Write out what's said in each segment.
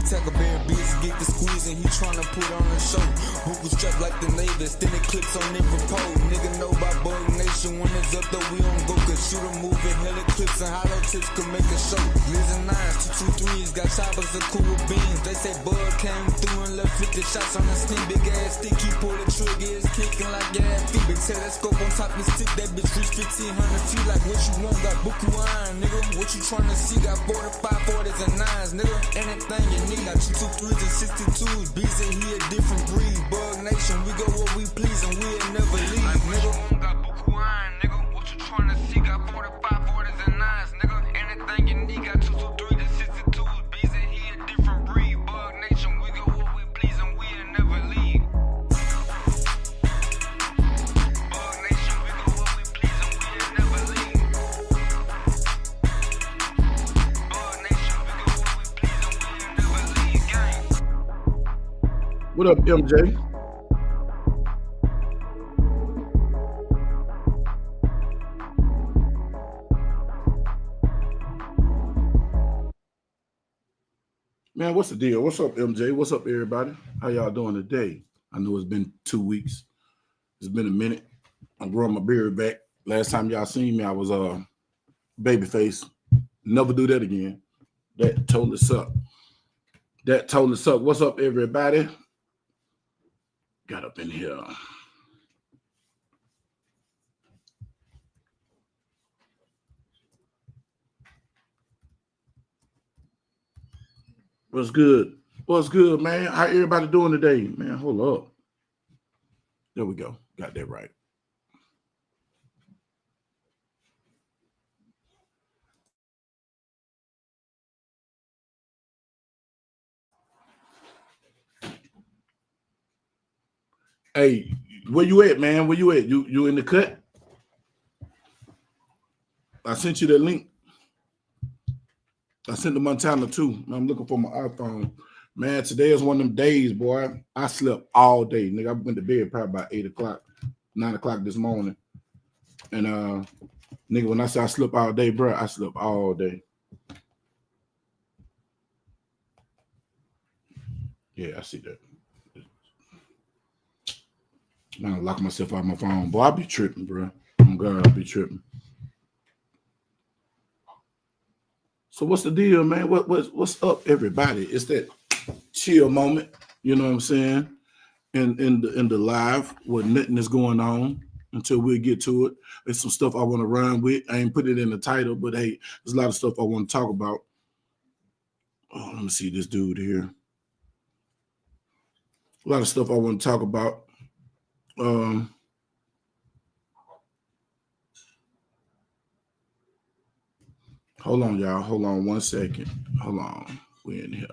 tackle bare biz, get the squeeze, and he tryna put on a show. Book was strapped like the Navy, extended clips on every pole. Nigga know about Bug Nation, when it's up though we don't go. Cause shoot a movie, hella clips and hollow tips could make a show. Liz and 9s, 223s, got choppers and cool beans. They say Bug came through and left 50 shots on the skin. Big ass stick, he pull the trigger, it's kicking like gas feet. Big telescope on top of his stick, that bitch reach 1500 feet. Like what you want, got Buku iron, nigga. What you tryna see, got 45, 40s and 9s, nigga. Anything you need, got 223s and 62s. Bees and he a different breed. Bug Nation, we go where we please and we'll never leave, like nigga. Got Buku iron, nigga. What you tryna see, got 45, 40s and 9s, nigga. Anything you need, got 223s and 62s. Bees and he a different breed. Bug Nation, we go where we please and we'll never leave. Bug Nation, we go where we please and we'll never leave. Bug Nation, we go where we please and we'll never leave. Gang. What up, MJ? Man, what's the deal? What's up, MJ? What's up, everybody? How y'all doing today? I know it's been 2 weeks. It's been a minute. I'm growing my beard back. Last time y'all seen me, I was babyface. Never do that again. That totally sucked. That totally sucked. What's up, everybody? Got up in here. What's good? What's good, man? How everybody doing today? Man, hold up. There we go. Got that right. Hey, where you at, man? Where you at? You in the cut? I sent you that link. I sent to Montana too. I'm looking for my iPhone. Man, today is one of them days, boy. I slept all day. Nigga, I went to bed probably about 8 o'clock, 9 o'clock this morning. And nigga, when I say I slept all day, bro, I slept all day. Yeah, I see that. Man, I lock myself out of my phone. Boy, I be tripping, bro. Oh God, I be tripping. So what's the deal, man? What's up, everybody? It's that chill moment, you know what I'm saying? In the live where nothing is going on until we get to it. There's some stuff I want to run with. I ain't put it in the title, but hey, there's a lot of stuff I want to talk about. Oh, let me see this dude here. A lot of stuff I want to talk about. Hold on, y'all. Hold on 1 second. Hold on. We're in here.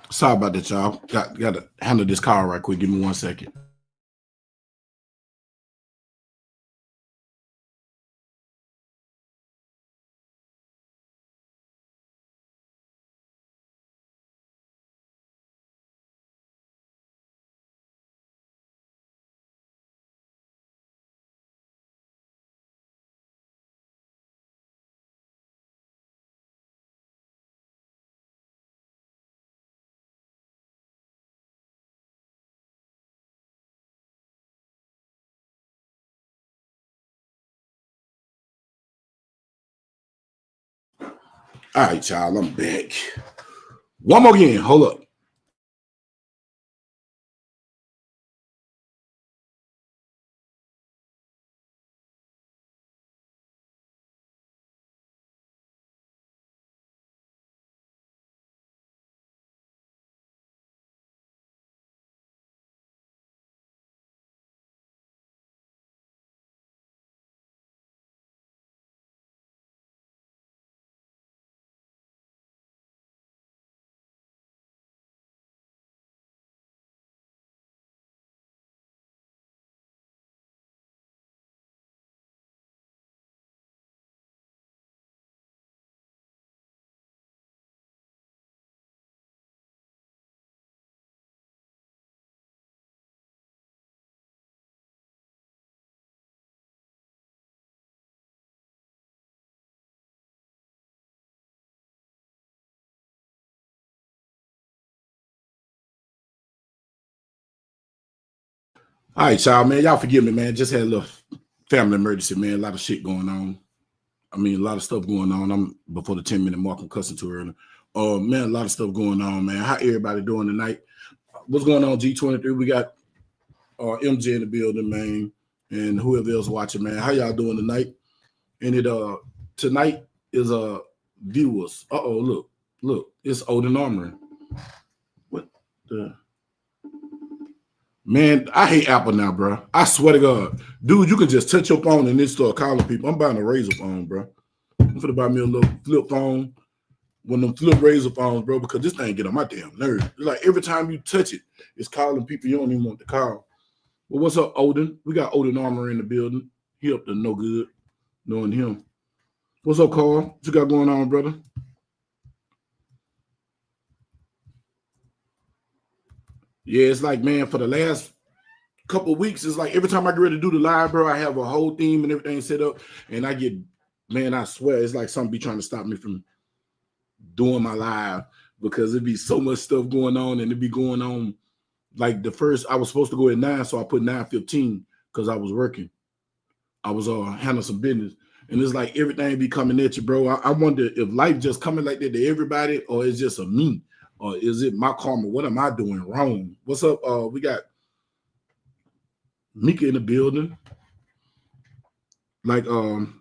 Sorry about that, y'all. Got to handle this call right quick. Give me 1 second. All right, y'all. I'm back. One more again. Hold up. All right, y'all, man. Y'all forgive me, man. Just had a little family emergency, man. A lot of shit going on. I mean, a lot of stuff going on. I'm before the 10-minute mark. I'm cussing too early. Man, a lot of stuff going on, man. How everybody doing tonight? What's going on, G23? We got MJ in the building, man, and whoever else watching, man. How y'all doing tonight? And it tonight is viewers. Look, it's Odin Armory. What the man? I hate Apple now, bro. I swear to God, dude, you can just touch your phone and then start calling people. I'm buying a Razor phone, bro. I'm gonna buy me a little flip phone, one of them flip Razor phones, bro, because this thing get on my damn nerves. It's like every time you touch it, it's calling people you don't even want to call. Well, what's up, Odin? We got Odin Armour in the building. He up to no good, knowing him. What's up, Carl? What you got going on, brother? Yeah, it's like, man, for the last couple of weeks, it's like every time I get ready to do the live, bro, I have a whole theme and everything set up, and I get, man, I swear, it's like something be trying to stop me from doing my live because it'd be so much stuff going on, and it'd be going on. Like the first, I was supposed to go at 9, so I put 9:15 because I was working. I was handling some business. And it's like everything be coming at you, bro. I wonder if life just coming like that to everybody, or it's just a me, or is it my karma? What am I doing wrong? What's up? We got Mika in the building. Like, man,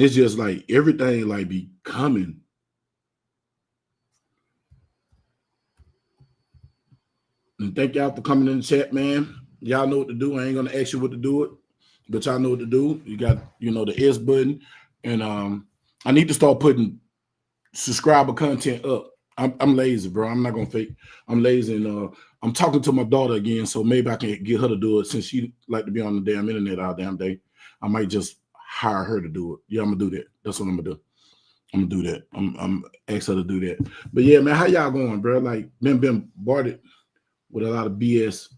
it's just like everything like be coming. And thank y'all for coming in the chat, man. Y'all know what to do. I ain't gonna ask you what to do it, but y'all know what to do. You got, the S button, and I need to start putting subscriber content up. I'm lazy, bro. I'm not gonna fake. I'm lazy, and I'm talking to my daughter again, so maybe I can get her to do it since she like to be on the damn internet all damn day. I might just hire her to do it. Yeah, I'm gonna do that. That's what I'm gonna do. I'm gonna do that. I'm ask her to do that. But yeah, man, how y'all going, bro? Like, been boarded with a lot of BS.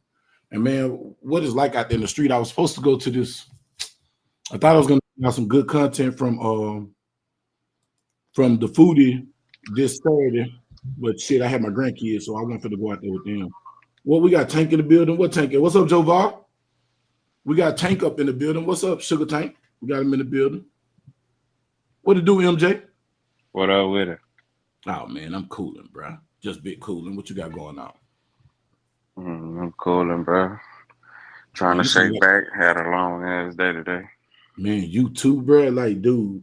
And man, what is like out there in the street? I was supposed to go to this. I thought I was gonna have some good content from the foodie this Saturday, but shit, I had my grandkids, so I wanted to go out there with them. Well, we got Tank in the building. What Tank? What's up, Joe Var? We got Tank up in the building. What's up, Sugar Tank? We got him in the building. What to do, MJ? What up with it? Oh man, I'm cooling, bro. Just big cooling. What you got going on? I'm cooling, bro. Trying to shake back. Had a long ass day today. Man, you too, bro. Like, dude,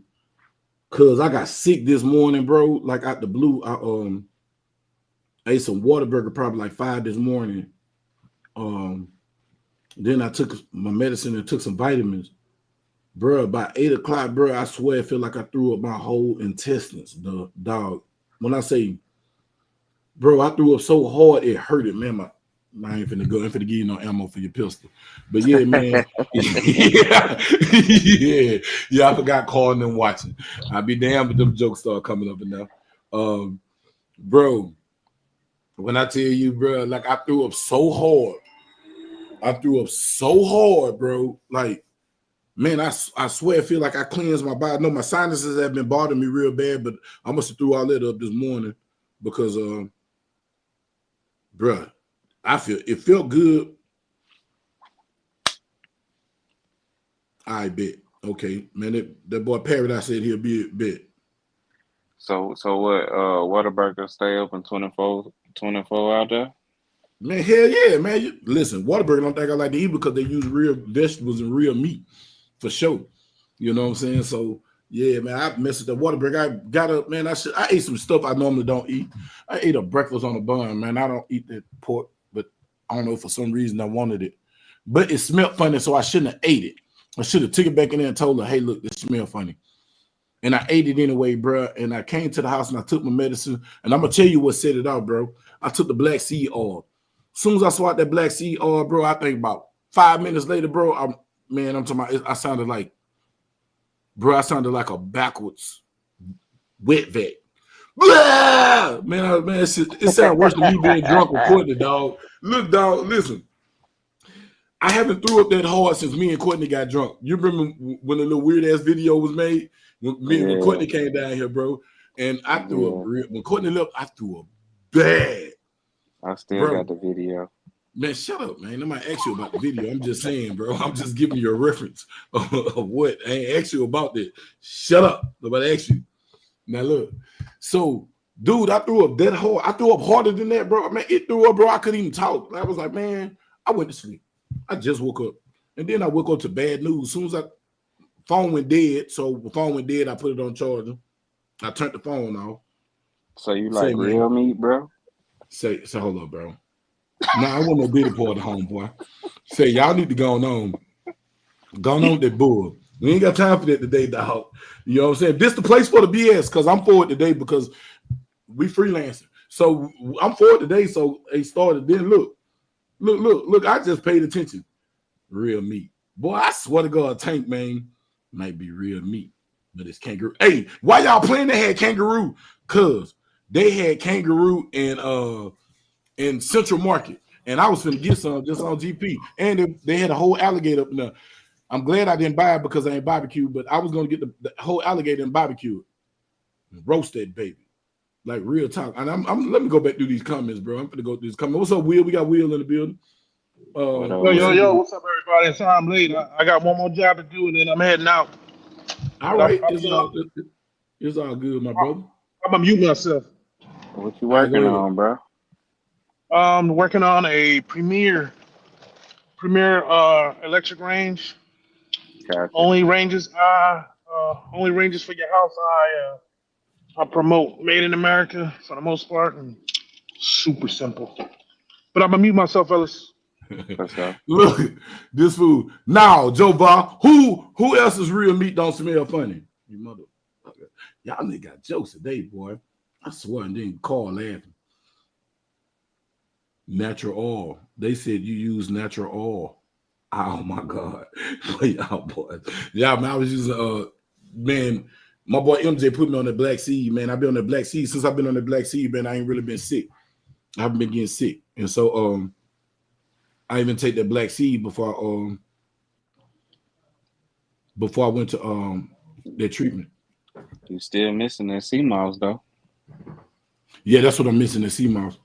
cause I got sick this morning, bro. Like out the blue, I ate some Whataburger probably like 5 this morning. Then I took my medicine and took some vitamins, bro. By 8 o'clock, bro, I swear I feel like I threw up my whole intestines. The dog. When I say, bro, I threw up so hard it hurted, man. I ain't finna go. I ain't finna give you no ammo for your pistol. But yeah, man. yeah. I forgot calling them watching. I'd be damned if them jokes start coming up enough. Bro, when I tell you, bro, like I threw up so hard. Bro. Like, man, I swear I feel like I cleansed my body. I know my sinuses have been bothering me real bad, but I must have threw all that up this morning because, bro, it felt good. I bet. Okay, man, that boy Paradise said he'll be a bit. So what? Whataburger stay open 24 out there? Man, hell yeah, man. Listen, Whataburger don't think I like to eat because they use real vegetables and real meat for sure. You know what I'm saying? So yeah, man, I messed with the Whataburger. I got up, man. I ate some stuff I normally don't eat. I ate a breakfast on a bun, man. I don't eat that pork, but I don't know, for some reason I wanted it. But it smelled funny, so I shouldn't have ate it. I should have took it back in there and told her, hey, look, this smells funny. And I ate it anyway, bro. And I came to the house and I took my medicine. And I'm going to tell you what set it out, bro. I took the black seed oil. As soon as I swallowed that black seed oil, bro, I think about 5 minutes later, bro, I'm talking about, I sounded like a backwards wet vet. Blah! Man, it sounded worse than me being drunk with Courtney, dog. Look, dog, listen. I haven't threw up that hard since me and Courtney got drunk. You remember when the little weird ass video was made? When Courtney came down here, bro, and I threw up real. When Courtney left, I threw up bad. I still got the video. Man, shut up, man. Nobody ask you about the video. I'm just saying, bro. I'm just giving you a reference of what. I ain't asked you about that. Shut up. Nobody asked you. Now look. So, dude, I threw up that hard. I threw up harder than that, bro. Man, it threw up, bro. I couldn't even talk. I was like, man, I went to sleep. I just woke up. And then I woke up to bad news. As soon as phone went dead. So the phone went dead, I put it on charger. I turned the phone off. So you like real meat, bro? Say, hold up, bro. Nah, I want no bitty part of homeboy. Say, y'all need to go on. Go on with that bull. We ain't got time for that today, dog. You know what I'm saying? This the place for the BS, because I'm for it today because we freelancing. So I'm for it today. So they started. Then look. I just paid attention. Real meat. Boy, I swear to God, Tank, man, might be real meat, but it's kangaroo. Hey, why y'all playing? They had kangaroo, cause they had kangaroo in Central Market, and I was finna get some just on GP, and they had a whole alligator up in there. I'm glad I didn't buy it because I ain't barbecue, but I was gonna get the whole alligator and barbecue it, roast that baby, like real talk. And I'm let me go back through these comments, bro. I'm gonna go through these comments. What's up, Will? We got Will in the building. Yo, what's up, everybody? So I'm late. I got one more job to do, and then I'm heading out. All right, it's all good, my brother. I'm gonna mute myself. What you working on, bro? Working on a premier electric range. Gotcha. Only ranges for your house. I promote made in America for the most part, and super simple. But I'm gonna mute myself, fellas. Look, this food. Now, Joe Bar, who else's real meat don't smell funny? You motherfucker. Y'all niggas got jokes today, boy. I swear, and then Carl laughing. Natural oil. They said you use natural oil. Oh my God. Y'all boys. Yeah, man, I was using man, my boy MJ put me on the black seed, man. I've been on the black seed. Since I've been on the black seed, man, I ain't really been sick. I haven't been getting sick. And so I even take that black seed before I went to that treatment. You still missing that sea mouse though? Yeah, that's what I'm missing, the sea mouse.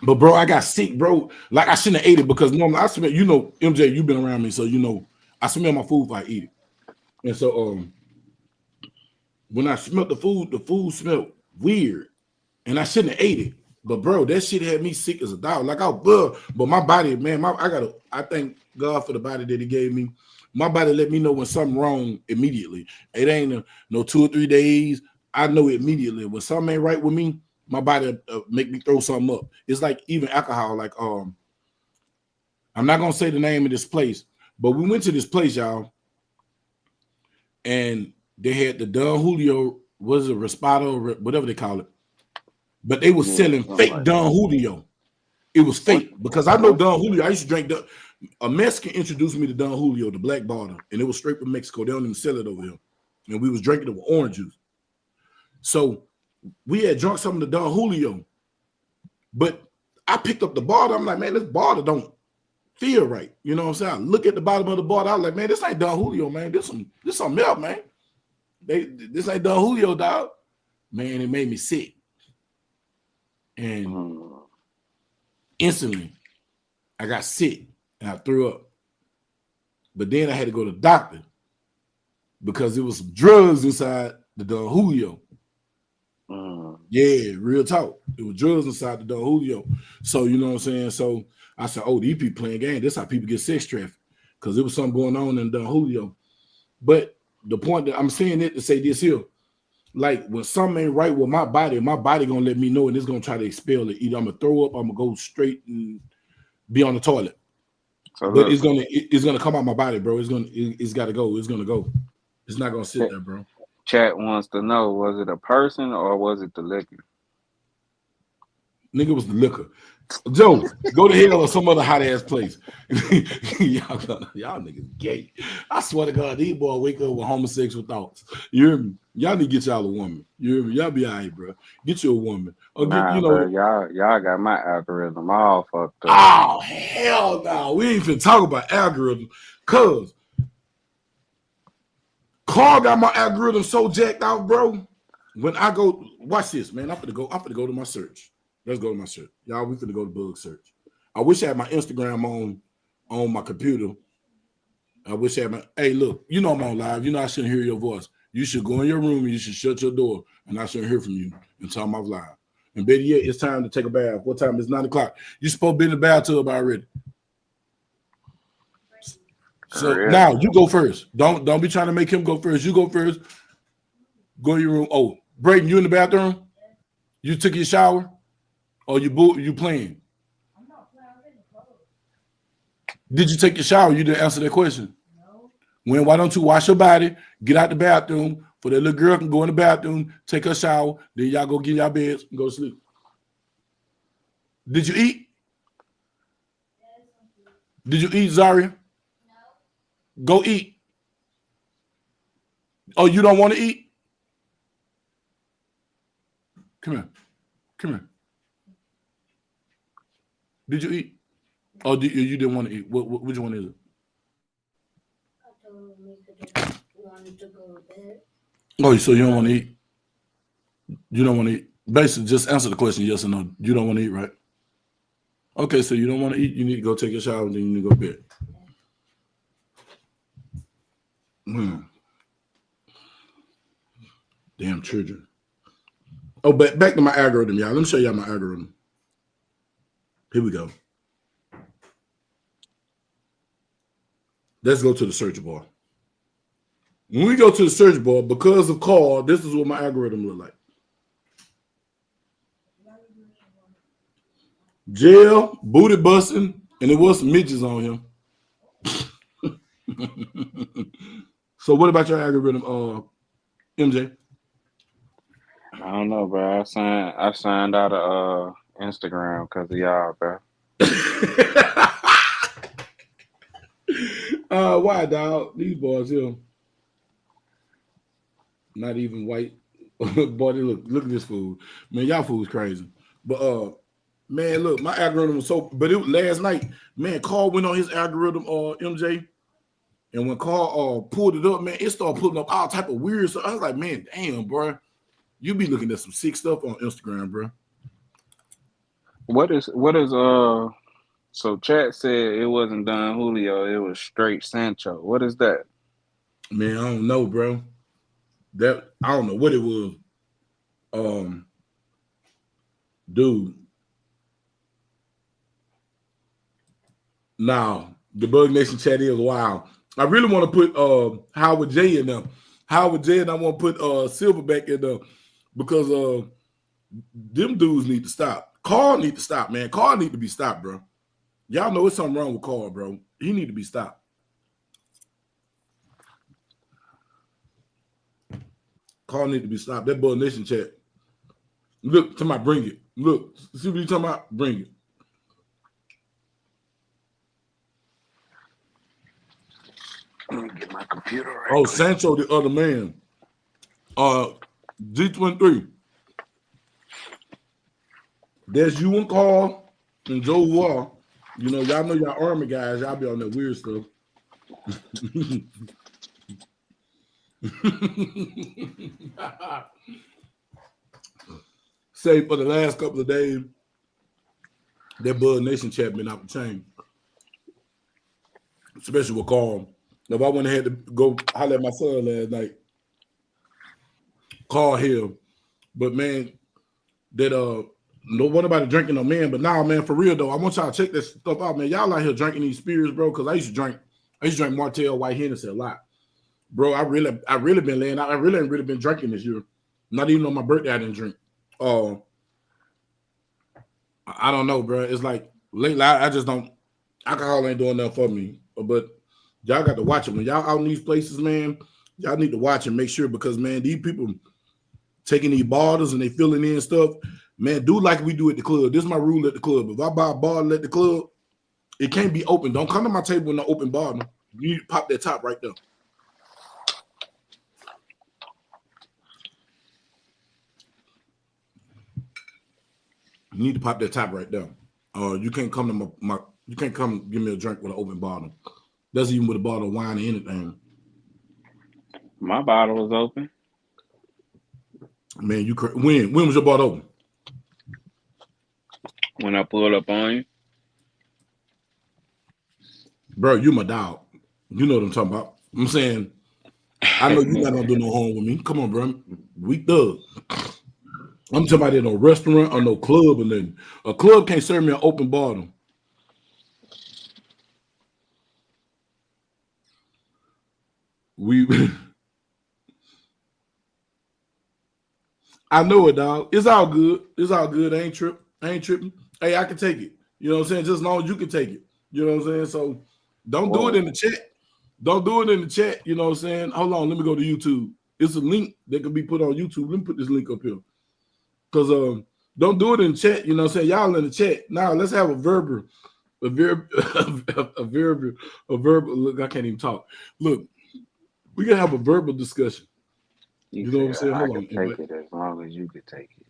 But bro, I got sick, bro. Like I shouldn't have ate it because normally I smell, you know, MJ, you've been around me, so you know I smell my food if I eat it. And so when I smelled the food smelled weird, and I shouldn't have ate it. But bro, that shit had me sick as a dog. Like but my body, man, I thank God for the body that He gave me. My body let me know when something wrong immediately. It ain't no 2 or 3 days. I know immediately when something ain't right with me. My body make me throw something up. It's like even alcohol. Like I'm not gonna say the name of this place, but we went to this place, y'all, and they had the Don Julio, was it Respado, whatever they call it, but they were selling fake like Don Julio. It was fake because I know Don Julio. I used to drink a Mexican introduced me to Don Julio, the black bottle, and it was straight from Mexico. They don't even sell it over here, and we was drinking it with orange juice. So we had drunk some of the Don Julio, but I picked up the bottle. I'm like, man, this bottle don't feel right. You know what I'm saying? I look at the bottom of the bottle. I was like, man, this ain't Don Julio, man. This some milk, man. This ain't Don Julio, dog. Man, it made me sick. And instantly, I got sick and I threw up. But then I had to go to the doctor because there was some drugs inside the Don Julio. Yeah, real talk. It was drugs inside the Don Julio. So, you know what I'm saying? So I said, oh, these people playing games. This is how people get sex trafficked because there was something going on in Don Julio. But the point that I'm saying it to say this here, like when something ain't right with my body gonna let me know and it's gonna try to expel it. Either I'm gonna throw up, I'm gonna go straight and be on the toilet. So but it's gonna come out my body, bro. It's gotta go. It's gonna go. It's not gonna sit there, bro. Chat wants to know, was it a person or was it the liquor? Nigga, was the liquor. Joe, go to hell or some other hot ass place. y'all niggas gay. I swear to God, these boys wake up with homosexual thoughts. You hear me? Y'all need to get y'all a woman. You hear me? Y'all be all right, bro. Get you a woman. Or bro, y'all got my algorithm all fucked up. Oh, hell no. We ain't finna talk about algorithm. Cause Carl got my algorithm so jacked out, bro. When I go, watch this, man. I'm finna go to my search. Let's go to my search. Y'all, we finna go to bug search. I wish I had my Instagram on my computer. I wish I had my. Hey, look, you know I'm on live. You know I shouldn't hear your voice. You should go in your room and you should shut your door, and I shouldn't hear from you until I'm off live. And better yet, it's time to take a bath. What time? It's 9 o'clock. You supposed to be in the bathtub already. So now you go first. Don't be trying to make him go first. You go first. Go in your room. Oh, Brayden, you in the bathroom? You took your shower? Or you playing? I'm not playing. Did you take your shower? You didn't answer that question. No. Why don't you wash your body, get out the bathroom, for that little girl can go in the bathroom, take her shower, then y'all go get y'all beds and go to sleep. Did you eat? Did you eat, Zaria? No. Go eat. Oh, you don't want to eat? Come here. Did you eat? Oh, you didn't want to eat. Which one is it? I told him he wanted to go to bed. Oh, so you don't want to eat? You don't want to eat? Basically, just answer the question yes or no. You don't want to eat, right? Okay, so you don't want to eat. You need to go take a shower, and then you need to go to bed. Damn children. Oh, but back to my algorithm, y'all. Let me show y'all my algorithm. Here we go. Let's go to the search bar. When we go to the search bar, because of call, this is what my algorithm look like. Jail, booty busting, and there was some midgets on him. So what about your algorithm, MJ? I don't know, bro. I signed out of Instagram because of y'all, bro. Why, dog? These boys here, not even white. Boy, they look at this food. Man, y'all food's crazy. But man, look, my algorithm was so. But it was last night, man. Carl went on his algorithm, MJ, and when Carl pulled it up, man, it started pulling up all type of weird stuff. I was like, man, damn, bro, you be looking at some sick stuff on Instagram, bro. What is so chat said it wasn't Don Julio, it was straight Sancho. What is that? Man, I don't know, bro. That I don't know what it was. Dude. Now, the Bug Nation chat is wild. I really want to put Howard J in there. Howard J, and I want to put Silverback in there because them dudes need to stop. Carl need to stop, man. Carl need to be stopped, bro. Y'all know it's something wrong with Carl, bro. He need to be stopped. Carl need to be stopped. That Bug Nation chat. Look, to my bring it. Look, see what you talking about? Bring it. Let me get my computer right. Oh, Sancho, the other man. G23. There's you and Carl and Joe Wall. You know, y'all know y'all Army guys. Y'all be on that weird stuff. Say for the last couple of days, that Bud Nation chat been out the chain. Especially with Carl. If I went ahead to go holler at my son last night, call him. But man, that no one about drinking no man. But now, man, for real though, I want y'all to check this stuff out, man. Y'all out here drinking these spirits, bro. Because I used to drink Martell White Hennessy a lot, bro. I really been laying out. I really ain't really been drinking this year. Not even on my birthday, I didn't drink. I don't know, bro. It's like lately, I just don't. Alcohol ain't doing nothing for me. But y'all got to watch it when y'all out in these places, man. Y'all need to watch and make sure because, man, these people taking these bottles and they filling in stuff. Man, do like we do at the club. This is my rule at the club. If I buy a bottle at the club, it can't be open. Don't come to my table with no open bottle. You need to pop that top right there. You need to pop that top right there. You can't come to you can't come give me a drink with an open bottle. That's even with a bottle of wine or anything. My bottle was open. Man, when was your bottle open? When I pulled up on you. Bro, you my dog. You know what I'm talking about. I'm saying, I know you're not gonna do no harm with me. Come on, bro. We thug. I'm talking about in no restaurant or no club or nothing. A club can't serve me an open bottle. We I know it, dog. It's all good. It's all good. I ain't tripping. Hey, I can take it. You know what I'm saying? Just as long as you can take it. You know what I'm saying? So don't do it in the chat. Don't do it in the chat. You know what I'm saying? Hold on. Let me go to YouTube. It's a link that can be put on YouTube. Let me put this link up here. Because don't do it in the chat. You know what I'm saying? Y'all in the chat. Now let's have a verbal. A verbal. Look, I can't even talk. Look, we can have a verbal discussion. You know what I'm saying? Hold on. Take it as long as you could take it.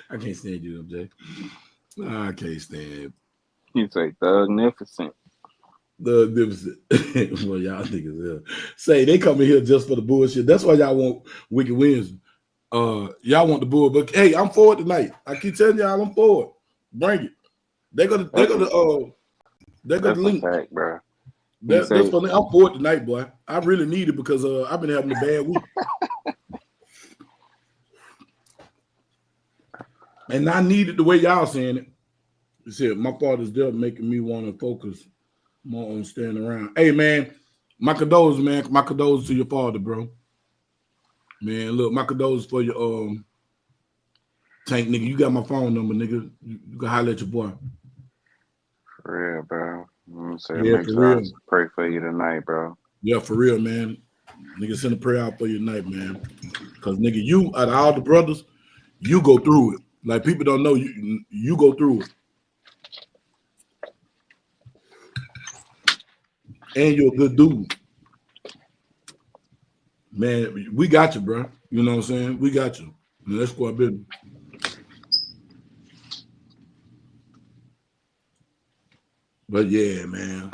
I can't stand you, MJ. I can't stand. You say thugnificent. Thugnificent. Well, y'all niggas say they come in here just for the bullshit. That's why y'all want Wicked wins. Y'all want the bull, but hey, I'm for it tonight. I keep telling y'all I'm for it. Bring it. They're gonna link, fact, bro. That's funny. I'm for it tonight, boy. I really need it because I've been having a bad week. And I need it the way y'all saying it. You said my father's death making me want to focus more on staying around. Hey man, my condolences, man. My condolences to your father, bro. Man, look, my condolences for your Tank, nigga. You got my phone number, nigga. You can holler at your boy. For real, bro. Yeah, for real. Pray for you tonight, bro. Yeah, for real, man. Nigga, send a prayer out for you tonight, man. Because nigga, you out of all the brothers, you go through it. Like people don't know you go through it. And you're a good dude. Man, we got you, bro. You know what I'm saying? We got you. And let's go a bit. But yeah, man.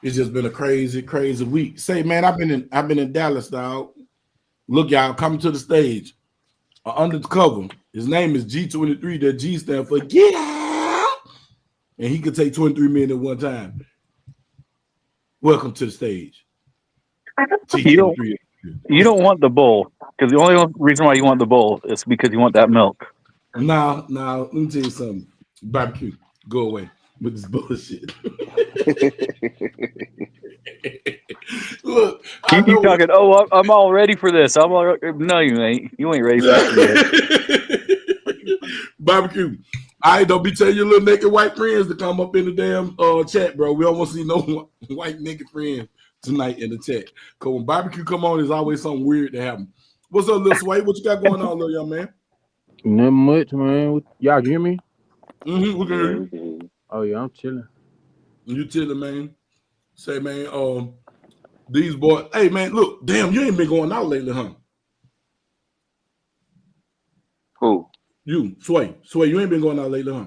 It's just been a crazy, crazy week. Say, man, I've been in Dallas, dog. Look, y'all, coming to the stage. Undercover. His name is G23. That G stand for get out. And he could take 23 men at one time. Welcome to the stage. You don't want the bowl, because the only reason why you want the bowl is because you want that milk. Now, let me tell you something. Barbecue, go away with this bullshit. Look, you keep talking. Oh, I'm all ready for this. No, you ain't. You ain't ready for this yet. Barbecue. I don't be telling your little naked white friends to come up in the damn chat, bro. We don't want to see no white naked friends tonight in the chat. Cause when barbecue come on, there's always something weird to happen. What's up, little Sway? What you got going on, little young man? Nothing much, man. Y'all can hear me? Mm-hmm. We can hear you. Oh yeah, I'm chilling. You chilling, man? Say, man, these boys. Hey, man, look, damn, you ain't been going out lately, huh? Who? You, Sway, you ain't been going out lately, huh?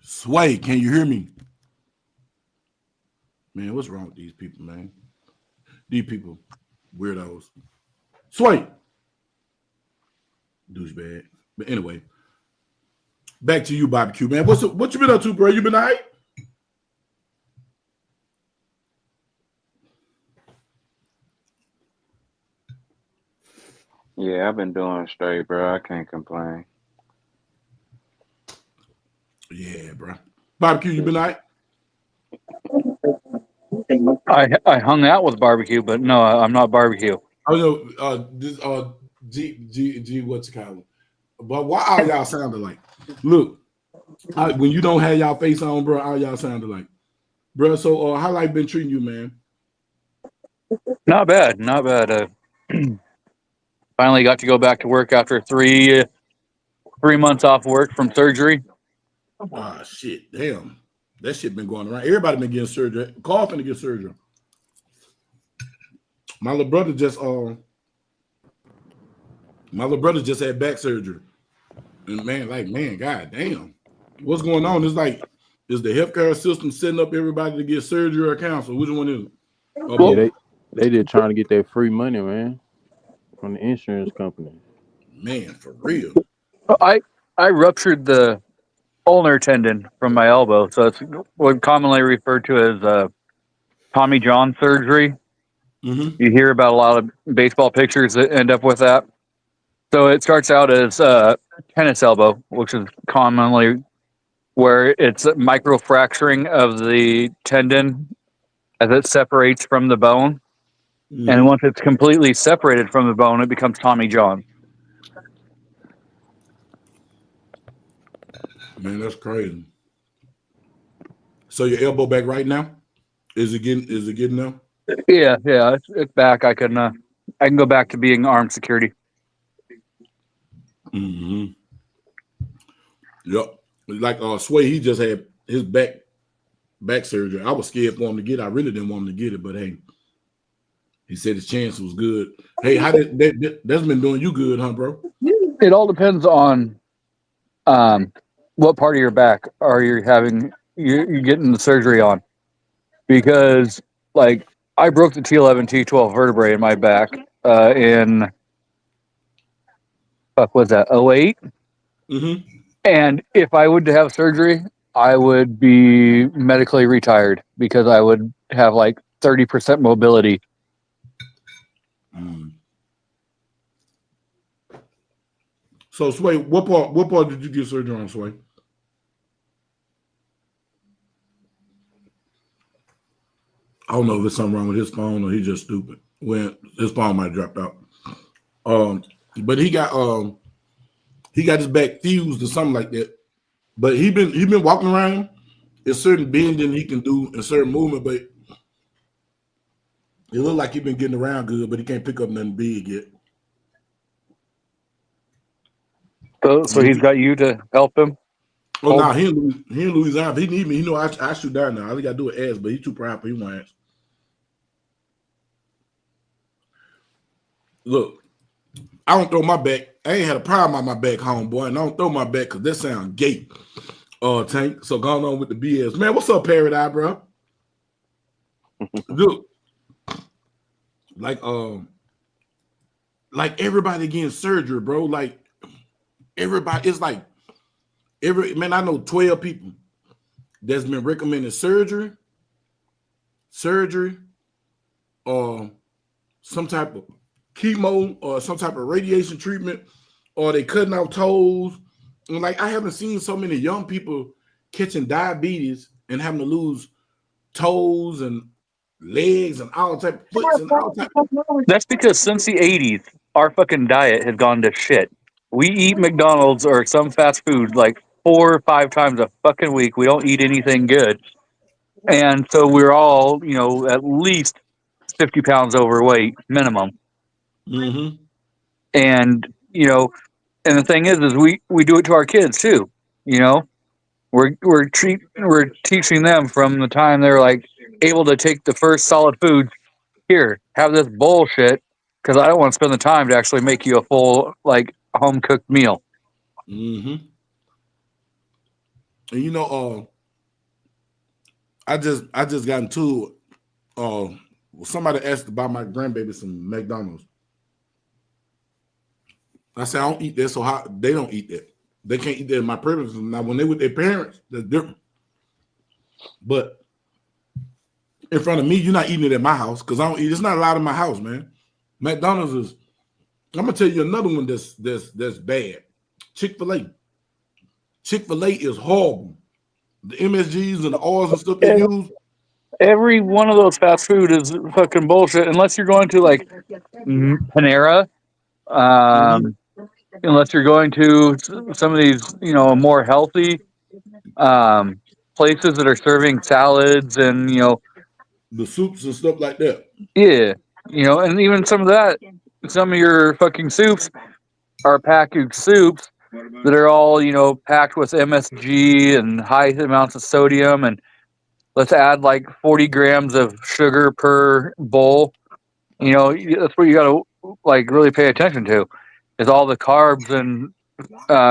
Sway, can you hear me? Man, what's wrong with these people, man? These people, weirdos. Sway. Douchebag. But anyway, back to you, Barbecue, man. What you been up to, bro? You been all right? Yeah, I've been doing straight, bro. I can't complain. Yeah, bro. Barbecue, you been all right? I hung out with Barbecue, but no, I'm not Barbecue. Oh no, this G what's it called? But why all y'all sounded like? Look, when you don't have y'all face on, bro, all y'all sounded like, bro. So how life been treating you, man? Not bad. Finally got to go back to work after 3 months off work from surgery. Ah, shit, damn, that shit been going around. Everybody been getting surgery. Carl finna get surgery. My little brother just had back surgery, and man, god damn, what's going on? It's like Is the healthcare system setting up everybody to get surgery or cancer? Which one is it? Or Well, both? They just trying to get that free money, man, from the insurance company. Man, for real. I ruptured the ulnar tendon from my elbow, so it's what commonly referred to as Tommy John surgery. Mm-hmm. You hear about a lot of baseball pitchers that end up with that. So it starts out as tennis elbow, which is commonly where it's a microfracturing of the tendon as it separates from the bone. And Mm-hmm. once it's completely separated from the bone, it becomes Tommy John. Man, that's crazy. So your elbow back right now? Is it getting now? Yeah, it's back. I can go back to being armed security. Mm-hmm. Yep. Like Sway, he just had his back surgery. I was scared for him to get it. I really didn't want him to get it, but hey, he said his chance was good. Hey, how did that's been doing you good, huh, bro? It all depends on what part of your back are you having you're getting the surgery on. Because like I broke the T11, T12 vertebrae in my back in fuck was that 08? Mm-hmm. And if I would have surgery, I would be medically retired because I would have like 30% mobility. Mm. So Sway, what part did you get surgery on, Sway? I don't know if there's something wrong with his phone or he's just stupid. When his phone might have dropped out. But he got his back fused or something like that. But he been walking around. There's certain bending he can do and certain movement, but it look like he been getting around good, but he can't pick up nothing big yet. So he's got you to help him. Oh no, he in Louisiana. If he need me, he know I shoot down now. All he gotta do is ask, but he too proud for he won't ask. Look, I don't throw my back. I ain't had a problem on my back home, boy, and I don't throw my back because that sound gay. Tank. So going on with the BS. Man, what's up, Paradise, bro? Look, like everybody getting surgery, bro. Like everybody, it's like I know 12 people that's been recommended surgery, or some type of chemo or some type of radiation treatment, or they cutting out toes. And like I haven't seen so many young people catching diabetes and having to lose toes and legs and all type of foots and all type. That's because since the 80s, our fucking diet has gone to shit. We eat McDonald's or some fast food like 4 or 5 times a fucking week. We don't eat anything good. And so we're all, at least 50 pounds overweight minimum. Mm-hmm. And, and the thing is we do it to our kids too. We're teaching them from the time they're like able to take the first solid foods. Here, have this bullshit because I don't want to spend the time to actually make you a full like home cooked meal. Mm-hmm. And I just got into somebody asked to buy my grandbaby some McDonald's. I said I don't eat that, so how they don't eat that. They can't eat that in my premises. Now when they with their parents, that's different. But in front of me, you're not eating it at my house because I don't eat. It's not allowed in my house, man. McDonald's is. I'm gonna tell you another one that's bad. Chick-fil-A. Chick-fil-A is horrible. The MSGs and the oils and stuff they use. Every one of those fast food is fucking bullshit unless you're going to like Panera. Unless you're going to some of these, more healthy places that are serving salads and the soups and stuff like that. Yeah, and even some of your fucking soups are packaged soups that are all packed with MSG and high amounts of sodium, and let's add like 40 grams of sugar per bowl. That's what you got to like really pay attention to, is all the carbs and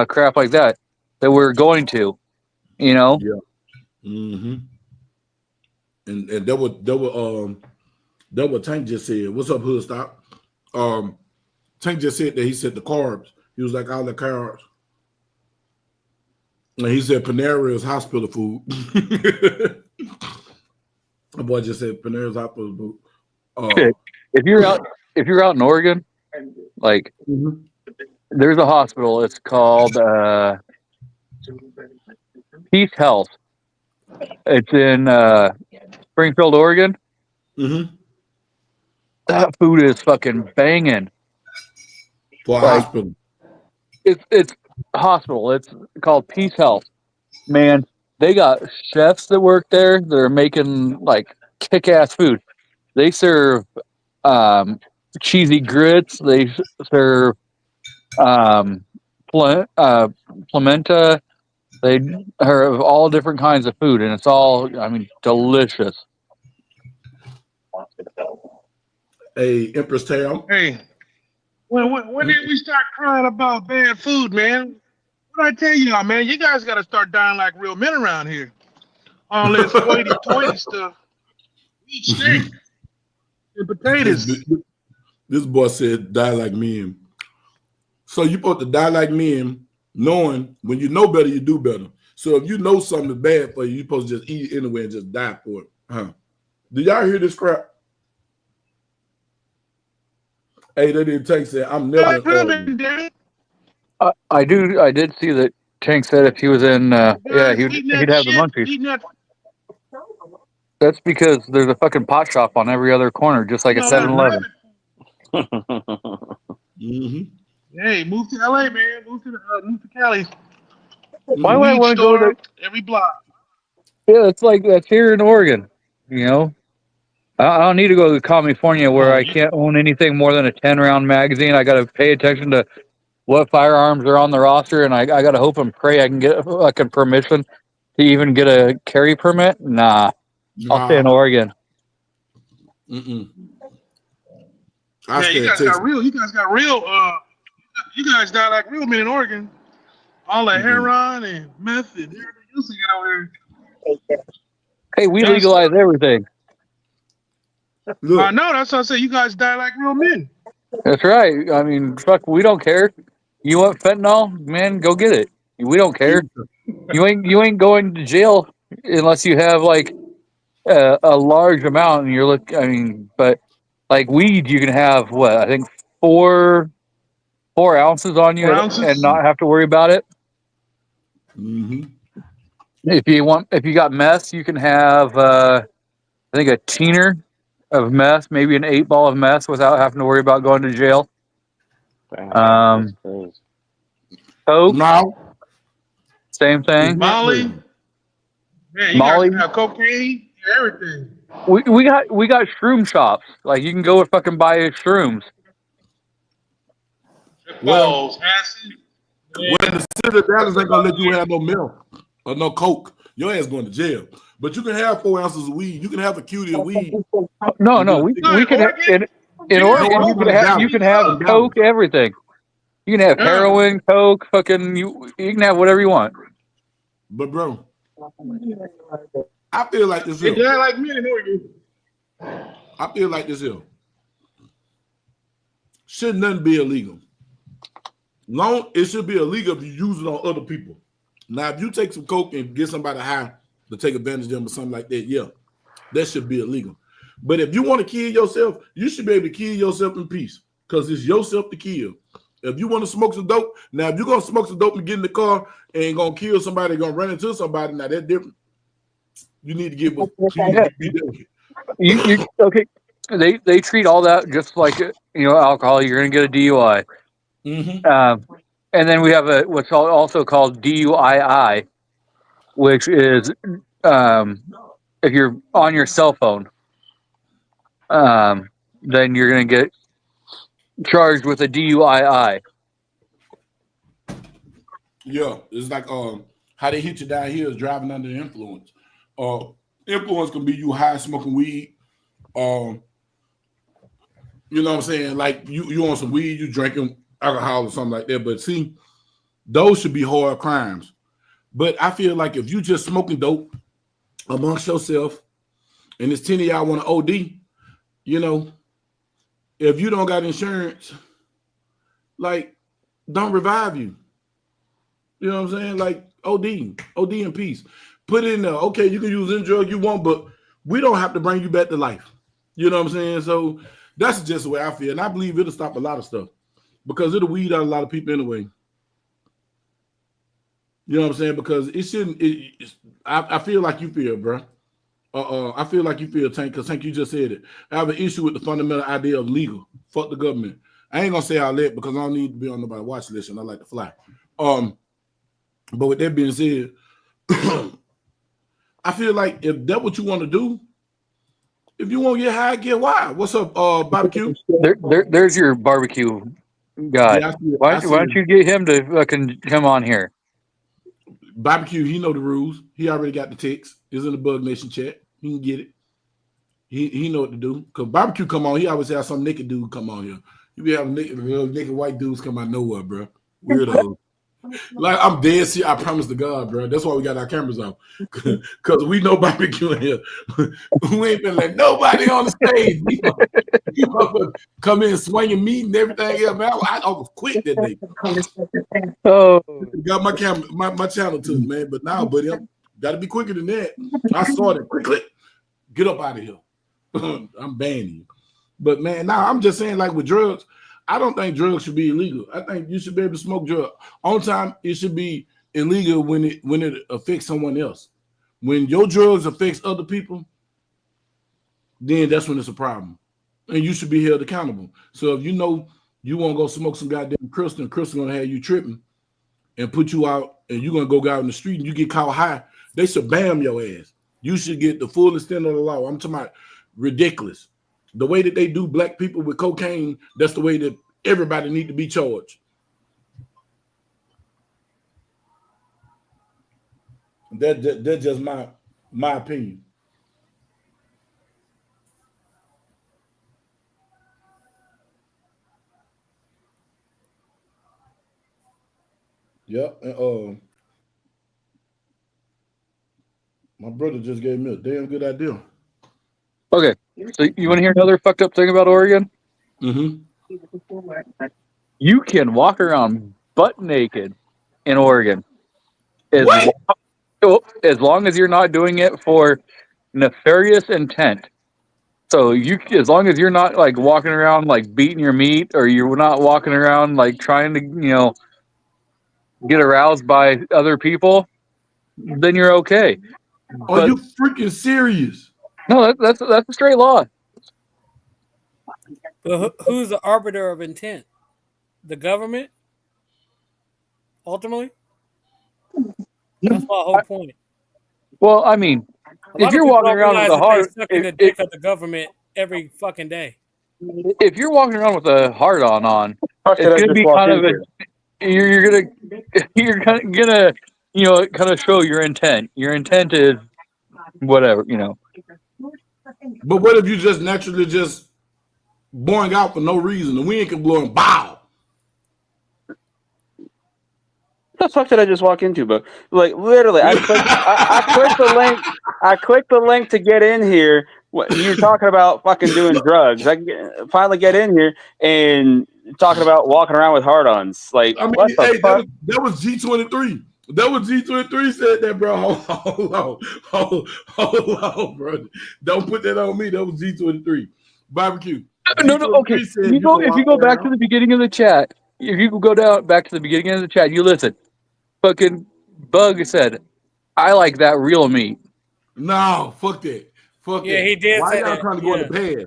crap like that we're going to. Yeah. Mm-hmm. And that what Tank just said. What's up, Hood Stop? Tank just said that he said the carbs. He was like all the carbs. And he said Panera is hospital food. My boy just said Panera is hospital food. If you're out in Oregon, like there's a hospital. It's called Peace Health. It's in Springfield, Oregon. Mm-hmm. That food is fucking banging. For a Like, hospital. It's a hospital. It's called Peace Health. Man, they got chefs that work there. They're making like kick-ass food. They serve cheesy grits. They serve polenta. They have all different kinds of food, and it's all, I mean, delicious. Hey, Empress Tail. Hey, when did we start crying about bad food, man? What I tell y'all, man? You guys got to start dying like real men around here. All this hoity-toity stuff. Eat steak and potatoes. This boy said die like men. So you supposed to die like men, knowing when you know better, you do better. So if you know something is bad for you, you're supposed to just eat it anyway and just die for it. Huh? Did y'all hear this crap? Hey, they didn't take say I'm never I did see that Tank said if he was in he'd have the munchies. That's because there's a fucking pot shop on every other corner, just like a 7-Eleven. Mm-hmm. Hey, move to LA, man. Move to Cali. Why would I want to go to every block? Yeah, it's like that's here in Oregon. You know, I don't need to go to California where I can't own anything more than a 10-round magazine. I got to pay attention to what firearms are on the roster, and I got to hope and pray I can get fucking permission to even get a carry permit. Nah. I'll stay in Oregon. You guys got real. You guys die like real men in Oregon. All that heroin and meth and everything else you got over here. Hey, we legalize everything. Look. I know. That's what I say. You guys die like real men. That's right. I mean, fuck, we don't care. You want fentanyl, man? Go get it. We don't care. You ain't going to jail unless you have like a large amount, and you're but like weed, you can have what I think 4 ounces on you and not have to worry about it. Mm-hmm. If you got meth, you can have I think a teener of meth, maybe an 8-ball of meth without having to worry about going to jail. Coke, same thing. Molly, man, you guys can have cocaine, everything. We got shroom shops. Like you can go and fucking buy shrooms. Well, in the city of Dallas ain't gonna let you have no milk or no coke. Your ass going to jail. But you can have 4 ounces of weed. You can have a cutie of weed. No, we can have, in Oregon. You can have coke, everything. You can have heroin, coke, fucking. You can have whatever you want. But bro, I feel like this. They die like men in Oregon. I feel like this here. Should nothing be illegal? It should be illegal if you use it on other people. Now, if you take some coke and get somebody high to take advantage of them or something like that, yeah, that should be illegal. But if you want to kill yourself, you should be able to kill yourself in peace because it's yourself to kill. If you want to smoke some dope, now if you're gonna smoke some dope and get in the car and gonna kill somebody, gonna run into somebody, now that's different. You need to get okay. They treat all that just like alcohol. You're gonna get a DUI. Mm-hmm. And then we have what's also called DUII, which is if you're on your cell phone, then you're going to get charged with a DUII. Yeah, it's like how they hit you down here is driving under the influence. Influence can be you high smoking weed. You know what I'm saying? Like you on some weed, you drinking alcohol or something like that. But see, those should be hard crimes. But I feel like if you just smoking dope amongst yourself, and it's 10 of y'all want to OD, you know, if you don't got insurance, like, don't revive you. You know what I'm saying? Like, OD in peace. Put it in there. Okay, you can use any drug you want, but we don't have to bring you back to life. You know what I'm saying? So that's just the way I feel. And I believe it'll stop a lot of stuff because it'll weed out a lot of people anyway. You know what I'm saying? Because it shouldn't. I feel like you feel, bro. I feel like you feel, Tank, because Tank, you just said it. I have an issue with the fundamental idea of legal. Fuck the government. I ain't gonna say how lit because I don't need to be on nobody's watch list and I like to fly. But with that being said, I feel like if that's what you want to do, if you want to get high, get wild. What's up, barbecue? There's your barbecue guy. Yeah, Why don't you get him to fucking come on here? Barbecue, he know the rules. He already got the text. It's in the Bug Nation chat. He can get it. He know what to do. Because barbecue come on, he always have some naked dude come on here. You be having naked white dudes come out of nowhere, bro. Weirdo. Like, I'm dead serious. I promise to God, bro. That's why we got our cameras on. Because we know barbecue in here. We ain't been let nobody on the stage. You come in swinging meat and everything else. Man, I was quick that day. Oh, Got my camera, my channel too, man. But now, buddy, I got to be quicker than that. I saw that. Quick. Get up out of here. I'm banning you. But, man, now I'm just saying, like, with drugs, I don't think drugs should be illegal. I think you should be able to smoke drugs. On time, it should be illegal when it affects someone else. When your drugs affects other people, then that's when it's a problem. And you should be held accountable. So if you know you want to go smoke some goddamn crystal and crystal going to have you tripping and put you out and you're going to go out in the street and you get caught high, they should bam your ass. You should get the full extent of the law. I'm talking about ridiculous. The way that they do black people with cocaine, that's the way that everybody need to be charged. That's just my opinion. Yep. And my brother just gave me a damn good idea. okay. So you want to hear another fucked up thing about Oregon? Mm-hmm. You can walk around butt naked in Oregon as long as you're not doing it for nefarious intent. So as long as you're not like walking around like beating your meat, or you're not walking around like trying to get aroused by other people, then you're okay. Are you freaking serious? No, that's a straight law. But who's the arbiter of intent? The government? Ultimately? That's my whole point. Well, I mean, if you're walking around with a heart, sucking the dick of the government every fucking day. If you're walking around with a heart on, it's gonna be kind of you're gonna kind of show your intent. Your intent is whatever. But what if you just naturally just blowing out for no reason? The wind can blow and bow. What the fuck did I just walk into? But like literally, I clicked the link. I clicked the link to get in here. You're talking about fucking doing drugs. I finally get in here and talking about walking around with hard-ons. Like, I mean, what the fuck? That was G23. That was G23 said that, bro. Hold on, bro. Don't put that on me. That was G23. Barbecue. No. Okay. If you go back to the beginning of the chat, if you go back to the beginning of the chat, you listen. Fucking Bug said, "I like that real meat." No, fuck that. Fuck that. He did. Why say y'all that? trying to go in the past?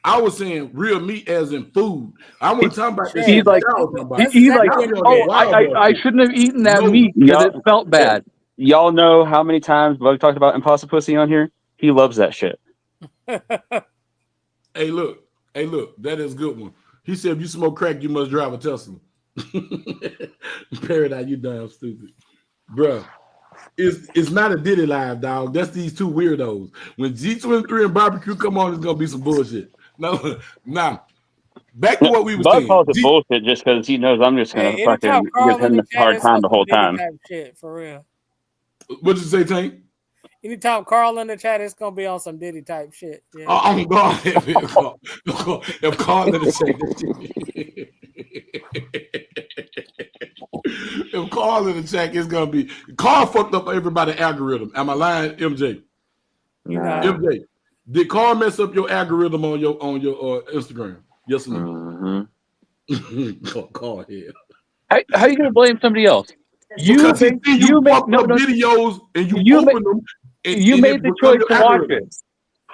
I was saying real meat as in food. I wasn't talking about this. He's like, I shouldn't have eaten that meat because it felt bad. Y'all know how many times Bug talked about impossible pussy on here? He loves that shit. Hey, look, that is a good one. He said, if you smoke crack, you must drive a Tesla. Paradise, you damn stupid. Bruh, it's not a Diddy live, dog. That's these two weirdos. When G23 and Barbecue come on, it's going to be some bullshit. No, now, back to what we were saying. Bug calls it bullshit just because he knows I'm just going to fucking give him a hard time the whole time. Shit, for real. What'd you say, Tank? Anytime Carl in the chat, it's gonna be on some Diddy type shit. Yeah. Oh, I'm God. If Carl in the chat, if Carl in the chat, it's gonna be Carl fucked up everybody's algorithm. Am I lying, MJ? You know, MJ, did Carl mess up your algorithm on your Instagram? Yes or no? Carl here. How you gonna blame somebody else? Because you fucked no, up videos and you open them. You made the choice to watch it.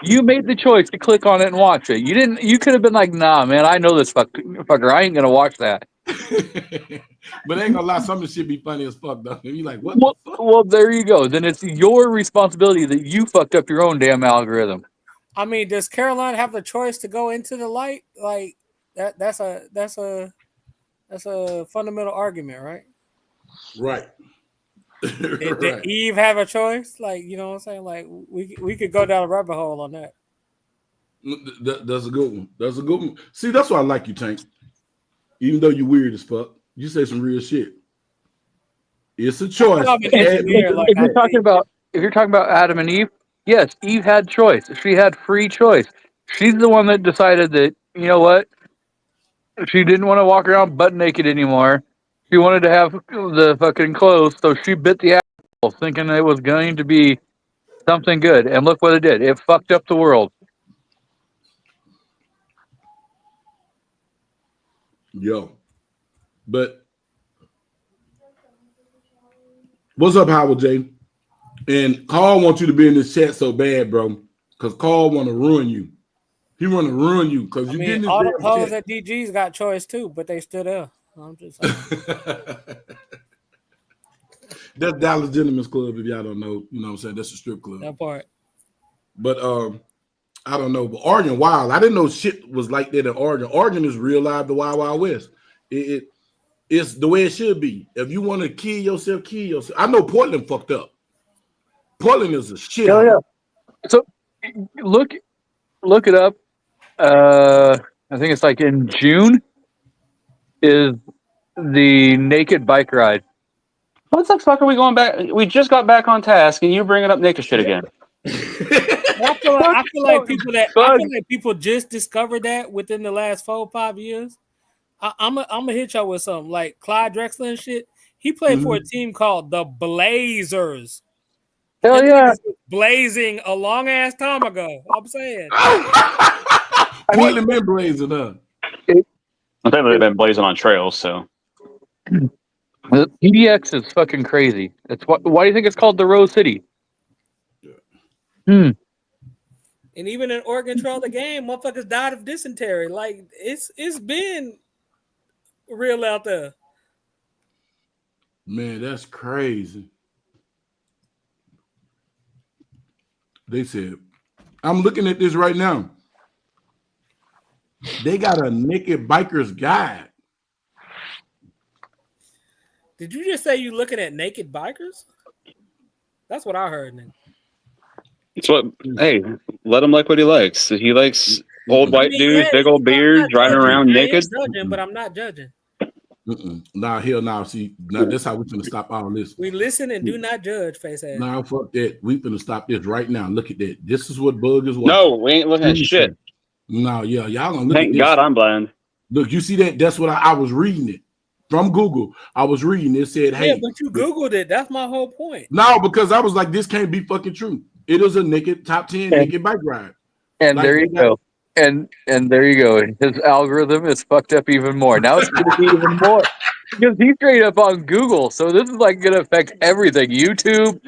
You made the choice to click on it and watch it. You didn't. You could have been like, "Nah, man, I know this fucker. I ain't gonna watch that." But I ain't gonna lie, some of the shit be funny as fuck though. You like, what? Well, there you go. Then it's your responsibility that you fucked up your own damn algorithm. I mean, does Caroline have the choice to go into the light? Like that's a fundamental argument, right? Right. Did Eve have a choice? Like, you know what I'm saying? Like, we could go down a rabbit hole on that. That's a good one. That's a good one. See, that's why I like you, Tank. Even though you weird as fuck, you say some real shit. It's a choice. If you're talking about Adam and Eve, yes, Eve had choice. She had free choice. She's the one that decided that, you know what? She didn't want to walk around butt naked anymore. She wanted to have the fucking clothes, so she bit the apple, thinking it was going to be something good. And look what it did. It fucked up the world. Yo. But what's up, Howard J? And Carl wants you to be in this chat so bad, bro. Because Carl want to ruin you. He want to ruin you because you didn't. All the hoes at DG's got choice too, but they stood up. I'm just saying. That's Dallas Gentlemen's Club. If y'all don't know, you know what I'm saying. That's a strip club. That part. But I don't know. But Oregon Wild, I didn't know shit was like that in Oregon. Oregon is real live, the Wild Wild West. It's the way it should be. If you want to kill yourself, kill yourself. I know Portland fucked up. Portland is a shit. Oh yeah. So look it up. I think it's like in June is the naked bike ride. What the fuck are we going back? We just got back on task, and you bringing up naked shit again. I feel like people just discovered that within the last 4 or 5 years. I'm gonna hit y'all with something like Clyde Drexler and shit. He played for a team called the Blazers. Hell yeah, blazing a long ass time ago. I'm saying. Portland been blazing up. I think they've been blazing on trails, so. PDX is fucking crazy. It's why do you think it's called the Rose City? And even in Oregon Trail the game, motherfuckers died of dysentery. Like it's been real out there. Man, that's crazy. They said, I'm looking at this right now. They got a naked biker's guide. Did you just say you looking at naked bikers? That's what I heard, nigga. It's what. Hey, let him like what he likes. He likes old white dudes, big old beards, driving around naked. Judging, but I'm not judging. Nah, hell no. See, now that's how we're gonna stop all this. We listen and do not judge, face ass. Nah, fuck that. We gonna stop this right now. Look at that. This is what Bug is watching. No, we ain't looking at shit. No, yeah, y'all gonna look Thank at this. God I'm blind. Look, you see that? That's what I was reading it from Google. I was reading it. Said, hey, but you Googled it. That's my whole point. No, because I was like, this can't be fucking true. It is a naked top 10 naked bike ride. And like, there you go. And there you go. His algorithm is fucked up even more. Now it's going to be even more because he's straight up on Google. So this is like going to affect everything. YouTube,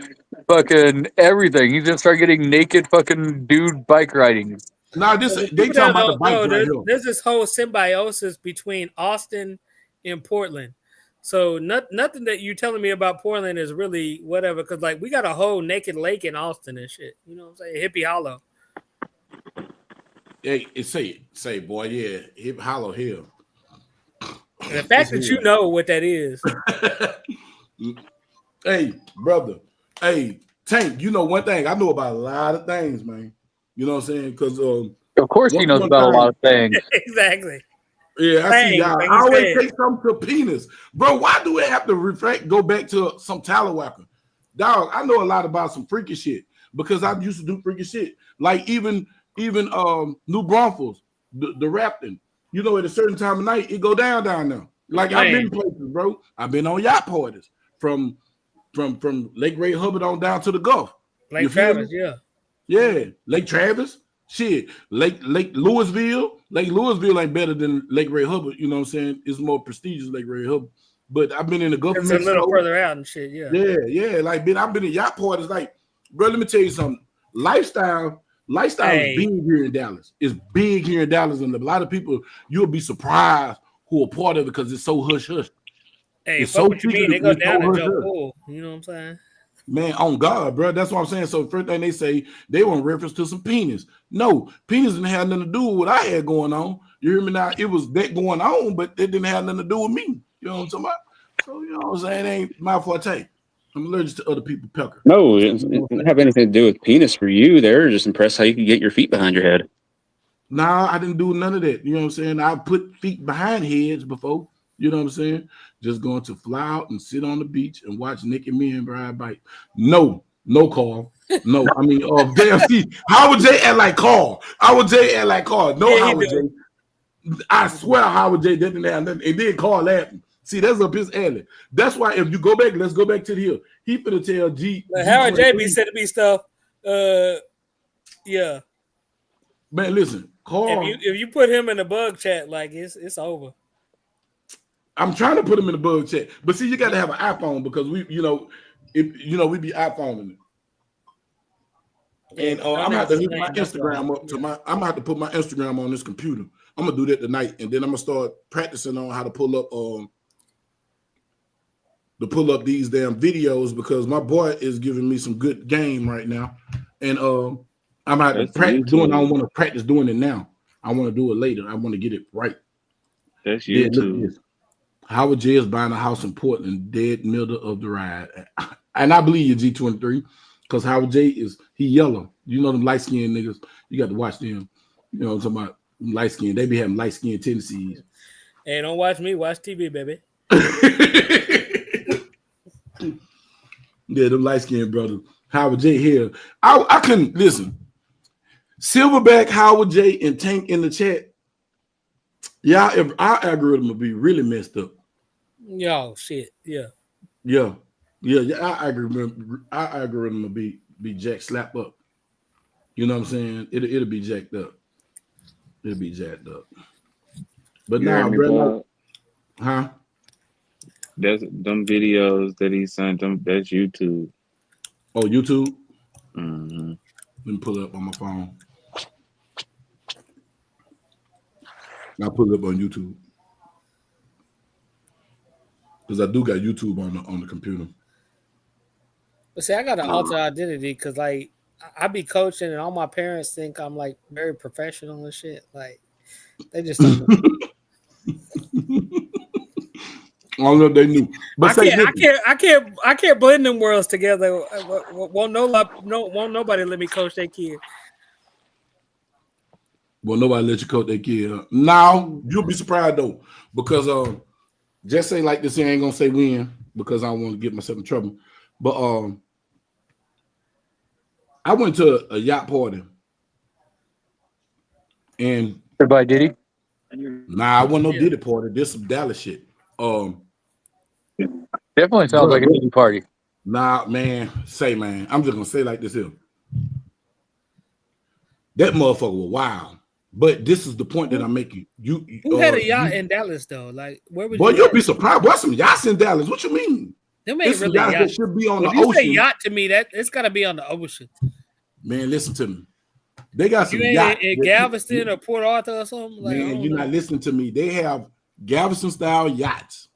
fucking everything. He's going to start getting naked fucking dude bike riding. No, they talking about the bike ride. There's this whole symbiosis between Austin and Portland. So nothing that you telling me about Portland is really whatever. Because like we got a whole naked lake in Austin and shit. You know what I'm saying? Hippie Hollow. Hey, say, boy, yeah, Hip Hollow Hill. And the fact that you know what that is. Hey, brother. Hey, Tank, you know one thing. I know about a lot of things, man. You know what I'm saying? Because of course he knows about a lot of things. Exactly. Yeah, I see y'all. I always take something to penis. Bro, why do it have to go back to some talawaka? Dog, I know a lot about some freaky shit. because I used to do freaking shit. Like even New Braunfels, the rafting. You know, at a certain time of night, it go down there. Like I've been places, bro. I've been on yacht parties from Lake Ray Hubbard on down to the Gulf. Lake Travis, yeah. Yeah, Lake Travis. Shit, Lake Louisville. Lake Louisville ain't better than Lake Ray Hubbard. You know what I'm saying? It's more prestigious, Lake Ray Hubbard. But I've been in the Gulf of Mexico. It's a little further out and shit, yeah. Yeah. Like, I've been in yacht parties. Like, bro, let me tell you something. Lifestyle is big here in Dallas. It's big here in Dallas, and a lot of people, you'll be surprised who are part of it because it's so hush-hush. Hey, fuck what you mean? They go down and jump pool. You know what I'm saying? Man, on God, bro. That's what I'm saying. So first thing they say, they want reference to some penis. No, penis didn't have nothing to do with what I had going on. You hear me now? It was that going on, but it didn't have nothing to do with me. You know what I'm talking about? So, you know what I'm saying? It ain't my forte. I'm allergic to other people's pecker. No, it didn't have anything to do with penis for you. They're just impressed how you can get your feet behind your head. Nah, I didn't do none of that. You know what I'm saying? I put feet behind heads before. You know what I'm saying? Just going to fly out and sit on the beach and watch Nick and me and ride bike. No, Carl. No, I mean, damn, see, Howard J act like Carl. Howard J act like Carl. No, yeah, Howard J. I swear Howard J didn't have nothing. It did Carl laughing. See, that's up his alley. That's why if you go back, let's go back to the hill. He finna tell G. Howard J be sending me stuff. Yeah. Man, listen, Carl. If you put him in the bug chat, like it's over. I'm trying to put him in the bug chat, but see, you got to have an iPhone because we be iPhoning it. And I'm gonna have to hook my Instagram up to I'm gonna have to put my Instagram on this computer. I'm gonna do that tonight, and then I'm gonna start practicing on how to pull up these damn videos because my boy is giving me some good game right now, and I'm gonna have to practice doing. I don't want to practice doing it now. I want to do it later. I want to get it right. That's YouTube. Howard J is buying a house in Portland, dead middle of the ride. And I believe you, G23, because Howard J he yellow. You know them light-skinned niggas. You got to watch them. You know what I'm talking about? Light-skinned. They be having light-skinned tendencies. Hey, don't watch me. Watch TV, baby. Yeah, them light-skinned brothers. Howard J here. I couldn't listen. Silverback, Howard J, and Tank in the chat. Yeah, if our algorithm will be really messed up. Yo, shit. Yeah. Our algorithm will be jacked, slap up. You know what I'm saying? It'll be jacked up. It'll be jacked up. But now, bro, huh? That's them videos that he sent them. That's YouTube. Oh, YouTube. Mm-hmm. Let me pull it up on my phone. I'll pull it up on YouTube because I do got YouTube on the computer. But see, I got an alter identity because like I be coaching and all my parents think I'm like very professional and shit. Like they just don't know. I don't know if they knew. But I can't blend them worlds together. Won't nobody let me coach their kid. Well, nobody let you coach that kid. Now you'll be surprised though, because just say like this. I ain't gonna say when because I don't want to get myself in trouble. But I went to a yacht party, and everybody did he? Nah, I wasn't no Diddy party. This some Dallas shit. Definitely sounds like a Diddy party. Nah, man. Man, I'm just gonna say like this here. That motherfucker was wild. But this is the point that I'm making. Who had a yacht in Dallas though? Like where would you'll be surprised. What's some yachts in Dallas? What you mean? Them ain't really yachts. That should be on the ocean. Say yacht to me, that it's gotta be on the ocean. Man, listen to me. They got some yachts in Galveston or Port Arthur or something. Like, man, you're not listening to me. They have Galveston style yachts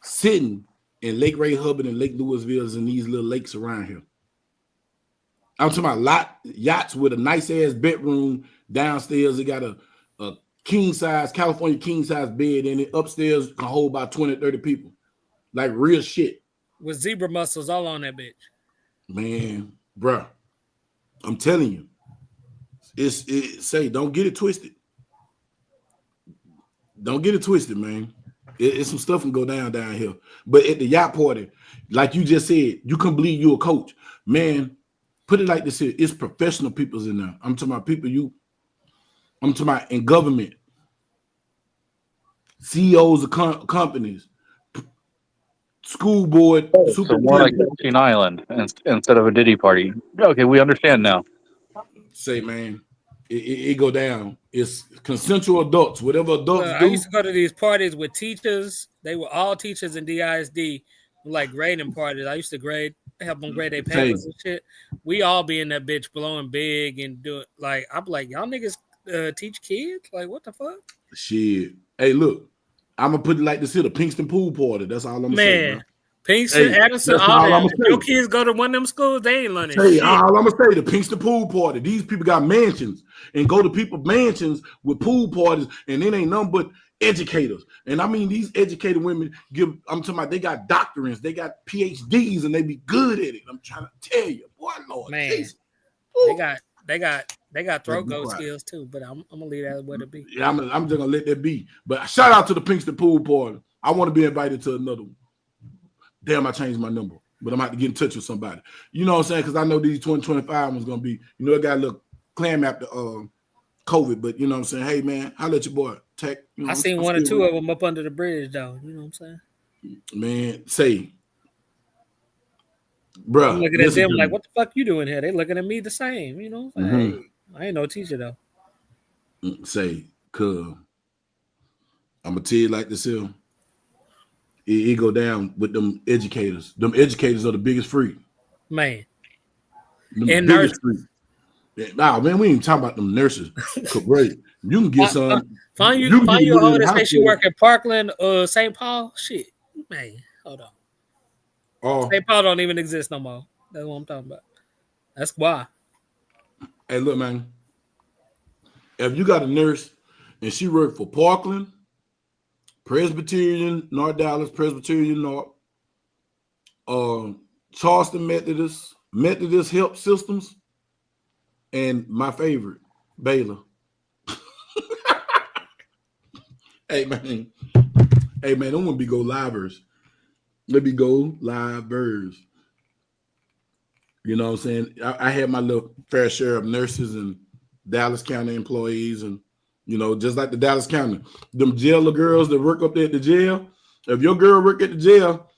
sitting in Lake Ray Hubbard and Lake Louisville and these little lakes around here. I'm talking about yachts with a nice ass bedroom downstairs. It got a king size California king size bed in it. Upstairs can hold about 20, 30 people. Like real shit. With zebra mussels all on that bitch. Man, bruh. I'm telling you. Don't get it twisted. Don't get it twisted, man. It's some stuff can go down here. But at the yacht party, like you just said, you can believe you're a coach. Man, put it like this here. It's professional people's in there. I'm talking about people I'm talking about in government. CEOs of companies, school board, So more like superintendent. Teen Island instead of a Diddy party. Okay, we understand now. Say, man, it go down. It's consensual adults. Whatever adults Well, I do. used to go to these parties with teachers. They were all teachers in DISD, like grading parties. I used to help them grade their papers and shit. We all be in that bitch blowing big and doing like I'm like y'all niggas teach kids? Like what the fuck? Shit. Hey, look, I'm gonna put it like this here: the Pinkston pool party. That's all I'm gonna say, bro. Pinkston, Hey, Addison, that's all all that. I'm If gonna your say. kids go to one of them schools, they ain't learning Hey, shit. all I'm gonna say: the Pinkston pool party. These people got mansions and go to people's mansions with pool parties, and it ain't nothing but educators. And I mean, these educated women I'm talking about they got doctorates, they got PhDs, and they be good at it. I'm trying to tell you, boy, Lord, man, Jesus. they got throat goat skills too. But I'm gonna leave that where it be. Yeah, I'm just gonna let that be. But shout out to the Pinkston pool party. I want to be invited to another one. Damn, I changed my number, but I'm about to get in touch with somebody. You know what I'm saying? Because I know these 2025 ones gonna be. You know, it got a little clam after COVID, but you know what I'm saying? Hey man, I let your boy tech. You know, I seen one or two of them up under the bridge though. You know what I'm saying? Man, say, bro, I'm looking at them like, what the fuck you doing here? They looking at me the same. You know, like, hey, I ain't no teacher though. Say, cuz I'm gonna tell you like this here. It go down with them educators. Them educators are the biggest freak. Man. Them and biggest freak. Nah, man, we ain't talking about them nurses. Great. You can get some. Find you a hoe that say she work at Parkland or St. Paul. Shit. Man, hold on. St. Paul don't even exist no more. That's what I'm talking about. That's why. Hey, look, man. If you got a nurse and she worked for Parkland, Presbyterian, North Dallas, Presbyterian North, Charleston Methodist Health Systems, and my favorite, Baylor. Hey man, them would be go livers. Let me go livers. You know what I'm saying? I had my little fair share of nurses and Dallas County employees, and you know, just like the Dallas County, them jailer girls that work up there at the jail. If your girl work at the jail,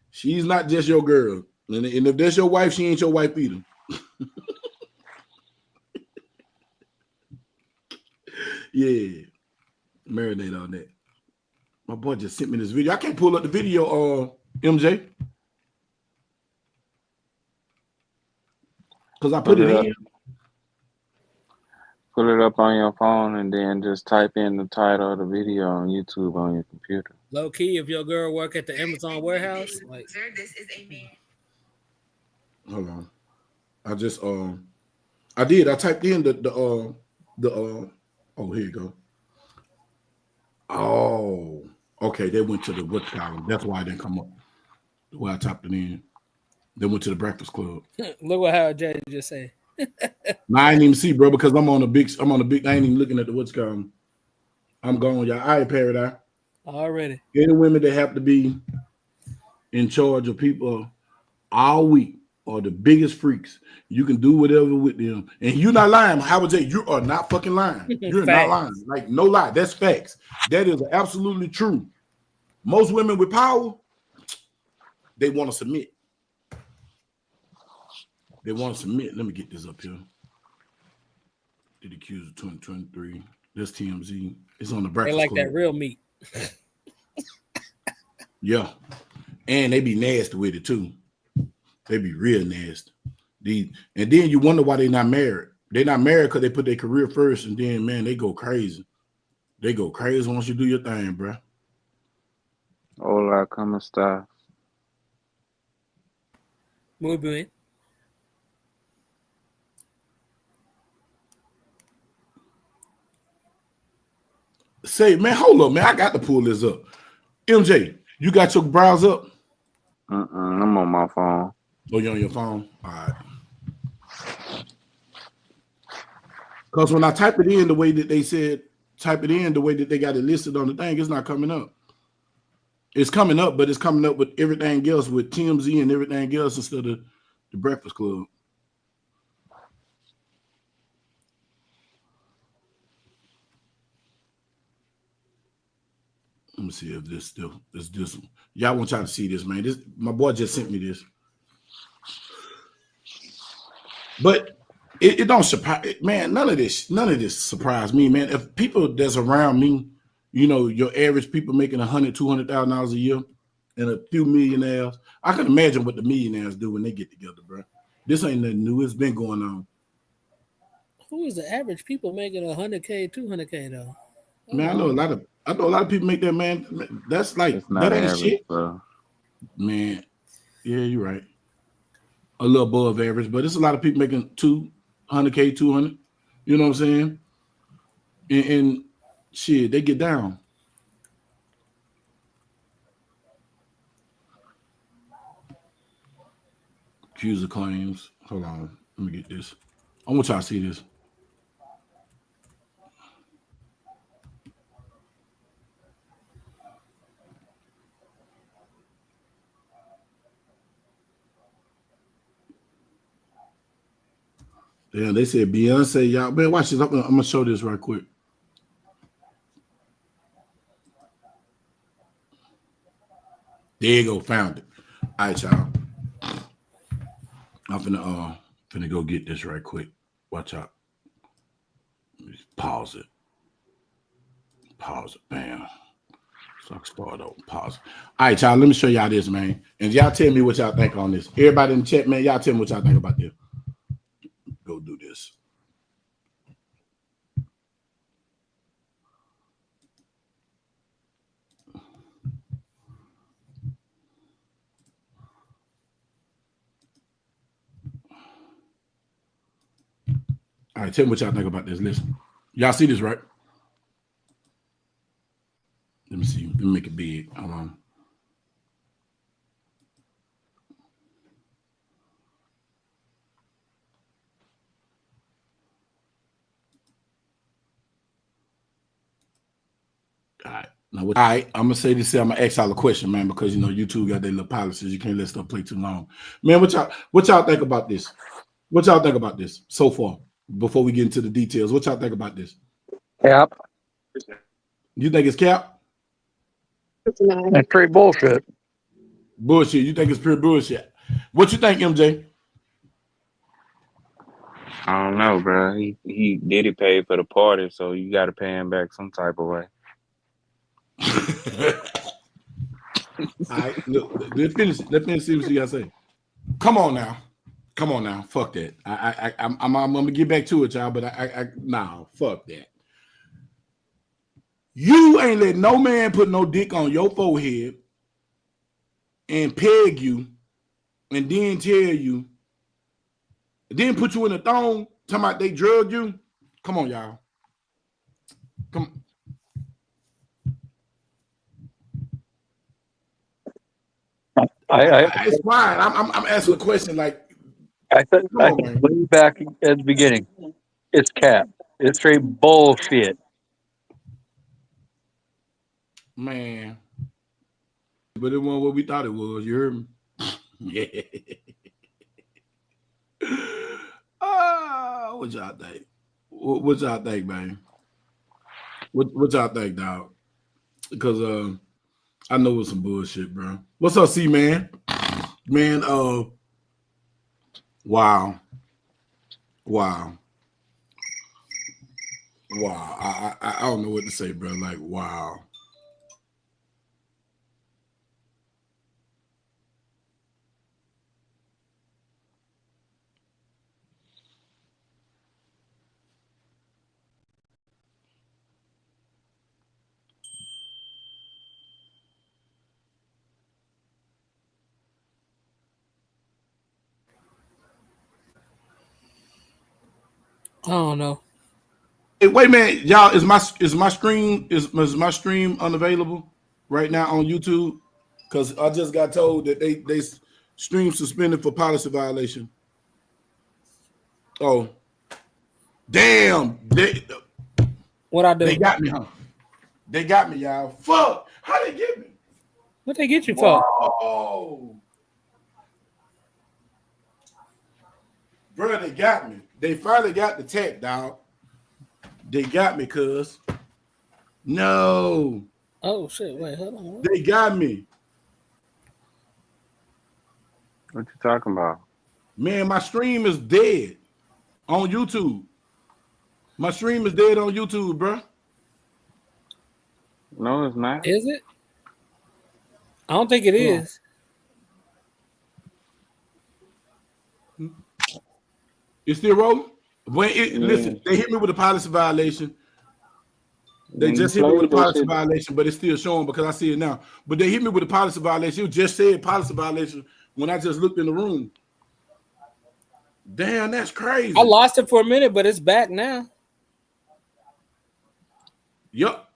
she's not just your girl. And if that's your wife, she ain't your wife either. Yeah. Marinate on that. My boy just sent me this video. I can't pull up the video, MJ. Because I put it in. Put it up on your phone and then just type in the title of the video on YouTube on your computer. Low key, if your girl work at the Amazon warehouse, like Sir, this is a man. Hold on. I just I did. I typed in the oh, here you go. Oh, okay. They went to the what column. That's why it didn't come up. The way I typed it in. They went to the Breakfast Club. Look what Howard J just said. No, I ain't even see, bro, because I'm on a big. I ain't even looking at the what's called. I'm going, y'all. All right, Paradise. Already. Any women that have to be in charge of people all week are the biggest freaks. You can do whatever with them. And you're not lying. Howard J, you are not fucking lying. You're not lying. Like, no lie. That's facts. That is absolutely true. Most women with power, they want to submit. They want to submit. Let me get this up here. Did accuse of 2023. This TMZ. It's on the Breakfast Club. They like Club. that real meat. Yeah. And they be nasty with it too. They be real nasty. And then you wonder why they're not married. They're not married because they put their career first, and then, man, they go crazy. They go crazy once you do your thing, bro. Hola, ¿cómo estás? Muy bien. Say, man, hold up, man. I got to pull this up. MJ, you got your browser up? I'm on my phone. Oh, you on your phone? All right. Because when I type it in the way that they said, type it in the way that they got it listed on the thing, it's not coming up. It's coming up, but it's coming up with everything else, with TMZ and everything else instead of the Breakfast Club. Let me see if this still is this. Y'all want y'all to see this, man. This my boy just sent me this. But it don't surprise, man. None of this surprised me, man. If people that's around me, you know, your average people making $100,000-$200,000 a year, and a few millionaires, I can imagine what the millionaires do when they get together, bro. This ain't nothing new. It's been going on. Who is the average people making 100K, 200K though? Man, I know a lot of people make that, man. That's like It's not that ain't average, shit, bro. man. Yeah, you're right. A little above average, but it's a lot of people making 200K, 200. You know what I'm saying? And shit, they get down. Accuser claims. Hold on, let me get this. I want y'all to see this. Yeah, they said Beyonce, y'all. Man, watch this. I'm gonna show this right quick. There you go, found it. All right, y'all. I'm finna go get this right quick. Watch out. Pause it. Pause it. Bam. So I can start over. Pause. All right, y'all. Let me show y'all this, man. And y'all tell me what y'all think on this. Everybody in the chat, man, y'all tell me what y'all think about this. Go do this. All right, tell me what y'all think about this. Listen. Y'all see this, right? Let me see. Let me make it big. Hold on. All right. Now, all right, I'm gonna say this. I'm gonna ask y'all a question, man, because you know YouTube got their little policies. You can't let stuff play too long, man. What y'all think about this? What y'all think about this so far? Before we get into the details, what y'all think about this? Cap. You think it's cap? That's straight bullshit. Bullshit. You think it's pure bullshit? What you think, MJ? I don't know, bro. He did it pay for the party, so you got to pay him back some type of way. All right, look, let's finish it. Let's see what you gotta say. Come on now. Fuck that. I'm gonna get back to it, y'all. But nah, fuck that. You ain't let no man put no dick on your forehead and peg you, and then tell you, then put you in a thong. Talking about they drugged you. Come on, y'all. Come. It's fine. I'm asking a question. Like, I said man. way back at the beginning, it's cap. It's straight bullshit. Man. But it wasn't what we thought it was. You heard me? Yeah. What y'all think? What y'all think, man? What y'all think, dog? Because I know it's some bullshit, bro. What's up, C man? Man, wow. I don't know what to say, bro. Like, wow. I don't know. Hey, wait a minute, y'all. Is my stream unavailable right now on YouTube? Because I just got told that they stream suspended for policy violation. Oh, damn! What I do? They got me, huh? They got me, y'all. Fuck! How they get me? What they get you for? Whoa! Bro, they got me. They finally got the tech, dog. They got me, cuz. No. Oh shit! Wait, hold on. What? They got me. What you talking about? Man, my stream is dead on YouTube. My stream is dead on YouTube, bro. No, it's not. Is it? I don't think it Hold on. is. It's still rolling? Yeah. Listen, they hit me with a policy violation. They When you just hit me with a played that policy shit, violation, but it's still showing because I see it now. But they hit me with a policy violation. It just said policy violation when I just looked in the room. Damn, that's crazy. I lost it for a minute, but it's back now. Yup.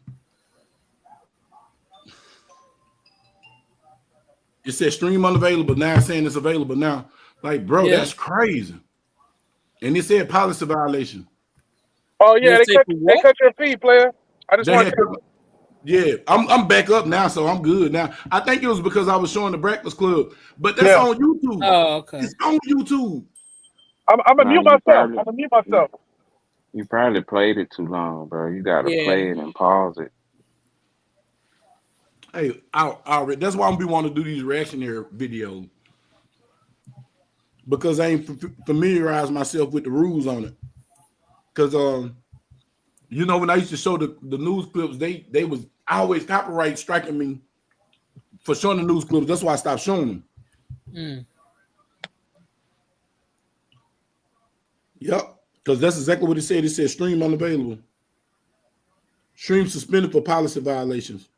It said stream unavailable. Now it's saying it's available now. Like, bro, Yeah. that's crazy. And it said policy violation. Oh yeah, They they say cut, for they what? cut your feed, player. I just They want had to. Yeah, I'm back up now, so I'm good now. I think it was because I was showing the Breakfast Club, but that's Yeah. on YouTube. Oh, okay. It's on YouTube. I'm gonna nah, mute myself. I'm gonna mute myself. you probably played it too long, bro. You gotta Yeah. play it and pause it. Hey, that's why I'm be wanting to do these reactionary videos because I ain't familiarized myself with the rules on it. Because you know, when I used to show the news clips, they was always copyright striking me for showing the news clips. That's why I stopped showing them. Mm. Yep, because that's exactly what it said. It said stream unavailable. Stream suspended for policy violations.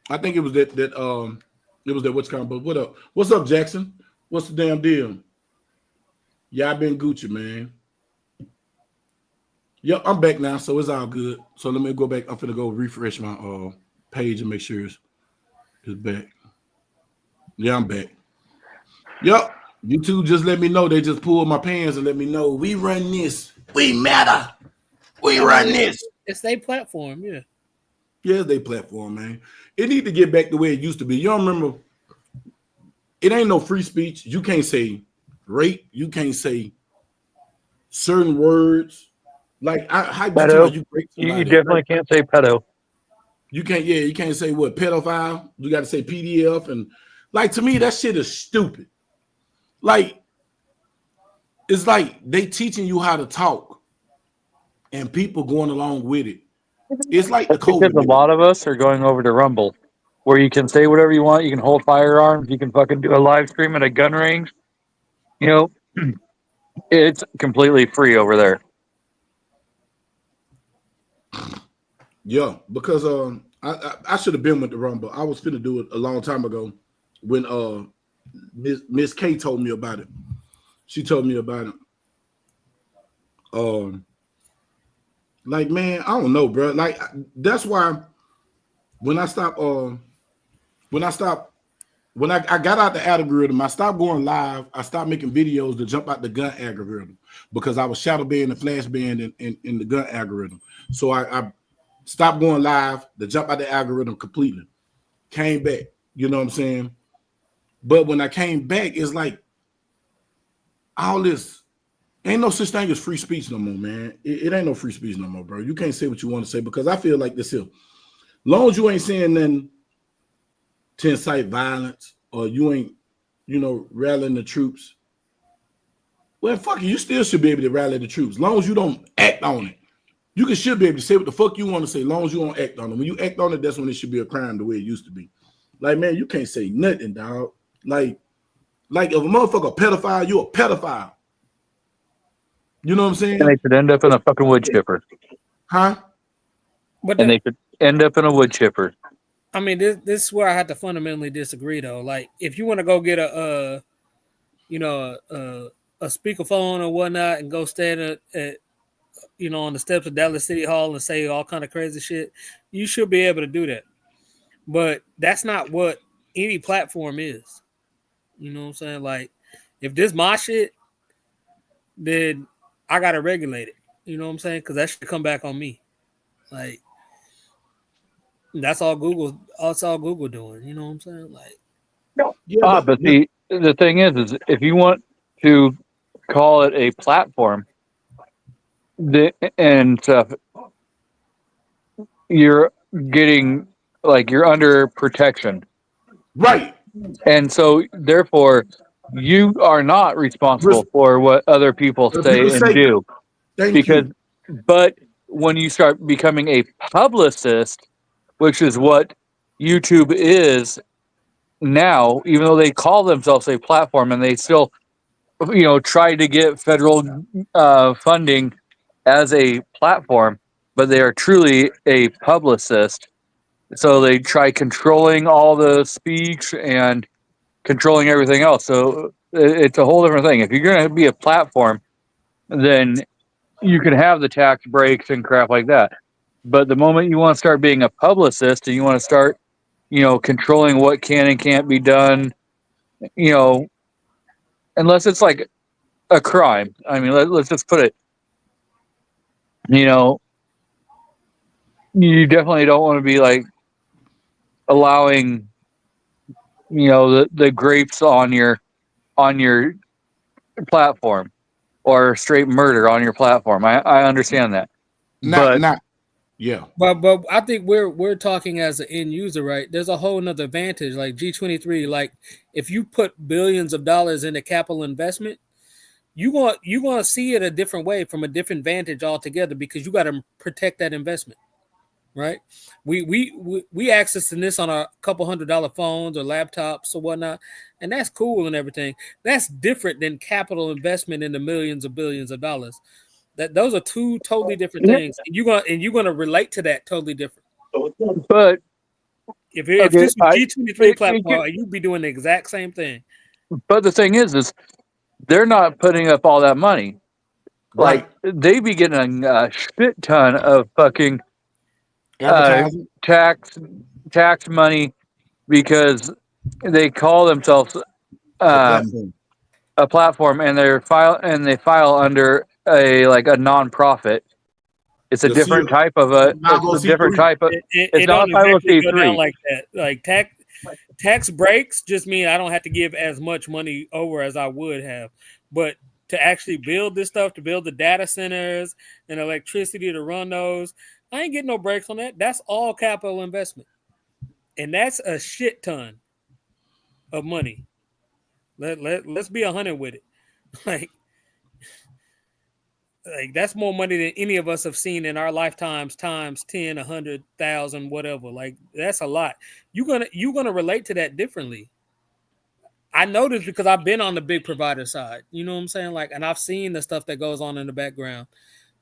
I think it was that what's coming. But what up? What's up, Jackson? What's the damn deal? Yeah, I've been Gucci, man. Yep, I'm back now, so it's all good. So let me go back. I'm finna go refresh my page and make sure it's back. Yeah, I'm back. Yep. YouTube just let me know. They just pulled my pants and let me know we run this. We matter. We run this. It's their platform, yeah. Yeah, they platform, man. It need to get back the way it used to be. You don't remember? It ain't no free speech. You can't say rape. You can't say certain words. Like how you talking about you rape somebody? You definitely can't say pedo. You can't. Yeah, you can't say what pedophile. You got to say PDF and like to me that shit is stupid. Like it's like they teaching you how to talk, and people going along with it. It's like the That's because a lot of us are going over to Rumble, where you can say whatever you want. You can hold firearms. You can fucking do a live stream at a gun range. You know, it's completely free over there. Yeah, because I should have been with the Rumble. I was finna do it a long time ago when Miss K told me about it. She told me about it. Like man, I don't know, bro. Like that's why when I got out the algorithm, I stopped going live. I stopped making videos to jump out the gun algorithm because I was shadow banned and flash banned in the gun algorithm. So I stopped going live to jump out the algorithm completely. Came back, you know what I'm saying? But when I came back, it's like all this ain't no such thing as free speech no more, man. It ain't no free speech no more, bro. You can't say what you want to say because I feel like this here. Long as you ain't saying nothing to incite violence or you ain't, rallying the troops. Well, fuck you still should be able to rally the troops. Long as you don't act on it. You should be able to say what the fuck you want to say, long as you don't act on it. When you act on it, that's when it should be a crime the way it used to be. Like, man, you can't say nothing, dog. Like if a motherfucker pedophile, you a pedophile. You know what I'm saying? And they could end up in a fucking wood chipper. Huh? But and they could end up in a wood chipper. I mean, this is where I have to fundamentally disagree, though. Like, if you want to go get a speakerphone or whatnot and go stand at on the steps of Dallas City Hall and say all kind of crazy shit, you should be able to do that. But that's not what any platform is. You know what I'm saying? Like, if this my shit, then I gotta regulate it. You know what I'm saying? Because that should come back on me. Like, that's all Google. That's all Google doing. You know what I'm saying? Like, But the thing is if you want to call it a platform, and stuff, you're getting you're under protection. Right. And so therefore you are not responsible for what other people say and do. Thank you. But when you start becoming a publicist, which is what YouTube is now, even though they call themselves a platform and they still, try to get federal funding as a platform, but they are truly a publicist. So they try controlling all the speech and controlling everything else. So it's a whole different thing. If you're going to be a platform, then you can have the tax breaks and crap like that. But the moment you want to start being a publicist and you want to start, controlling what can and can't be done, unless it's like a crime. I mean, let's just put it, you definitely don't want to be allowing, the grapes on your platform or straight murder on your platform. I understand that. Yeah. But I think we're talking as an end user, right? There's a whole nother advantage, like G23. Like if you put billions of dollars into capital investment, you want to see it a different way from a different vantage altogether because you got to protect that investment, right? We accessing this on a couple $100 phones or laptops or whatnot, and that's cool and everything. That's different than capital investment in the millions of billions of dollars. Those are two totally different things. And you're gonna relate to that totally different. But if this was G23 platform, you'd be doing the exact same thing. But the thing is they're not putting up all that money. Right. They be getting a shit ton of fucking tax money because they call themselves a platform and they file under a non-profit. It's a different type of it's not 501c3 like that. Like tax breaks just mean I don't have to give as much money over as I would have, but to actually build this stuff, to build the data centers and electricity to run those, I ain't getting no breaks on that. That's all capital investment, and that's a shit ton of money. Let's be 100 with it. Like that's more money than any of us have seen in our lifetimes times 10, 100,000, whatever. Like that's a lot. You're gonna relate to that differently. I know this because I've been on the big provider side. You know what I'm saying? And I've seen the stuff that goes on in the background.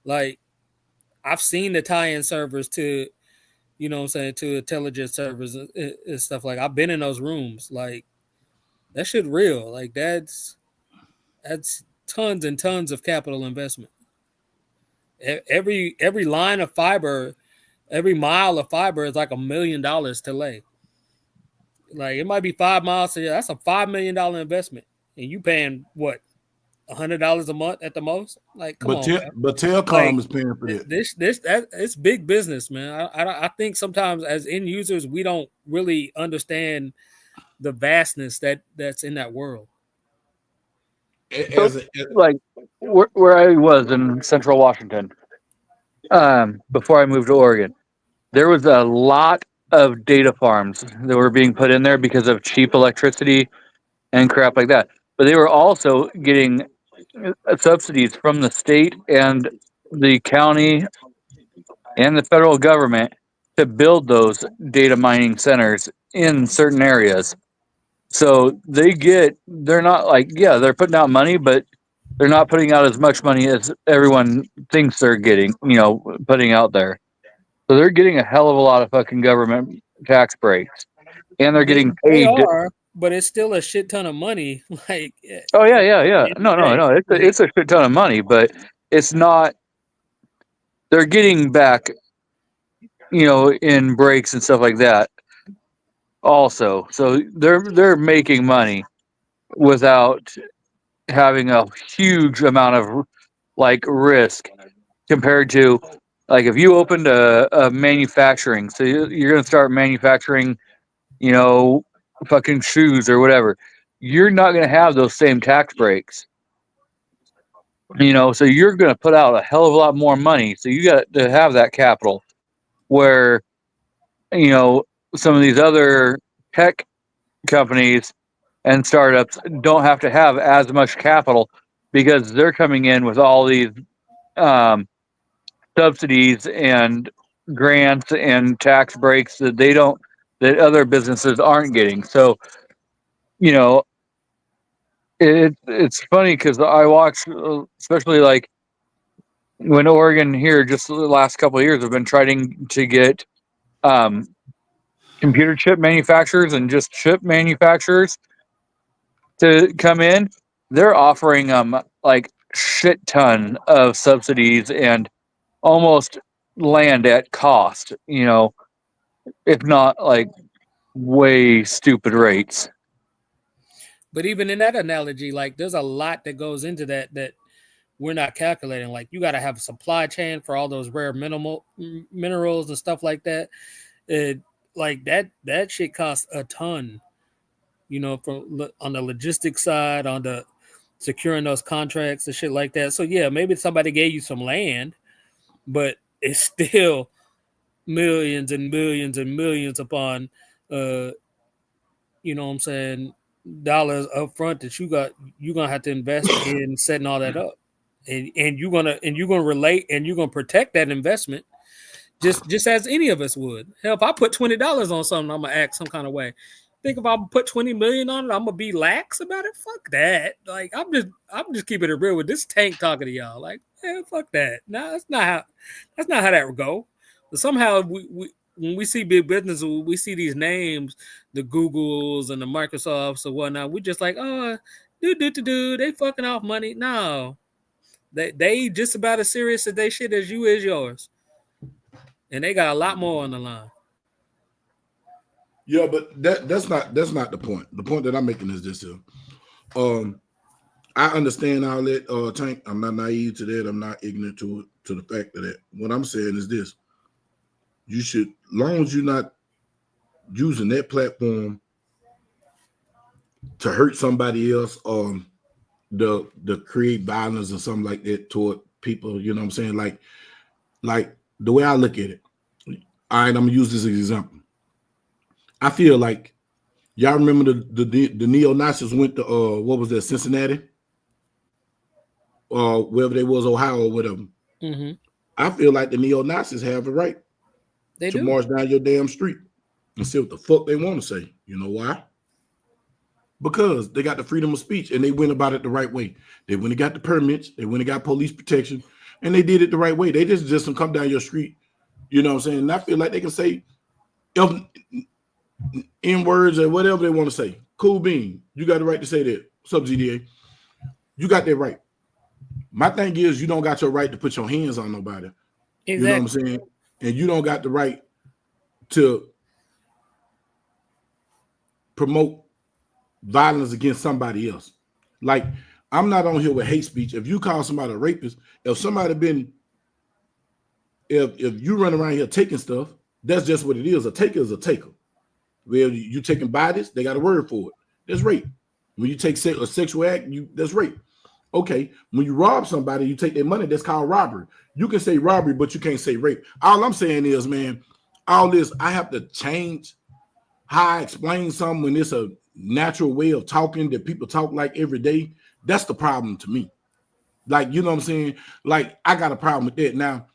Like I've seen the tie-in servers to, to intelligence servers and stuff. Like I've been in those rooms. Like that shit real. Like that's tons and tons of capital investment. Every line of fiber, every mile of fiber is like $1 million to lay. Like it might be 5 miles, so that's a $5 million investment, and you paying what $100 a month at the most. Like, come on, man. But Telcom is paying for that. It's big business, man. I think sometimes as end users we don't really understand the vastness that's in that world. Where I was in Central Washington, before I moved to Oregon, there was a lot of data farms that were being put in there because of cheap electricity and crap like that. But they were also getting subsidies from the state and the county and the federal government to build those data mining centers in certain areas. So they're not they're putting out money, but they're not putting out as much money as everyone thinks they're getting, putting out there. So they're getting a hell of a lot of fucking government tax breaks, and they're getting paid. But it's still a shit ton of money. Like, oh yeah. No. It's a shit ton of money, but it's not. They're getting back, in breaks and stuff like that. Also, so they're making money without having a huge amount of risk compared to if you opened a manufacturing, so you're going to start manufacturing, fucking shoes or whatever, you're not going to have those same tax breaks, so you're going to put out a hell of a lot more money. So you got to have that capital where some of these other tech companies and startups don't have to have as much capital because they're coming in with all these subsidies and grants and tax breaks that other businesses aren't getting. So, it's funny because I watch, especially like when Oregon here, just the last couple of years, have been trying to get computer chip manufacturers and just chip manufacturers to come in. They're offering them like shit ton of subsidies and almost land at cost, if not like way stupid rates. But even in that analogy, like there's a lot that goes into that we're not calculating. Like you got to have a supply chain for all those rare minerals and stuff like that. Like that shit costs a ton. From on the logistics side, on the securing those contracts and shit like that. So yeah, maybe somebody gave you some land, but it's still millions and millions and millions upon what I'm saying, dollars up front that you're gonna have to invest in setting all that up. And you're gonna relate and you're gonna protect that investment just as any of us would. Hell, if I put $20 on something, I'm gonna act some kind of way. Think if I put 20 million on it, I'm gonna be lax about it. Fuck that. Like I'm just keeping it real with this tank talking to y'all. Like, fuck that. No, that's not how that would go. But somehow we when we see big business, we see these names, the Googles and the Microsofts or whatnot. We just like, oh, they fucking off money. No, they just about as serious as they shit as you is yours, and they got a lot more on the line. Yeah, but that's not the point. The point that I'm making is this here. I understand all that, Tank. I'm not naive to that. I'm not ignorant to the fact of that. What I'm saying is this: you should, long as you're not using that platform to hurt somebody else, the create violence or something like that toward people. You know what I'm saying? Like the way I look at it. All right, I'm gonna use this as an example. I feel like y'all remember the neo-Nazis went to what was that, Cincinnati? Wherever they was, Ohio or whatever. Mm-hmm. I feel like the neo-Nazis have the right to march down your damn street and say what the fuck they want to say. You know why? Because they got the freedom of speech and they went about it the right way. They went and got the permits, they went and got police protection, and they did it the right way. They just come down your street. You know what I'm saying? And I feel like they can say in words or whatever they want to say. Cool bean. You got the right to say that. What's up, GDA? You got that right. My thing is you don't got your right to put your hands on nobody. Exactly. You know what I'm saying? And you don't got the right to promote violence against somebody else. Like, I'm not on here with hate speech. If you call somebody a rapist, if you run around here taking stuff, that's just what it is. A taker is a taker. Well, you taking bodies, they got a word for it. That's rape. When you take a sexual act, that's rape. Okay, when you rob somebody, you take their money, that's called robbery. You can say robbery, but you can't say rape. All I'm saying is, man, all this, I have to change how I explain something when it's a natural way of talking that people talk like every day. That's the problem to me. Like, you know what I'm saying? Like, I got a problem with that. Now,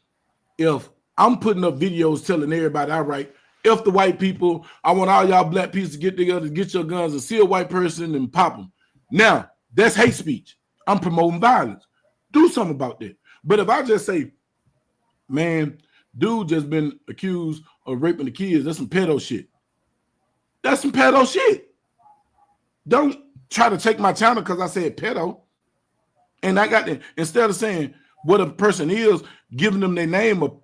if I'm putting up videos telling everybody, all right, F the white people, I want all y'all black people to get together, get your guns and see a white person and pop them. Now, that's hate speech. I'm promoting violence. Do something about that. But if I just say, man, dude just been accused of raping the kids, that's some pedo shit. That's some pedo shit. Don't try to take my channel because I said pedo. And I got that. Instead of saying what a person is, giving them their name of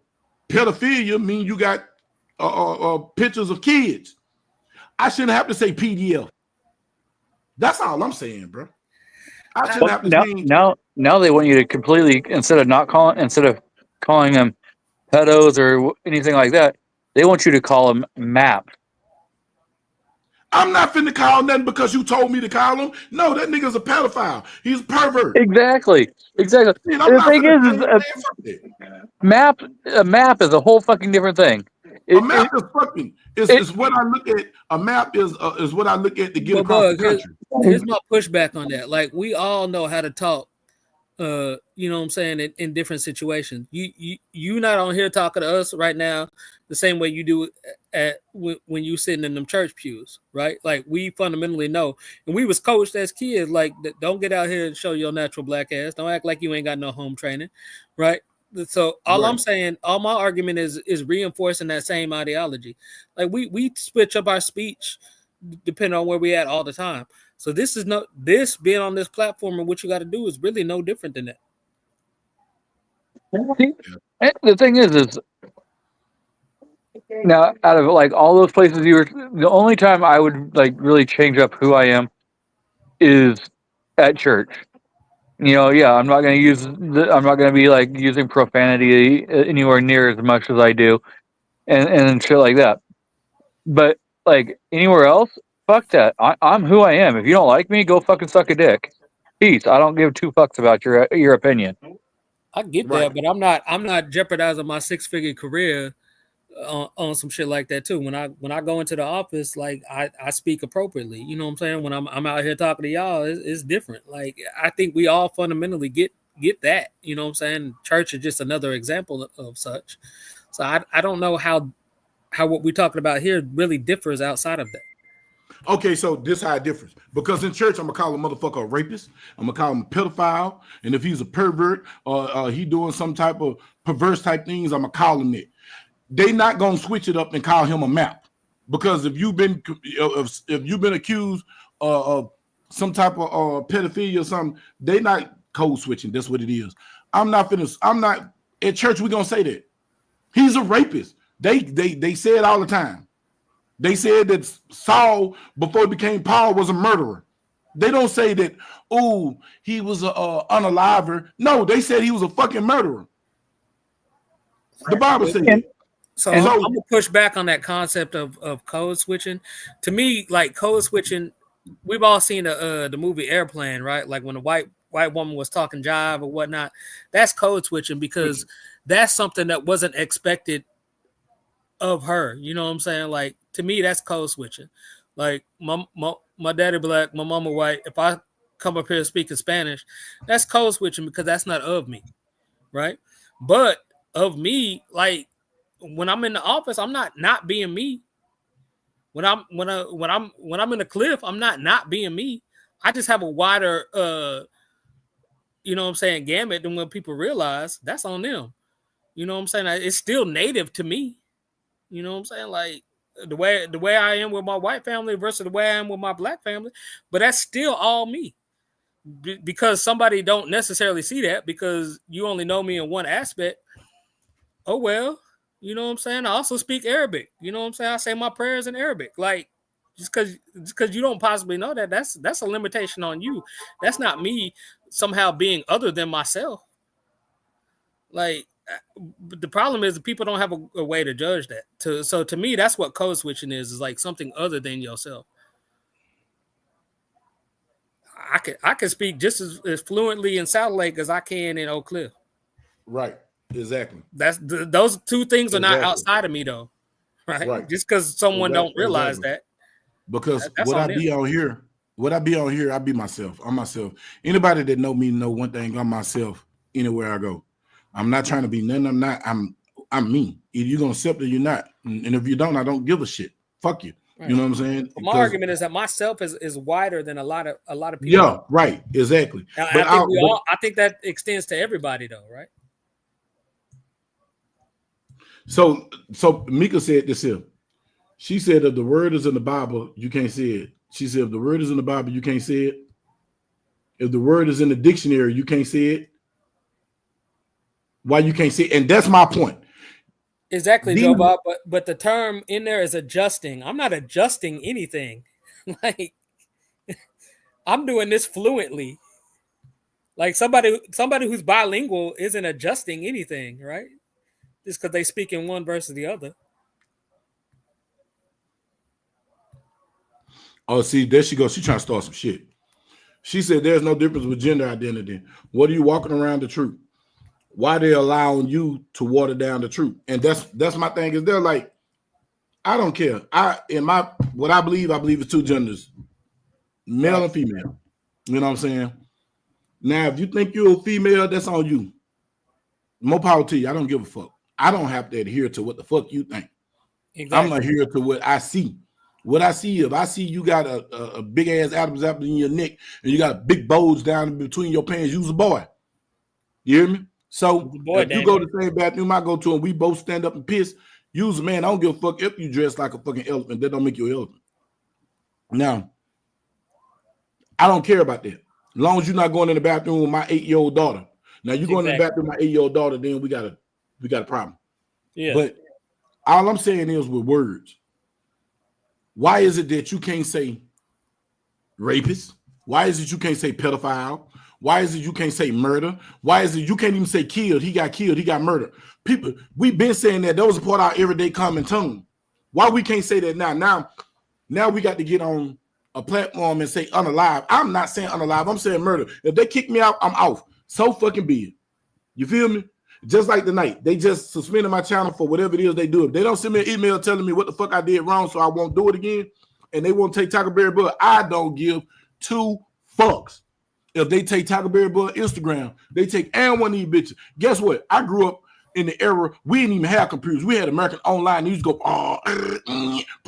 pedophilia, mean you got pictures of kids. I shouldn't have to say PDF. That's all I'm saying, bro. I shouldn't have to change. Now they want you to completely, instead of calling them pedos or anything like that, they want you to call them MAP. I'm not finna call nothing because you told me to call him. No, that nigga's a pedophile. He's a pervert. Exactly. Man, the thing is, a map is a whole fucking different thing. A map is fucking. It's what I look at. A map is what I look at to get across the country. Here's my pushback on that. Like, we all know how to talk. You know what I'm saying, in different situations. You not on here talking to us right now the same way you do when you sitting in them church pews, right? Like, we fundamentally know, and we was coached as kids, like, don't get out here and show your natural black ass. Don't act like you ain't got no home training, right? So all I'm saying, all my argument is reinforcing that same ideology. Like, we switch up our speech depending on where we at all the time. So this being on this platform and what you got to do is really no different than that. The thing is now, out of like all those places the only time I would like really change up who I am is at church. You know, yeah, I'm not going to be like using profanity anywhere near as much as I do, and shit like that. But like anywhere else, fuck that. I'm who I am. If you don't like me, go fucking suck a dick. Peace. I don't give two fucks about your opinion. I get that, but I'm not jeopardizing my 6-figure career on some shit like that too. When I go into the office, like, I speak appropriately. You know what I'm saying? When I'm out here talking to y'all, it's different. Like, I think we all fundamentally get that. You know what I'm saying? Church is just another example of such. So I don't know how what we're talking about here really differs outside of that. Okay, so this how it differs. Because in church, I'm gonna call a motherfucker a rapist. I'm gonna call him a pedophile. And if he's a pervert or he doing some type of perverse type things, I'm gonna call him that. They not gonna switch it up and call him a map. Because if you've been accused of some type of pedophilia or something, they not code switching. That's what it is. I'm not at church. We gonna say that he's a rapist. They say it all the time. They said that Saul, before he became Paul, was a murderer. They don't say that, oh, he was a unaliver. No, they said he was a fucking murderer. The Bible said it. So I'm going to push back on that concept of code switching. To me, like, code switching, we've all seen the movie Airplane, right? Like, when the white woman was talking jive or whatnot, that's code switching because that's something that wasn't expected of her. You know what I'm saying? Like, to me, that's code switching. Like, my daddy black, my mama white. If I come up here speaking Spanish, that's code switching because that's not of me, right? But of me, like, when I'm in the office, I'm not being me. When I'm in the cliff, I'm not being me. I just have a wider you know what I'm saying, gamut than what people realize. That's on them. You know what I'm saying? It's still native to me. You know what I'm saying? Like, the way I am with my white family versus the way I am with my black family, but that's still all me. Because somebody don't necessarily see that because you only know me in one aspect. Oh well, you know what I'm saying? I also speak Arabic. You know what I'm saying? I say my prayers in Arabic. Like, just because you don't possibly know that, that's a limitation on you. That's not me somehow being other than myself. Like, the problem is that people don't have a way to judge that. So to me, that's what code switching is like something other than yourself. I can speak just as fluently in South Lake as I can in Oak Cliff. Right. Exactly. Those two things are not outside of me though. Right. Just because someone don't realize that. Because what I be on here, I be myself. I'm myself. Anybody that know me know one thing, I'm myself anywhere I go. I'm not trying to be nothing. I'm not. I'm me. Either you're gonna accept it or you're not. And if you don't, I don't give a shit. Fuck you. Right. You know what I'm saying? Well, my argument is that myself is wider than a lot of people. Yeah, right. Exactly. Now, I think that extends to everybody though, right? So Mika said this here. She said if the word is in the Bible, you can't see it. She said if the word is in the Bible, you can't see it. If the word is in the dictionary, you can't see it. Why you can't see it? And that's my point. Exactly, Joe Bob. But the term in there is adjusting. I'm not adjusting anything. Like, I'm doing this fluently. Like, somebody who's bilingual isn't adjusting anything, right? Just because they speak in one versus the other. Oh, see, there she goes. She's trying to start some shit. She said there's no difference with gender identity. What are you walking around the truth? Why they allowing you to water down the truth? And that's my thing. Is they're like, I don't care. What I believe it's two genders, male and female. You know what I'm saying? Now, if you think you're a female, that's on you. More power to you. I don't give a fuck. I don't have to adhere to what the fuck you think. Exactly. I'm adhere to what I see. What I see, if I see you got a big ass Adam's apple in your neck and you got a big bulge down between your pants, you's a boy. You hear me? So if you go to the same bathroom I go to and we both stand up and piss, you's a man. I don't give a fuck if you dress like a fucking elephant. That don't make you an elephant. Now, I don't care about that. As long as you're not going in the bathroom with my 8-year-old daughter. Now you going in the bathroom with my 8-year-old daughter, then we got a problem. Yeah. But all I'm saying is with words. Why is it that you can't say rapist? Why is it you can't say pedophile? Why is it you can't say murder? Why is it you can't even say killed? He got murdered. People, we've been saying that. That was a part of our everyday common tongue. Why we can't say that now? Now we got to get on a platform and say unalive. I'm not saying unalive. I'm saying murder. If they kick me out, I'm off. So fucking be it. You feel me? Just like tonight, they just suspended my channel for whatever it is they do. If they don't send me an email telling me what the fuck I did wrong so I won't do it again, and they won't take Taco Berry Bud, I don't give 2 fucks. If they take Taco Berry Bud Instagram, they take and one of these bitches. Guess what? I grew up in the era we didn't even have computers. We had American Online. They used to go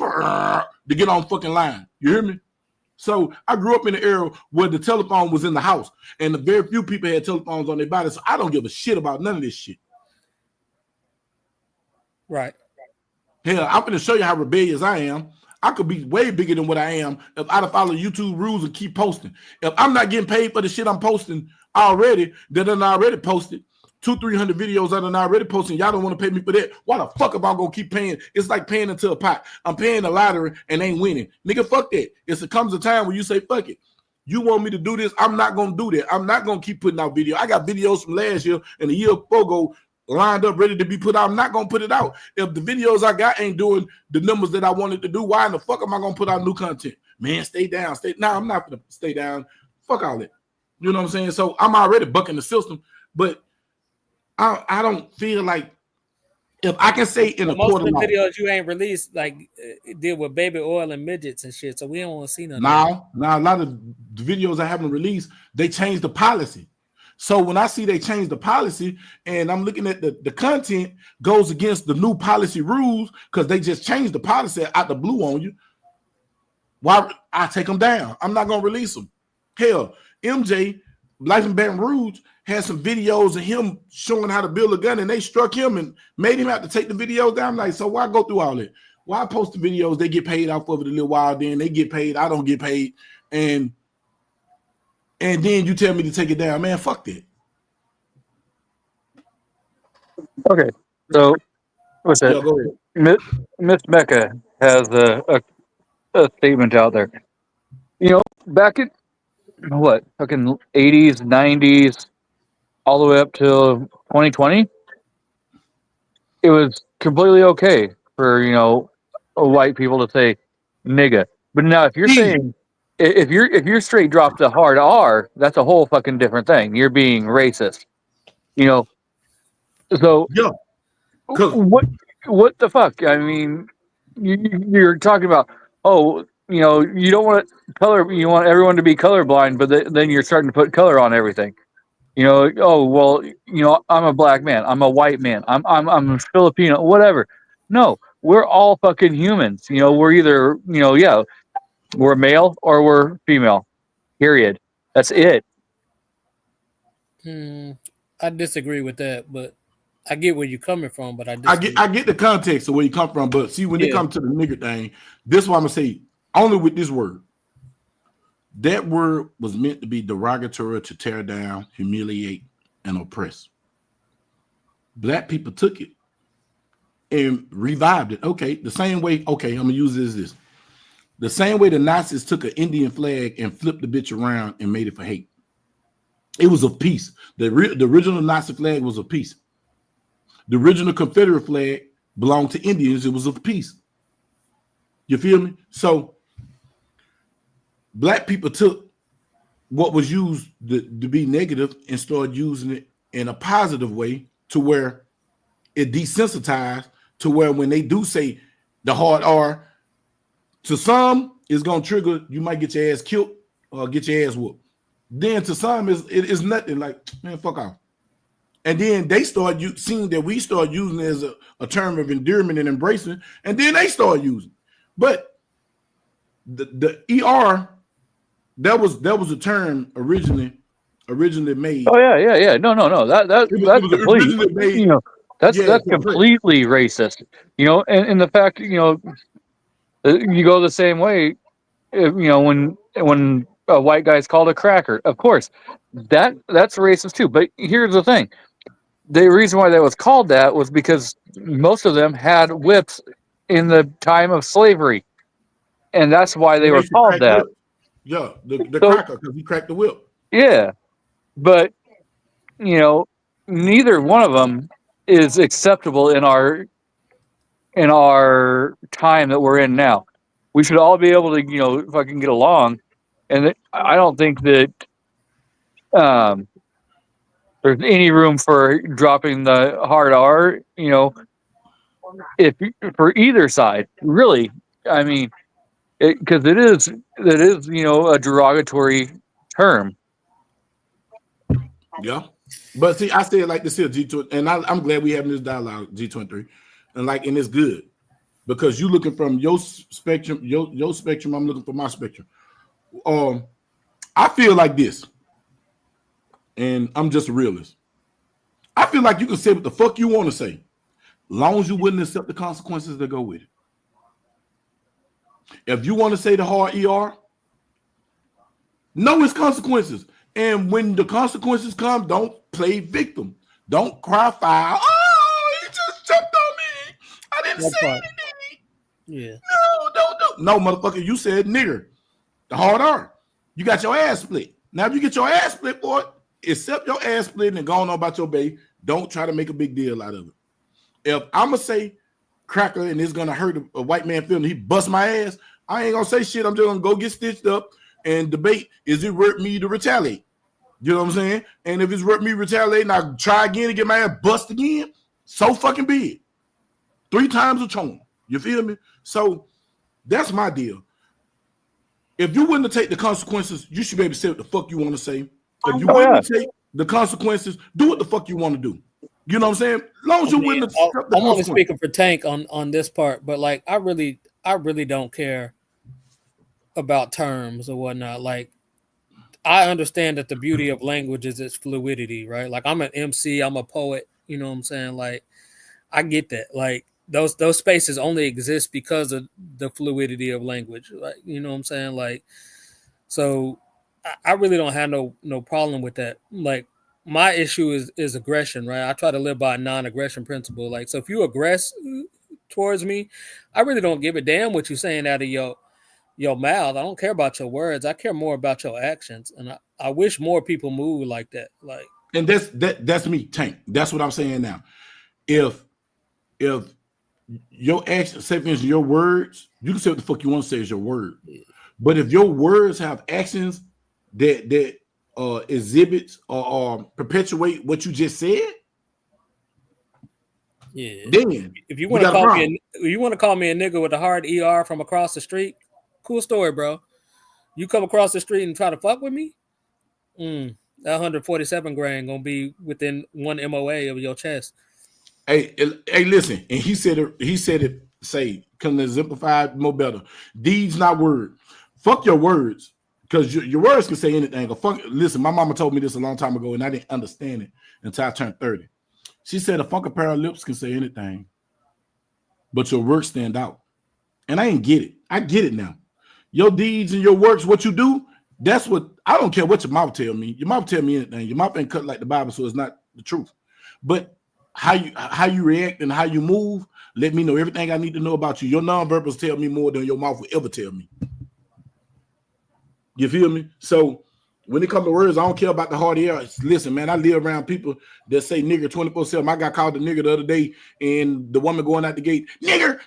to get on fucking line. You hear me? So I grew up in an era where the telephone was in the house and the very few people had telephones on their body. So I don't give a shit about none of this shit. Right. Hell, I'm going to show you how rebellious I am. I could be way bigger than what I am if I'd follow YouTube rules and keep posting. If I'm not getting paid for the shit I'm posting already, that I already posted, 200-300 videos I done already posting. Y'all don't want to pay me for that. Why the fuck am I gonna keep paying? It's like paying into a pot. I'm paying the lottery and ain't winning. Nigga, fuck that. It comes a time when you say, fuck it. You want me to do this? I'm not gonna do that. I'm not gonna keep putting out video. I got videos from last year and the year before go lined up, ready to be put out. I'm not gonna put it out. If the videos I got ain't doing the numbers that I wanted to do, why in the fuck am I gonna put out new content? Man, stay down. I'm not gonna stay down. Fuck all that. You know what I'm saying? So I'm already bucking the system, but I don't feel like if I can say in a most court of the of law, videos you ain't released like deal with baby oil and midgets and shit, so we don't want to see none. Now a lot of the videos I haven't released, they changed the policy. So when I see they change the policy and I'm looking at the content goes against the new policy rules because they just changed the policy out the blue on you, why I take them down? I'm not gonna release them. Hell, MJ, Life in Baton Rouge, had some videos of him showing how to build a gun, and they struck him and made him have to take the videos down. I'm like, so why go through all that? Why post the videos? They get paid off of it a little while, then they get paid. I don't get paid, and then you tell me to take it down, man. Fuck that. Okay, so what's that? Yo, go ahead. Miss Mecca has a statement out there. You know, back in what fucking 80s, 90s, all the way up till 2020, it was completely okay for white people to say nigga. But now, if you're saying if you're straight dropped a hard R, that's a whole fucking different thing. You're being racist. So yeah, what the fuck? I mean, you're talking about you don't want color. You want everyone to be colorblind, but then you're starting to put color on everything. I'm a black man. I'm a white man. I'm Filipino. Whatever. No, we're all fucking humans. We're either we're male or we're female. Period. That's it. I disagree with that, but I get where you're coming from. But I get the context of where you come from. But see, when it comes to the nigger thing, this is what I'm gonna say. Only with this word. That word was meant to be derogatory, to tear down, humiliate, and oppress. Black people took it and revived it. Okay, the same way. Okay, I'm gonna use this. The same way the Nazis took an Indian flag and flipped the bitch around and made it for hate. It was of peace. The original Nazi flag was of peace. The original Confederate flag belonged to Indians. It was of peace. You feel me? So black people took what was used to be negative and started using it in a positive way to where it desensitized to where when they do say The hard R. To some, it's gonna trigger. You might get your ass killed or get your ass whooped. Then to some, it's nothing. Like, man, fuck off. And then they start seeing that we start using it as a term of endearment and embracing, and then they start using. But the ER, that was a term originally made. Oh yeah. No. That's completely, originally made. You know, that's Yeah, completely racist. You know, and the fact, you know, you go the same way. You know, when a white guy's called a cracker, of course, that's racist too. But here's the thing: the reason why that was called that was because most of them had whips in the time of slavery, and that's why they were called that. Yeah, the cracker, because he cracked the whip. Yeah, but you know, neither one of them is acceptable in our time that we're in now. We should all be able to, you know, fucking get along, and I don't think that there's any room for dropping the hard R. You know, if for either side, really. I mean, because it is you know, a derogatory term. Yeah, but see, I say it like this here, G2, and I'm glad we having this dialogue, G23, and it's good because you looking from your spectrum, your spectrum. I'm looking for my spectrum. I feel like this, and I'm just a realist. I feel like you can say what the fuck you want to say, long as you wouldn't accept the consequences that go with it. If you want to say the hard ER, know its consequences. And when the consequences come, don't play victim. Don't cry foul. Oh, he just jumped on me. I didn't say anything. Yeah. No, don't do. No, motherfucker, you said nigger. The hard R. You got your ass split. Now, if you get your ass split, boy, accept your ass split and go on about your bay. Don't try to make a big deal out of it. If I'm going to say cracker and it's going to hurt a white man feeling, he bust my ass, I ain't going to say shit. I'm just going to go get stitched up and debate, is it worth me to retaliate? You know what I'm saying? And if it's worth me retaliating, I try again and get my ass bust again, so fucking be it. 3 times a charm. You feel me? So that's my deal. If you wouldn't take the consequences, you should be able to say what the fuck you want to say. If you wouldn't take the consequences, do what the fuck you want to do. You know what I'm saying? As long as you wouldn't accept the I'm only speaking for Tank on this part, but like I really don't care about terms or whatnot. Like I understand that the beauty of language is its fluidity, right? Like I'm an MC, I'm a poet, you know what I'm saying? Like I get that. Like those spaces only exist because of the fluidity of language. Like, you know what I'm saying? Like, so I really don't have no problem with that. Like my issue is aggression, right? I try to live by a non-aggression principle. Like, so if you aggress towards me, I really don't give a damn what you're saying out of your mouth. I don't care about your words. I care more about your actions. And I wish more people move like that. Like, and that's me, Tank. That's what I'm saying now. If your actions, say for instance, your words, you can say what the fuck you want to say is your word. But if your words have actions that exhibits or perpetuate what you just said, yeah. Then if you want to call me a nigga with a hard ER from across the street, cool story, bro. You come across the street and try to fuck with me, that 147 grain gonna be within 1 MOA of your chest. Hey, listen, and he said it. Say, can exemplify more better. Deeds, not word. Fuck your words, because your words can say anything. Listen, my mama told me this a long time ago, and I didn't understand it until I turned 30. She said a fucking pair of lips can say anything, but your works stand out. And I ain't get it. I get it now. Your deeds and your works, what you do, that's what, I don't care what your mouth tell me. Your mouth tell me anything. Your mouth ain't cut like the Bible, so it's not the truth. But how you react and how you move, let me know everything I need to know about you. Your nonverbals tell me more than your mouth will ever tell me. You feel me? So when it comes to words, I don't care about the hard air. Listen, man, I live around people that say nigger 24/7. I got called a nigger the other day, and the woman going out the gate, nigger.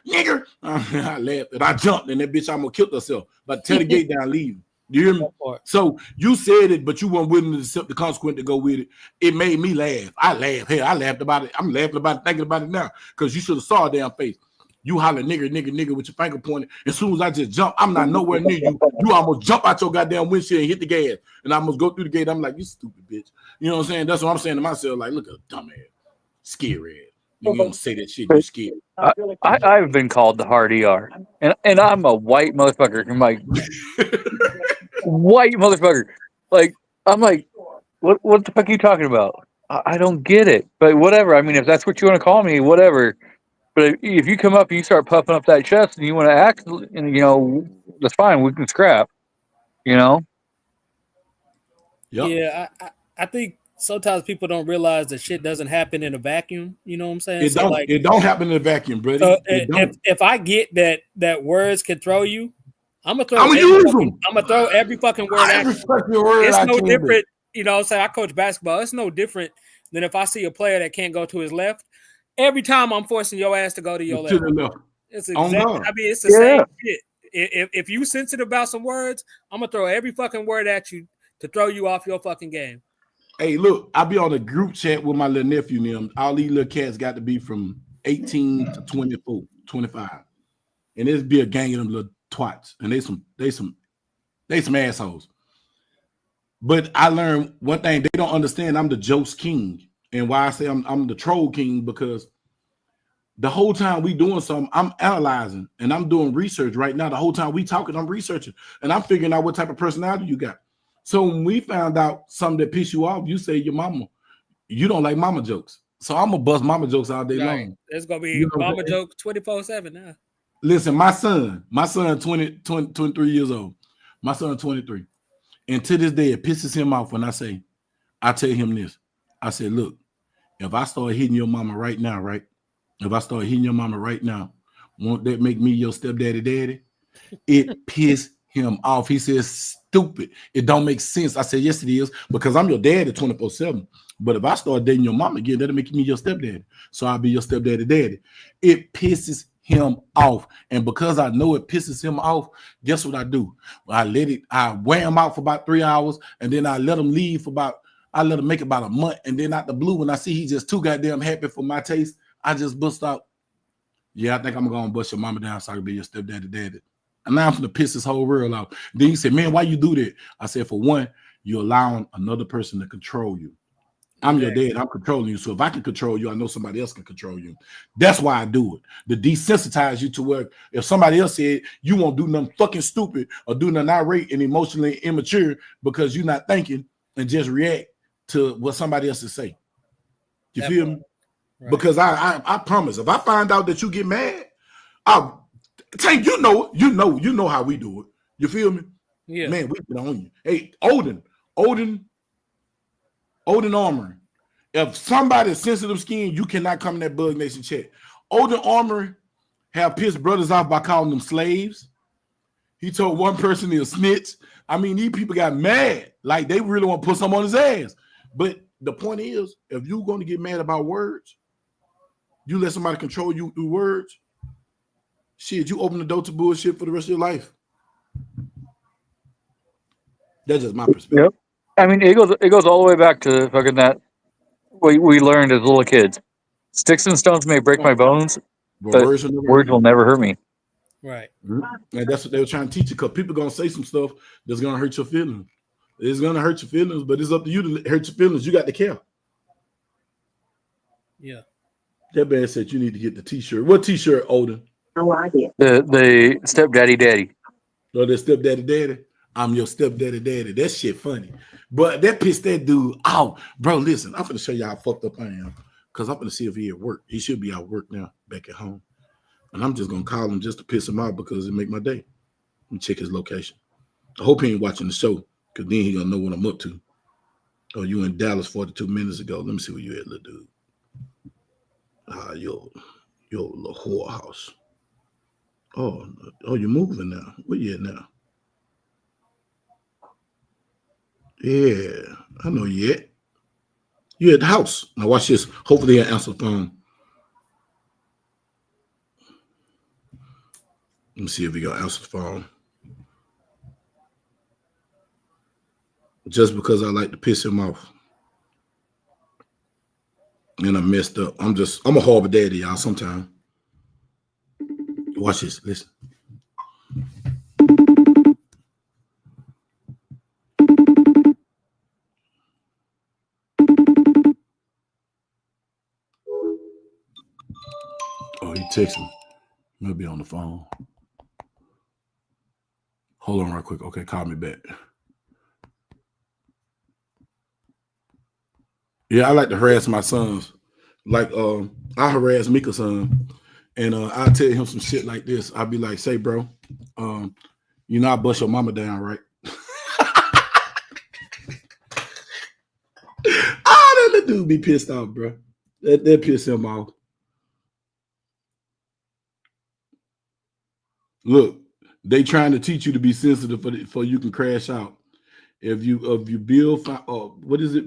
I laughed and I jumped, and that bitch almost killed herself. But tear the gate down, leave. You hear me? So you said it, but you weren't willing to accept the consequence to go with it. It made me laugh. I laughed. Hey, I laughed about it. I'm laughing about it, thinking about it now, because you should have saw a damn face. You holler nigga with your finger pointed. As soon as I just jump, I'm not nowhere near you. You almost jump out your goddamn windshield and hit the gas. And I almost go through the gate. I'm like, you stupid bitch. You know what I'm saying? That's what I'm saying to myself. Like, look at a dumbass. Scary ass. You don't say that shit, you scared. I've been called the hard ER. And I'm a white motherfucker. I'm like, white motherfucker. Like, I'm like, what the fuck are you talking about? I don't get it. But whatever. I mean, if that's what you want to call me, whatever. But if you come up and you start puffing up that chest and you want to act, and you know, that's fine. We can scrap. You know. Yep. Yeah, I think sometimes people don't realize that shit doesn't happen in a vacuum. You know what I'm saying? It don't. Like, it don't happen in a vacuum, buddy. So if I get that words can throw you, I'm gonna throw every fucking word at you. It's no different. You know what I'm saying? I coach basketball. It's no different than if I see a player that can't go to his left. Every time I'm forcing your ass to go to your left. It's exactly. I mean, it's the same shit. If you sensitive about some words, I'm gonna throw every fucking word at you to throw you off your fucking game. Hey, look, I be on a group chat with my little nephew and them. All these little cats got to be from 18 to 24, 25. And there's be a gang of them little twats. And they some assholes. But I learned one thing, they don't understand I'm the jokes king. And why I say I'm the troll king, because the whole time we doing something, I'm analyzing and I'm doing research right now. The whole time we talking, I'm researching and I'm figuring out what type of personality you got. So when we found out something that pissed you off, you say your mama, you don't like mama jokes. So I'm gonna bust mama jokes all day long. It's gonna be mama jokes 24/7 now. Listen, my son 23 years old. My son 23. And to this day, it pisses him off when I tell him this. I said, look, if I start hitting your mama right now, right? If I start hitting your mama right now, won't that make me your stepdaddy daddy? It pissed him off. He says, stupid. It don't make sense. I said, yes, it is, because I'm your daddy 24/7. But if I start dating your mama again, that'll make me your stepdaddy. So I'll be your stepdaddy daddy. It pisses him off. And because I know it pisses him off, guess what I do? I wear him out for about 3 hours, and then I let him leave I let him make about a month, and then out the blue, when I see he's just too goddamn happy for my taste, I just bust out, yeah, I think I'm gonna bust your mama down so I can be your stepdaddy daddy. And now I'm gonna piss this whole world out. Then he said, man, why you do that? I said, for one, you're allowing another person to control you. I'm your dad, I'm controlling you. So if I can control you, I know somebody else can control you. That's why I do it. To desensitize you to where if somebody else said you won't do nothing fucking stupid or do nothing irate and emotionally immature because you're not thinking and just react to what somebody else is saying. You feel me? Right. Because I promise, if I find out that you get mad, I'll Tank, you know how we do it. You feel me? Yeah. Man, we get on you. Hey, Odin Armory. If somebody's sensitive skin, you cannot come in that Bug Nation chat. Odin Armory have pissed brothers off by calling them slaves. He told one person he a snitch. I mean, these people got mad. Like, they really want to put something on his ass. But the point is, if you're going to get mad about words, you let somebody control you through words, shit, you open the door to bullshit for the rest of your life. That's just my perspective. Yep. I mean, it goes all the way back to fucking that we learned as little kids. Sticks and stones may break my bones, but words will never hurt me. Right. Mm-hmm. And that's what they were trying to teach you, because people going to say some stuff that's going to hurt your feelings. It's going to hurt your feelings, but it's up to you to hurt your feelings. You got to care. Yeah. That man said you need to get the t-shirt. What t-shirt, Odin? No idea. The stepdaddy daddy. No, the stepdaddy daddy. I'm your stepdaddy daddy. That shit funny. But that pissed that dude out. Bro, listen, I'm going to show you how fucked up I am, because I'm going to see if he at work. He should be at work now, back at home. And I'm just going to call him just to piss him off because it make my day. Let me check his location. I hope he ain't watching the show, because then he going to know what I'm up to. Oh, you in Dallas 42 minutes ago. Let me see where you at, little dude. Your little whorehouse. Oh, you're moving now. Where you at now? Yeah, I know you at. You at the house. Now watch this. Hopefully he'll answer the phone. Let me see if he gonna answer the phone. Just because I like to piss him off. And I messed up. I'm a horrible daddy, y'all, sometimes. Watch this. Listen. Oh, he texted me. Maybe on the phone. Hold on right quick. Okay, call me back. Yeah, I like to harass my sons. Like I harass Mika's son. And I tell him some shit like this. I'll be like, say, bro, you know I bust your mama down, right? That little dude be pissed off, bro. That piss him off. Look, they trying to teach you to be sensitive for you can crash out. If you build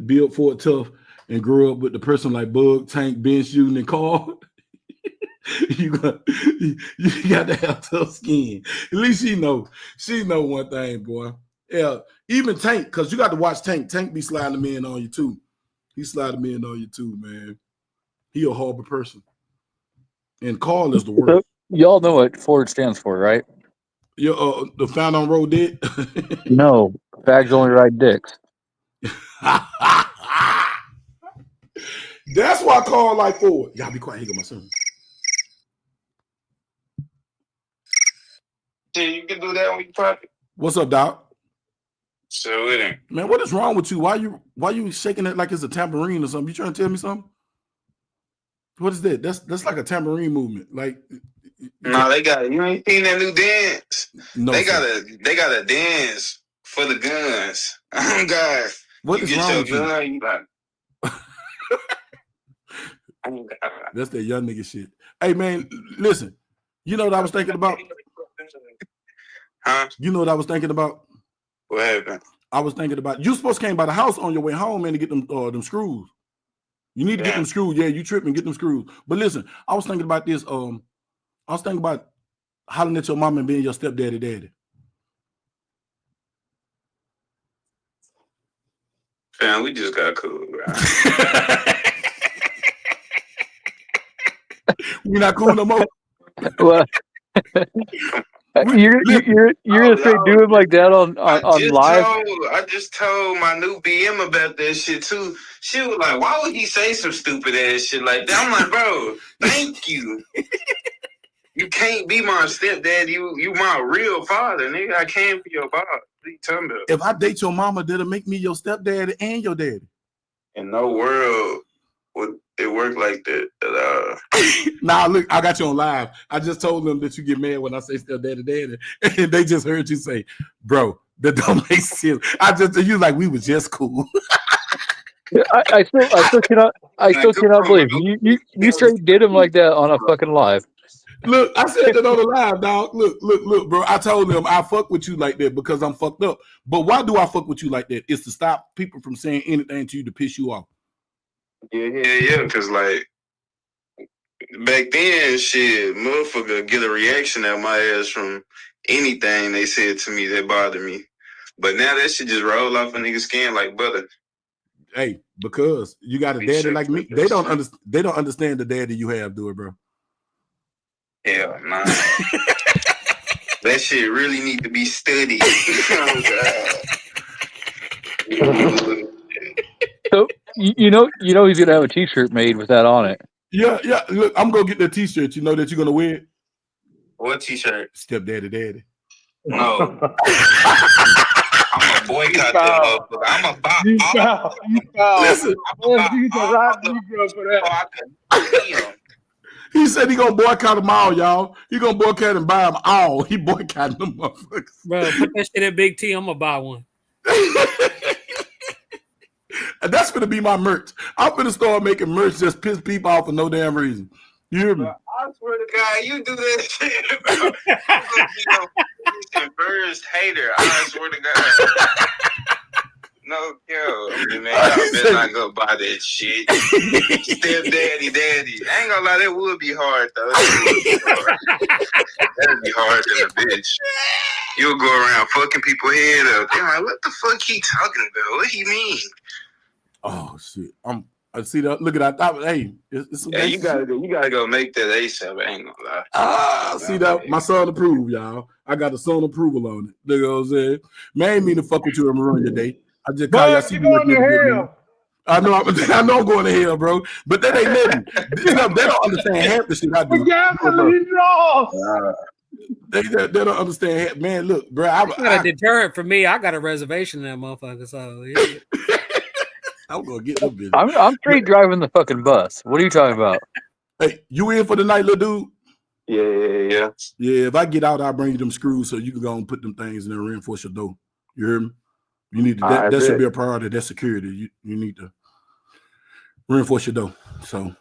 build for it tough and grow up with the person like Bug, Tank, Ben, shooting, and Carl, you got to have tough skin. At least she know one thing, boy. Yeah, even Tank, because you got to watch Tank. Tank be sliding men on you too. He sliding men on you too, man. He a horrible person. And Carl is the worst. Y'all know what Ford stands for, right? The Found on Road Dead? No, fags only ride dicks. That's why I call like Ford. Y'all be quiet. Here go my son. Yeah, you can do that when you private. What's up, Doc? So it ain't. Man, what is wrong with you? Why you shaking it like it's a tambourine or something? You trying to tell me something? What is that? That's like a tambourine movement. Like no, they got. You ain't seen that new dance? No, they got a dance for the guns. Oh God! What is wrong with gun, you like. That's that young nigga shit. Hey man, listen. You know what I was thinking about? Huh? You know what I was thinking about? What happened? I was thinking about you supposed to came by the house on your way home, man, to get them screws. You need to get them screws. Yeah, you tripping, get them screws. But listen, I was thinking about this. I was thinking about hollering at your mama and being your stepdaddy daddy. Fam, we just got cool, right? We're not cool no more. Well, you're gonna straight do him like that on live. I just told my new BM about that shit too. She was like, "Why would he say some stupid ass shit like that?" I'm like, "Bro, thank you. You can't be my stepdad. You my real father, nigga. I came for your boss. What are you talking about? If I date your mama, that'll make me your stepdaddy and your daddy. In no world would it work like that. Nah, look, I got you on live. I just told them that you get mad when I say stepdaddy daddy, and they just heard you say, "Bro, that don't make sense." You like we was just cool. I still cannot believe you straight did him like that on a fucking live. Look, I said that on the live, dog. Look, bro. I told them I fuck with you like that because I'm fucked up. But why do I fuck with you like that? It's to stop people from saying anything to you to piss you off. Yeah. Because like back then, shit, motherfucker get a reaction at my ass from anything they said to me that bothered me. But now that shit just roll off a nigga's skin like butter. Hey, because you got a daddy like me, they don't understand the daddy you have, do it, bro. Hell nah. That shit really need to be studied. Oh, So you know he's gonna have a T-shirt made with that on it. Yeah. Look, I'm gonna get that T-shirt. You know that you're gonna wear it. What T-shirt? Stepdaddy, daddy. No. I'm gonna boycott that motherfucker. I'm gonna buy. You foul. Listen, He's a right Negro for that. He said he gonna boycott them all, y'all. He gonna boycott and buy them all. He boycotting them motherfuckers. Bro, put that shit in Big T. I'm gonna buy one. That's gonna be my merch. I'm gonna start making merch just piss people off for no damn reason. You hear me? Bro, I swear to God, you do that shit, bro. You're gonna be your first hater. I swear to God. No, man, y'all better not go buy that shit. Stepdaddy, daddy. I ain't gonna lie, that would be hard though. That'd be hard than a bitch. You'll go around fucking people's head up. They're like, what the fuck he talking about? What do you mean? Oh shit. I see that. Look at that. Hey, it's some Yeah, you gangster shit. gotta go make that ASAP. I ain't gonna lie. See that? My son approved, y'all. I got the son approval on it. You know what I'm saying? Man, I ain't mean to fuck with you and ruin your day. I just call y'all. Bud, See you you going working to with a good man. hell. I know I'm going to hell, bro. But that ain't nothing. They don't understand half the shit I do. The gasoline draws. They don't understand half. Man, look, bro. It's not a deterrent for me. I got a reservation in that motherfucker. So yeah. I'm gonna get them bitch. I'm straight driving the fucking bus. What are you talking about? Hey, you in for the night, little dude? Yeah. Yeah, if I get out, I'll bring you them screws so you can go and put them things in there and reinforce your door. You hear me? You need to, that should be a priority. That's security. You need to reinforce your door. So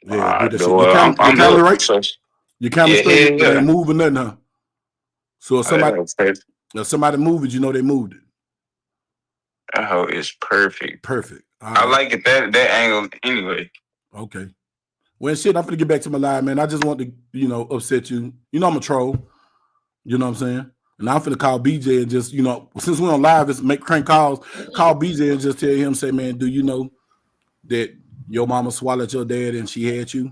yeah, do that shit. Your camera right? Your camera straight. They ain't moving nothing, huh? So if somebody move it, you know they moved it. That hoe is perfect. Perfect. I like it that angle anyway. Okay. Well, shit, I'm finna get back to my live, man. I just want to, upset you. You know I'm a troll. You know what I'm saying? And I'm finna call BJ and just, since we're on live, it's crank calls. Call BJ and just tell him, say, man, do you know that your mama swallowed your dad and she had you?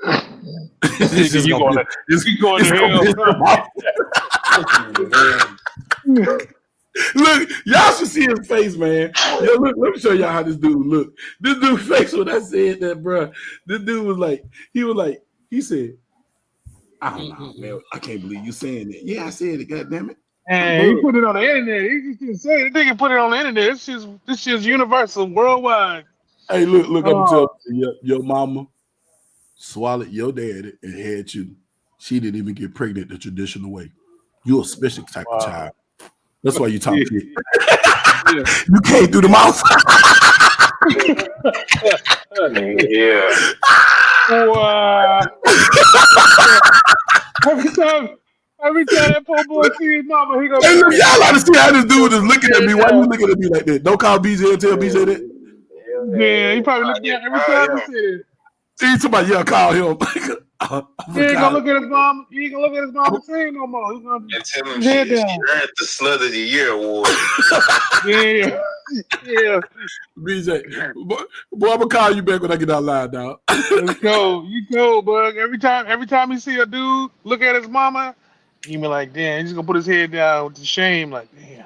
You going to hell. Look, y'all should see his face, man. Yo, look, let me show y'all how this dude look. This dude's face when I said that, bro. This dude was like, he said, I don't know, man. I can't believe you saying that. Yeah, I said it, goddammit. And he put it on the internet. He just didn't say it. Nigga put it on the internet. This shit's universal, worldwide. Hey, look, I'm gonna tell you, your mama swallowed your daddy and had you. She didn't even get pregnant the traditional way. You're a special type of child. That's why you talk shit. You can't do the mouth. Yeah. Wow. Every time that poor boy see his mama, he gonna. Hey, look, y'all like to see how this dude is looking at me. Why you looking at me like that? Don't call BJ and tell BJ that. Yeah, he probably looking at every time he see it. See, somebody call him. He ain't gonna look at his mom. He ain't gonna look at his mom screen no more. He's gonna tell him she earned the Slut of the Year award. Yeah. BJ, boy, I'm gonna call you back when I get out live, dog. You go, bug. Every time he see a dude look at his mama, he be like, damn. He's just gonna put his head down with the shame, like, damn.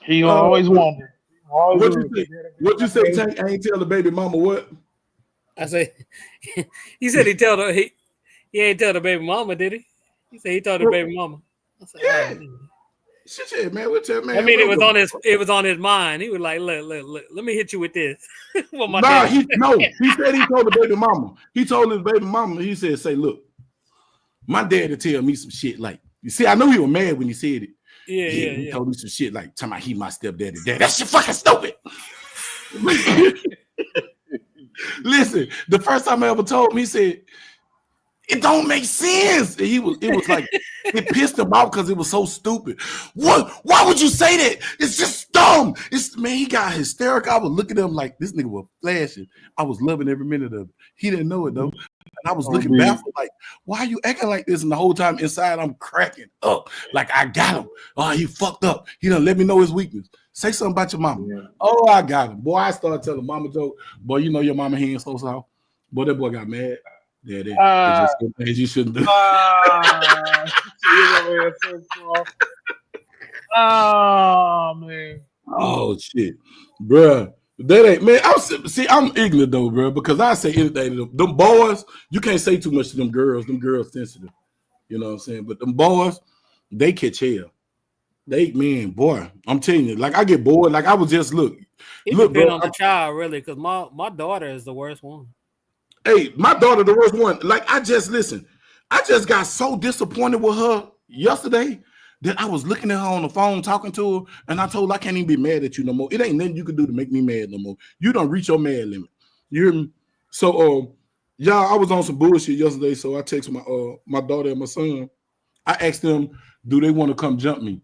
He gonna always wonder. What you say, Tank? I ain't tell the baby mama what? I say, he said he ain't tell the baby mama, did he? He said he told the baby mama. I said, yeah. Shit, man. What's up, man? I mean, it was on his mind. He was like, look, let me hit you with this. He said he told the baby mama. He told his baby mama, he said, say, look, my daddy tell me some shit like, you see, I know he was mad when he said it. Yeah. He told me some shit like, talking about he my stepdaddy dad. That shit fucking stupid. Listen, the first time I ever told him, he said, it don't make sense. And it was like, it pissed him off because it was so stupid. What? Why would you say that? It's just dumb. Man, he got hysterical. I was looking at him like this nigga was flashing. I was loving every minute of it. He didn't know it though. And I was looking baffled, like, why are you acting like this? And the whole time inside, I'm cracking up. Like, I got him. Oh, he fucked up. He done let me know his weakness. Say something about your mama. Yeah. Oh, I got him. Boy, I started telling mama joke. Boy, you know your mama hands so soft. Boy, that boy got mad. Yeah, they just things you shouldn't do. Oh, man. Oh, shit. Bruh. That ain't, man, I'm ignorant though, bro, because I say anything to them. Them boys, you can't say too much to them girls. Them girls sensitive. You know what I'm saying? But them boys, they catch hell. Boy, I'm telling you, like I get bored. Like I was just look, bro, on the child, really, because my daughter is the worst one. Hey, my daughter, the worst one. Like I just got so disappointed with her yesterday that I was looking at her on the phone talking to her, and I told her I can't even be mad at you no more. It ain't nothing you can do to make me mad no more. You don't reach your mad limit. You hear me? So, y'all, I was on some bullshit yesterday, so I texted my daughter and my son. I asked them, do they want to come jump me?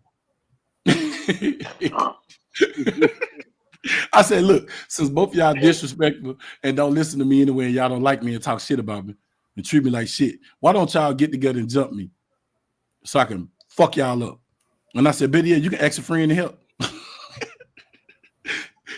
I said, look, since both of y'all disrespectful and don't listen to me anyway, and y'all don't like me and talk shit about me and treat me like shit, why don't y'all get together and jump me so I can fuck y'all up? And I said, Betty, you can ask a friend to help.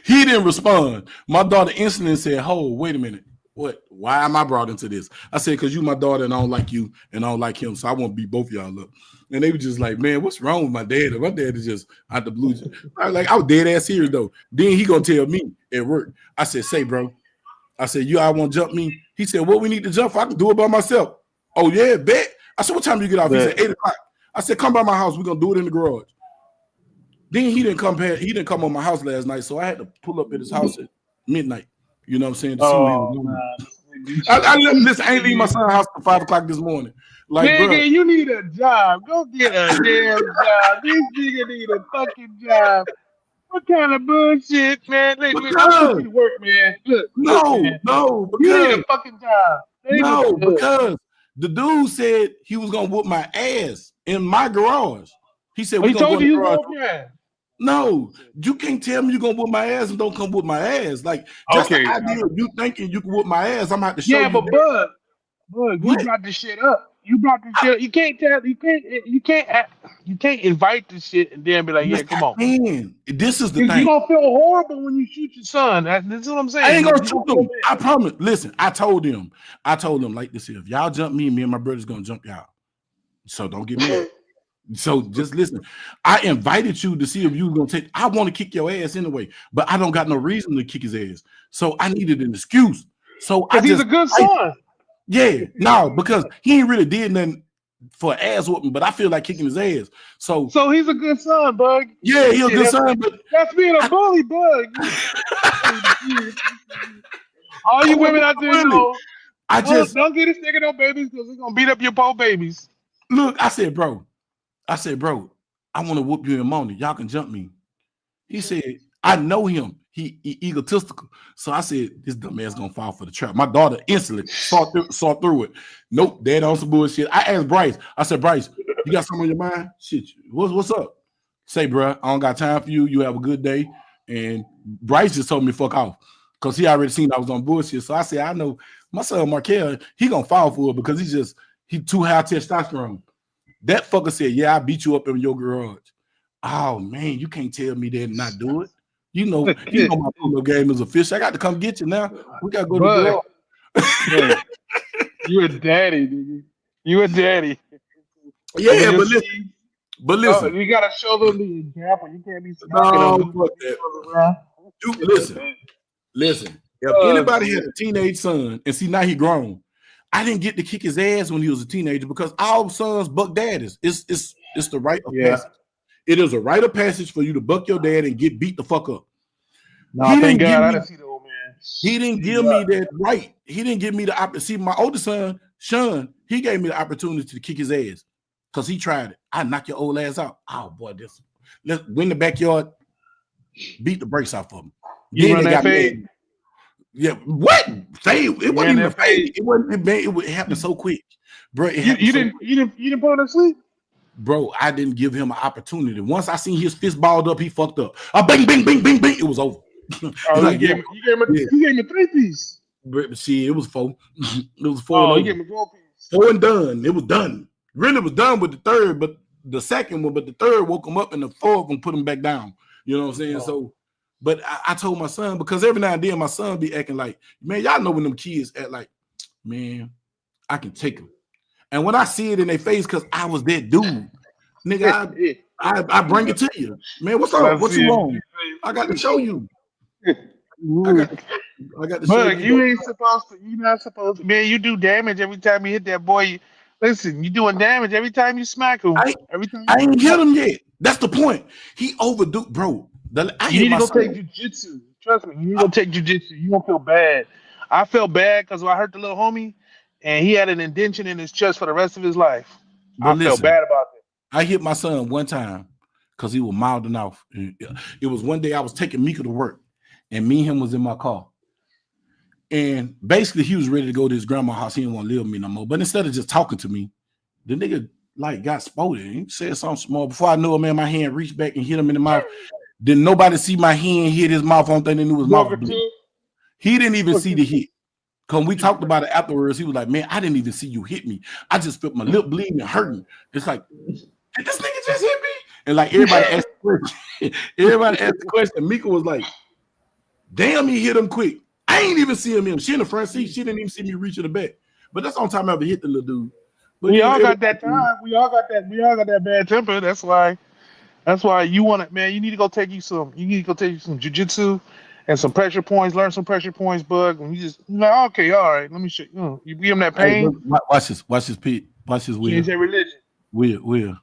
He He didn't respond. My daughter instantly said, "Oh, wait a minute. What? Why am I brought into this?" I said, "Because you my daughter and I don't like you and I don't like him, so I want to beat both of y'all up." And they were just like, "Man, what's wrong with my dad?" And my dad is just out the blue. I was dead ass serious though. Then he gonna tell me at work. I said, "Say, bro." I said, "You all want to jump me?" He said, "What we need to jump for? I can do it by myself." Oh yeah, bet. I said, "What time do you get off?" He said, 8 o'clock. I said, "Come by my house. We're gonna do it in the garage." Then he didn't come on my house last night, so I had to pull up at his house at midnight. You know what I'm saying? To see what he was doing. Listen, I ain't leaving my son's house at 5 o'clock this morning. Like, nigga, bro, you need a job. Go get a damn job. This nigga need a fucking job. What kind of bullshit, man? Look, I'm put you to work, man. Look, man. You need a fucking job. Because the dude said he was gonna whoop my ass in my garage. He said he told you he was gonna whoop your ass. No, you can't tell me you're gonna whoop my ass and don't come whoop my ass. Like, just the idea of you thinking you can whoop my ass, I'm gonna have to show you. Yeah, but Bud, you brought this shit up. You brought this shit up. You can't invite this shit and then be like, yeah, come on. Man, this is the thing. You're gonna feel horrible when you shoot your son. That's what I'm saying. I ain't gonna shoot him. I promise. Listen, I told him like this: if y'all jump me and my brother's gonna jump y'all. So don't get mad. So just listen. I invited you to see if you were gonna take. I want to kick your ass anyway, but I don't got no reason to kick his ass. So I needed an excuse. So he's a good son. Yeah, no, because he ain't really did nothing for ass whooping, but I feel like kicking his ass. So he's a good son, Bug. Yeah, he's a good son, but that's being a bully, Bug. All you women out there know. Don't get this nigga no babies because he's gonna beat up your poor babies. Look, I said, bro, I want to whoop you in morning. Y'all can jump me. He said, I know him. He egotistical. So I said, this dumb ass gonna fall for the trap. My daughter instantly saw through it. Nope, dad on some bullshit. I asked Bryce. I said, Bryce, you got something on your mind? Shit, what's up? Say, bro, I don't got time for you. You have a good day. And Bryce just told me fuck off because he already seen I was on bullshit. So I said, I know my son Markel, he gonna fall for it because he too high testosterone. That fucker said, yeah, I beat you up in your garage. Oh man, you can't tell me that and not do it. You know my polo game is official. I got to come get you now. We gotta go to the garage. You a daddy, nigga. You a daddy. Yeah, but listen. You gotta show them the example. You can't be smacking them. Listen. If anybody had a teenage son and see now he grown, I didn't get to kick his ass when he was a teenager because all sons buck daddies. It's the rite of passage. It is a rite of passage for you to buck your dad and get beat the fuck up. No, thank God I didn't see the old man. He didn't give me that right. He didn't give me the opportunity. See, my oldest son, Sean, he gave me the opportunity to kick his ass because he tried it. I knock your old ass out. Oh boy, let's win the backyard, beat the brakes off of him. You run that fade? Yeah, what? Fade? It wasn't even fade. It happened so quick, bro. You didn't put him to sleep? Bro, I didn't give him an opportunity. Once I seen his fist balled up, he fucked up. Bing, bing, bing, bing, bing. It was over. You gave him a 3-piece. See, it was 4. It was 4. Oh, you gave him a 4-piece. 4 and done. It was done. Really was done with the third, but the second one, but the third woke him up and the fourth one put him back down. You know what I'm saying? So, but I told my son, because every now and then my son be acting like, man, y'all know when them kids act like, man, I can take them. And when I see it in their face, because I was that dude, nigga, I bring it to you. Man, what's up? What you want? I got to show you. I got to show you. You're not supposed to. Man, you do damage every time you hit that boy. Listen, you're doing damage every time you smack him. I ain't hit him yet. That's the point. He overdo, bro. You need to go take jujitsu. Trust me, you need to go take jujitsu. You won't feel bad. I felt bad because I hurt the little homie. And he had an indentation in his chest for the rest of his life. I felt bad about that. I hit my son one time because he was mouthing off. It was one day I was taking Mika to work, and me and him was in my car. And basically, he was ready to go to his grandma's house. He didn't want to live with me no more. But instead of just talking to me, the nigga got spotted. He said something small. Before I knew it, man, my hand reached back and hit him in the mouth. Didn't nobody see my hand hit his mouth? Only thing they knew was mouth. He didn't even see the hit. Because we talked about it afterwards, he was like, man, I didn't even see you hit me. I just felt my lip bleeding and hurting. It's like, did this nigga just hit me? And like everybody asked the question. Mika was like, Damn, he hit him quick. I ain't even see him. She in the front seat. She didn't even see me reach in the back. But that's the only time I ever hit the little dude. But We all got that time. We all got that bad temper. That's why you want it, man. You need to go take you some jujitsu and some pressure points. Learn some pressure points, bug. And you like, okay, all right. Let me show you. You give him that Hey, pain. look, watch this, Pete. Watch this, Will. Change their religion. Will.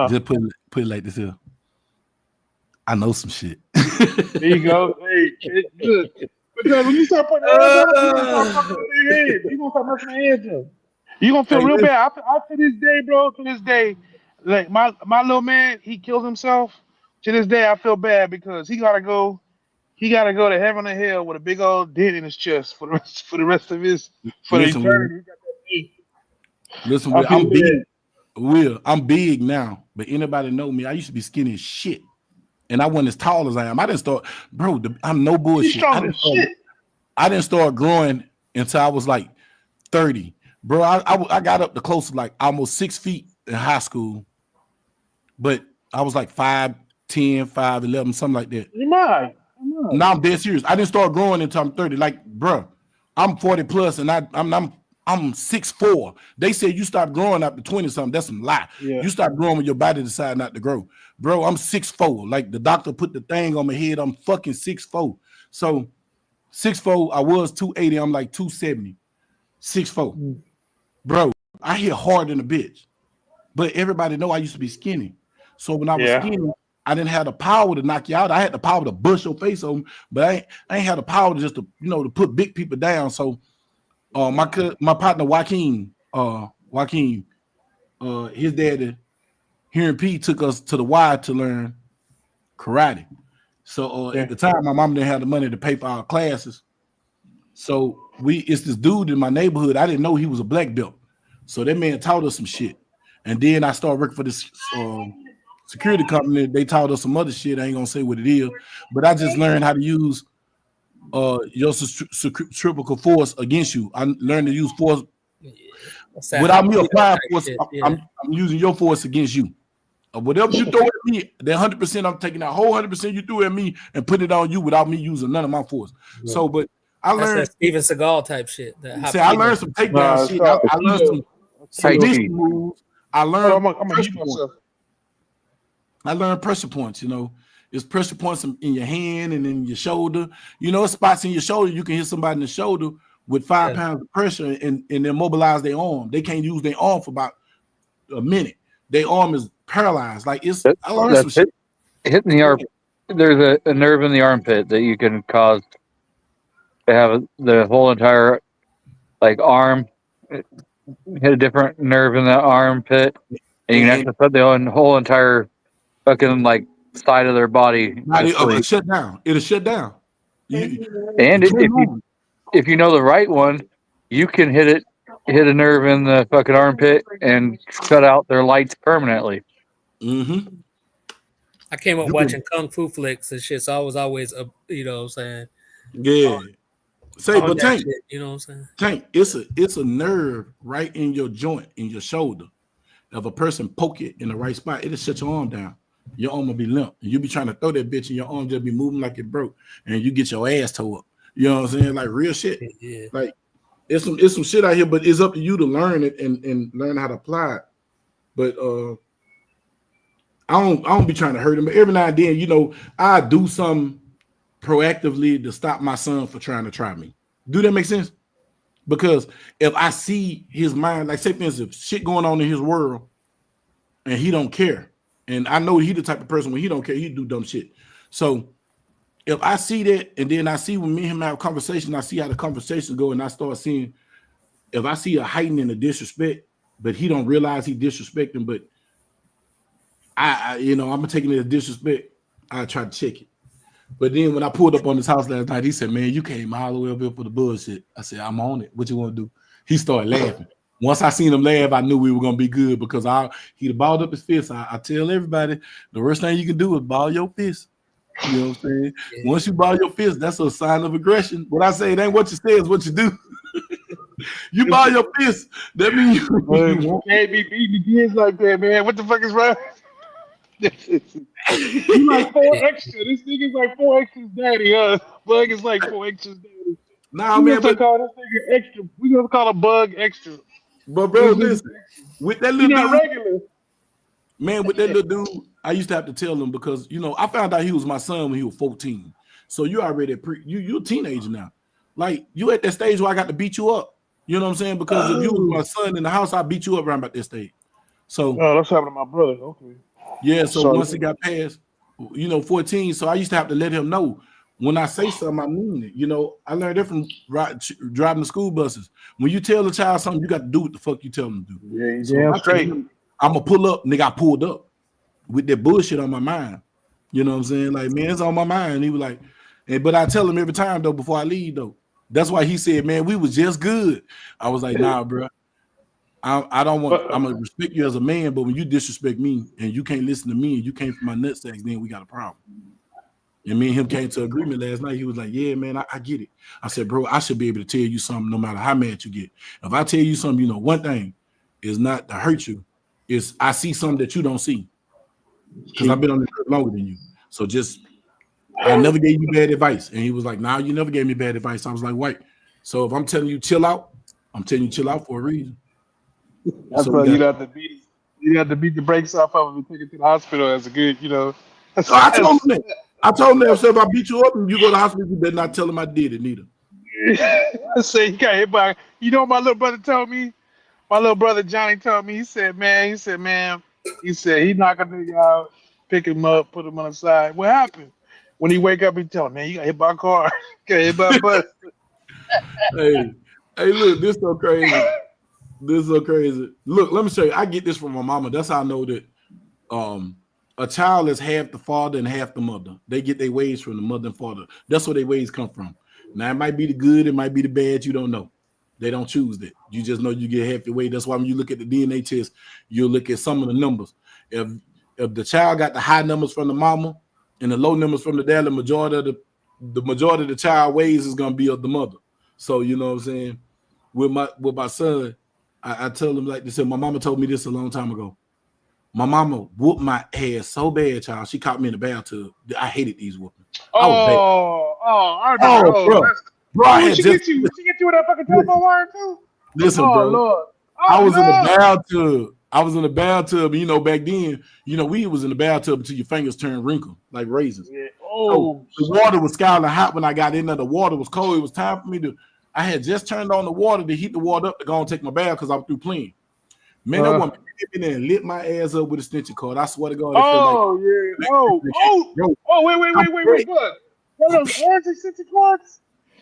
Just put it like this here. I know some shit. There you go. Hey, look. Because when you start putting hands on them, you're gonna start fucking with their head. You're gonna start messing their heads up. You're gonna feel real bad. I to this day, bro, to this day, like my little man, he killed himself. To this day, I feel bad because he gotta go to heaven or hell with a big old dent in his chest for the rest of his for the eternity. Listen, Will, I'm big. Will, I'm big now, but anybody know me? I used to be skinny as shit. And I wasn't as tall as I am. I didn't start, bro. I'm no bullshit. I didn't start growing until I was like 30, bro. I got up to close to like almost 6 feet in high school, but I was like 5'10", 5'11", something like that. You might. Now I'm dead serious. I didn't start growing until I'm 30. Like, bro, I'm 40 plus, and I'm 6'4". They said you stop growing after 20 something. That's some lie. Yeah. You stop growing when your body decides not to grow. Bro, I'm 6'4". Like the doctor put the thing on my head. I'm fucking 6'4". So 6'4", I was 280. I'm like 270. 6'4". Bro, I hit hard in a bitch. But everybody know I used to be skinny. So when I was skinny, I didn't have the power to knock you out. I had the power to bust your face on, but I ain't had the power to just to put big people down. So my partner Joaquin, his daddy here in P took us to the Y to learn karate. So at the time, my mom didn't have the money to pay for our classes. So it's this dude in my neighborhood. I didn't know he was a black belt. So that man taught us some shit. And then I started working for this security company. They taught us some other shit. I ain't gonna say what it is, but I just learned how to use your centrifugal force against you. I learned to use force without me applying force. I'm using your force against you. Whatever you throw at me, that 100%, I'm taking that whole 100% you threw at me and putting it on you without me using none of my force. Yeah. So, but I learned that Steven Seagal type shit. I learned some takedown shit. I learned some moves. I learned I learned pressure points. It's pressure points in your hand and in your shoulder. It's spots in your shoulder. You can hit somebody in the shoulder with 5 pounds of pressure and immobilize their arm. They can't use their arm for about a minute. Their arm is paralyzed. Like I learned some shit. Hitting the arm. There's a nerve in the armpit that you can cause to have the whole entire arm hit a different nerve in that armpit, and you can actually put the whole entire fucking side of their body. It'll shut down. If you know the right one, you can hit a nerve in the fucking armpit and shut out their lights permanently. Mm-hmm. I came up watching kung fu flicks and shit, so I was always you know what I'm saying? Yeah. But Tank, shit, you know what I'm saying? Tank, it's a nerve right in your joint, in your shoulder. If a person poke it in the right spot, it'll shut your arm down. Your arm will be limp. And you be trying to throw that bitch and your arm just be moving like it broke. And you get your ass tore up. You know what I'm saying? Like real shit. Yeah. Like it's some shit out here, but it's up to you to learn it and learn how to apply it. But I don't be trying to hurt him. But every now and then, I do something proactively to stop my son for trying to try me. Do that make sense? Because if I see his mind, like say for instance, shit going on in his world and he don't care, and I know he the type of person when he don't care, he do dumb shit. So if I see that, and then I see when me and him have a conversation, I see how the conversations go, and I start seeing if I see a heightened and a disrespect, but he don't realize he disrespecting, but I'm taking it as disrespect, I try to check it. But then when I pulled up on his house last night, he said, "Man, you came all the way up here for the bullshit." I said, "I'm on it. What you want to do?" He started laughing. Once I seen him laugh, I knew we were gonna be good because he'd balled up his fist. I tell everybody the worst thing you can do is ball your fist. You know what I'm saying? Yeah. Once you ball your fist, that's a sign of aggression. What I say, it ain't what you say, it's what you do. You ball your fist, that means you can't be beating the kids like that, man. What the fuck is wrong? You like 4 extra. This nigga's like 4 extras daddy, Bug is like 4 extras daddy. Nah, We man, gonna but start calling this nigga extra. We gonna call a Bug extra. bro, This nigga's listen, with that he little not dude, regular. man, with that little dude, I used to have to tell him because I found out he was my son when he was 14. So you already you're a teenager now. Like you at that stage where I got to beat you up. You know what I'm saying? Because if you was my son in the house, I'd beat you up around about this stage. So Oh, that's happening to my brother. Okay. yeah, so Sorry. once it got past, 14, so I used to have to let him know when I say something, I mean it. I learned that from driving the school buses. When you tell a child something, you got to do what the fuck you tell them to do. Yeah, you So damn if I tell straight. him, I'm gonna pull up, nigga, I pulled up with that bullshit on my mind. You know what I'm saying? Like, man, it's on my mind. He was like, but I tell him every time though before I leave though. That's why he said, man, we was just good. I was like, nah, bro. I don't want. I'm gonna respect you as a man, but when you disrespect me and you can't listen to me and you came from my nutsacks, then we got a problem. And me and him came to agreement last night. He was like, yeah, man, I get it. I said, bro, I should be able to tell you something no matter how mad you get. If I tell you something, one thing is not to hurt you. Is I see something that you don't see. Because I've been on the earth longer than you. So I never gave you bad advice. And he was like, nah, you never gave me bad advice. I was like, wait. So if I'm telling you chill out, I'm telling you chill out for a reason. That's So why you have to beat the brakes off of him and take it to the hospital as a good, So I told him that. I told him that if I beat you up and you go to the hospital, you better not tell him I did it neither. I say he got hit by. My little brother told me. My little brother Johnny told me. He said, man. He said he knocked a nigga out, pick him up, put him on the side. What happened? When he wake up, he tell him, man, you got hit by a car. Got hit by a bus. Hey, look, this so crazy. This is so crazy. Look, let me show you. I get this from my mama. That's how I know that a child is half the father and half the mother. They get their ways from the mother and father. That's where their ways come from. Now, it might be the good, it might be the bad. You don't know. They don't choose that. You just know you get half the way. That's why when you look at the DNA test, you'll look at some of the numbers. If the child got the high numbers from the mama and the low numbers from the dad, the majority of the child ways is gonna be of the mother. So you know what I'm saying? With my son, I tell him like this. My mama told me this a long time ago. My mama whooped my ass so bad, child. She caught me in the bathtub. I hated these whoopings. I remember. Bro, She get you with that fucking telephone wire too? Listen, bro. Lord. I was in the bathtub. Back then, we was in the bathtub until your fingers turned wrinkled like raisins. Yeah. So the water was scalding hot when I got in there. The water was cold. It was time for me I had just turned on the water to heat the water up to go and take my bath because I was through playing. Man, that woman came in there and lit my ass up with a extension cord. I swear to God. Wait. What? One of those orange extension cords?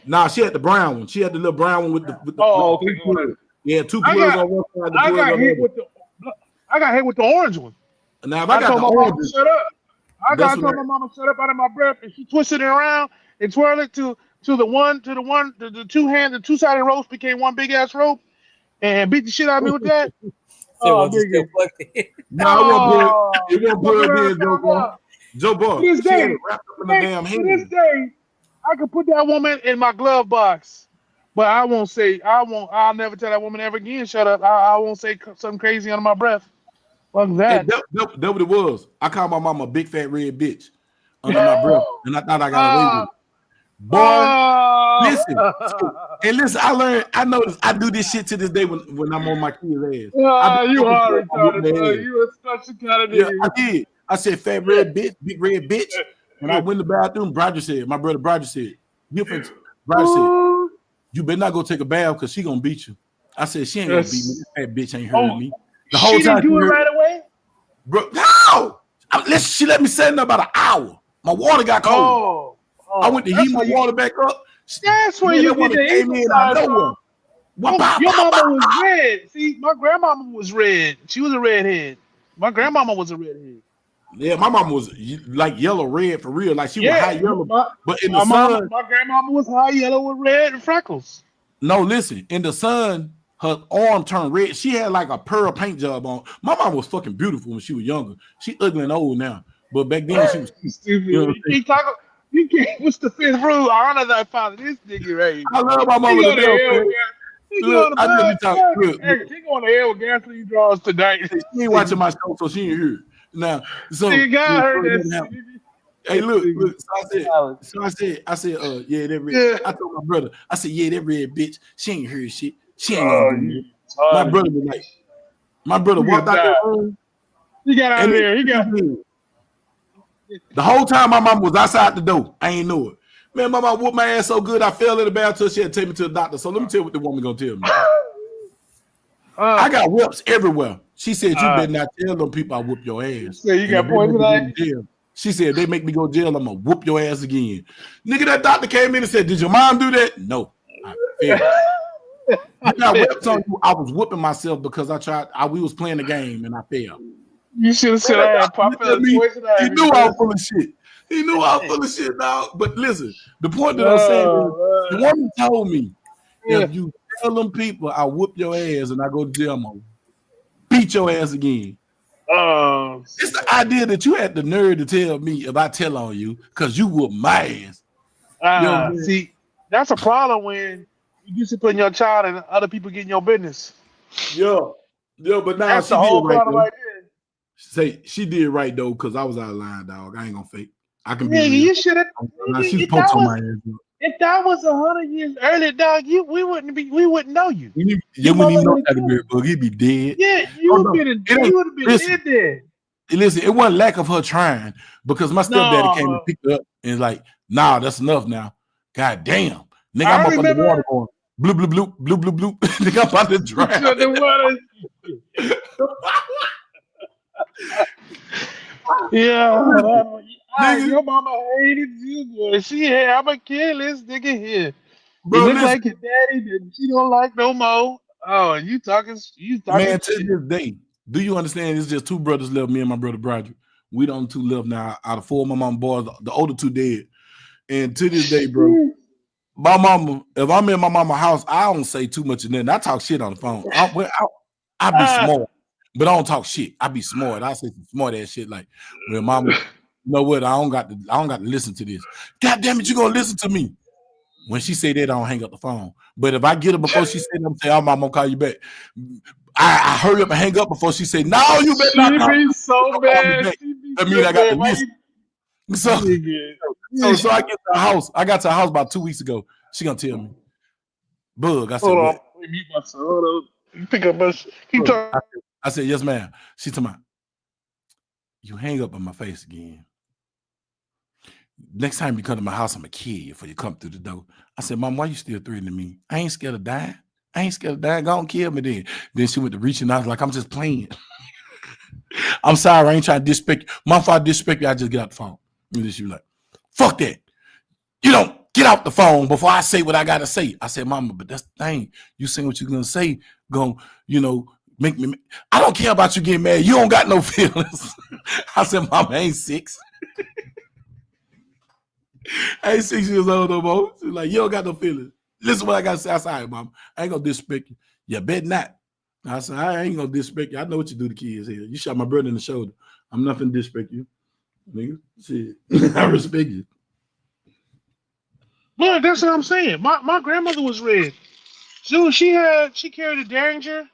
Nah, she had the brown one. She had the little brown one with the yeah, two plugs on one side. I got hit with the orange one. Now if I got the orange, shut up. I told my mama shut up out of my breath, and she twisted it around and twirled it to the two-sided ropes became one big ass rope, and beat the shit out of me with that. So it won't plugged in, Joe Bar. To this day, I could put that woman in my glove box, but I'll never tell that woman ever again, shut up. I won't say something crazy under my breath. Fuck that. That what it was. I called my mama a big fat red bitch under my breath, and I thought I got away with it. Boy, listen. I noticed I do this shit to this day when I'm on my kid's ass. You are retarded. You a special kind of nigga. Yeah, I did. I said, fat red bitch, big red bitch. And I went in the bathroom. My brother Roger said, you better not go take a bath because she gonna beat you. I said, she ain't gonna beat me. That bitch ain't hurt me. The whole time didn't do it right away? Bro, no! She let me sit in there about an hour. My water got cold. I went to heat my water back up. That's where you get the inside from. Your mama was red. See, my grandmama was red. She was a redhead. My grandmama was a redhead. Yeah, my mama was like yellow red for real. Like she was high yellow. But in the sun, my grandmama was high yellow with red and freckles. No, listen. In the sun, her arm turned red. She had like a pearl paint job on. My mom was fucking beautiful when she was younger. She ugly and old now. But back then she was stupid. You know you can't. What's the fifth rule? Honor thy father. This nigga right. I love my mama to death. He going to hell with gasoline draws tonight. She ain't watching my show, so she ain't here. Now, so Nigga, God heard that. hey, look. So I said, yeah, that red. Yeah. I told my brother, I said, yeah, that red bitch, she ain't heard shit. She ain't Oh, gonna do you it. My brother was like, my brother You walked out died. that room. He got out And of there. He got. the whole time my mom was outside the door. I ain't know it. Man, my mom whooped my ass so good I fell in the bathroom. She had to take me to the doctor. So let me tell you what the woman gonna tell me. I got whoops everywhere. She said, you better not tell them people I whoop your ass. So you And got if they make poison me go to ivy? jail, she said, they make me go to jail, I'm gonna whoop your ass again. Nigga, that doctor came in and said, did your mom do that? No. I failed. You got whips on you. I was whooping myself because we was playing the game and I failed. You should have said I had poison ivy. He knew I was full of shit. He knew I was full of shit, dog. But listen, the point that I'm saying is, the woman told me, if you tell them people I whoop your ass and I go to jail, I'm gonna beat your ass again. It's the idea that you had the nerve to tell me if I tell on you because you whoop my ass. See, that's a problem when you discipline your child and other people get in your business. Yeah, but now That's she the did whole right problem though. right there. Say she did right though, because I was out of line, dog. I ain't gonna fake. I can be Nigga, real. you should have. She was poking my ass. If that was 100 years earlier, dog, we wouldn't know you. You wouldn't even know that to be bug. He'd be dead. Yeah, you would have been dead there. Listen, it wasn't lack of her trying because my stepdaddy came and picked her up and like, nah, that's enough now. God damn. Nigga, I'm up under the water going blue, blue, blue, blue, blue, blue. Nigga, I'm about to drown. The water. Yeah, your mama hated you, boy. She had, I'm gonna kill this nigga here. Bro, he look like his daddy that she don't like no more. Oh, you talking man, to shit. this day, do you understand? It's just two brothers left, me and my brother Broderick. We don't two left now. Out of four of my mama boys, the older two dead. And to this day, bro, my mama, if I'm in my mama's house, I don't say too much of nothing. I talk shit on the phone. I be smart, but I don't talk shit. I be smart. I say some smart ass shit like, well, mama, you know what? I don't got to listen to this. God damn it, you gonna listen to me. When she say that, I don't hang up the phone. But if I get her before she say that, I'm say, oh, mom, I'm gonna call you back. I hurry up and hang up before she say, no, you better not call me. So bad. That means I got to listen. So I get to the house. I got to the house about 2 weeks ago. She gonna tell me, Bug. I said, hold what? on. Let me mute myself. Hold on. You pick up my keep talking. I said, yes, ma'am. She told me, you hang up on my face again. Next time you come to my house, I'm gonna kill you before you come through the door. I said, Mom, why you still threatening me? I ain't scared of dying. Go on, kill me then. Then she went to reaching out like I'm just playing. I'm sorry, I ain't trying to disrespect you. Mom, if I disrespect you, I just get out the phone. And then she was like, fuck that. You don't get out the phone before I say what I gotta say. I said, Mama, but that's the thing. You saying what you're gonna say, make me. I don't care about you getting mad. You don't got no feelings. I said, Mama, I ain't 6. I ain't 6 years old no more. She's like, you don't got no feelings. Listen what I gotta say. I said, all right, Mom, I ain't gonna disrespect you. You bet not. I said, I ain't gonna disrespect you. I know what you do to kids here. You shot my brother in the shoulder. I'm not gonna disrespect you. Nigga, shit. I respect you. Look, that's what I'm saying. My grandmother was red. So she carried a Derringer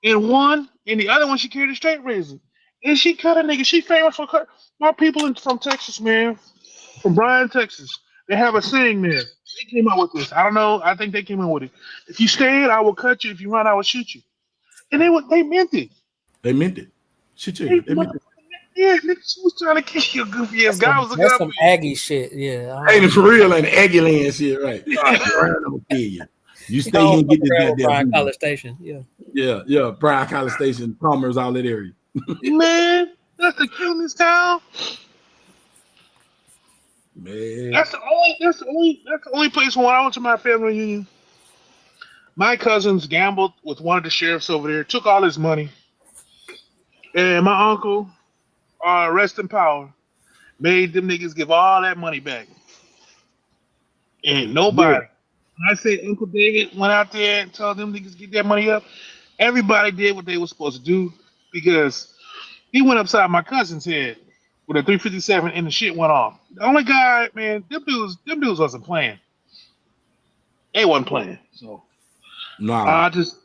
in one, and the other one she carried a straight razor. And she cut a nigga. She famous for cut. My people from Texas, man, from Bryan, Texas, they have a saying there. They came up with this. I don't know. I think they came up with it. If you stand, I will cut you. If you run, I will shoot you. And they meant it. They meant it. They meant it. Yeah, nigga, she was trying to kill you, goofy ass guy. Was looking That's up some for you. Aggie shit. Yeah. Ain't it for real? Ain't Aggie land shit, right? I'm gonna kill you. You stay here and get this goddamn Bryan College Station. Yeah. Yeah. Bryan College Station, Palmer's, all that area. Man, that's the cutest town. Man, That's the only place when I went to my family reunion. My cousins gambled with one of the sheriffs over there, took all his money, and my uncle, rest in power, made them niggas give all that money back. And nobody. When I say Uncle David went out there and told them niggas get that money up, everybody did what they were supposed to do because he went upside my cousin's head with a 357 and the shit went off. The only guy, man, them dudes wasn't playing. They wasn't playing. So I just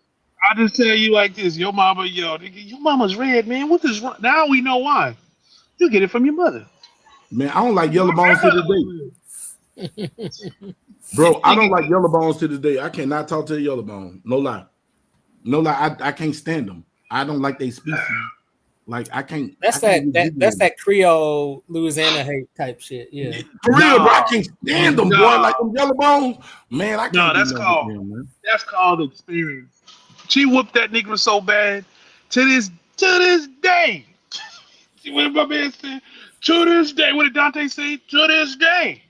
tell you like this, your mama's red, man. What is wrong? Now we know why. You get it from your mother. Man, I don't like yellow bones to this day. Bro, I don't like yellow bones to this day. I cannot talk to a yellow bone. No lie. No lie. I can't stand them. I don't like their species. Like I can't. That's that's that Creole Louisiana hate type shit. Yeah. For real, bro. I can't stand them, boy. Like them yellow bones. Man, I can't. No, that's do called them, man. that's called experience. She whooped that nigga so bad to this day. See what my man said? To this day. What did Dante say? To this day.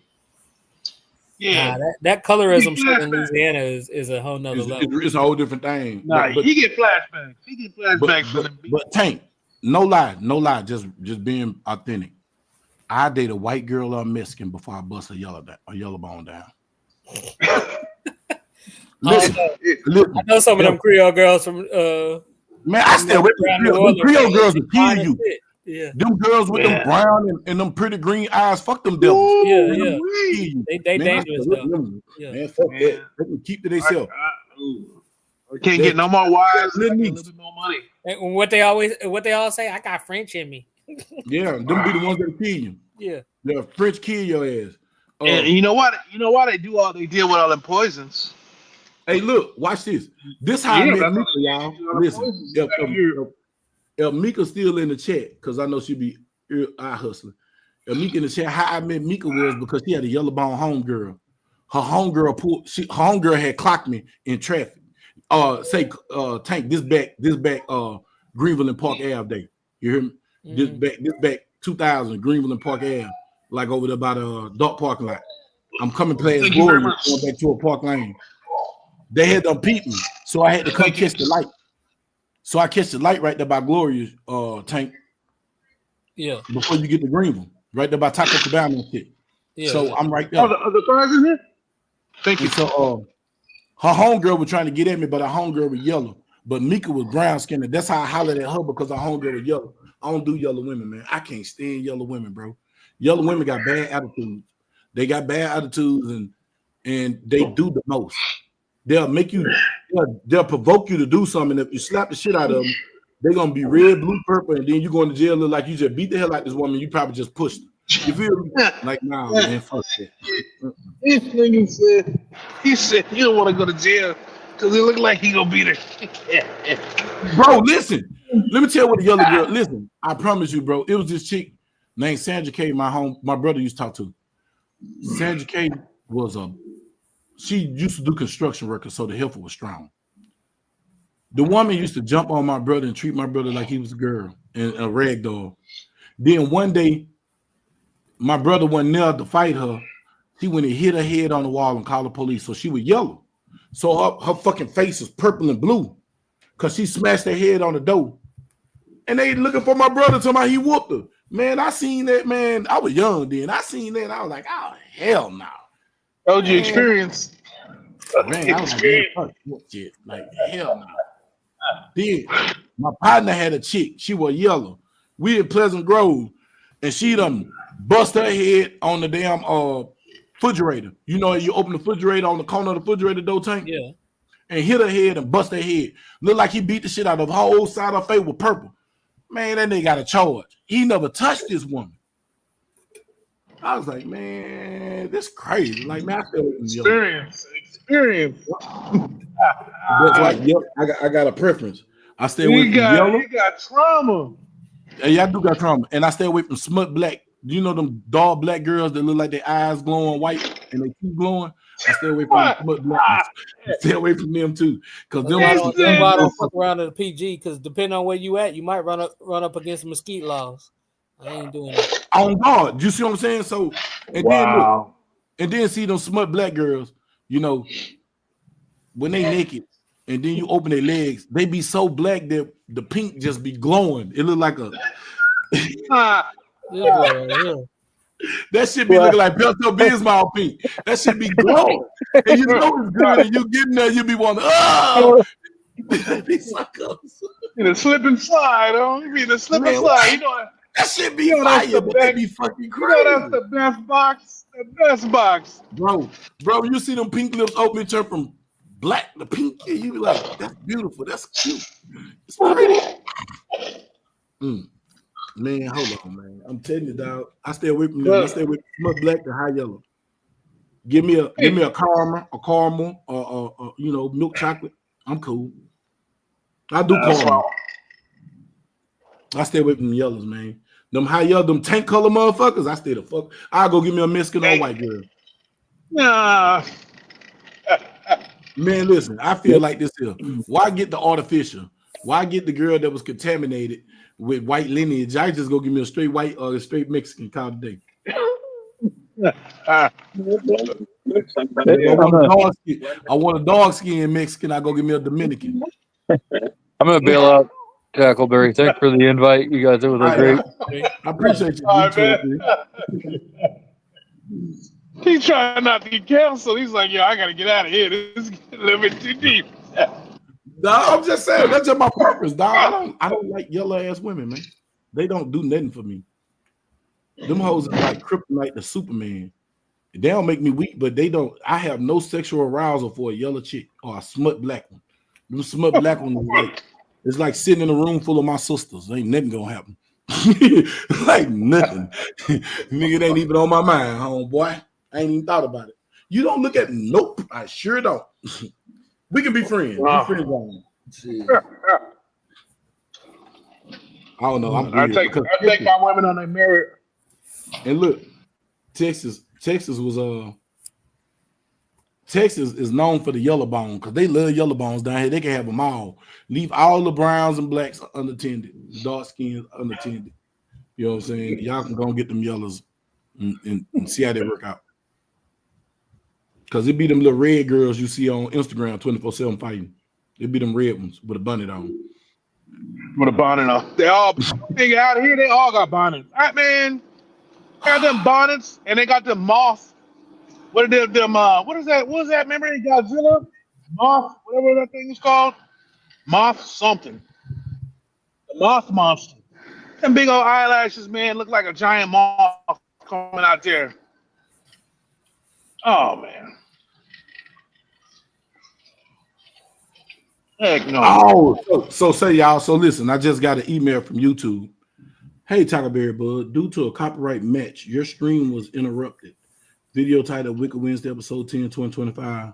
Yeah. Nah, that colorism shit in Louisiana is a whole nother level. It's a whole different thing. Nah, he get flashbacks. He get flashbacks from them. But Tank, no lie, just being authentic. I date a white girl or a Mexican before I bust a yellow bone down. listen, I know some of them Creole girls from man, I still with them Creole girls will kill you. Yeah. Them girls with them brown and them pretty green eyes, fuck them devils. Yeah. They dangerous though. Man, fuck that. They can keep to themselves. Can't get no more wives. A little bit more money. And what they all say, I got French in me. Yeah, them be the ones that kill you. Yeah. The French kill your ass. And you know what? You know why they deal with all them poisons. Hey, look, watch this. This how I met Mika, y'all. Listen, if Mika's still in the chat, because I know she be eye hustling. If Mika in the chat, how I met Mika was because she had a yellow bone homegirl. Her homegirl had clocked me in traffic. Tank, this back Greenville and Park Ave day. You hear me? Mm-hmm. This back 2000 Greenville and Park Ave, like over there by the dark parking lot. I'm coming past Glory, going back to a park lane. They had them peep me, so I had to come catch the light. So I catch the light right there by Gloria's Tank. Yeah. Before you get to Greenville, right there by Taco Cabana and shit. Yeah. So I'm right there. Oh, the cars in here? Thank you. And so her homegirl was trying to get at me, but her homegirl was yellow. But Mika was brown skinned. That's how I hollered at her because her homegirl was yellow. I don't do yellow women, man. I can't stand yellow women, bro. Yellow women got bad attitudes. They got bad attitudes and they do the most. They'll make you, they'll provoke you to do something. If you slap the shit out of them, they're gonna be red, blue, purple, and then you go into jail look like you just beat the hell out of this woman. You probably just pushed her. You feel me? Like, nah, man, fuck that. This nigga said you don't want to go to jail because it looked like he gonna beat her. Bro, listen. Let me tell you what the yellow girl. Listen, I promise you, bro. It was this chick named Sandra K. My brother used to talk to. Sandra K. She used to do construction work, so the heifer was strong. The woman used to jump on my brother and treat my brother like he was a girl and a rag doll. Then one day, my brother wasn't there to fight her. She went and hit her head on the wall and called the police. So she was yellow. So her fucking face is purple and blue because she smashed her head on the door. And they looking for my brother talking about he whooped her. Man, I seen that, man. I was young then. I seen that. I was like, oh, hell no. OG experience. Man, I was like, shit. Like, hell no. Then my partner had a chick. She was yellow. We in Pleasant Grove. And she done bust her head on the damn refrigerator. You know, you open the refrigerator on the corner of the refrigerator door, Tank? Yeah. And hit her head and bust her head. Looked like he beat the shit out of her whole side of her face with purple. Man, that nigga got a charge. He never touched this woman. I was like, man, this crazy. Like, man, I feel experience. That's like, yep, I got a preference. I stay away from yellow. You got trauma. Yeah, I do got trauma. And I stay away from smut black. Do you know them dull black girls that look like their eyes glowing white and they keep glowing? I stay away from smut black. Stay away from them too. Because them I don't fuck around at the PG because depending on where you at, you might run up against mesquite laws. I ain't doing that. On guard. You see what I'm saying? So and then look, and then see them smut black girls, you know, when they naked and then you open their legs, they be so black that the pink just be glowing. It look like a that should be looking like Pepto Bismol pink. That should be glowing. And you know it's good. And you get in there, you be wanting, be suckers. In a slip and slide, You mean a slip and slide. You know that shit be fire, but that be fucking crazy. You know that's the best box. The best box. Bro, you see them pink lips open turn from black to pink. You be like, that's beautiful. That's cute. It's pretty. Man, hold on, man. I'm telling you, dog. I stay away from them. I Well, stay away from smut black to high yellow. Give me a hey, caramel, milk chocolate. I'm cool. I do that's caramel. all. I stay away from them yellows, man. Them high yellow, them tank color motherfuckers. I stay the fuck. I'll go give me a Mexican or a Hey, white girl. nah. Man, listen, I feel like this here. Why get the artificial? Why get the girl that was contaminated with white lineage? I just go give me a straight white or a straight Mexican call today. Ah, If I I'm want a gonna dog skin, I want a dog skin Mexican. I go give me a Dominican. I'm gonna bail out, Tackleberry. Thanks for the invite, you guys. It was a All right, great. I appreciate you, all right, man. D23. He's trying not to get canceled. He's like, yo, I gotta get out of here. This is a little bit too deep. Dog, I'm just saying that's just my purpose, dog. I don't like yellow ass women, man. They don't do nothing for me. Them hoes is like kryptonite to Superman. They don't make me weak, but they don't. I have no sexual arousal for a yellow chick or a smut black one. Them smut black one is like it's like sitting in a room full of my sisters. Ain't nothing gonna happen. Like nothing. Nigga, it ain't even on my mind, homeboy. I ain't even thought about it. You don't look at me. Nope, I sure don't. We can be friends. Be friends on. I don't know. I'm I weird take because my women on their merit. and look, Texas is known for the yellow bone because they love yellow bones down here. They can have them all. Leave all the browns and blacks unattended, the dark skins unattended. You know what I'm saying? Y'all can go and get them yellows and see how they work out. Because it be them little red girls you see on Instagram 24/7 fighting. It be them red ones with a bonnet on. With a bonnet on. They all nigga out here, they all got bonnets. All right, man. Got them bonnets and they got them moth. What are them what is that? What is that? Remember in Godzilla? Moth, whatever that thing is called? Moth something. The moth monster. Them big old eyelashes, man, look like a giant moth coming out there. Oh man. Heck no. Oh, so say y'all. So listen, I just got an email from YouTube. Hey, Tackleberry Bud, due to a copyright match, your stream was interrupted. Video titled Wicked Wednesday, episode 10, 2025.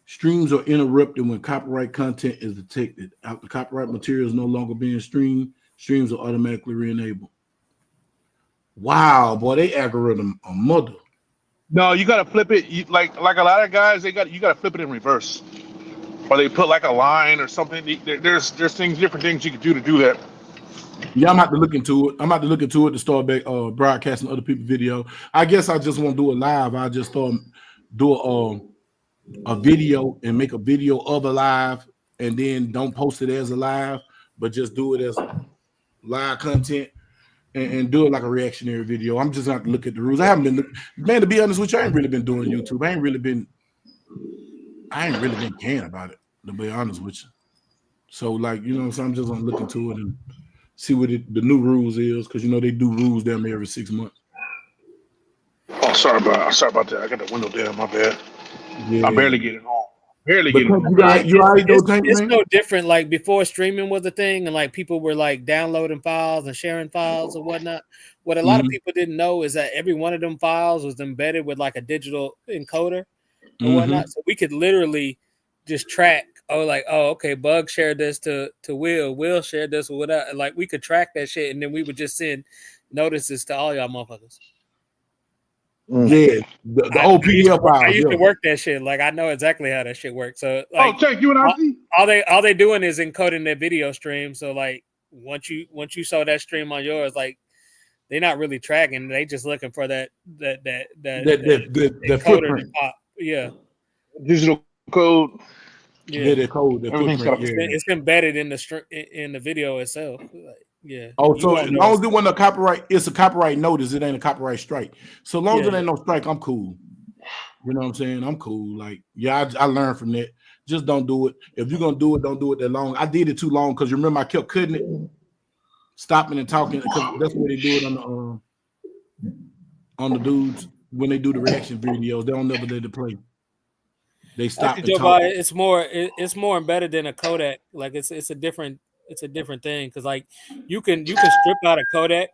Streams are interrupted when copyright content is detected. After copyright material is no longer being streamed, streams are automatically re-enabled. Wow, boy, they algorithm a mother. No, you gotta flip it. Like a lot of guys, you gotta flip it in reverse, or they put like a line or something. There's different things you can do to do that. Yeah, I'm about to look into it. To start back broadcasting other people's video. I guess I just won't do it live. I just do a video and make a video of a live, and then don't post it as a live, but just do it as live content and do it like a reactionary video. I'm just gonna have to look at the rules. I haven't been, man. To be honest with you, I ain't really been doing YouTube. I ain't really been caring about it. To be honest with you. So like so I'm just gonna look into it and see what the new rules is, because they do rules down there every 6 months. Oh, sorry about that. I got the window down. My bad. Yeah. I'm barely getting home. Barely But getting home. It's no different. Like before streaming was a thing, and like people were like downloading files and sharing files and whatnot. What a lot of people didn't know is that every one of them files was embedded with like a digital encoder or whatnot. So we could literally just track. Okay, Bug shared this to Will shared this or whatever. Like we could track that shit, and then we would just send notices to all y'all motherfuckers. Yeah, the old PDF files. I used to work that shit. Like I know exactly how that shit works. So like, check you and I see. All they doing is encoding their video stream. So like once you saw that stream on yours, like they're not really tracking. They just looking for that footprint. to pop. Yeah, digital code. Yeah, the code, the footprint. It's embedded in the video itself. Like, yeah. Oh, so as long as it wasn't a copyright, it's a copyright notice. It ain't a copyright strike. So long as it ain't no strike, I'm cool. You know what I'm saying? I'm cool. Like, yeah, I learned from that. Just don't do it. If you're gonna do it, don't do it that long. I did it too long because you remember I kept cutting it, stopping and talking, because that's what they do it on the dudes when they do the reaction videos. They don't never let it play. They stop and talk. It's more embedded than a codec. Like it's a different different thing because like you can strip out a codec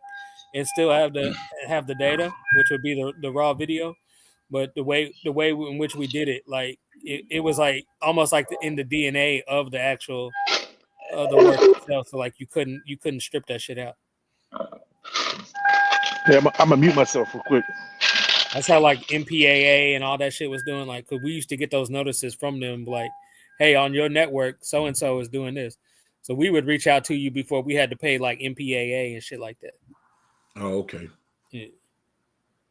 and still have the data, which would be the raw video. But the way in which we did it, like it was like almost like in the DNA of the actual the work itself. So like you couldn't strip that shit out. Yeah, I'm gonna mute myself real quick. That's how like MPAA and all that shit was doing. Like, cause we used to get those notices from them, like, "Hey, on your network, so and so is doing this." So we would reach out to you before we had to pay like MPAA and shit like that. Oh, okay. Yeah.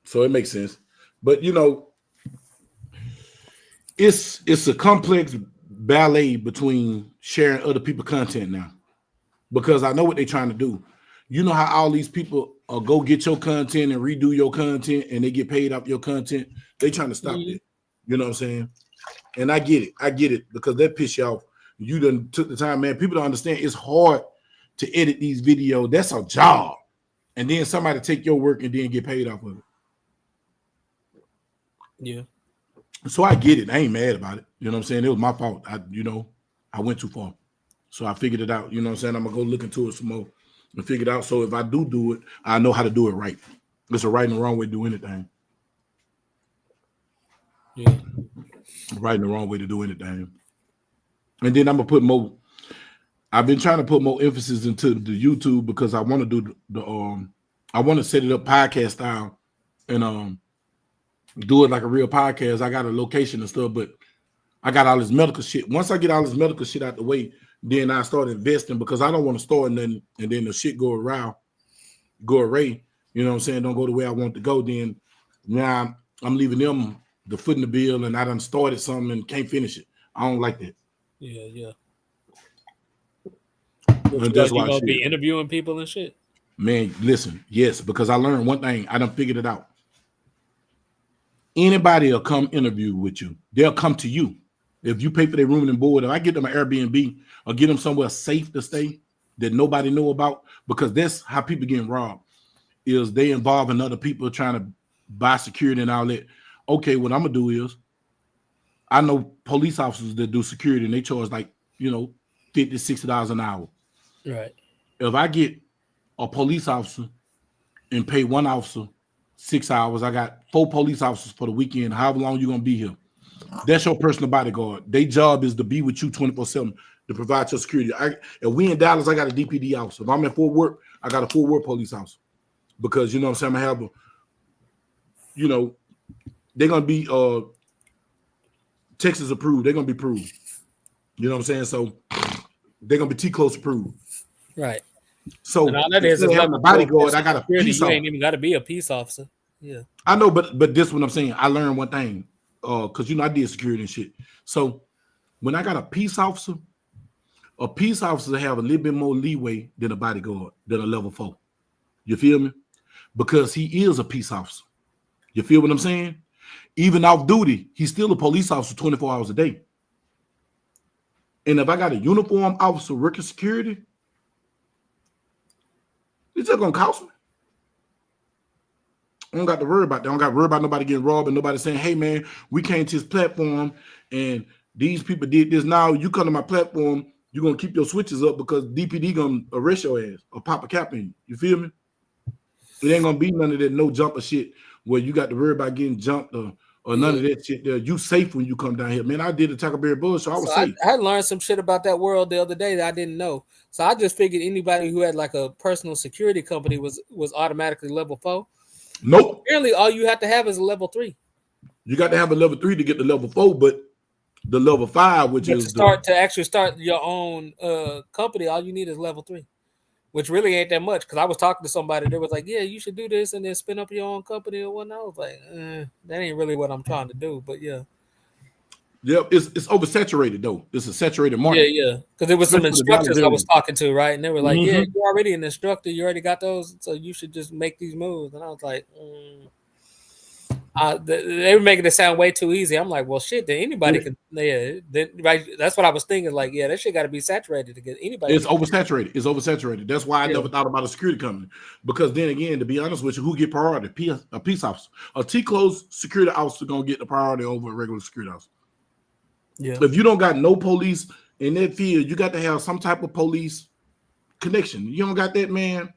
So it makes sense, but you know, it's a complex ballet between sharing other people's content now, because I know what they're trying to do. You know how all these people go get your content and redo your content and they get paid off your content. They trying to stop that. You know what I'm saying? And I get it because that piss you off. You done took the time, man. People don't understand it's hard to edit these videos. That's a job. And then somebody take your work and then get paid off of it. Yeah. So I get it. I ain't mad about it. You know what I'm saying? It was my fault. I went too far. So I figured it out. You know what I'm saying? I'm gonna go look into it some more and figure it out. So if I do it, I know how to do it right. There's a right and a wrong way to do anything. Yeah. Right and the wrong way to do anything. And then I'm gonna put more. I've been trying to put more emphasis into the YouTube because I want to do I want to set it up podcast style and do it like a real podcast. I got a location and stuff, but I got all this medical shit. Once I get all this medical shit out the way, then I start investing because I don't want to start nothing and then the shit go away. You know what I'm saying? Don't go the way I want to go. Then now I'm leaving them the foot in the bill and I done started something and can't finish it. I don't like that. Yeah. And that's why you gonna be interviewing people and shit. Man, listen, yes, because I learned one thing. I done figured it out. Anybody will come interview with you. They'll come to you. If you pay for their room and board, if I get them an Airbnb or get them somewhere safe to stay that nobody know about, because that's how people getting robbed, is they involving other people trying to buy security and all that. Okay, what I'm going to do is, I know police officers that do security and they charge like, $50, $60 an hour. Right. If I get a police officer and pay one officer 6 hours, I got 4 police officers for the weekend, however long you're going to be here. That's your personal bodyguard. Their job is to be with you 24/7 to provide your security. And we in Dallas, I got a DPD officer. If I'm in Fort Worth, I got a Fort Worth police officer. Because, you know what I'm saying, I have they're going to be Texas approved. They're going to be approved. You know what I'm saying? So they're going to be T-Close approved. Right. So and all that is having a bodyguard, I got a peace You officer. ain't even got to be a peace officer. Yeah. I know, but this is what I'm saying. I learned one thing. Because I did security and shit. So when I got a peace officer have a little bit more leeway than a bodyguard, than a level 4. You feel me? Because he is a peace officer. You feel what I'm saying? Even off duty, he's still a police officer 24 hours a day. And if I got a uniform officer working security, it's just gonna cost me. I don't got to worry about that. I don't got to worry about nobody getting robbed and nobody saying, hey, man, we came to this platform and these people did this. Now you come to my platform, you're going to keep your switches up because DPD going to arrest your ass or pop a cap in you. You feel me? It ain't going to be none of that no jumper shit where you got to worry about getting jumped or none of that shit there. You safe when you come down here. Man, I did a Taco Berry Buzz, so I was safe. I learned some shit about that world the other day that I didn't know. So I just figured anybody who had like a personal security company was automatically level 4. Nope. Apparently, all you have to have is a level 3. You got to have a level 3 to get the level 4, but the level 5, which is to actually start your own company, all you need is level 3, which really ain't that much. Because I was talking to somebody that was like, "Yeah, you should do this and then spin up your own company or whatnot." I was like, "That ain't really what I'm trying to do." But yeah. Yep, it's oversaturated though. It's a saturated market. Yeah. Because there was some instructors I was talking to, right? And they were like, Mm-hmm. "Yeah, you're already an instructor. You already got those, so you should just make these moves." And I was like, they were making it sound way too easy. I'm like, well, shit, then anybody can. Yeah, right. That's what I was thinking. Like, yeah, that shit got to be saturated to get anybody. It's oversaturated. It's oversaturated. That's why I never thought about a security company. Because then again, to be honest with you, who get priority? A peace officer. A T-Close security officer gonna get the priority over a regular security officer. Yeah. If you don't got no police in that field, you got to have some type of police connection. You don't got that, man,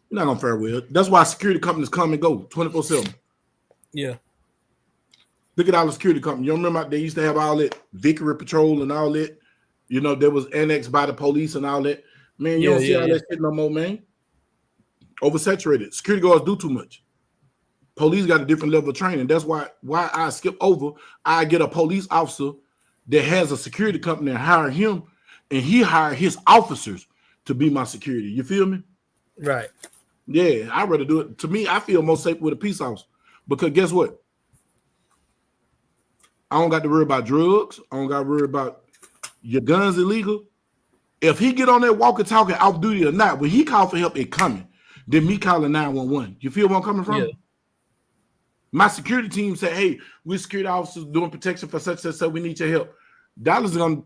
you're not gonna fare well. That's why security companies come and go 24/7. Yeah. Look at all the security companies. You remember they used to have all that Victory Patrol and all that. You know, there was annexed by the police and all that. Man, you don't see all that shit no more, man. Oversaturated. Security guards do too much. Police got a different level of training. That's why I skip over. I get a police officer that has a security company and hire him, and he hire his officers to be my security. You feel me? Right. Yeah, I'd rather do it. To me, I feel more safe with a peace officer because guess what? I don't got to worry about drugs. I don't got to worry about your guns illegal. If he get on that walkie-talkie off duty or not, when he call for help, it coming. Then me calling 911. You feel where I'm coming from? Yeah. My security team say, hey, we're security officers doing protection for such and such, we need your help. Dallas is going to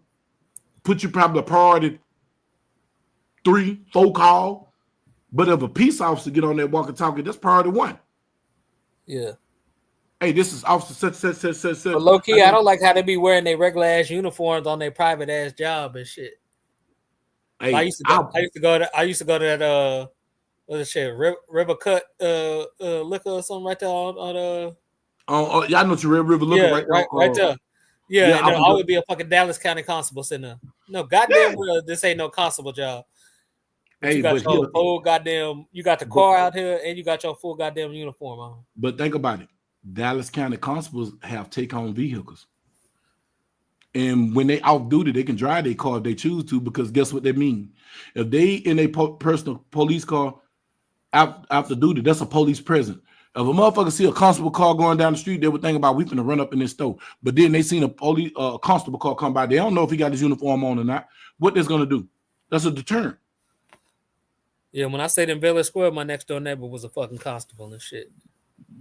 put you probably a priority 3, 4 call. But if a peace officer get on that walkie-talkie, that's priority 1. Yeah. Hey, this is officer such. But low key, I don't like how they be wearing their regular ass uniforms on their private ass job and shit. Hey, I used to go to that what is shit, River Cut liquor or something right there on y'all know what your River liquor right there. Yeah, and I would be a fucking Dallas County constable sitting there. No, goddamn, this ain't no constable job. But hey, you got your full goddamn, you got the car out here, and you got your full goddamn uniform on. But think about it. Dallas County constables have take-home vehicles. And when they off duty, they can drive their car if they choose to, because guess what they mean? If they in a personal police car after duty, that's a police present. If a motherfucker see a constable car going down the street, they would think about we finna run up in this store. But then they seen a police constable car come by. They don't know if he got his uniform on or not. What that's gonna do? That's a deterrent. Yeah, when I stayed in Village Square, my next door neighbor was a fucking constable and shit.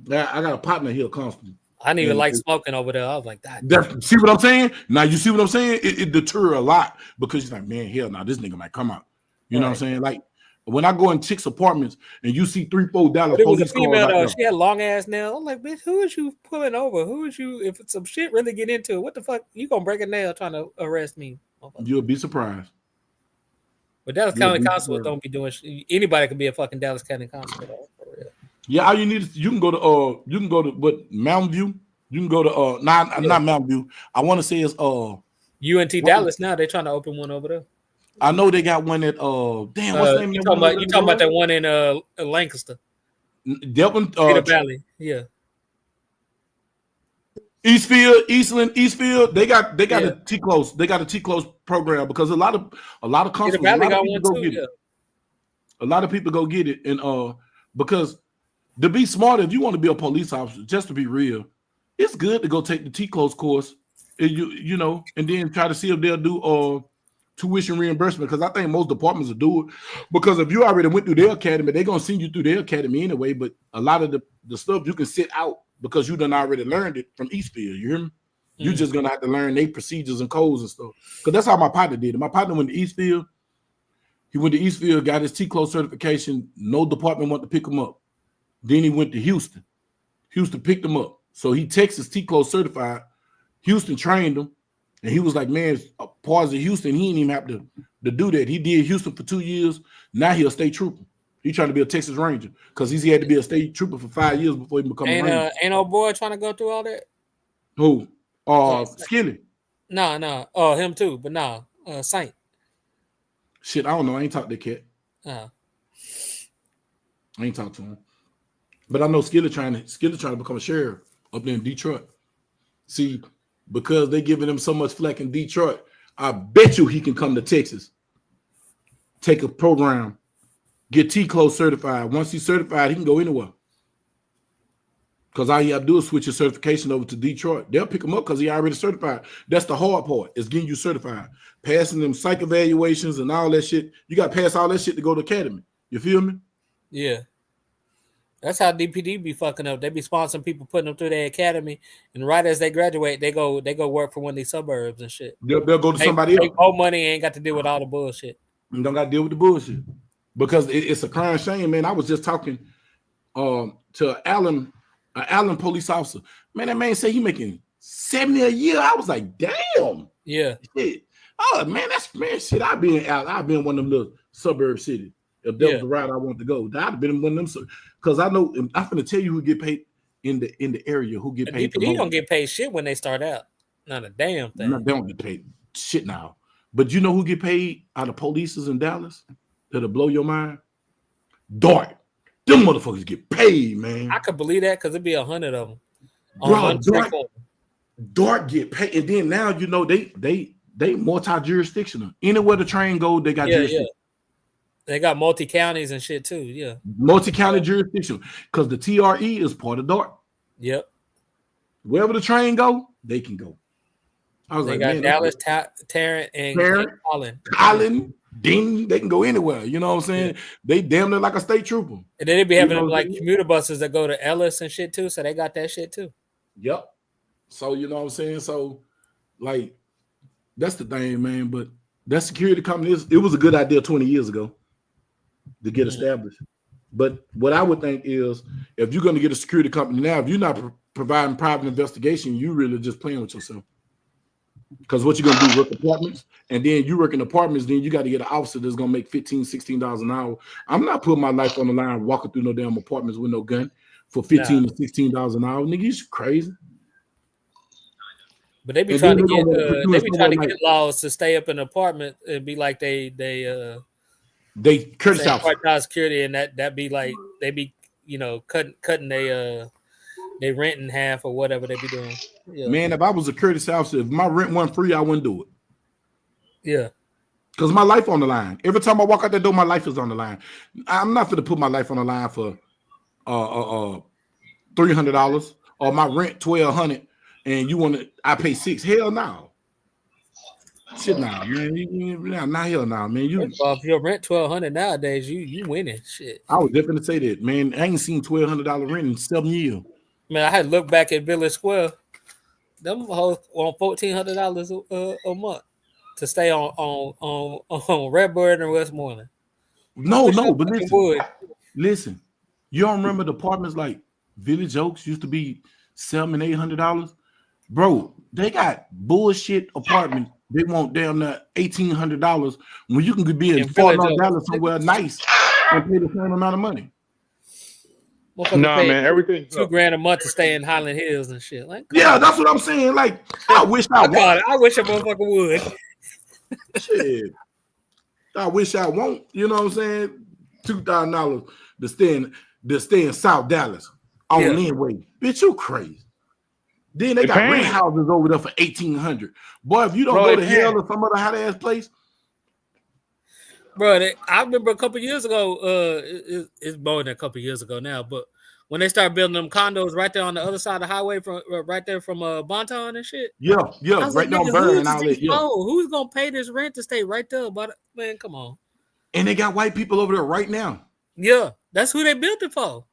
Yeah, I got a partner here, constable. I didn't even like smoking over there. I was like, see what I'm saying? Now you see what I'm saying? It deter a lot because you're like, man, hell no, this nigga might come out. You know what I'm saying? Like when I go in chicks' apartments and you see 3-4 Dallas police cars. It was a female though. She had long ass nails. I'm like, bitch, who is you pulling over? Who is you? If some shit really get into it, what the fuck? You gonna break a nail trying to arrest me? You'll be surprised. But Dallas County constable don't be doing shit. Anybody can be a fucking Dallas County constable. Yeah, all you need is you can go to what Mountain View. You can go to not Mountain View. I want to say it's UNT Dallas now. They're trying to open one over there. I know they got one at damn, what's the name? You talking about that one in Lancaster? That one, Valley, yeah. Eastfield. They got a T-close. They got a T-close program because a lot of constables, Valley got one too. Yeah. A lot of people go get it, and because to be smart, if you want to be a police officer, just to be real, it's good to go take the T-close course, and you know, and then try to see if they'll do tuition reimbursement, because I think most departments will do it. Because if you already went through their academy, they're gonna send you through their academy anyway. But a lot of the stuff you can sit out because you done already learned it from Eastfield. You hear me? You're just gonna have to learn their procedures and codes and stuff. Because that's how my partner did it. My partner went to Eastfield. He went to Eastfield, got his T-close certification. No department wanted to pick him up. Then he went to Houston. Houston picked him up. So he Texas T-close certified. Houston trained him. And he was like, man, parts of Houston, he didn't even have to do that. He did Houston for 2 years. Now he a state trooper. He trying to be a Texas Ranger because he had to be a state trooper for 5 years before he become a Ranger. Ain't old boy trying to go through all that? Who? Skinny. No. Oh, him too, but no. Saint. Shit, I don't know. I ain't talked to that cat. I ain't talked to him. But I know Skillet trying to become a sheriff up there in Detroit. See, because they giving him so much flack in Detroit, I bet you he can come to Texas, take a program, get T-close certified. Once he's certified, he can go anywhere. Because all you have to do is switch your certification over to Detroit. They'll pick him up because he already certified. That's the hard part, is getting you certified. Passing them psych evaluations and all that shit. You got to pass all that shit to go to academy. You feel me? Yeah. That's how DPD be fucking up. They be sponsoring people, putting them through their academy, and right as they graduate, they go work for one of these suburbs and shit. They'll go to somebody else. Owe money, ain't got to deal with all the bullshit. You don't got to deal with the bullshit because it's a crying shame, man. I was just talking to Allen police officer. Man, that man said he making $70 a year. I was like, damn. Yeah. Shit. Oh man, shit. I've been one of them little suburb city. If that was the route I want to go, that'd have been one of them. Because I know I'm gonna tell you who get paid in the area, who get paid. DPD don't get paid shit when they start out. Not a damn thing. No, they don't get paid shit now. But you know who get paid out of polices in Dallas? That'll blow your mind. Dart. Them motherfuckers get paid, man. I could believe that because it'd be 100 of them. Bro, Dart get paid, and then now you know they multi-jurisdictional. Anywhere the train go, they got jurisdiction. They got multi-counties and shit too. Yeah, multi-county jurisdiction because the TRE is part of Dart. Yep. Wherever the train go, they can go. I was they like, got man, Dallas, Tarrant, and Collin, Dean. They can go anywhere. You know what I'm saying? Yeah. They damn near like a state trooper. And then they be having like commuter buses that go to Ellis and shit too. So they got that shit too. Yep. So you know what I'm saying? So like that's the thing, man. But that security company it was a good idea 20 years ago to get established. But what I would think is if you're going to get a security company now, if you're not providing private investigation, you really just playing with yourself. Because what you're going to do, work apartments, and then you work in apartments, then you got to get an officer that's going to make $15, $16 an hour. I'm not putting my life on the line walking through no damn apartments with no gun for $15 to $16 an hour. Nigga, you crazy. But they be trying to get laws to stay up in an apartment and be like they criticize part-time security, and that be like they be cutting they rent in half or whatever they be doing. Yeah. Man, if I was a courtesy officer, if my rent wasn't free, I wouldn't do it. Yeah. Because my life on the line. Every time I walk out that door, my life is on the line. I'm not going to put my life on the line for $300 or my rent $1,200 and you want to I pay $6. Hell no. Shit now, man. Not hell now, man. If your rent $1,200 nowadays, you winning. Shit. I was definitely to say that, man. I ain't seen $1,200 rent in 7 years. Man, I had to look back at Village Square. Them hoes on $1,400 a month to stay on Redbird and Westmoreland. No, but listen. You don't remember the apartments like Village Oaks used to be $700 and $800? Bro, they got bullshit apartments. They want damn near $1,800 when you can be in Fort North Dallas somewhere nice and pay the same amount of money. Man, everything $2,000 a month to stay in Highland Hills and shit. Like, yeah, that's what I'm saying. Like, I wish I wish a motherfucker would. Shit, I wish I won't. You know what I'm saying? $2,000 to stay in South Dallas on Linway. Bitch, you crazy. Then they got rent houses over there for $1,800. Boy, if you don't go to hell or some other hot ass place. Bro, I remember a couple years ago, it's more than a couple years ago now, but when they started building them condos right there on the other side of the highway, from right there from Bonton and shit. Yeah, right down Burn Outlet. Who's gonna pay this rent to stay right there? But man, come on. And they got white people over there right now. Yeah, that's who they built it for.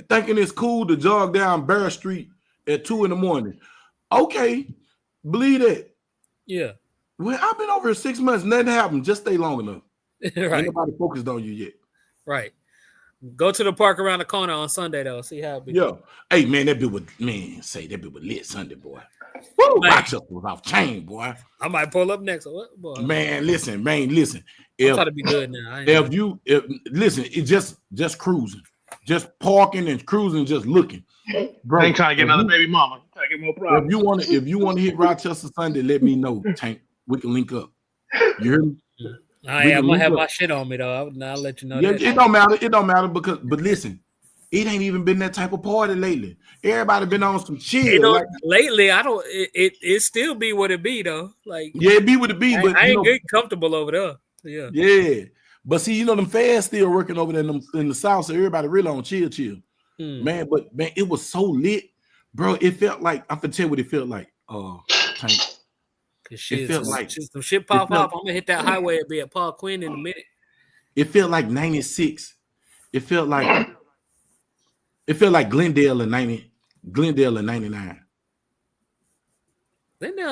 Thinking it's cool to jog down Bear Street at 2 a.m. Okay, believe that. Yeah. Well, I've been over here 6 months, nothing happened. Just stay long enough. Right. Ain't nobody focused on you yet. Right. Go to the park around the corner on Sunday though. See how it be. Yeah. Hey man, that bitch was lit Sunday, boy. Woo! Rochester was off chain, boy. I might pull up next. What, boy? Man, listen. I'm trying to be good now. It's just cruising, just parking and cruising, just looking. Bro, I ain't trying to get another baby mama. Trying to get more problems. If you want to hit Rochester Sunday, let me know, Tank. We can link up. You hear me? I'm gonna have my shit on me though. I'll let you know. Yeah, it don't matter. It don't matter but listen, it ain't even been that type of party lately. Everybody been on some chill. Lately, I don't. It still be what it be though. Like it be what it be. But I ain't getting comfortable over there. Yeah. Yeah. But see, them fans still working over there in the South, so everybody really on chill. Man, but man, it was so lit, bro. It felt like I'm gonna tell you what it felt like. Tank. It felt like some shit pop off. I'm gonna hit that highway and be at Paul Quinn in a minute. It felt like 96. It felt like Glendale in 99. Glendale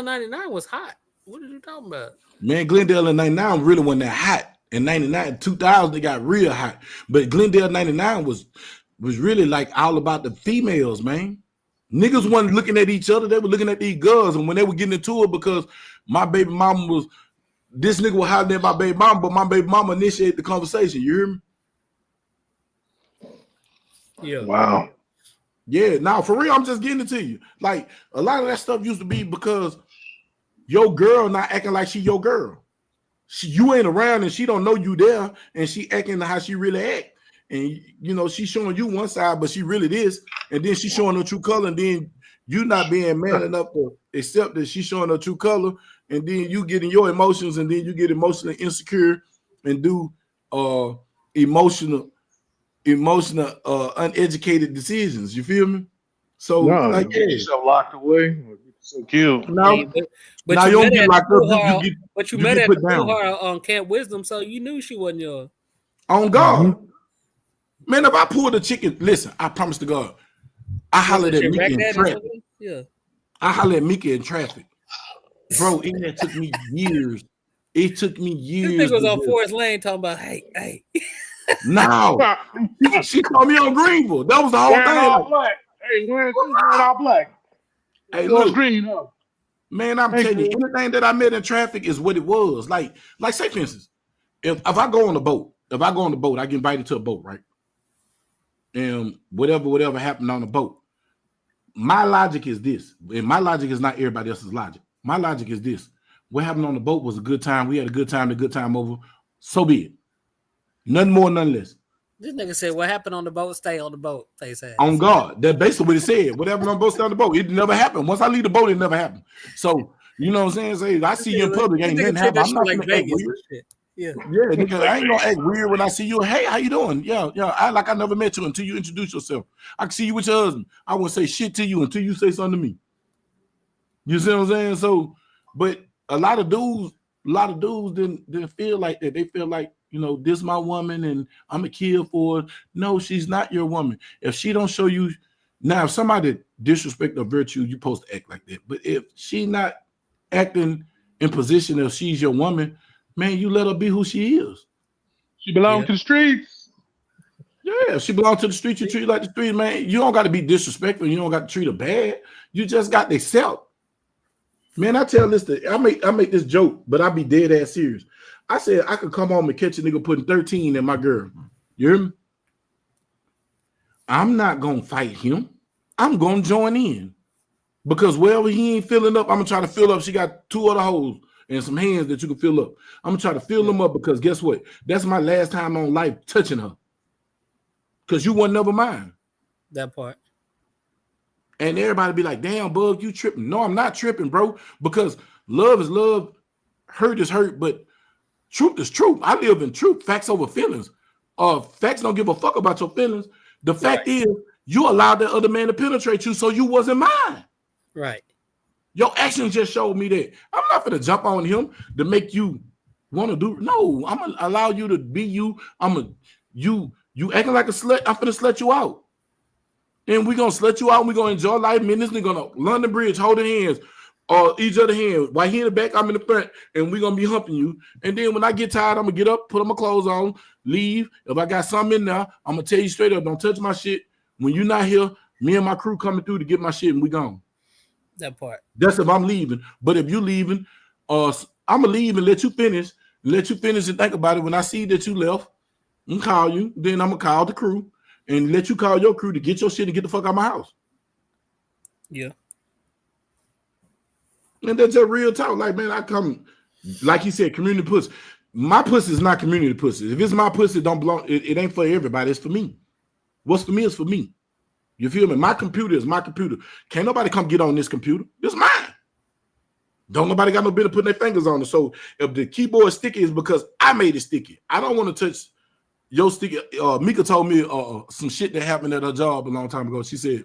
99 was hot. What are you talking about? Man, Glendale in 99 really wasn't that hot. In 99, 2000, they got real hot. But Glendale 99 was really like all about the females, man. Niggas wasn't looking at each other. They were looking at these girls. And when they were getting into it, because my baby mama was this nigga was hollering at my baby mama, but my baby mama initiated the conversation. You hear me? Yeah. Wow. Yeah, now for real, I'm just getting it to you. Like a lot of that stuff used to be because your girl not acting like she your girl. You ain't around and she don't know you there, and she acting how she really act. And you know, she's showing you one side, but she really this, and then she's showing her true color, and then you not being man enough to accept that she's showing her true color, and then you getting your emotions, and then you get emotionally insecure and do emotional uneducated decisions. You feel me? So No, like, get yourself locked away or get yourself killed. now, But now you you don't met get at locked the up. pool hall. You But you get met at put the pool down. hall on Camp Wisdom, so you knew she wasn't yours. On God. Man, if I pulled a chicken, listen, I promise to God, I hollered at Mika in traffic. Yeah. I hollered at Mika in traffic. Bro, it took me years. It took me years. This nigga was on Forest Lane talking about, hey. No. She called me on Greenville. That was the whole Wearing thing. all black. Hey, wearing all black. Hey, Yours look. green, huh? Man, I'm telling you, anything that I met in traffic is what it was. Like say for instance, if I go on a boat, I get invited to a boat, right? And whatever happened on the boat. My logic is this, and my logic is not everybody else's logic. My logic is this: what happened on the boat was a good time. We had a good time over. So be it. Nothing more, nothing less. This nigga said, "What happened on the boat? Stay on the boat." Face ass. On God, that's basically what it said. What happened on the boat? Stay on the boat. It never happened. Once I leave the boat, it never happened. So you know what I'm saying? Say, I see you in public, ain't nothing happen. I'm not gonna act weird. Yeah, nigga, I ain't gonna act weird when I see you. Hey, how you doing? Yeah. I never met you until you introduce yourself. I can see you with your husband. I won't say shit to you until you say something to me. You see what I'm saying? So, but a lot of dudes didn't feel like that. They feel like, you know, this is my woman and I'm a kill for her. No, she's not your woman. If she don't show you, now if somebody disrespect or virtue, you supposed to act like that. But if she not acting in position of she's your woman, man, you let her be who she is. She belongs to the streets. Yeah, she belongs to the streets. You treat her like the street, man. You don't got to be disrespectful. You don't got to treat her bad. You just got to accept. Man, I tell this I make this joke, but I be dead ass serious. I said I could come home and catch a nigga putting 13 in my girl. You hear me? I'm not gonna fight him. I'm gonna join in. Because wherever he ain't filling up, I'm gonna try to fill up. She got 2 other holes and some hands that you can fill up. I'm gonna try to fill them up because guess what? That's my last time on life touching her. Because you wasn't never mine. That part. And everybody be like, damn, Bug, you tripping. No, I'm not tripping, bro. Because love is love, hurt is hurt, but truth is truth. I live in truth, facts over feelings. Facts don't give a fuck about your feelings. The fact is, you allowed that other man to penetrate you, so you wasn't mine. Right. Your actions just showed me that. I'm not gonna jump on him to make you want to do. No, I'm gonna allow you to be you. You acting like a slut. I'm gonna slut you out. And we're gonna slut you out and we're gonna enjoy life. Me and this nigga gonna London Bridge holding hands or each other hand. While he in the back, I'm in the front, and we're gonna be humping you. And then when I get tired, I'm gonna get up, put on my clothes on, leave. If I got something in there, I'm gonna tell you straight up, don't touch my shit. When you're not here, me and my crew coming through to get my shit and we gone. That part. That's if I'm leaving. But if you leaving, I'm gonna leave and let you finish and think about it. When I see that you left, I'm gonna call you, then I'm gonna call the crew. And let you call your crew to get your shit and get the fuck out of my house. Yeah. And that's a real talk. Like, man, I come, like you said, community pussy. My pussy is not community pussy. If it's my pussy, don't belong. It ain't for everybody. It's for me. What's for me is for me. You feel me? My computer is my computer. Can't nobody come get on this computer. It's mine. Don't nobody got no business putting their fingers on it. So if the keyboard is sticky, it's because I made it sticky. I don't want to touch your sticky. Mika told me some shit that happened at her job a long time ago. She said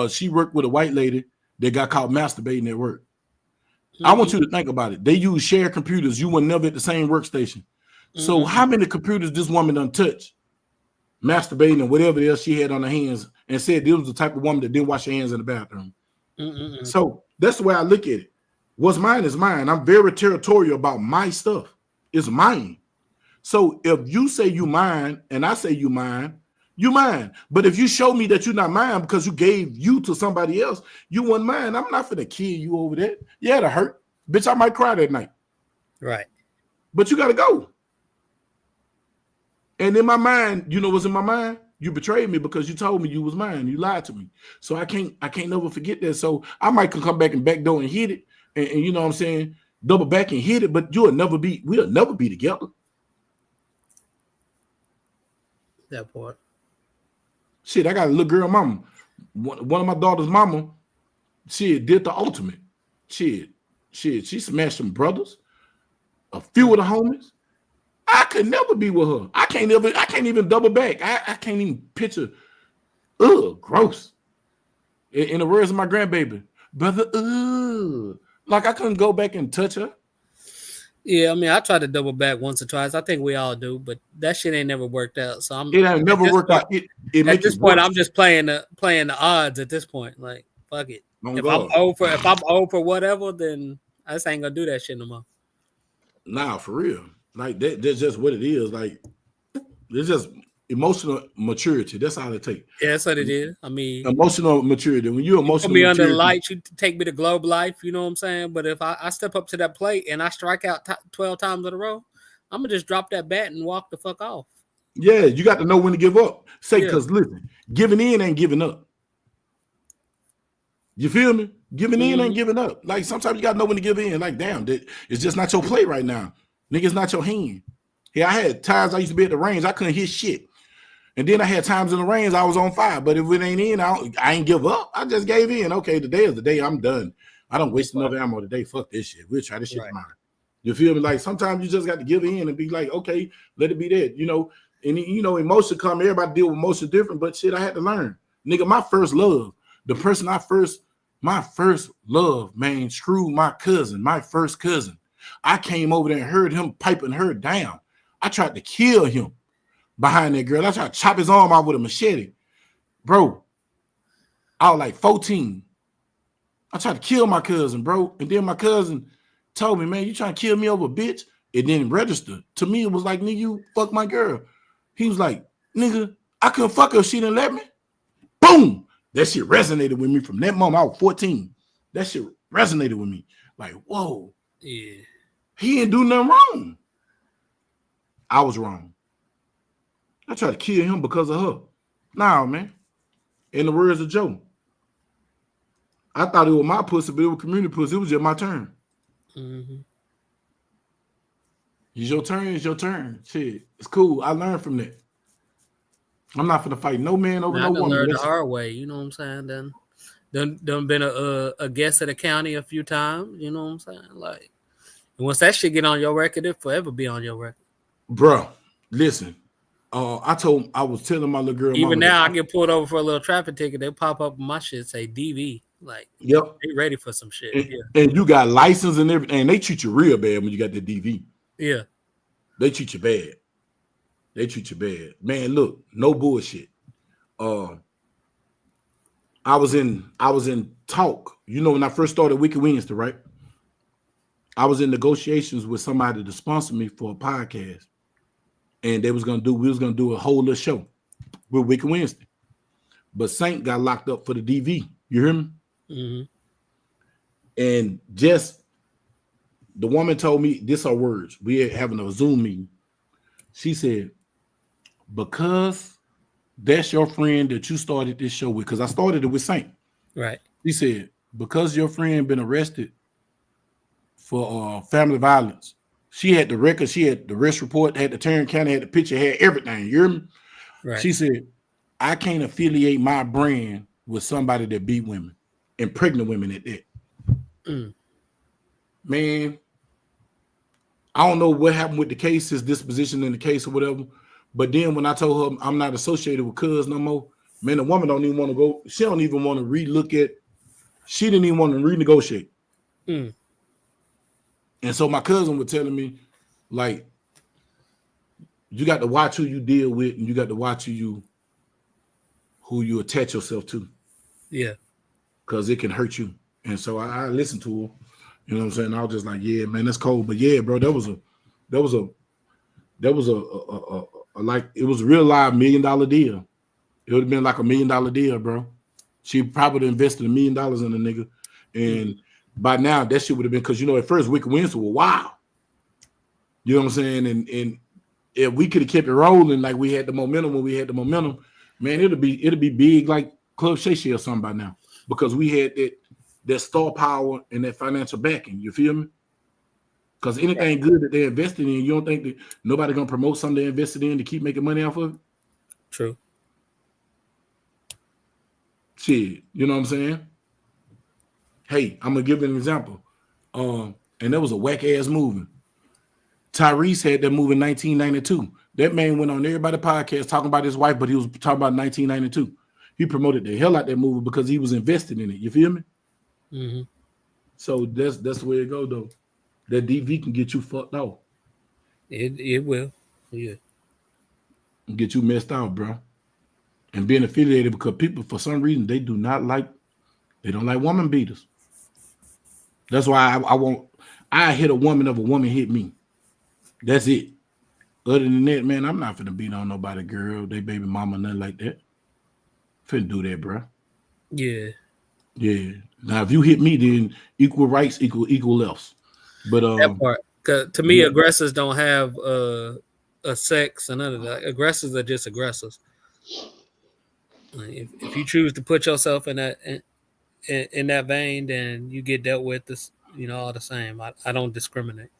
she worked with a white lady that got caught masturbating at work. Mm-hmm. I want you to think about it. They use shared computers. You were never at the same workstation. Mm-hmm. So how many computers this woman done touched, masturbating and whatever else she had on her hands, and said this was the type of woman that didn't wash her hands in the bathroom. Mm-hmm. So that's the way I look at it. What's mine is mine. I'm very territorial about my stuff. It's mine. So if you say you mine and I say you mine, you mine. But if you show me that you're not mine because you gave you to somebody else, you weren't mine. I'm not finna kill you over that. Yeah, it'll hurt. Bitch, I might cry that night. Right. But you got to go. And in my mind, you know what's in my mind? You betrayed me because you told me you was mine. You lied to me. So I can't never forget that. So I might come back and backdoor and hit it. And you know what I'm saying? Double back and hit it, but we'll never be together. That part. Shit, I got a little girl mama. One of my daughter's mama, she did the ultimate. She smashed some brothers, a few of the homies. I could never be with her. I can't even double back. I can't even picture. Ugh, gross. In the words of my grandbaby, brother, ugh. Like I couldn't go back and touch her. Yeah, I mean, I tried to double back once or twice. I think we all do, but that shit ain't never worked out. So It ain't never worked out. At this point, I'm just playing the odds. At this point, like fuck it. If I'm over whatever, then I just ain't gonna do that shit no more. Nah, for real. Like that's just what it is. Like it's just emotional maturity. That's all it takes. Yeah, that's what it is. I mean, emotional maturity. When you're emotional, put me under the lights, you take me to Globe Life. You know what I'm saying? But if I step up to that plate and I strike out 12 times in a row, I'm gonna just drop that bat and walk the fuck off. Yeah, you got to know when to give up. Because listen, giving in ain't giving up. You feel me? Giving in ain't giving up. Like sometimes you gotta know when to give in. Like damn, it's just not your play right now. Nigga, it's not your hand. Yeah, I had times I used to be at the range, I couldn't hit shit. And then I had times in the range I was on fire. But if it ain't in, I ain't give up. I just gave in. Okay, today is the day. I'm done. I don't waste enough ammo today. Fuck this shit. We'll try this shit tomorrow. You feel me? Like sometimes you just got to give in and be like, okay, let it be that. You know, and you know, emotion come. Everybody deal with emotion different, but shit, I had to learn. Nigga, my first love, the person my first love, man, screw my cousin, my first cousin. I came over there and heard him piping her down. I tried to kill him behind that girl. I tried to chop his arm out with a machete. Bro, I was like 14. I tried to kill my cousin, bro. And then my cousin told me, man, you trying to kill me over a bitch? It didn't register. To me, it was like, nigga, you fuck my girl. He was like, nigga, I couldn't fuck her if she didn't let me. Boom! That shit resonated with me from that moment. I was 14. That shit resonated with me. Like, whoa. Yeah. He didn't do nothing wrong. I was wrong. I tried to kill him because of her. Nah, man. In the words of Joe, I thought it was my pussy, but it was community pussy. It was just my turn. Mm-hmm. It's your turn. It's your turn. Shit, it's cool. I learned from that. I'm not gonna fight no man over no woman. I learned the hard way. You know what I'm saying? Done been a guest of the county a few times. You know what I'm saying? Like, once that shit get on your record, it forever be on your record. Bro, listen. I was telling my little girl. Even now, I get pulled over for a little traffic ticket. They pop up on my shit say DV. Like, yep, they ready for some shit. And you got license and everything. And they treat you real bad when you got the DV. Yeah, they treat you bad. They treat you bad, man. Look, no bullshit. I was in talk. You know, when I first started Whicked Wednesday, right? I was in negotiations with somebody to sponsor me for a podcast. And we was gonna do a whole little show with Whicked Wednesday. But Saint got locked up for the DV. You hear me? Mm-hmm. And just the woman told me, this are words. We are having a Zoom meeting. She said, because that's your friend that you started this show with, because I started it with Saint. Right. She said, because your friend been arrested for family violence. She had the record, she had the arrest report, had the Tarrant County, had the picture, had everything. You hear me? Right. She said, I can't affiliate my brand with somebody that beat women and pregnant women at that. Man, I don't know what happened with the case, his disposition in the case or whatever. But then when I told her I'm not associated with Cuz no more, man, the woman don't even want to go. She don't even want to relook at. She didn't even want to renegotiate. And so my cousin was telling me, like, you got to watch who you deal with, and you got to watch who you attach yourself to. Yeah, because it can hurt you. And so I listened to her. You know what I'm saying? I was just like, yeah, man, that's cold. But yeah, bro, that was a like, it was a real live $1 million deal. It would have been like $1 million deal, bro. She probably invested $1 million in the nigga. And by now, that shit would have been, because, you know, at first, Whicked Wednesday was wild. You know what I'm saying? And if we could have kept it rolling like we had the momentum when we had the momentum, man, it'll be big like Club Shay Shay or something by now because we had that star power and that financial backing. You feel me? Because anything good that they invested in, you don't think that nobody gonna promote something they invested in to keep making money off of it? True. Shit, you know what I'm saying? Hey, I'm gonna give you an example. And that was a whack ass movie. Tyrese had that movie in 1992. That man went on everybody's podcast talking about his wife, but he was talking about 1992. He promoted the hell out that movie because he was invested in it. You feel me? Mm-hmm. So that's the way it go though. That DV can get you fucked out. It will. Yeah. And get you messed out, bro. And being affiliated because people, for some reason, they don't like woman beaters. That's why I hit a woman if a woman hit me. That's it. Other than that, man, I'm not finna beat on nobody, girl, they baby mama, nothing like that. Finna do that, bro. Yeah. Yeah. Now, if you hit me, then equal rights, equal lefts. But that part, 'cause to me, aggressors don't have a sex and none of that. Aggressors are just aggressors. If you choose to put yourself in that vein, then you get dealt with this, all the same. I don't discriminate.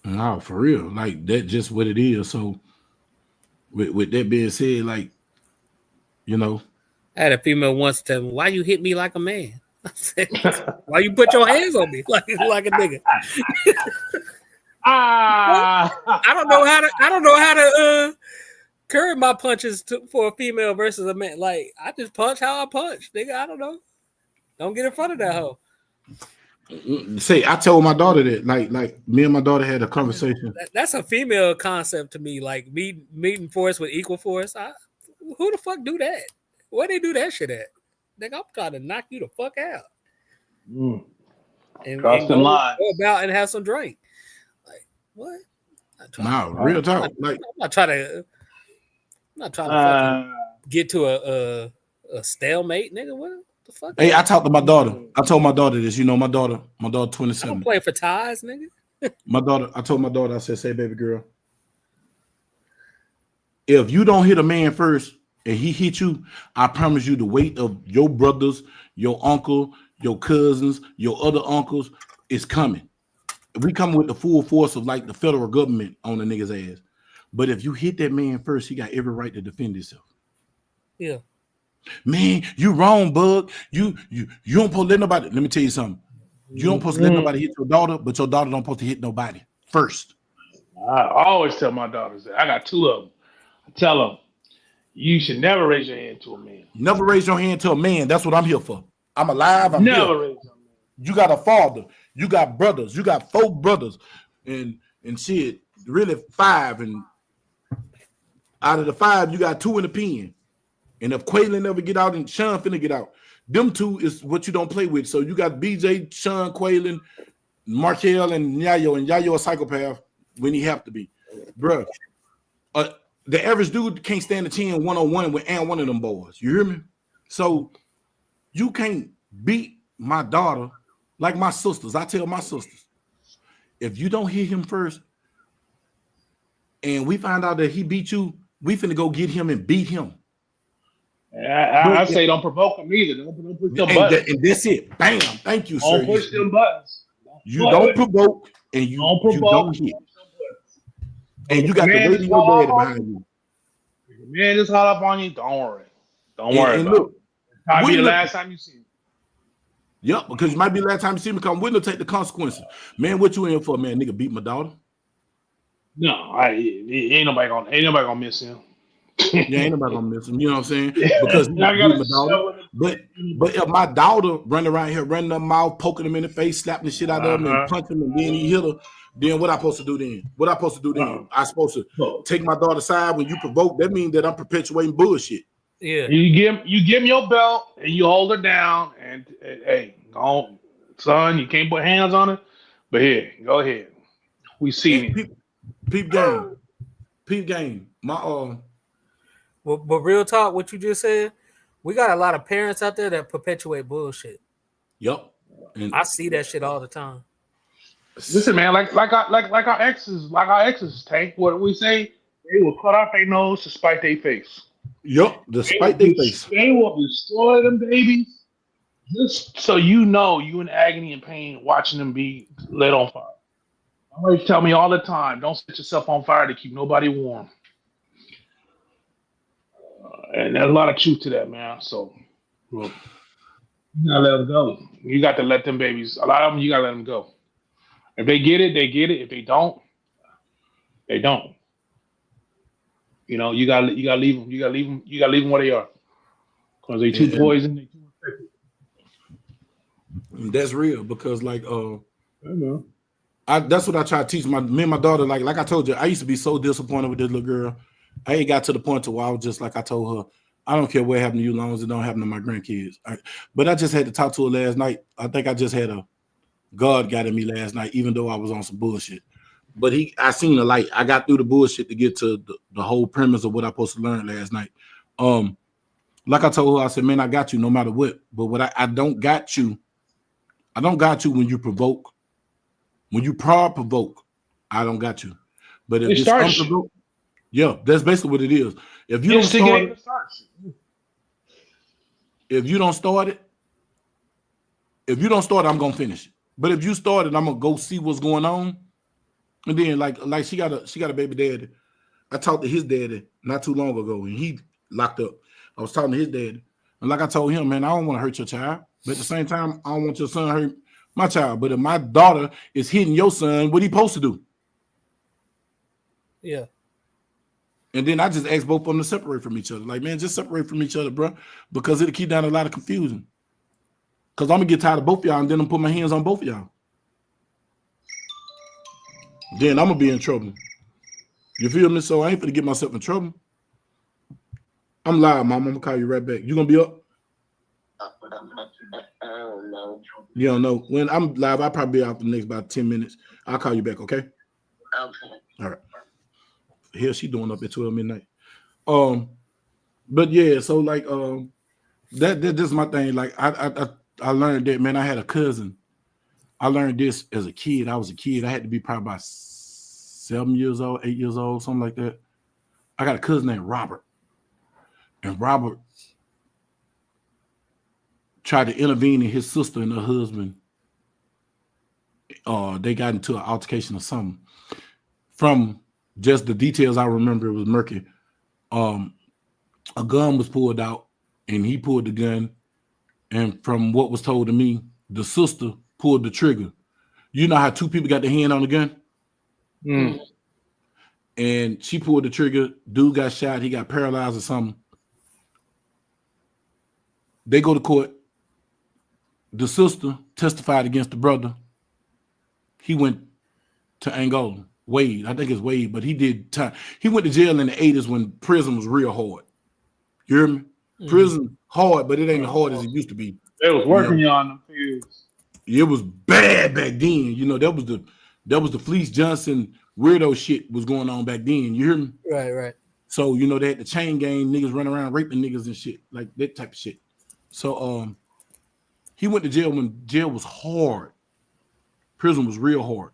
No, for real. Like that's just what it is. So with that being said, like, I had a female once tell me, "Why you hit me like a man?" I said, "Why you put your hands on me like a nigga?" I don't know how to curve my punches for a female versus a man. Like I just punch how I punch, nigga. I don't know. Don't get in front of that hoe. Say, I told my daughter that, like me and my daughter had a conversation. That's a female concept to me. Like meeting force with equal force. Who the fuck do that? Where they do that shit at? Nigga, I'm trying to knock you the fuck out. And go about and have some drink. Like what? Real talk. I'm not trying to fucking get to a stalemate, nigga. What the fuck? Hey, I talked to my daughter. I told my daughter this. My daughter 27. I don't play for ties, nigga. I told my daughter, I said, say, baby girl, if you don't hit a man first and he hit you, I promise you the weight of your brothers, your uncle, your cousins, your other uncles is coming. We come with the full force of like the federal government on the nigga's ass. But if you hit that man first, he got every right to defend himself. Yeah. Man, you wrong, bug. You don't supposed to let nobody. Let me tell you something. You don't supposed to let nobody hit your daughter, but your daughter don't supposed to hit nobody first. I always tell my daughters that. I got two of them. I tell them, you should never raise your hand to a man. Never raise your hand to a man. That's what I'm here for. I'm alive. I'm never here. Raise your hand. You got a father. You got brothers. You got 4 brothers, and shit, really 5. And out of the 5, you got 2 in the pen. And if Quaylen never get out and Sean finna get out, them 2 is what you don't play with. So you got BJ, Sean, Quaylen, Markel, and Yayo a psychopath when he have to be. Bruh, the average dude can't stand a 10 one-on-one with one of them boys. You hear me? So you can't beat my daughter like my sisters. I tell my sisters, if you don't hit him first and we find out that he beat you, we finna go get him and beat him. I say don't provoke him either. Don't push them buttons. And that's it. Bam. Thank you, sir. Don't push them buttons. You don't provoke and you don't hit. And you got the weight of your daddy behind you. If the man just hot up on you, don't worry. Don't worry about it. Might be the last time you see him. Yep, because it might be the last time you see me come with him, take the consequences. Man, what you in for, man? Nigga beat my daughter. No, ain't nobody gonna miss him. Yeah, ain't nobody gonna miss him. You know what I'm saying? Because he beat my daughter. But if my daughter running around here, running her mouth, poking him in the face, slapping the shit out of him, and punching him, and then he hit her, then what I supposed to do then? I supposed to take my daughter's side when you provoke? That means that I'm perpetuating bullshit. Yeah. You give him your belt and you hold her down and hey, go on, son, you can't put hands on her. But here, go ahead. We seen it. Peep game. But real talk, what you just said, we got a lot of parents out there that perpetuate bullshit. Yep. And I see that shit all the time. Listen, man, like our exes, Tank. What we say, they will cut off their nose to spite their face. Yup, despite their face. They will destroy them babies just so you know you in agony and pain watching them be lit on fire. Always tell me all the time, don't set yourself on fire to keep nobody warm. And there's a lot of truth to that, man. So, well, you gotta let them go. You got to let them babies. A lot of them, you gotta let them go. If they get it, they get it. If they don't, they don't. You know, you gotta leave them. You gotta leave them. You gotta leave them where they are because they too poison. They too infected. That's real because, like, I know. that's what I try to teach me and my daughter. Like I told you, I used to be so disappointed with this little girl. I ain't got to the point to where I was just like I told her, I don't care what happened to you, as long as it don't happen to my grandkids. But I just had to talk to her last night. I think I just had a God got in me last night, even though I was on some bullshit. But I seen the light. I got through the bullshit to get to the whole premise of what I supposed to learn last night. Like I told her, I said, man, I got you no matter what. But what I don't got you. I don't got you when you provoke. When you provoke, I don't got you. But if it's unprovoked, yeah, that's basically what it is. If you don't start it, I'm gonna finish it. But if you start it, I'm gonna go see what's going on. And then like she got a baby daddy. I talked to his daddy not too long ago, and he locked up. I was talking to his daddy, and like I told him, man, I don't want to hurt your child, but at the same time, I don't want your son to hurt my child. But if my daughter is hitting your son, what he supposed to do? Yeah. And then I just asked both of them to separate from each other. Like, man, just separate from each other, bro, because it'll keep down a lot of confusion. Because I'm going to get tired of both of y'all, and then I'm put my hands on both of y'all. Then I'm going to be in trouble. You feel me? So I ain't going to get myself in trouble. I'm live, Mom. I'm going to call you right back. You going to be up? I don't know. You don't know. When I'm live, I'll probably be out for the next about 10 minutes. I'll call you back, okay? Okay. All right. Here she doing up at 12 midnight. But yeah, so like that's my thing. Like I learned that, man. I had a cousin. I learned this as a kid. I was a kid. I had to be probably about 7 years old, 8 years old, something like that. I got a cousin named Robert. And Robert tried to intervene in his sister and her husband. They got into an altercation or something. From just the details I remember, it was murky. A gun was pulled out, and he pulled the gun. And from what was told to me, the sister pulled the trigger. You know how two people got their hand on the gun? Mm. And she pulled the trigger. Dude got shot. He got paralyzed or something. They go to court. The sister testified against the brother. He went to Angola. Wade, I think it's Wade, but he did time. He went to jail in the 80s when prison was real hard. You hear me? Mm-hmm. Prison hard, but it ain't hard as it used to be. They was working on them fields. It was bad back then. You know, that was the Fleece Johnson weirdo shit was going on back then. You hear me? Right. So, you know, they had the chain gang, niggas running around raping niggas and shit, like that type of shit. So he went to jail when jail was hard. Prison was real hard.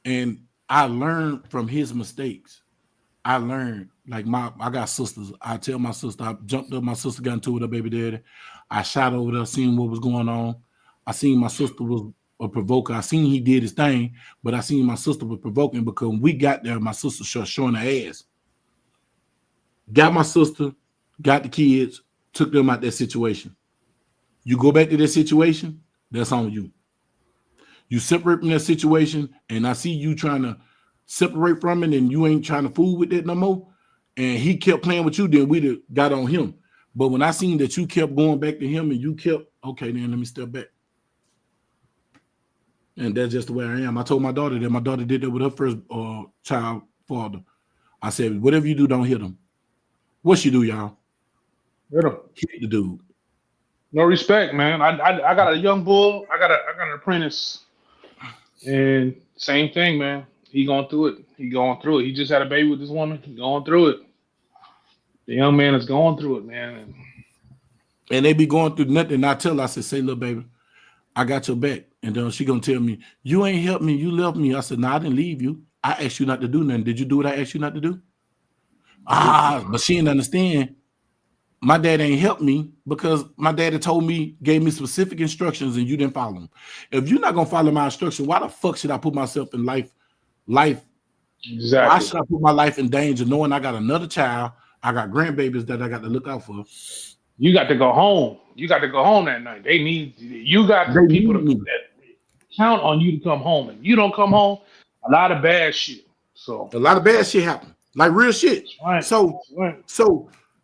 And I learned from his mistakes. I learned, like I got sisters. I tell my sister, I jumped up, my sister got into it with her baby daddy. I shot over there, seen what was going on. I seen my sister was a provoker. I seen he did his thing, but I seen my sister was provoking because when we got there, my sister showing her ass. Got my sister, got the kids, took them out that situation. You go back to that situation, that's on you. You separate from that situation, and I see you trying to separate from it, and you ain't trying to fool with that no more. And he kept playing with you, then we'd got on him. But when I seen that you kept going back to him and you kept, okay, then let me step back. And that's just the way I am. I told my daughter that. My daughter did that with her first child father. I said, whatever you do, don't hit him. What she do, y'all? Hit him. Hit the dude. No respect, man. I got a young bull. I got an apprentice. And same thing, man. He going through it. He just had a baby with this woman. He going through it. The young man is going through it, man. And they be going through nothing. I tell her, I said, say, little baby, I got your back. And then she gonna tell me, you ain't helped me, you left me. I said, no, I didn't leave you. I asked you not to do nothing. Did you do what I asked you not to do? But she didn't understand. My dad ain't helped me because my daddy gave me specific instructions and you didn't follow them. If you're not gonna follow my instruction, why the fuck should I put myself in life? Exactly. Why should I put my life in danger knowing I got another child? I got grandbabies that I got to look out for. You got to go home. You got to go home that night. You got people that count on you to come home. And you don't come home, a lot of bad shit. So a lot of bad shit happen. Like real shit. Right. So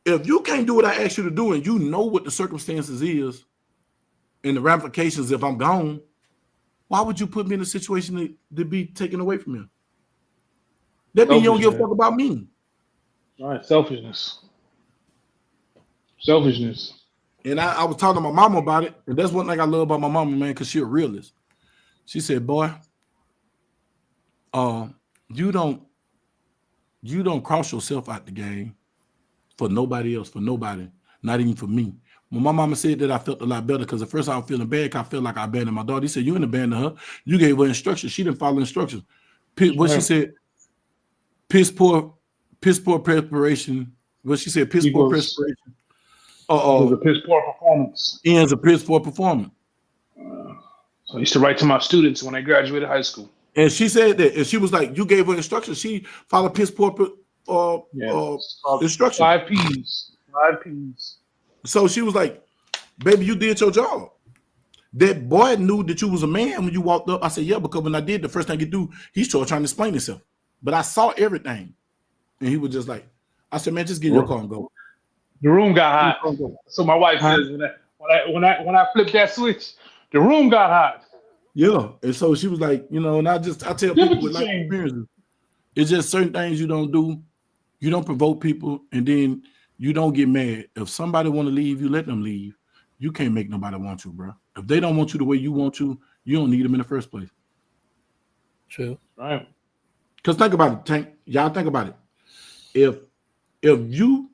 if you can't do what I asked you to do and you know what the circumstances is and the ramifications if I'm gone, why would you put me in a situation to be taken away from you? That means you don't give a fuck about me. All right, selfishness. And I was talking to my mama about it, and that's one thing I love about my mama, man, because she's a realist. She said, boy, you don't cross yourself out the game for nobody else, not even for me. When my mama said that, I felt a lot better because at first I was feeling bad because I felt like I abandoned my daughter. He said, you didn't abandon her. You gave her instructions. She didn't follow instructions. What she said, piss poor preparation. What she said, piss poor preparation. A piss poor performance. Ends a piss poor performance. So I used to write to my students when I graduated high school. And she said that, and she was like, you gave her instructions. She followed piss poor instructions. 5 P's. 5 P's. So she was like, baby, you did your job. That boy knew that you was a man when you walked up. I said, yeah, because when I did, the first thing he do, he's trying to explain himself. But I saw everything. And he was just like, I said, man, just get your car and go. The room got hot. So my wife says when I flipped that switch, the room got hot. Yeah. And so she was like, and I tell people with life experiences, it's just certain things you don't do. You don't provoke people, and then you don't get mad. If somebody want to leave, you let them leave. You can't make nobody want you, bro. If they don't want you the way you want to, you don't need them in the first place. True. Right. Because think about it, Tank. Y'all think about it. If you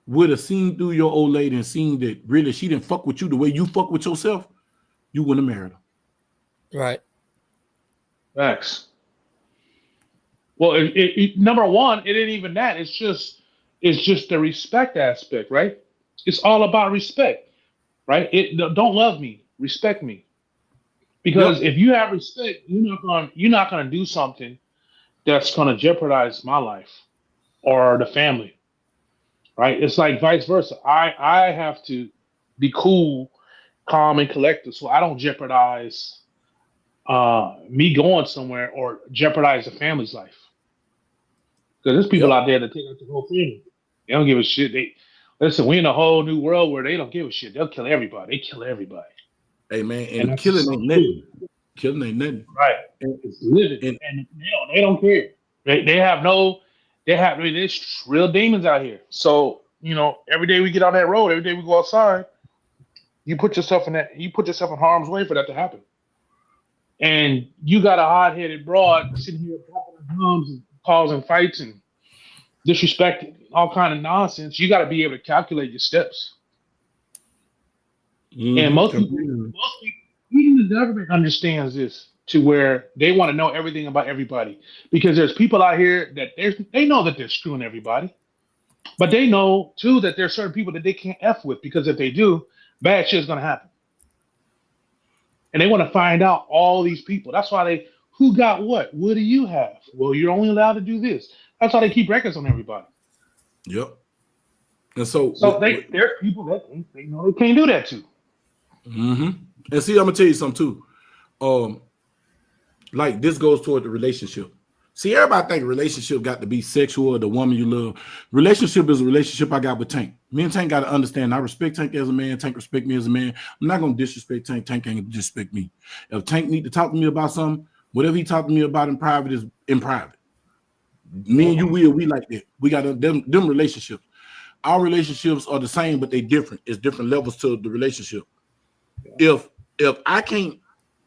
would have seen through your old lady and seen that really she didn't fuck with you the way you fuck with yourself, you wouldn't have married her. Right. Facts. Well, number one, it ain't even that. It's just the respect aspect, right? It's all about respect, right? Don't love me, respect me, because if you have respect, you're not gonna do something that's gonna jeopardize my life or the family, right? It's like vice versa. I have to be cool, calm, and collected so I don't jeopardize me going somewhere or jeopardize the family's life. Because there's people out there that take out the whole thing. They don't give a shit. Listen, we're in a whole new world where they don't give a shit. They'll kill everybody. They kill everybody. Hey man, and killing ain't nothing. Killing ain't nothing. Right. It's living. And they don't care. There's real demons out here. So, every day we get on that road, every day we go outside, you put yourself in harm's way for that to happen. And you got a hot-headed broad sitting here popping drums and causing fights and disrespecting all kind of nonsense. You got to be able to calculate your steps. Mm-hmm. And most people, even the government understands this to where they want to know everything about everybody, because there's people out here that they know that they're screwing everybody, but they know too that there's certain people that they can't F with, because if they do, bad shit is going to happen. And they want to find out all these people. That's why who got what? What do you have? Well, you're only allowed to do this. That's how they keep records on everybody. Yep. And so there's people that they know they can't do that too. Mm-hmm. And see, I'm gonna tell you something too. Like this goes toward the relationship. See, everybody think relationship got to be sexual or the woman you love. Relationship is a relationship I got with Tank. Me and Tank got to understand. I respect Tank as a man. Tank respect me as a man. I'm not going to disrespect Tank. Tank ain't disrespect me. If Tank need to talk to me about something, whatever he talk to me about in private is in private. Me and you, we like that. We got them relationships. Our relationships are the same, but they different. It's different levels to the relationship. If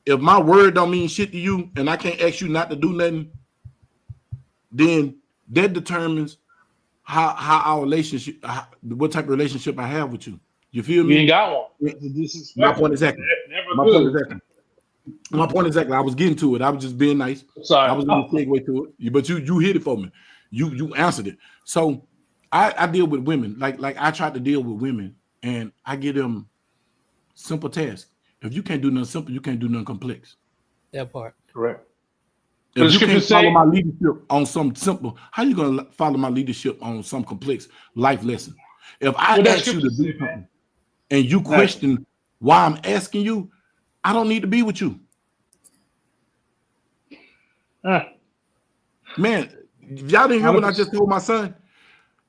my word don't mean shit to you and I can't ask you not to do nothing, then that determines how our relationship, what type of relationship I have with you. You feel me? You ain't got one. My point exactly. My point exactly. My point exactly. I was getting to it. I was just being nice. Sorry. I was going to segue to it, but you hit it for me. You answered it. So I deal with women like I try to deal with women, and I give them simple tasks. If you can't do nothing simple, you can't do nothing complex. That part. Correct. If you can't follow my leadership on some simple, how you gonna follow my leadership on some complex life lesson? If I ask you to do something and you question why I'm asking you, I don't need to be with you. Man, y'all didn't hear what I just told my son?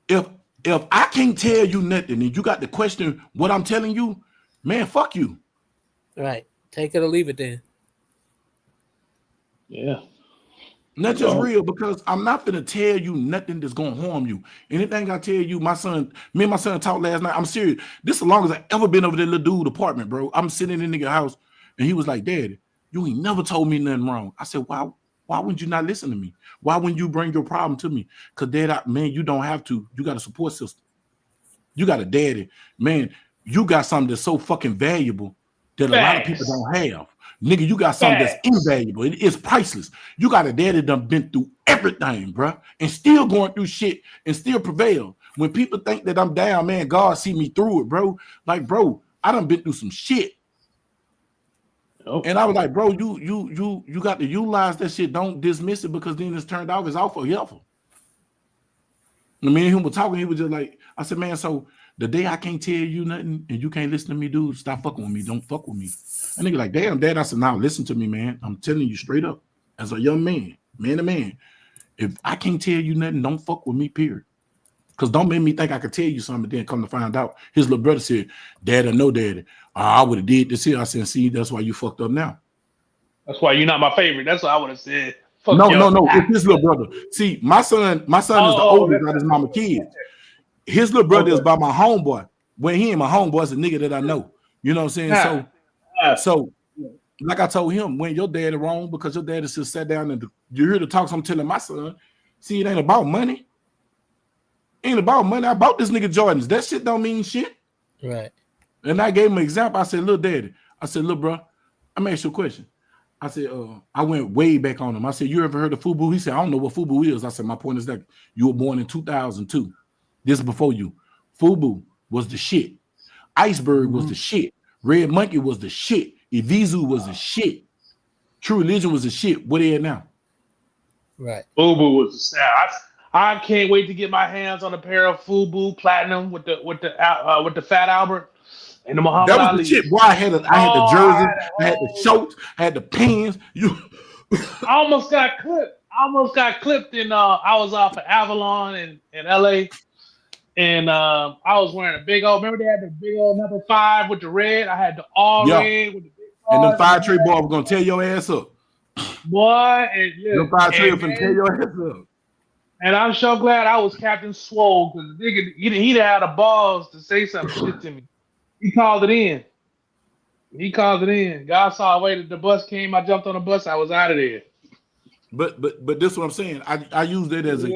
If I can't tell you nothing and you got to question what I'm telling you, man, fuck you. Right. Take it or leave it then. Yeah. And that's just real, because I'm not gonna tell you nothing that's gonna harm you. Anything I tell you, me and my son talked last night. I'm serious. This is the longest I ever been over that little dude apartment, bro. I'm sitting in the nigga house and he was like, Daddy, you ain't never told me nothing wrong. I said, why wouldn't you not listen to me? Why wouldn't you bring your problem to me? Because Dad, man, you don't have to. You got a support system. You got a daddy. Man, you got something that's so fucking valuable that a lot of people don't have. Nigga, you got something that's invaluable. It's priceless. You got a daddy that done been through everything, bro, and still going through shit and still prevail. When people think that I'm down, man, God see me through it, bro. Like, bro, I done been through some shit. And I was like, bro, you got to utilize that shit. Don't dismiss it, because then it's turned off. It's awful helpful. And me and him were talking. He was just like, I said, man, so the day I can't tell you nothing and you can't listen to me, dude, stop fucking with me. Don't fuck with me. And nigga like, damn, Dad. I said, now listen to me, man. I'm telling you straight up, as a young man to man, if I can't tell you nothing, don't fuck with me, period. Because don't make me think I could tell you something, then come to find out his little brother said, Dad, I know Daddy. I would have did this here. I said, see, that's why you fucked up now. That's why you're not my favorite. That's what I would have said. Fuck no. It's his little brother. See, my son is the oldest of his mama kids. His little brother is by my homeboy. When he ain't my homeboy, it's a nigga that I know. You know what I'm saying? So like I told him, when your dad is wrong, because your dad is just sat down and you hear the talks I'm telling my son, see, it ain't about money. Ain't about money. I bought this nigga Jordans. That shit don't mean shit. Right. And I gave him an example. I said, little daddy. I said, look, bro, I'm asking you a question. I said, I went way back on him. I said, you ever heard of FUBU? He said, I don't know what FUBU is. I said, my point is that you were born in 2002. This is before you. FUBU was the shit. Iceberg was the shit. Red Monkey was the shit. Evisu was the shit. True Religion was the shit. What are now? Right. FUBU was the style. I can't wait to get my hands on a pair of FUBU Platinum with the Fat Albert and the Muhammad Ali. That was the shit. Boy, I had the jersey, I had the shorts, I had the pants. I almost got clipped in I was off of Avalon in LA. And I was wearing a big old, remember they had the big old number 5 with the red? I had the all red with the big and the 5 tree boy was gonna tear your ass up. Boy, and the 5 tree was gonna tear your ass up. And I'm so glad I was Captain Swole, because the nigga, he had the balls to say some shit to me. He called it in. God saw a way that the bus came. I jumped on the bus. I was out of there. But this is what I'm saying. I use that as an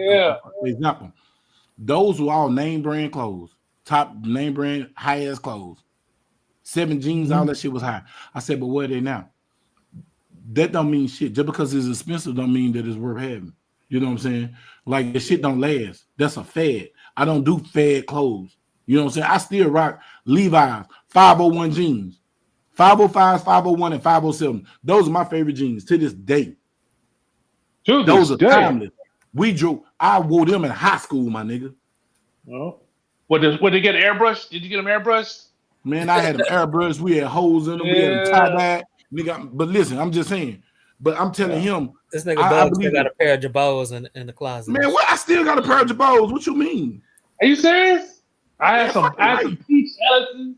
example. Those were all name brand clothes, top name brand, high ass clothes. 7 jeans, all that shit was high. I said, but where are they now? That don't mean shit. Just because it's expensive don't mean that it's worth having. You know what I'm saying? Like, the shit don't last. That's a fad. I don't do fad clothes. You know what I'm saying? I still rock Levi's 501 jeans. 505, 501, and 507. Those are my favorite jeans to this day. Those are timeless. I wore them in high school, my nigga. Oh. What they get airbrushed? Did you get them airbrushed? Man, I had them airbrushed. We had holes in them. We had them tie-dye. Nigga, but listen, I'm just saying. But I'm telling him. This nigga Doug still got a pair of Jabos in the closet. Man, what? I still got a pair of Jabos. What you mean? Are you serious? I had some peach Ellisons.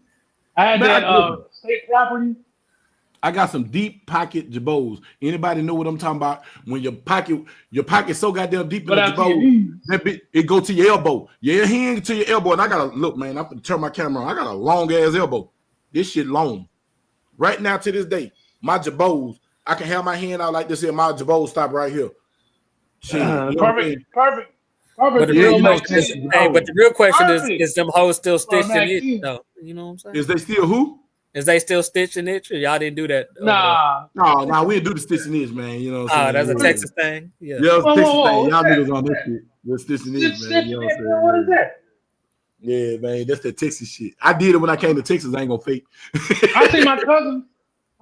I had that state property. I got some deep pocket Jabos. Anybody know what I'm talking about? When your pocket so goddamn deep in the Jabos, that bit, it go to your elbow. Your hand to your elbow. And I gotta look, man. I'm gonna turn my camera on. I got a long ass elbow. This shit long. Right now to this day, my Jabos, I can have my hand out like this here. My Jabos stop right here. Shit, perfect. But the real question is them hoes still stitched in it? No, you know what I'm saying? Is they still who? Is they still stitching it? Or y'all didn't do that? Nah. No, we didn't do the stitching this, man. You know what I'm saying? That's a Texas thing. Yeah. Yeah, it's a Texas thing. What's Y'all that? niggas on this shit. We're stitching this, man. You know what I'm saying? What is that? Yeah, man, that's that Texas shit. I did it when I came to Texas. I ain't gonna fake. I seen my cousins.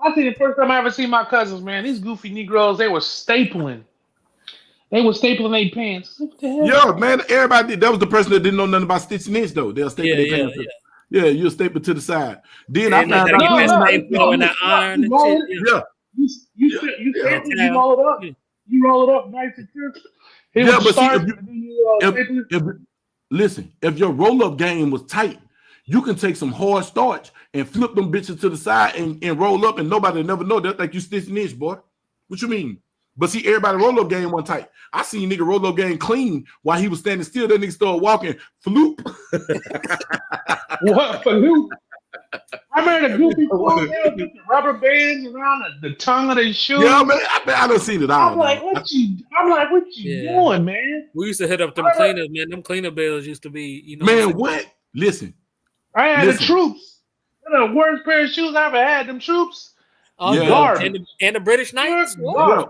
I seen the first time I ever seen my cousins, man. These goofy Negroes, they were stapling. They were stapling their pants. What the hell? Yeah, man, everybody did. That was the person that didn't know nothing about stitching this, though. They'll staple their pants. Yeah, you'll staple to the side. Then I found out. In that iron and shit. Yeah. You roll it up. You roll it up nice and crisp. Yeah, but see, listen, if your roll-up game was tight, you can take some hard starch and flip them bitches to the side and roll up, and nobody never know that like you stitching this, boy. What you mean? But see, everybody roll-up game one tight. I seen nigga roll-up game clean while he was standing still. That nigga started walking. Floop. What floop? I remember the goofy fools with the rubber bands around the tongue of their shoes. Yeah, man, I done seen it all. I'm like, what you doing, man? We used to hit up them cleaners, man. Them cleaner bills used to be, you know. Man, what? Listen. I had the troops. They're the worst pair of shoes I ever had. Them troops. Oh, yeah. And the British Knights. Yeah.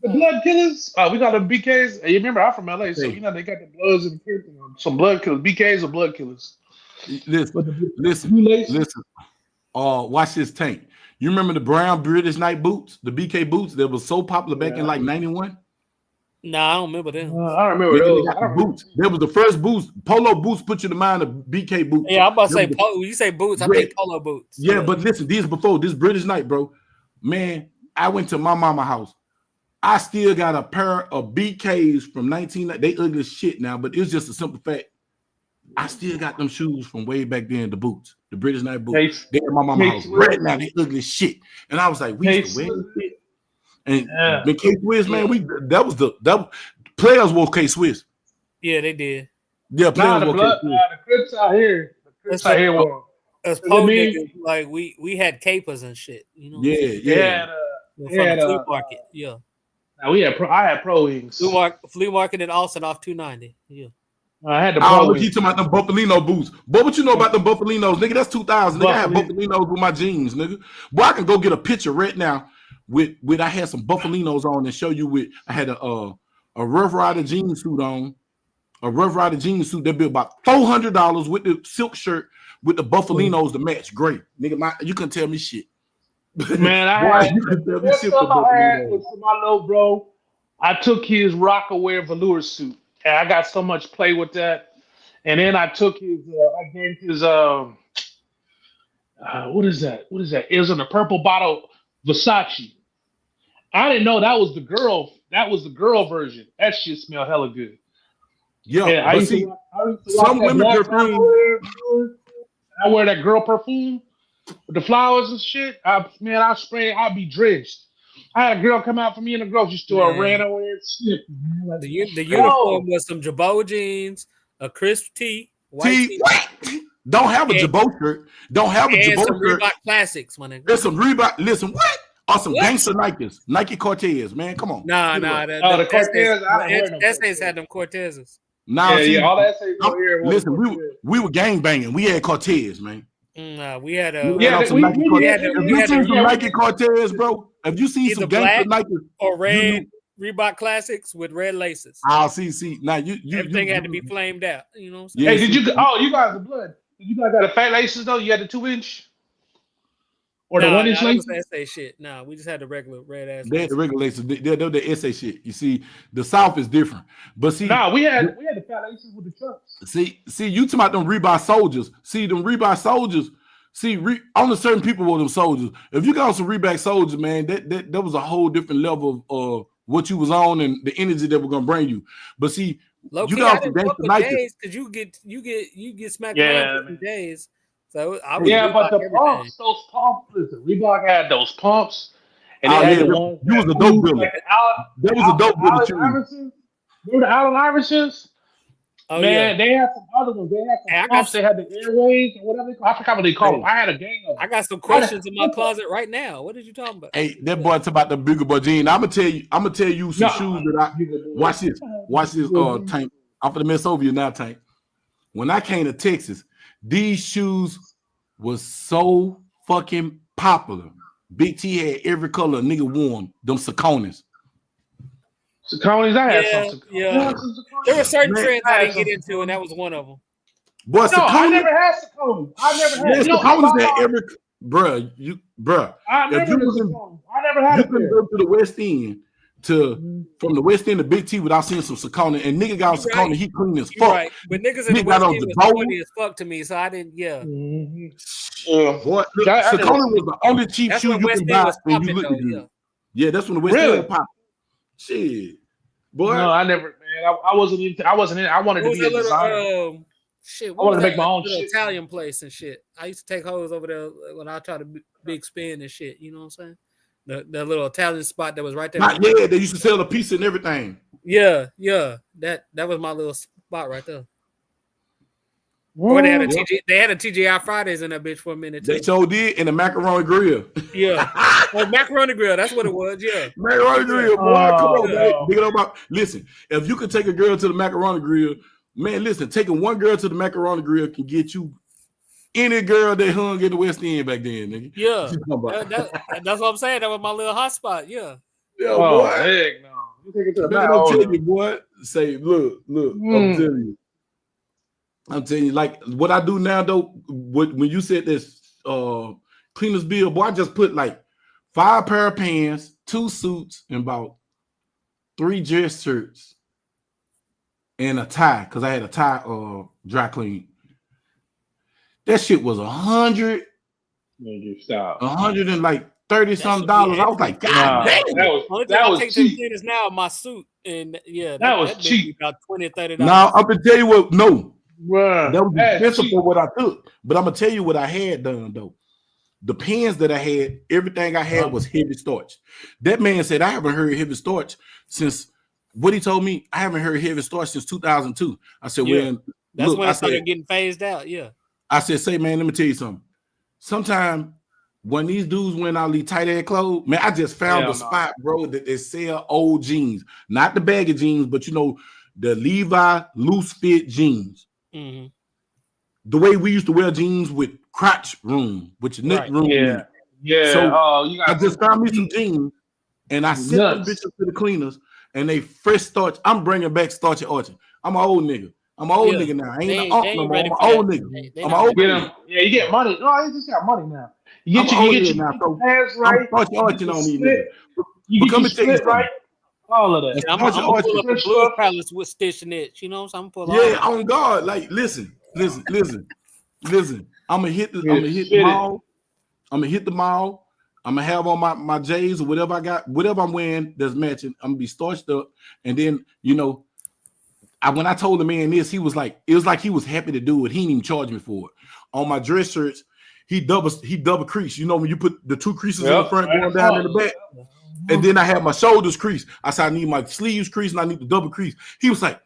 The blood killers. We got the BKs. You remember I'm from LA, so you know they got the Bloods and some blood killers. BKs or blood killers. Listen. Watch this, Tank. You remember the brown British Knight boots, the BK boots that was so popular back in like 91? Nah, I don't remember them. I remember those. Boots. That was the first boots. Polo boots put you to mind of BK boots. Yeah, I'm about to say you say boots. I think polo boots. Yeah, but listen, these before this British Knight, bro. Man, I went to my mama house. I still got a pair of BKs from 19. They ugly as shit now, but it's just a simple fact. I still got them shoes from way back then, the boots, the British Knight boots. They at my mama house right now. They ugly as shit. And I was like, we used to wear this. And the K-Swiss, man, that was players wore K-Swiss. Yeah, they did. Yeah, players wore K-Swiss. The Crips out here. The Crips out here were. As po niggas, like we had capers and shit. You know. Yeah. From the flea market. Yeah. Now I had Pro Wings. Flea market in Austin off 290. Yeah. I had the Pro Wings. You talking about them Buffalino boots. But what you know about them Buffalinos, nigga? That's 2000. Nigga, I had Buffalinos with my jeans, nigga. Boy, I can go get a picture right now with I had some Buffalinos on and show you I had a Rough Rider jean suit on. A Rough Rider jean suit that built about $400 with the silk shirt with the Buffalinos to match. Great. Nigga, you couldn't tell me shit. Man, I had the best stuff I had was for my little bro. I took his Rockaware velour suit. And I got so much play with that. And then I took his I gave his what is that? It was in a purple bottle Versace. I didn't know that was the girl. That was the girl version. That shit smelled hella good. Yeah, I used to some women perfume. I wear that girl perfume with the flowers and shit. I spray. I'd be drenched. I had a girl come out for me in the grocery store, ran away and shit. The uniform was some Jabot jeans, a crisp tee, white tee. Don't have a Jabot shirt. Don't have a Jabot some shirt. Reebok classics, my nigga. There's some Reebok. Listen, what? Or some gangster Nikes. Nike Cortez, man. Come on. Nah. The Cortez. Essays had them Cortezes. Nah, all that essays over here. Listen, we were gang banging. We had Cortez, man. Nah, we had some Nike Cortez, bro. Have you seen some gangster Nike or red Reebok classics with red laces? I'll see. Now you everything had to be flamed out. You know what I'm saying? Hey, did you? Oh, you guys are blood. Did you guys got the fat laces though? You had the 2-inch or the 1-inch laces? That was the SA shit. No, we just had the regular red ass. They had the regular laces. They're the SA shit. You see, the South is different. But see, we had the fat laces with the trucks. See, you talking about them Reebok soldiers? See, them Reebok soldiers. See, only certain people were them soldiers. If you got some Reebok soldiers, man, that was a whole different level of what you was on and the energy that we're gonna bring you. But see, you got some gangster Nike because you get smacked around for days. So but the pumps, those pumps. Listen, Reebok had those pumps, and they had the ones. You was a dope builder. That was a dope builder. Remember the Allen Iversons? Oh, man, they had some other ones. They had some pumps. They had the airways or whatever they call. I forgot what they call them. I had a gang of them. I got some questions in my closet right now. What did you talking about? Hey, that boy talking about the bigger boy jean. I'm gonna tell you some shoes that I watch this. Tank. I'm gonna mess over you now, Tank. When I came to Texas, these shoes was so fucking popular. Big T had every color nigga wore them Saucony's. Saucony's, I had Yeah, some. yeah. Some There were certain Man, trends I I had didn't get some into, and that was one of them. Boy, No, I Saucony. never had Saucony. I never had. Man, You know, Saucony's had every bruh. I If remember you the was in, Saucony. I never had you a couldn't pair. go to the West End from the West End to Big T without seeing some Saucony. And nigga got on You Saucony, right. he clean as You're fuck. right. But niggas in the Nigga got West on End the was bow. corny as fuck to me, so I didn't. Yeah. Boy, look, Saucony was the only cheap That's shoe when you West can End buy was and you popping, look though. good. Yeah, that's when the West Really? End popped. Shit, boy. No, I never, man. I wasn't in. I wanted What to was be a that designer. little shit? I What wanted was to that make my own little shit. Italian place and shit? I used to take hoes over there when I tried to big spin and shit. You know what I'm saying? The little Italian spot that was right there. Yeah, they used to sell a pizza and everything. Yeah. That was my little spot right there. Or they had a TGI Fridays in that bitch for a minute too. They sure did in the macaroni grill. Yeah. Oh, macaroni grill. That's what it was. Yeah. Macaroni grill, boy. Come on, man. no. Nigga, about listen. If you could take a girl to the macaroni grill, man, listen. Taking one girl to the macaroni grill can get you any girl that hung in the West End back then, nigga. Yeah. That's what I'm saying. That was my little hot spot. Yeah. Yeah, Oh, boy. heck no. You take it to the Man, I'm telling you, boy. Say, look. I'm telling you, like what I do now though. When you said this cleaner's bill, boy, I just put like 5 pair of pants, 2 suits, and about 3 dress shirts and a tie because I had a tie dry clean. That shit was $100. You stop. $130 something dollars. I was like, God damn. That was cheap. Is now my suit, and yeah, that was cheap. About $20-$30. Now I'm gonna tell you what. No, bruh, that was expensive for what I took. But I'm gonna tell you what I had done though. The pens that I had, everything I had was heavy starch. That man said I haven't heard heavy starch since. What he told me, I haven't heard heavy starch since 2002. I said, well, that's when I started getting phased out. Yeah. I said, say, man, let me tell you something. Sometime when these dudes went out these tight ass clothes, man, I just found a spot, bro, that they sell old jeans, not the baggy jeans, but you know, the Levi loose fit jeans. Mm-hmm. The way we used to wear jeans with crotch room, which neck room. Yeah. So I just found me some jeans and I sent them bitches to the cleaners and they fresh starch. I'm bringing back starchy archie. I'm an old nigga. I'm an old nigga now. I ain't an uncle no more. I'm an old nigga. I'm an old nigga. Yeah, you get money. No, you just got money now. You get your pants right. I'm starchy arching on these niggas. You get your split right. All of that. I'm gonna pull up the Blue Palace with Stitch and Itch. You know what I'm saying? Yeah, on God. Like, listen. I'm gonna hit the mall. I'm gonna hit the mall. I'm gonna have on my J's or whatever I got, whatever I'm wearing that's matching. I'm gonna be starched up, and then you know, when I told the man this, he was like, it was like he was happy to do it. He didn't even charge me for it. On my dress shirts, he double crease. You know when you put the 2 creases in the front going down in the back, and then I have my shoulders crease. I said I need my sleeves crease and I need the double crease. He was like,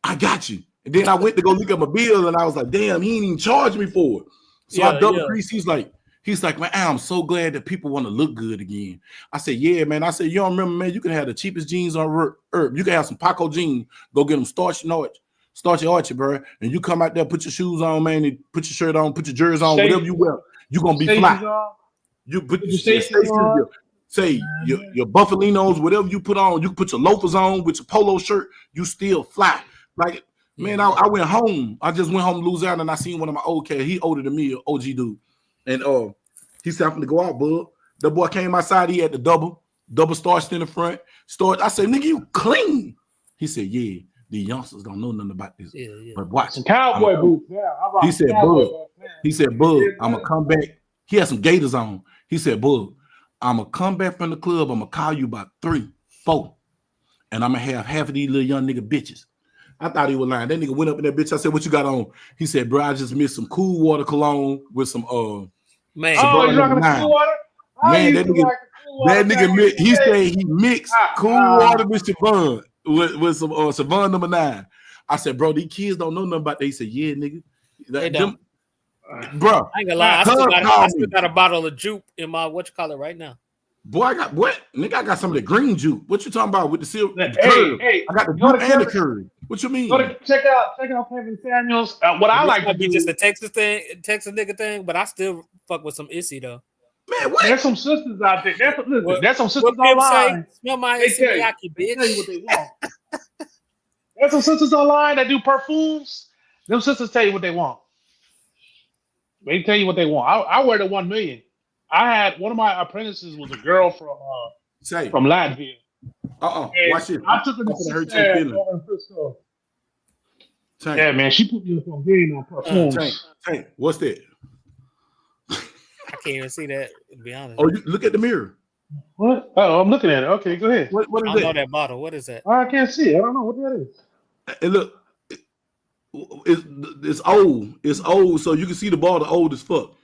I got you. And then I went to go look at my bill and I was like, damn, he didn't even charge me for it. So I double crease. He's like, man, I'm so glad that people want to look good again. I said, yeah, man. I said, you don't remember, man, you can have the cheapest jeans on earth. You can have some Paco jeans. Go get them starchy archy, bro. And you come out there, put your shoes on, man, and put your shirt on, put your jersey on, whatever you wear. You're going to be fly. You put your buffalinos, whatever you put on. You put your loafers on with your polo shirt. You still fly. Like, man, I went home. I just went home to Louisiana and I seen one of my old cats. He older than me, an OG dude. And he said, I'm going to go out, bud. The boy came outside. He had the double starched in the front. I said, nigga, you clean. He said, yeah, the youngsters don't know nothing about this. Yeah. But watch. Some cowboy boots. Yeah, he said, bud, I'm going to come back. He had some gators on. He said, bud, I'm going to come back from the club. I'm going to call you about 3, 4. And I'm going to have half of these little young nigga bitches. I thought he was lying. That nigga went up in that bitch. I said, what you got on? He said, bro, I just missed some cool water cologne with some man. Oh, you rocking the cool water? Man, that nigga he said he mixed cool water with Siobhan with some Siobhan number 9. I said, bro, these kids don't know nothing about that. He said, yeah, nigga. They don't. Bro, I ain't gonna lie. I still got a bottle of juke in my right now. Boy, I got what? Nigga, I got some of the green juke. What you talking about with the silver? Hey, I got the juke and the curry. What you mean? Check out Kevin Samuels. What I like to be do just a Texas nigga thing, but I still fuck with some Issy though. Man, what? There's some sisters out there. There's some sisters What Pimp say? online. Smell my They Issy tell you, Miyake, they tell you what bitch. they want. There's some sisters online that do perfumes. Them sisters tell you what they want. They tell you what they want. I wear the 1 million. I had one of my apprentices was a girl Say, from Latvia. And watch it. I took her to I'm gonna hurt see your that feelings. over in Frisco. Tank, Yeah, man, she put me up on game on perfumes. Tank, what's that? I can't even see that, to be honest. Oh, you look at the mirror. What? Oh, I'm looking at it. Okay, go ahead. What I is don't know that? that bottle. What is that? I can't see it. I don't know what that is. And look, it's old. It's old, so you can see the bottle old as fuck.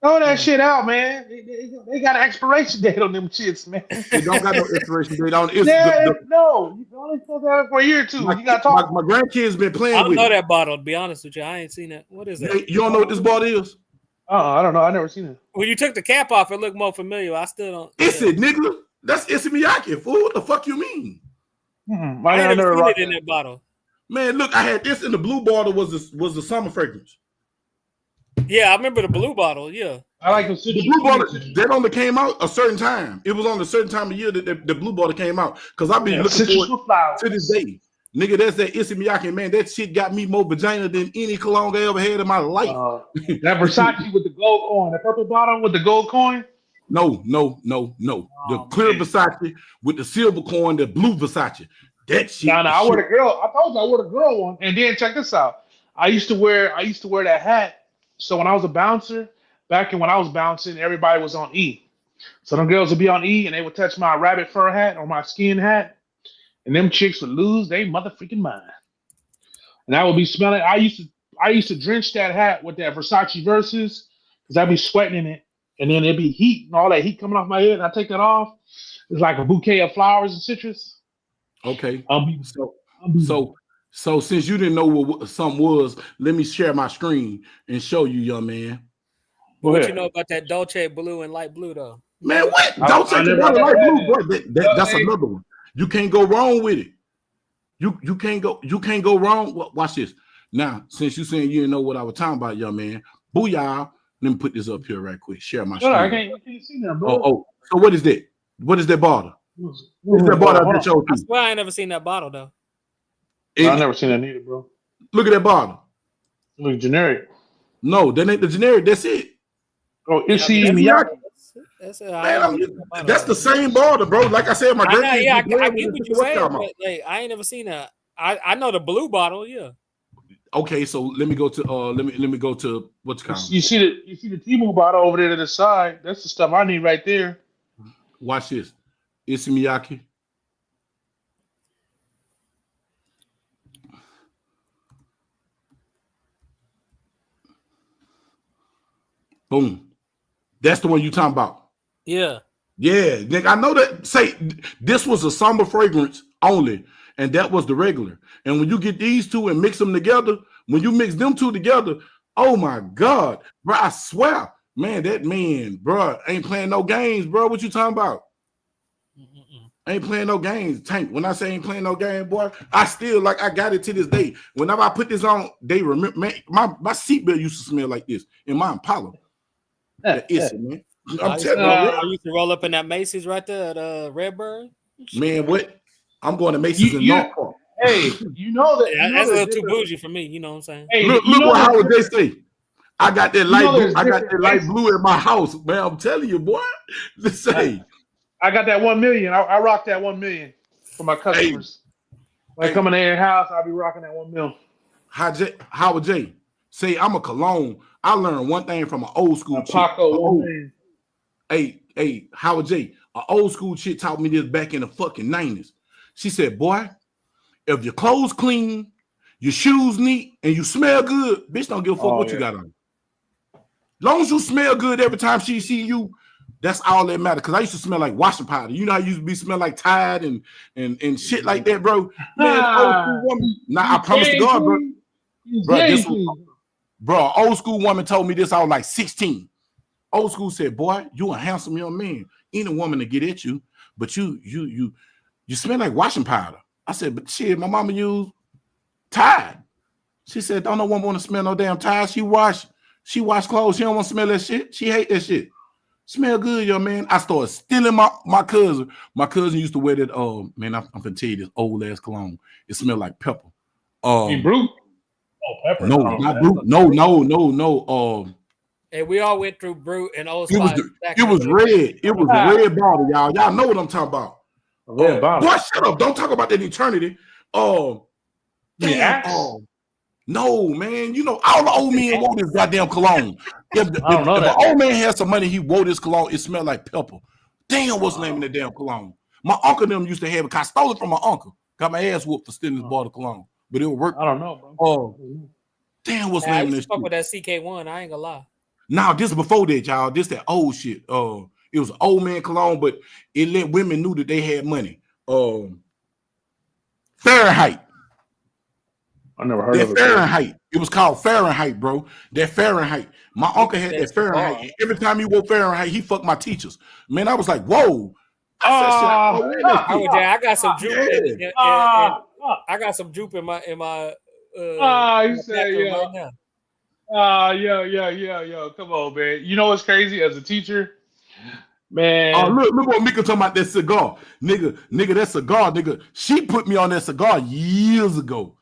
Throw that shit out, man. They got an expiration date on them shits, man. It don't got no expiration date on it. No, you only supposed to have it for a year or two. You got to talk. My grandkids been I playing don't with know it. that bottle, to be honest with you. I ain't seen that. What is that? You don't know what this bottle is? I don't know. I never seen it. When you took the cap off, it looked more familiar. I still don't. It's it, nigga. That's Issey Miyake, fool. What the fuck you mean? I ain't never seen it in that bottle. Man, look, I had this in the blue bottle was the summer fragrance. Yeah, I remember the blue bottle. Yeah. I like the blue bottle. That only came out a certain time. It was on a certain time of year that the blue bottle came out. Because I've been looking for it to this day. Nigga, that's that Issey Miyake, man. That shit got me more vagina than any cologne I ever had in my life. That Versace with the gold coin, the purple bottle with the gold coin? No. The clear Versace with the silver coin, the blue Versace. That shit. No, I wear the girl. I told you I wore the girl one. And then check this out. I used to wear that hat. So when I was a bouncer, when I was bouncing, everybody was on E. So them girls would be on E and they would touch my rabbit fur hat or my skin hat. And them chicks would lose their motherfucking mind. And I would be smelling. I used to drench that hat with that Versace Versus because I'd be sweating in it. And then there'd be heat and all that heat coming off my head. And I take that off. It's like a bouquet of flowers and citrus. Okay. So since you didn't know what something was, let me share my screen and show you, young man. What you know about that Dolce blue and light blue though? Man, what? Dolce blue and light blue, boy. That's another one. You can't go wrong with it. You can't go wrong. Watch this. Now, since you saying you didn't know what I was talking about, young man, booyah. Let me put this up here right quick. Share my screen. I can't see that, bro. Oh. So what is that? What is that bottle? What is that bottle I just showed you? I swear I ain't never seen that bottle though. I've never seen that neither, bro. Look at that bottle. Look generic. No, that ain't the generic. That's it. Oh, Issey Miyake. That's the same bottle, bro. Like I said, my grandkids. I get what you're saying, but like, I ain't never seen that. I know the blue bottle, yeah. Okay, so let me go to let me go to what's called. You see the T-Mobile bottle over there to the side. That's the stuff I need right there. Watch this. Issey Miyake. Boom. That's the one you talking about. Yeah. Yeah, nigga, I know that. Say this was a summer fragrance only, and that was the regular. And when you get these two and mix them together, when you mix them two together, oh my God, bro, I swear, man, that man, bro, ain't playing no games, bro. What you talking about? Ain't playing no games, Tank. When I say ain't playing no game, boy, I still like I got it to this day. Whenever I put this on, they remember. Man, my seatbelt used to smell like this in my Impala. Issey, man. I'm telling you, I used to roll up in that Macy's right there at Redbird. Man, what? I'm going to Macy's in North Park. Hey, you know that. Yeah, that's a little too bougie for me. You know what I'm saying? Hey, look what Howard they say. I got that light blue. I got that light blue in my house, man. I'm telling you, boy. Let's say. I got that 1 million. I rock that 1 million for my customers. When I come in their house, I'll be rocking that 1 mil. Howard J. Say I'm a cologne. I learned one thing from an old school chick. Hey, Howard J. An old school chick taught me this back in the fucking 90s. She said, boy, if your clothes clean, your shoes neat, and you smell good, bitch don't give a fuck what you got on. Long as you smell good every time she see you, that's all that matters. Because I used to smell like washing powder. You know, I used to be smell like Tide and shit like that, bro. Man, old school woman. Now I promise to God, bro, old school woman told me this. I was like 16. Old school said, "Boy, you a handsome young man. Ain't a woman to get at you, but you smell like washing powder." I said, "But shit, my mama used Tide." She said, "Don't no woman want to smell no damn Tide. She wash She wash clothes. She don't want to smell that shit. She hate that shit. Smell good, young man. I started stealing my cousin. My cousin used to wear that. Man, I'm gonna tell you this old ass cologne. It smelled like pepper. Brute? Oh, pepper. No, not Brute. No. And we all went through Brute and Old It was Spice. it was red. It was a red bottle, y'all. Y'all know what I'm talking about. Red bottle. Boy, shut up! Don't talk about that eternity. No, man. You know, all the old men wore this goddamn cologne. If an old man had some money, he wore this cologne. It smelled like pepper. Damn, what's the name of the damn cologne? My uncle them used to have it. I stole it from my uncle. Got my ass whooped for stealing this bottle of cologne. But it would work. I don't know, bro. Damn, what's the name of this? Fuck with that CK1. I ain't gonna lie. Now, this is before that, y'all. This that old shit. It was an old man cologne, but it let women knew that they had money. Fahrenheit. I never heard of it. Fahrenheit. It was called Fahrenheit, bro. That Fahrenheit. My uncle had that Fahrenheit. And every time he wore Fahrenheit, he fucked my teachers. Man, I was like, whoa. I got some juke. I got some juke in my. You say yeah. Right now. Yo. Come on, man. You know what's crazy as a teacher? Man. Look what Mika talking about that cigar. Nigga, that cigar, nigga. She put me on that cigar years ago.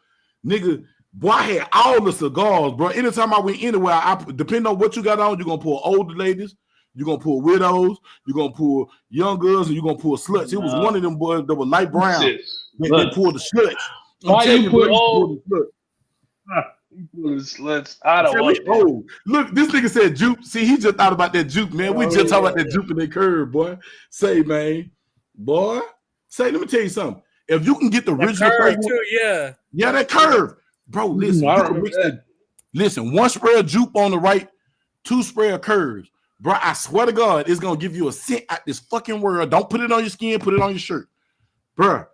Nigga, boy, I had all the cigars, bro. Anytime I went anywhere, depending on what you got on, you're gonna pull older ladies, you're gonna pull widows, you're gonna pull young girls, and you're gonna pull sluts. It was one of them boys that was light brown. They pulled the sluts. Why you put old? You pull the sluts. I don't want that. Look, this nigga said juke. See, he just thought about that juke, man. We just talking about that juke and that curve, boy. Say, man, boy. Say, let me tell you something. If you can get the original curve too, yeah, that curve, bro. Listen, listen. One spray of juke on the right, 2 spray of curves, bro. I swear to God, it's gonna give you a scent out this fucking world. Don't put it on your skin, put it on your shirt, bro.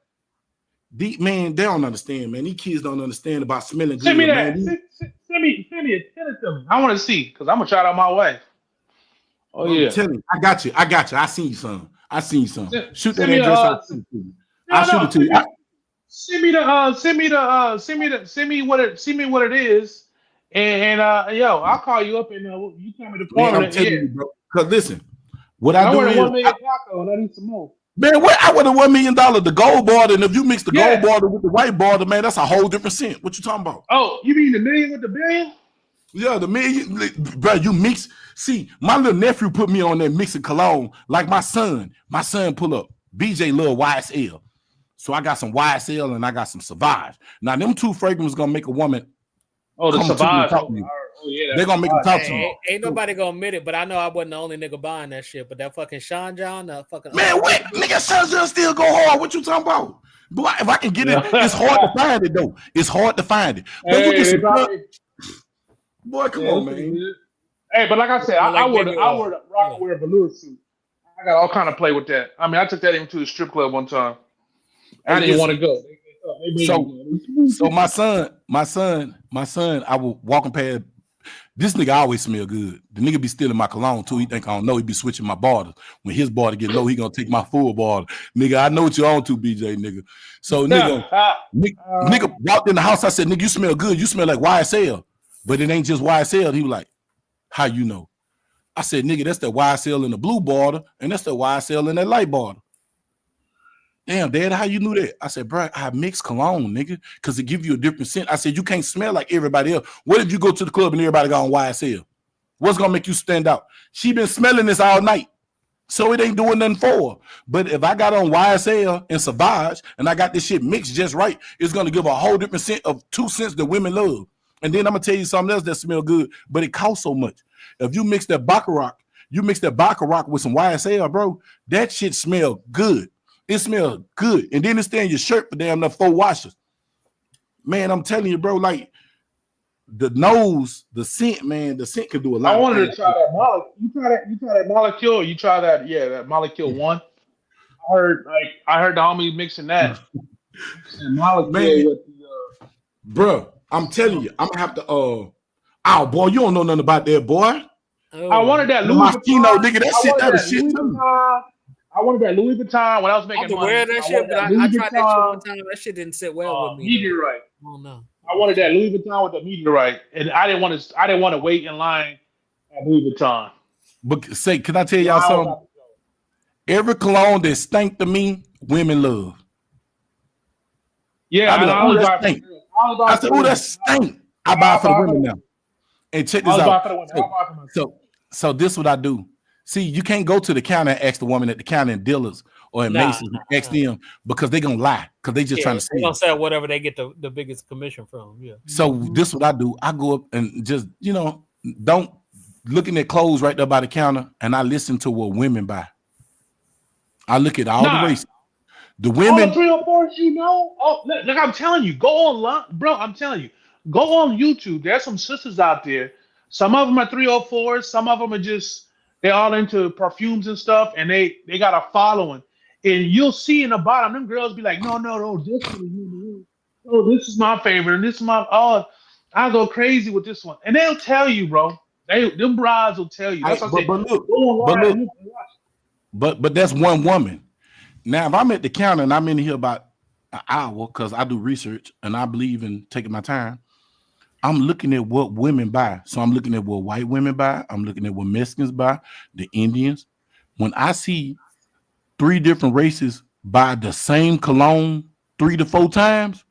Man, they don't understand, man. These kids don't understand about smelling good. Send me that. Man. Send it to me. I want to see because I'm gonna try it on my wife. Oh yeah, tell me. I got you. I seen some. Shoot that address out. I'll shoot it to you. Send me what it is, and yo, I'll call you up and you tell me the formula. I'm telling you, bro. Because listen, what I do want is $1 million taco and I need some more. Man, I want $1 million, the gold border, and if you mix the gold border with the white border, man, that's a whole different scent. What you talking about? Oh, you mean the million with the billion? Yeah, the million, bro. You mix. See, my little nephew put me on that mixing cologne, like my son. My son pull up. BJ love YSL. So I got some YSL and I got some Sauvage. Now, them 2 fragrances gonna make a woman. Oh, the Sauvage. They're gonna make them talk to you. Ain't nobody gonna admit it, but I know I wasn't the only nigga buying that shit. But that fucking Sean John, that fucking man, what nigga Sean John still go hard? What you talking about? Boy, if I can get it, it's hard to find it though. It's hard to find it. Boy, come on, man. Hey, but like I said, I would rock wear a velour suit. I got all kind of play with that. I mean, I took that even to the strip club one time. I didn't want to go. So my son, I was walking past. This nigga always smell good. The nigga be stealing my cologne too. He think I don't know. He be switching my borders. When his border get low, he gonna take my full border. Nigga, I know what you on to, BJ, nigga. So nigga walked in the house. I said, nigga, you smell good. You smell like YSL. But it ain't just YSL. He was like, how you know? I said, nigga, that's the YSL in the blue border, and that's the YSL in that light border. Damn, Dad, how you knew that? I said, bro, I mix cologne, nigga, because it give you a different scent. I said, you can't smell like everybody else. What if you go to the club and everybody got on YSL? What's going to make you stand out? She been smelling this all night, so it ain't doing nothing for her. But if I got on YSL and Sauvage and I got this shit mixed just right, it's going to give a whole different scent of 2 scents that women love. And then I'm going to tell you something else that smell good, but it costs so much. If you mix that Baccarat with some YSL, bro, that shit smell good. It smells good. And then it stay in your shirt for damn near 4 washes. Man, I'm telling you, bro, like the nose, the scent, man, the scent can do a lot. I wanted to try that molecule. You try that molecule. You try that, that molecule 1. I heard the homie mixing that. Molecule man, with the bro, I'm telling you, I'm gonna have to oh boy, you don't know nothing about that, boy. I wanted that Louis Vuitton, nigga, that shit, that shit too. I wanted that Louis Vuitton when I was making money. I wear that shit, but I tried that shit one time. That shit didn't sit well with me. You did right. Oh no. I wanted that Louis Vuitton with the meteorite, and I didn't want to wait in line at Louis Vuitton. But say, can I tell y'all Line was something? out the door. Every cologne that stank to me, women love. Yeah, I be and like, I ooh, always that buy it for the stink. girls. I always buy I it for said, the ooh, that women. stink. I buy it for the women now. And check I this always buy out. it for the women. I buy it for myself. So this what I do. See, you can't go to the counter and ask the woman at the counter in Dillard's or in Macy's and ask them because they gonna lie because they just trying to They're see. gonna sell whatever they get the biggest commission from. Yeah. So this what I do. I go up and just don't looking at clothes right there by the counter, and I listen to what women buy. I look at all the races. The All women. the 304s, Oh, look, I'm telling you, go online, bro. I'm telling you, go on YouTube. There's some sisters out there. Some of them are 304s. Some of them are they're all into perfumes and stuff, and they got a following. And you'll see in the bottom, them girls be like, no, this one. Oh, this is my favorite, and this is I go crazy with this one. And they'll tell you, bro. Them brides will tell you. That's what I say. Go online. But that's one woman. Now, if I'm at the counter and I'm in here about an hour because I do research and I believe in taking my time, I'm looking at what women buy. So I'm looking at what white women buy. I'm looking at what Mexicans buy, the Indians. When I see 3 different races buy the same cologne 3 to 4 times,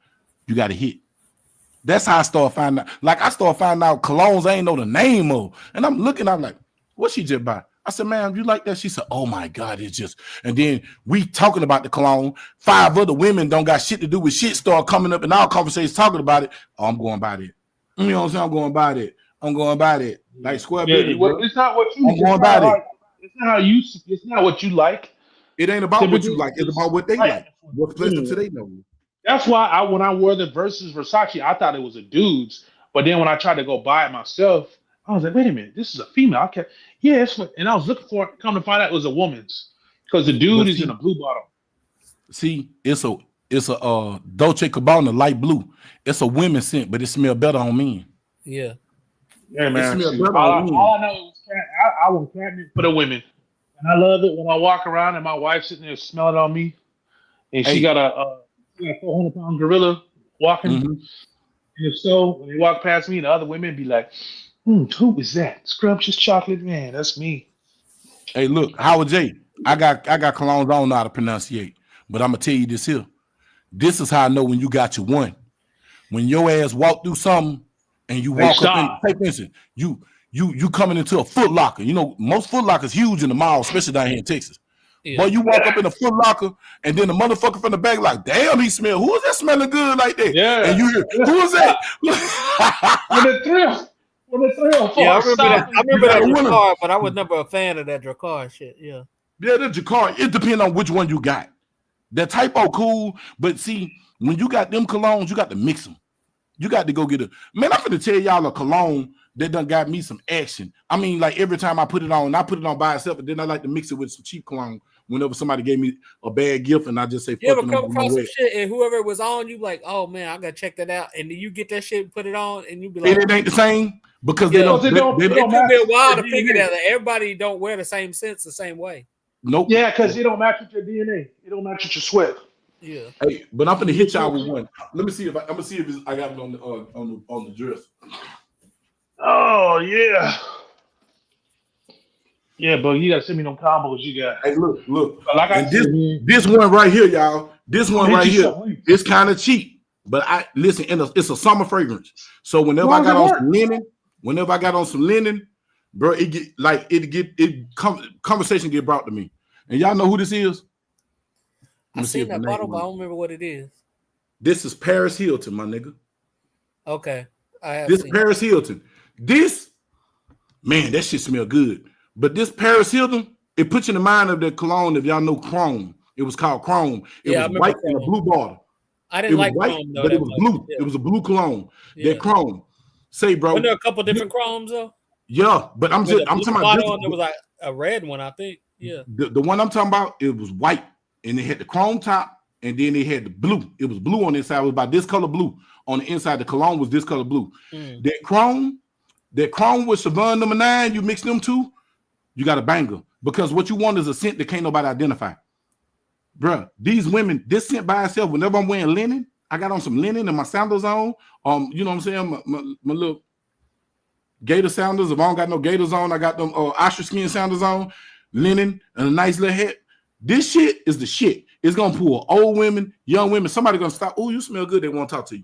you got to hit. That's how I start finding out. Like I start finding out colognes I ain't know the name of. And I'm looking, I'm like, what she just buy? I said, ma'am, you like that? She said, oh my God, it's just. And then we talking about the cologne. 5 other women don't got shit to do with shit. Start coming up in our conversations talking about it. Oh, I'm going by that. You know what I'm saying? I'm going by that. I'm going by that. Like square business, bro. It's not what you. I'm going by that. It's not how you. It's not what you like. It ain't about what you like. It's about what they like. What's pleasant to they know. That's why when I wore the Versus Versace, I thought it was a dude's. But then when I tried to go buy it myself, I was like, wait a minute, this is a female. Okay, yeah, it's what. And I was looking for it. Come to find out it was a woman's because the dude is in a blue bottle. See, it's a Dolce Gabbana light blue. It's a women's scent, but it smells better on men. Yeah. Yeah, man. All I know is I want catnip for the women, and I love it when I walk around and my wife's sitting there smelling on me, and she got a 400-pound gorilla walking. Mm-hmm. And if so, when they walk past me, the other women be like, "Who is that? Scrumptious chocolate man? That's me." Hey, look, Howard J. I got colognes I don't know how to pronunciate, but I'm gonna tell you this here. This is how I know when you got your one. When your ass walk through something and you walk up in, take instance, you coming into a Foot Locker. You know, most Foot Lockers huge in the mall, especially down here in Texas. Yeah. But you walk up in a Foot Locker and then the motherfucker from the back like, damn, he smell. Who is that smelling good like that? Yeah. And you hear, who is that? When the 304. Yeah, I remember that Dracar, but I was never a fan of that Dracar shit. Yeah. Yeah, the Dracar. It depends on which one you got. That typo cool, but see, when you got them colognes, you got to mix them. You got to go get a man. I'm gonna tell y'all a cologne that done got me some action. I mean, like every time I put it on by itself, and then I like to mix it with some cheap cologne. Whenever somebody gave me a bad gift, and I just say, "Fuck." You ever come across some shit and whoever was on, you like, oh man, I gotta check that out, and then you get that shit and put it on, and you be like, it ain't the same because they don't. It took me a while to figure that out. Everybody don't wear the same scents the same way. Nope. Yeah, because it don't match with your DNA. It don't match with your sweat. Yeah. Hey, but I'm gonna hit y'all with one. Let me see if I'm gonna see if I got it on the dress. Oh yeah. Yeah, but you gotta send me them combos you got. Hey, look. Like and this one right here, y'all. This one right here, it's kind of cheap. But I listen, it's a summer fragrance. So whenever I got on some linen, bro, conversation get brought to me. And y'all know who this is? I seen that bottle, but I don't remember what it is. This is Paris Hilton, my nigga. Okay. This Paris Hilton. This, man, that shit smell good. But this Paris Hilton, it puts you in the mind of the cologne. If y'all know Chrome, it was called Chrome. It was white in a blue bottle. I didn't like white, Chrome, though. But it was blue. Yeah. It was a blue cologne. Yeah. That Chrome. Say, bro. Wasn't there a couple different Chromes, though? Yeah, but I'm talking about. There was like a red one, I think. Yeah. The one I'm talking about, it was white. And they had the chrome top, and then they had the blue. It was blue on the inside. It was about this color blue. On the inside, the cologne was this color blue. That chrome with Savon number 9, you mix them two, you got a banger. Because what you want is a scent that can't nobody identify. Bruh, these women, this scent by itself, whenever I'm wearing linen, I got on some linen and my sandals on. You know what I'm saying? My little gator sandals. If I don't got no gators on, I got them ostrich skin sandals on, linen, and a nice little hat. This shit is the shit. It's gonna pull old women, young women. Somebody gonna stop. Oh, you smell good. They want to talk to you.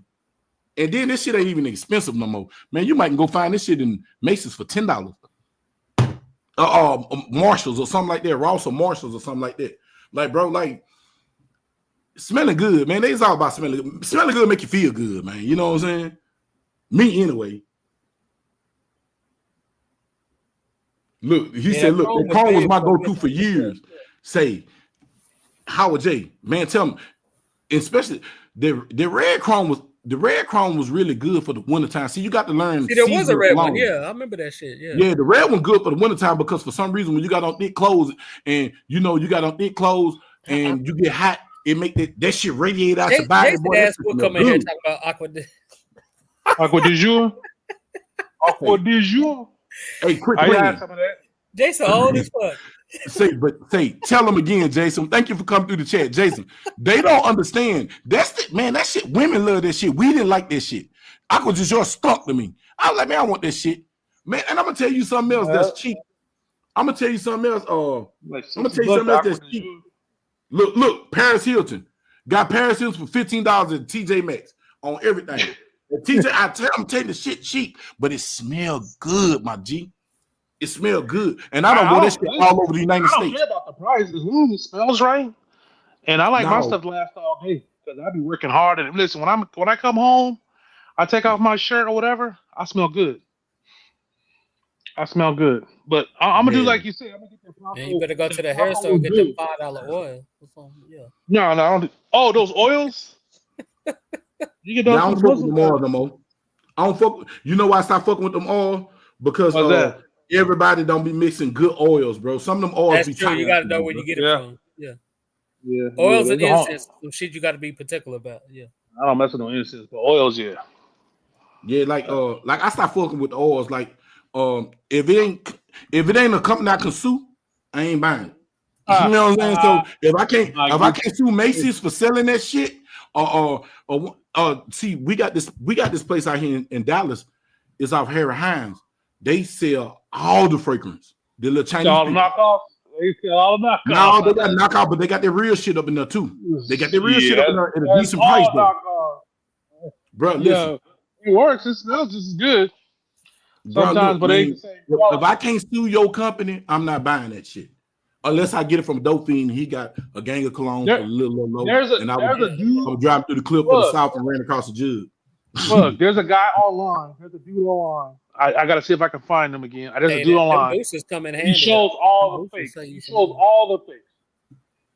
And then this shit ain't even expensive no more. Man, you might go find this shit in Macy's for $10. Marshalls or something like that. Ross or Marshalls or something like that. Like, bro, like smelling good, man. It's all about smelling good. Smelling good make you feel good, man. You know what I'm saying? Me anyway. Look, he said, look, the chrome was my go-to for years. Say, Howard J, man, tell me, especially the red chrome was really good for the wintertime. See, you got to learn. See, there was a red one, yeah. I remember that shit. Yeah, the red one good for the wintertime because for some reason when you got on thick clothes and you got on thick clothes and you get hot, it make that shit radiate out your body. We'll come in here and talk about aqua du jour. Aqua du jour. Hey, quit I playing. had some of that. Jason old as fuck. Tell them again, Jason. Thank you for coming through the chat, Jason. They don't understand. That shit. Women love that shit. We didn't like that shit. Aqua du jour stunk to me. I was like, man, I want that shit, man. And I'm gonna tell you something else that's cheap. I'm gonna tell you something else. That's cheap. Look, Paris Hilton got Paris Hilton for $15 at TJ Maxx on everything. TJ, I'm telling the shit cheap, but it smells good, my G. It smells good, and I don't wear that shit all over the United States. I don't care about the price as long as it smells right. And I like my stuff to last all day because I be working hard. And listen, when I come home, I take off my shirt or whatever. I smell good. But I'm gonna do like you said. I'm gonna get that. Man, you better go to the hair store and get them $5 oil. Yeah. No, I don't. Oh, those oils. You get those. I don't fuck with them oil no more. I don't fuck. You know why I stopped fucking with them oil? Because everybody don't be mixing good oils, bro. Some of them oils That's be true. You gotta know where you get it from. Yeah. Oils and incense, some shit you gotta be particular about. Yeah. I don't mess with no incense, but oils, yeah. Yeah, like I stopped fucking with the oils. Like, if it ain't a company I can sue, I ain't buying it. You know what I'm saying? So if I can't sue Macy's for selling that shit, see, we got this place out here in Dallas. It's off Harry Hines. They sell all the fragrance. The little Chinese all the knockoffs. They sell all the knockoffs. No, they got knockoff, but they got their real shit up in there too. They got their real shit up in there at a decent price, bro. Listen, it works. It smells just as good. Sometimes, bro, but they say, if I can't sue your company, I'm not buying that shit. Unless I get it from Dope Fiend, he got a gang of cologne for a little low. And I was driving through the clip of the South and ran across the jug. Look, there's a guy online. There's a dude online. I got to see if I can find him again. There's a dude online. He shows all the fakes. He shows all the fakes.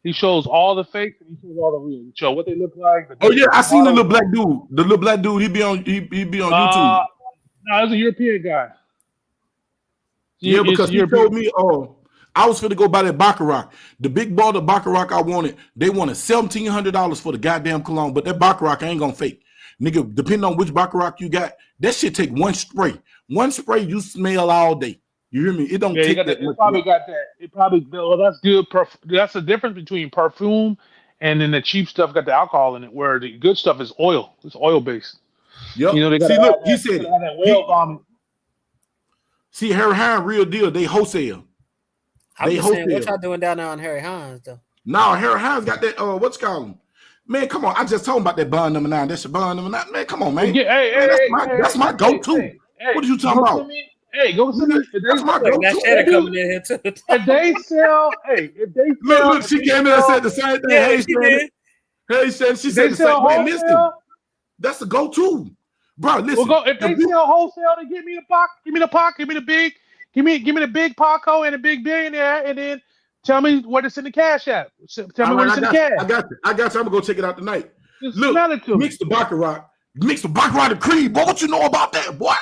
He shows all the fakes and he shows all the real. He shows what they look like. Oh yeah, I seen the little black dude. The little black dude. He be on YouTube. No, it's a European guy. Yeah, because he told me, I was finna go buy that Baccarat. The big bottle of Baccarat I wanted, they wanted $1,700 for the goddamn cologne, but that Baccarat ain't gonna fake. Nigga, depending on which Baccarat you got, that shit take one spray. One spray, you smell all day. You hear me? It don't take that. It probably got that. It probably, well, that's good. That's the difference between perfume and then the cheap stuff got the alcohol in it, where the good stuff is oil. It's oil based. Yep. You know, they got he said it. See, Harry Hines, real deal. They wholesale. I'm just saying, what y'all doing down there on Harry Hines, though? No, Harry Hines got that, what's it called? Man, come on. I just told him about that bond number 9. That's your bond number 9. Man, come on, man. That's my go-to. What are you talking about? Hey, go to me. That's my go-to. That shit coming in here, too. If they sell, Look, she came in and said the same thing. Yeah, she did. Hey, she said the same thing. Listen, that's the go-to. Bro, listen. Well, if they sell wholesale, then give me the POC, give me the big, give me the big Paco and the big billionaire, and then tell me where to send the cash at. Tell me where to send the cash. I got you. I'm gonna go check it out tonight. Just look, mix the Baccarat and Creed. Boy, what you know about that, boy?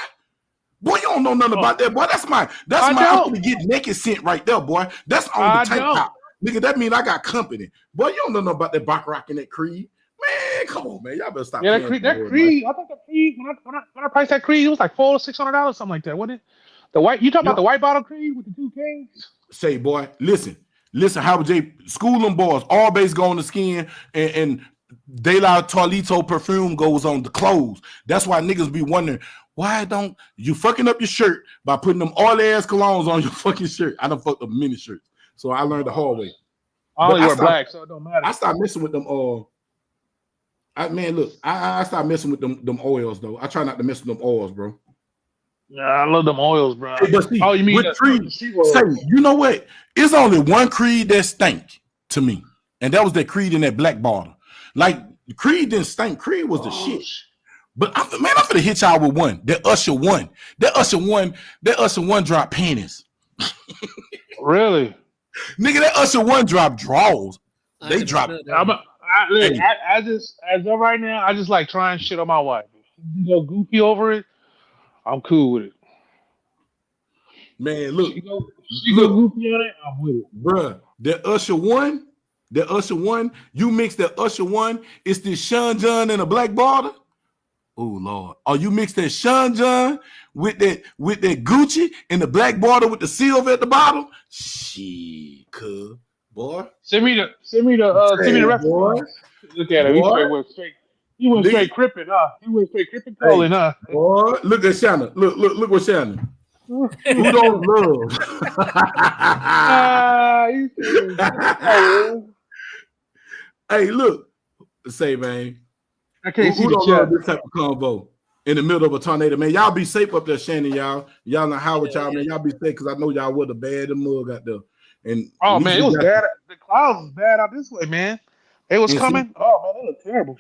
Boy, you don't know nothing about that, boy. That's my I'm gonna get naked scent right there, boy. That's on the tank top. Nigga, that mean I got company. Boy, you don't know nothing about that Baccarat and that Creed. Man, come on, man. Y'all better stop. Yeah, that Creed. I think the Creed, when I priced that Creed, it was like $400 to $600, something like that, wasn't it? The white, you talking about the white bottle Creed with the 2 kings? Say, boy, listen, Howard J. School them boys, all base go on the skin and De La Toilito perfume goes on the clothes. That's why niggas be wondering, why don't you fucking up your shirt by putting them all ass colognes on your fucking shirt? I done fucked up many shirts. So I learned the hard way. I only wear black, so it don't matter. I stopped messing with them. I stopped messing with them oils though. I try not to mess with them oils, bro. Yeah, I love them oils, bro. Hey, but see, oh, you mean with Creed? Say, you know what? It's only one Creed that stank to me, and that was that Creed in that black bottle. Like Creed didn't stink. Creed was the shit. But I'm finna hit y'all with one. That Usher one. That Usher one drop panties. Really? Nigga, that Usher one drop draws. They drop. I just, as of right now, I just like trying shit on my wife. If you go goofy over it, I'm cool with it. Man, look. She go goofy on it, I'm with it. Bruh, that Usher one, you mix that Usher one, it's this Sean John and a black border. Oh Lord. Or you mix that Sean John with that Gucci and the black border with the silver at the bottom. Shit, cuz. Boy. Send me the recipe. Look at him. He went straight crippin', huh? He went straight crippin' calling, huh? Boy, look at Shannon. Look what Shannon. Who don't love? Hey, look. Say, man. I can't see who the don't chat. love this type of convo in the middle of a tornado, man? Y'all be safe up there, Shannon, y'all. Y'all know how with y'all, man. Y'all be safe because I know y'all would have bad the mug out there. And oh man, it was bad. The clouds was bad out this way, man. It was coming. Oh man, it looked terrible.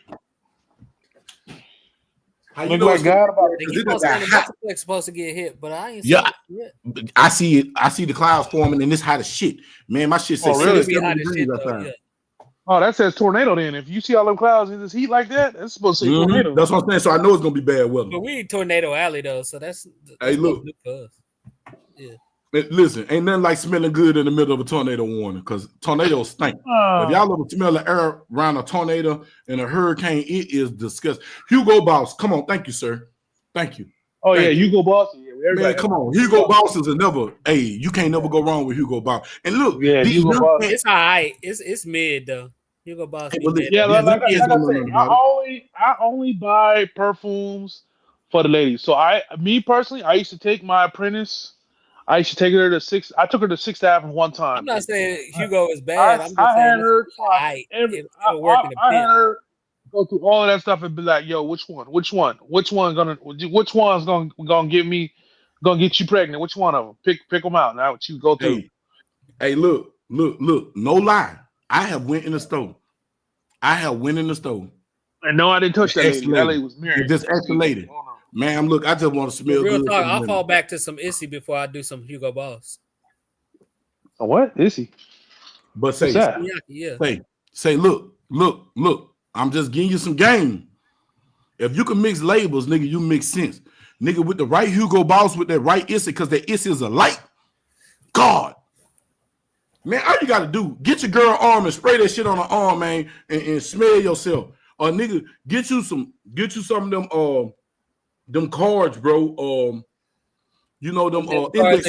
How you know like God about it? Supposed to get hit, but I ain't seen it yet. I see it. I see the clouds forming, and it's hot as shit. Man, my shit says 77 degrees outside. Oh, that says tornado then. If you see all them clouds in this heat like that, it's supposed to say tornado. That's what I'm saying. So I know it's gonna be bad weather. But we in Tornado Alley though, so that's hey, look. Yeah. Listen, ain't nothing like smelling good in the middle of a tornado warning because tornadoes stink. If y'all ever smell the air around a tornado and a hurricane, it is disgusting. Hugo Boss, come on, thank you, sir. Thank you. Oh yeah, Hugo Boss. Yeah, man, come on, Hugo Boss is another. Hey, you can't never go wrong with Hugo Boss. And look, Hugo Boss. It's all right. It's mid though. Hugo Boss. Yeah, like I said, I only buy perfumes for the ladies. So me personally, I used to take my apprentice. I used to take her to Sixth. I took her to Sixth Avenue one time. I'm not saying Hugo is bad. I'm just I saying had her I had her go through all of that stuff and be like, "Yo, which one's gonna get you pregnant? Which one of them? Pick them out." Now what you go through. Hey, look. No lie. I have went in the store. And no, I didn't touch that lady. That lady was married. Just ask the lady. Man, look, I just want to smell real good. Talk, I'll fall back to some Issy before I do some Hugo Boss. A what? Issy? But say, look. I'm just giving you some game. If you can mix labels, nigga, you mix sense. Nigga, with the right Hugo Boss, with that right Issy, because that Issy is a light. God. Man, all you gotta do, get your girl arm and spray that shit on her arm, man, and smell yourself. Or nigga, get you some of them cards, bro. You know them index cards.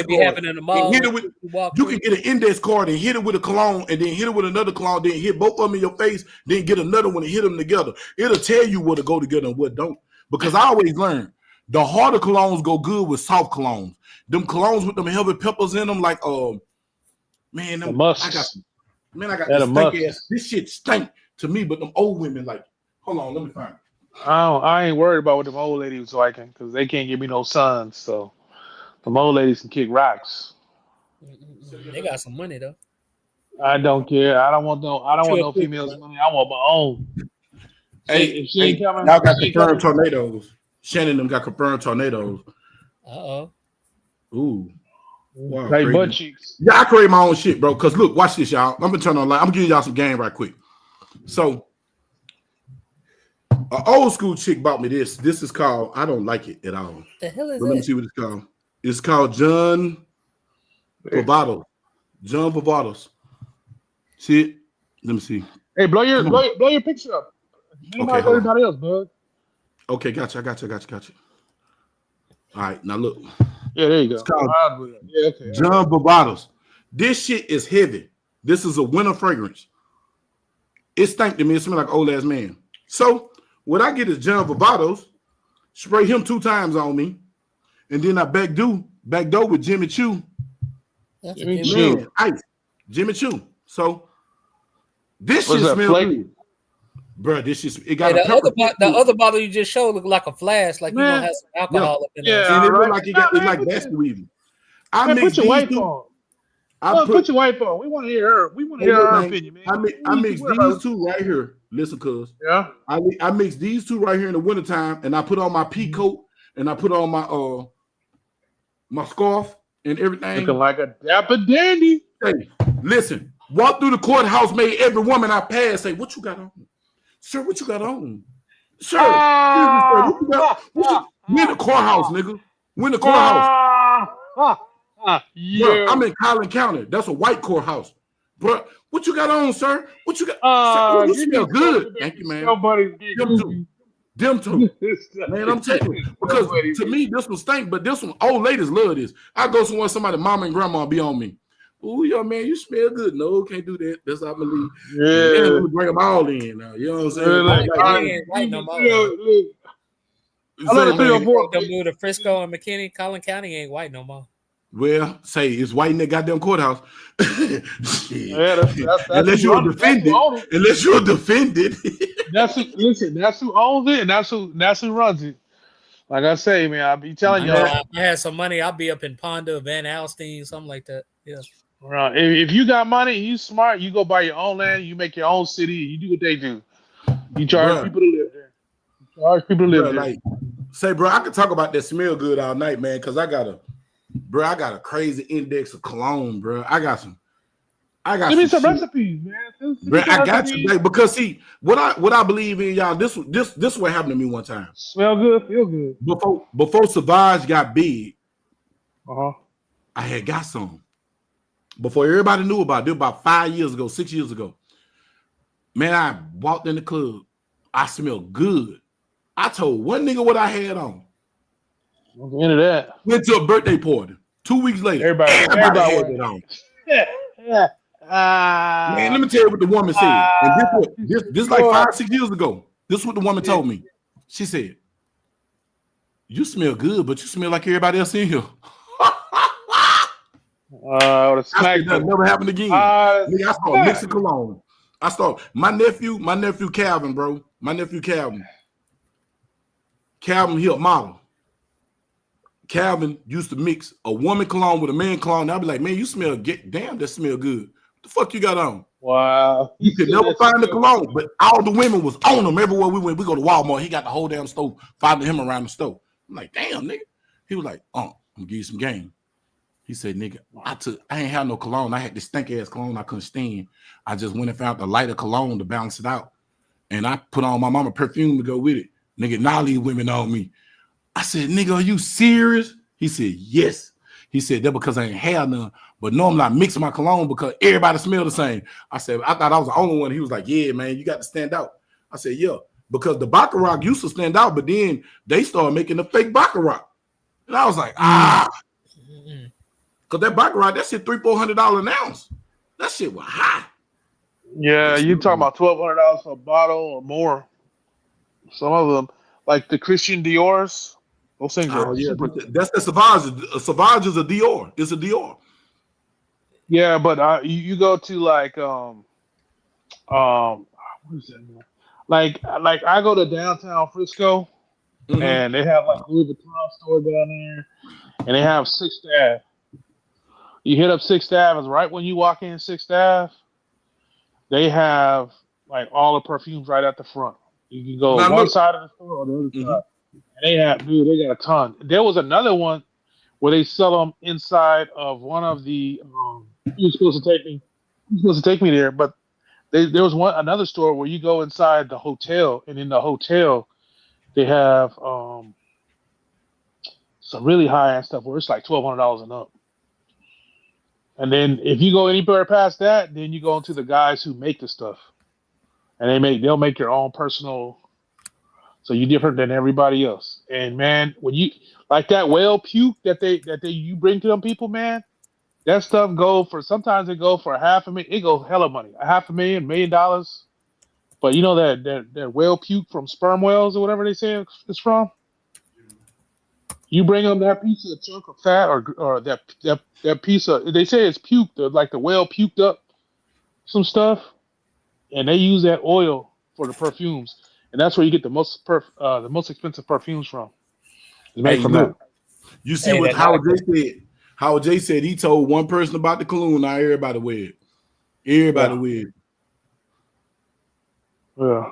You can get an index card and hit it with a cologne, and then hit it with another cologne, then hit both of them in your face, then get another one and hit them together. It'll tell you what to go together and what don't. Because I always learn the harder colognes go good with soft colognes. Them colognes with them heavy peppers in them, like man, them, I got this stink ass. This shit stink to me, but them old women like, hold on, let me find it. I ain't worried about what them old ladies liking because they can't give me no sons. So them old ladies can kick rocks. They got some money though. I don't care. I don't want no females' money. I want my own. Hey, y'all got confirmed tornadoes. Shannon them got confirmed tornadoes. Ooh. Wow, like butt cheeks. Yeah, I create my own shit, bro. Cause look, watch this, y'all. I'm gonna turn on live. I'm giving y'all some game right quick. So an old school chick bought me this. This is called, I don't like it at all. The hell is Let me see what it's called. It's called John Pavados. John Pavados. See it? Let me see. Hey, blow your picture up. Okay, everybody else, bud. Okay, gotcha. All right, now look. Yeah, there you go. It's called John Pavados. This shit is heavy. This is a winter fragrance. it stank to me. It smelled like old ass man. So what I get is John Vavados, spray him 2 times on me, and then I backdoor with Jimmy Choo. Jimmy Choo. Ice. Jimmy Choo. So this What's shit that, smells Flake? good. Bro, this shit, it got Hey, a pepper. the other bottle you just showed looked like a flask, like you Man. gonna have some alcohol up in there. Yeah, And it right. looked like it got Nah, it's man, like basket weaving. I Man, mix put your these wife two. on. I Put your wife on. We want to hear her. We want to Hey, hear look, her man, opinion, man. I mix these two right here. Listen, cuz. Yeah. I mix these two right here in the wintertime, and I put on my pea coat, and I put on my scarf and everything. Looking like a dapper dandy. Hey, listen, walk through the courthouse, made every woman I pass say, "What you got on, sir? What you got on, sir? Seriously, sir, what you got? We in the courthouse, nigga. We in the courthouse, Yeah. bro. I'm in Collin County. That's a white courthouse, bro. What you got on, sir? What you got? Sir, you smell good. Thank you, man. Them two. Man, I'm telling you, because to me, this one stink, but this one, old ladies love this. I go somewhere, somebody, mama and grandma be on me. Ooh, yo, man, you smell good. No, can't do that. That's how I'm gonna leave. Yeah. Man, let me bring them all in now. You know what I'm saying? White no more. Them dude at Frisco and McKinney, Collin County ain't white no more. Well, say it's white in that goddamn courthouse. Yeah, that's unless you're defended. Unless you're defended. That's who owns it, and that's who runs it. Like I say, man, I be telling y'all. If I had some money, I'd be up in Ponda, Van Alstyne, something like that. Yeah. Right. If you got money, you smart, you go buy your own land, you make your own city, you do what they do. You charge people to live there. You charge people to live there. Like, say, bro, I could talk about that smell good all night, man, because I got a crazy index of cologne, bro. Give me some recipes, man. Bro, I got you, babe, because see, what I believe in, y'all. This what happened to me one time. Smell good, feel good. Before Savage got big, I had got some. Before everybody knew about it, about 5 years ago, 6 years ago. Man, I walked in the club. I smelled good. I told one nigga what I had on. What's the end of that? Went to a birthday party. 2 weeks later, everybody had it on. Man, let me tell you what the woman said. And this like 5, 6 years ago. This is what the woman told me. She said, "You smell good, but you smell like everybody else in here." I said, that never happened again. Nigga, I started mixing cologne. My nephew Calvin, bro. My nephew Calvin, he a model. Calvin used to mix a woman cologne with a man cologne. I'd be like, man, you smell damn, that smell good. What the fuck you got on? Wow. You could never find the cologne, but all the women was on them everywhere we went. We go to Walmart. He got the whole damn store, following him around the store. I'm like, damn, nigga. He was like, I'm gonna give you some game. He said, nigga, I ain't have no cologne. I had this stink ass cologne I couldn't stand. I just went and found the lighter cologne to balance it out. And I put on my mama perfume to go with it. Nigga, now these women on me. I said, nigga, are you serious? He said, yes. He said, that because I ain't have none. But normally I mix my cologne because everybody smell the same. I said, I thought I was the only one. He was like, yeah, man, you got to stand out. I said, yeah, because the Baccarat used to stand out, but then they started making the fake Baccarat. And I was like, because that Baccarat, that shit $300-400 an ounce. That shit was high. Yeah, you talking about $1,200 for a bottle or more. Some of them, like the Christian Dior's, those things are super. That's the Sauvage. Sauvage is a Dior. It's a Dior. Yeah, but you go to like what is that? Like I go to downtown Frisco, and they have like Louis Vuitton store down there, and they have 6th Ave. You hit up 6th Ave, and right when you walk in 6th Ave, they have like all the perfumes right at the front. You can go one side of the store or the other side. And they got a ton. There was another one where they sell them inside of one of the. He was supposed to take me there, but there was another store where you go inside the hotel, and in the hotel they have some really high end stuff where it's like $1,200 and up. And then if you go anywhere past that, then you go into the guys who make the stuff, and they'll make your own personal. So you're different than everybody else. And man, when you like that whale puke that you bring to them people, man, that stuff sometimes it go for $500,000. It go hella money, $500,000, $1 million. But you know that whale puke from sperm whales or whatever they say it's from. You bring them that piece of chunk of fat or that piece of they say it's puke, like the whale puked up some stuff, and they use that oil for the perfumes, and that's where you get the most expensive perfumes from. It's made Hey, from that. look, you see Hey, what that not Howard J said. Howard J said he told one person about the cologne. Now everybody wear it. Everybody Yeah, wear it. yeah.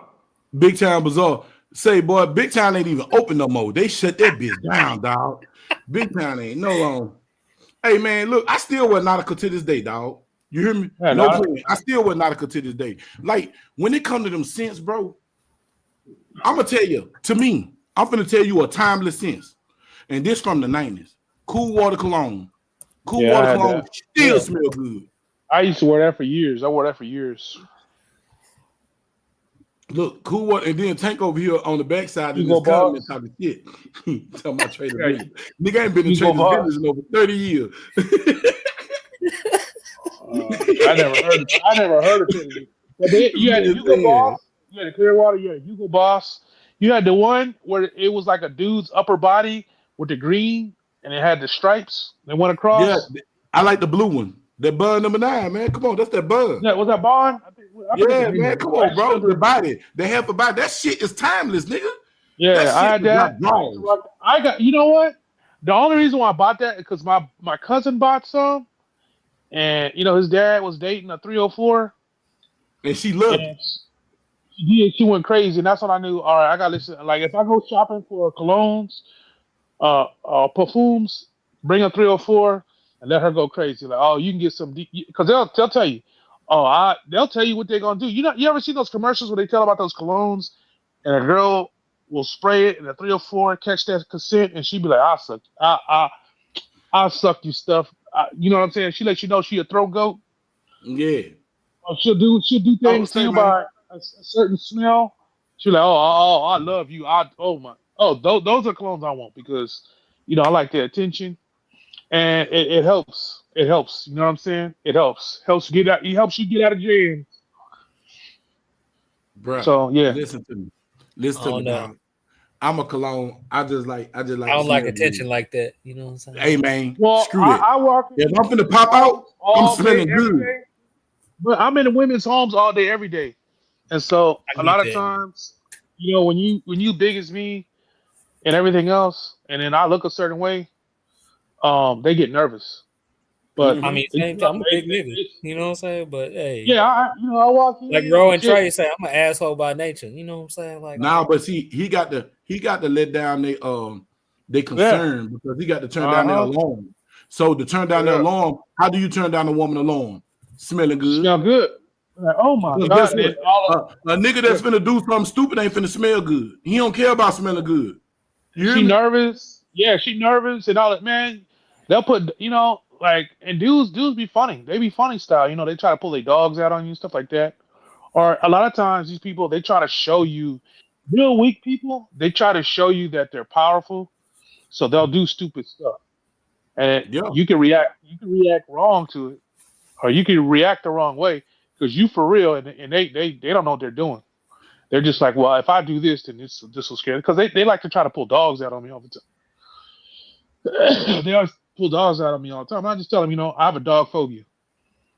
Big Town Bazaar. Say, boy, Big Town ain't even open no more. They shut that bitch down, dog. Big Town ain't no longer. Hey, man, look, I still wear Nautica to this day, dog. You hear me? Yeah, No no, playing. I still wear Nautica to this day. Like, when it come to them scents, bro, I'm going to tell you, to me, I'm going to tell you a timeless sense. And this from the 90s. Cool Water Cologne. Cool yeah, I Water had Cologne that. still yeah. smell good. I used to wear that for years. I wore that for years. Look, Cool Water, and then Tank over here on the backside in this Hugo comment Boss. talking shit. Talking about Trader Yeah, Village. Nigga ain't been in Hugo Trader's Boss. Village in over 30 years. I never heard of. I never heard of it. But you had the Man, Hugo man. Boss. You had the Clearwater. You had the Hugo Boss. You had the one where it was like a dude's upper body with the green, and it had the stripes that went Yeah, across. I like the blue one. That bun number 9, man. Come on, that's that bun. Yeah, was that Bond? I forget the Yeah, name man. of it. Come But I on, used to bro. The remember. body, the half a body. That shit is timeless, nigga. That Yeah, I shit had does not that. I used to draws. rock. I got. You know what? The only reason why I bought that is because my cousin bought some, and his dad was dating a 304, And she loved it. and she went crazy, and that's when I knew. All right, I got to listen. Like if I go shopping for colognes, perfumes, bring a 304 and let her go crazy. Like, oh, you can get some because they'll tell you. They'll tell you what they're gonna do. You ever see those commercials where they tell about those colognes and a girl will spray it and a 304 catch that consent and she be like, I suck you stuff. You know what I'm saying? She lets you know she a throat goat. Yeah. Or she'll do I would things to say, you man. by a certain smell. She's like, I love you. Those are clones I want because I like their attention and it helps. It helps. You know what I'm saying? It helps. Helps get out. It helps you get out of jail. Bruh, So yeah, listen to me. I Listen to me, don't know. dog. I'm a cologne. I just like I to don't like smell good. attention like that. You know what I'm saying? Hey, man, well, screw that. I walk in If I'm finna women's pop out, homes I'm all day, smelling every good. day. But I'm in the women's homes all day, every day. And so I a get lot of that. times, when you big as me and everything else, and then I look a certain way, they get nervous. But I Mm-hmm. mean, same thing. I'm a big nigga. You know what I'm saying? But hey, yeah, I walk like in, the Rowan chick, Trey said, I'm an asshole by nature. You know what I'm saying? Like, Now, but see, he got to let down they yeah, concern because he got to turn down their uh-huh, alarm. So to turn down their yeah, alarm, how do you turn down a woman alarm? Smelling good. smell good. Like, oh my Because God, guess and then what? A nigga that's finna do something stupid ain't finna smell good. He don't care about smelling good. You hear she me? nervous. Yeah, she nervous and all that. Man, they'll put like and dudes be funny. They be funny style. They try to pull their dogs out on you and stuff like that. Or a lot of times these people they try to show you real weak people. They try to show you that they're powerful, so they'll do stupid stuff, and Yeah. you can react. You can react wrong to it, or you can react the wrong way because you for real, and they don't know what they're doing. They're just like, well, if I do this, then this will scare. Because they like to try to pull dogs out on me all the time. They always pull dogs out on me all the time. I just tell them, I have a dog phobia,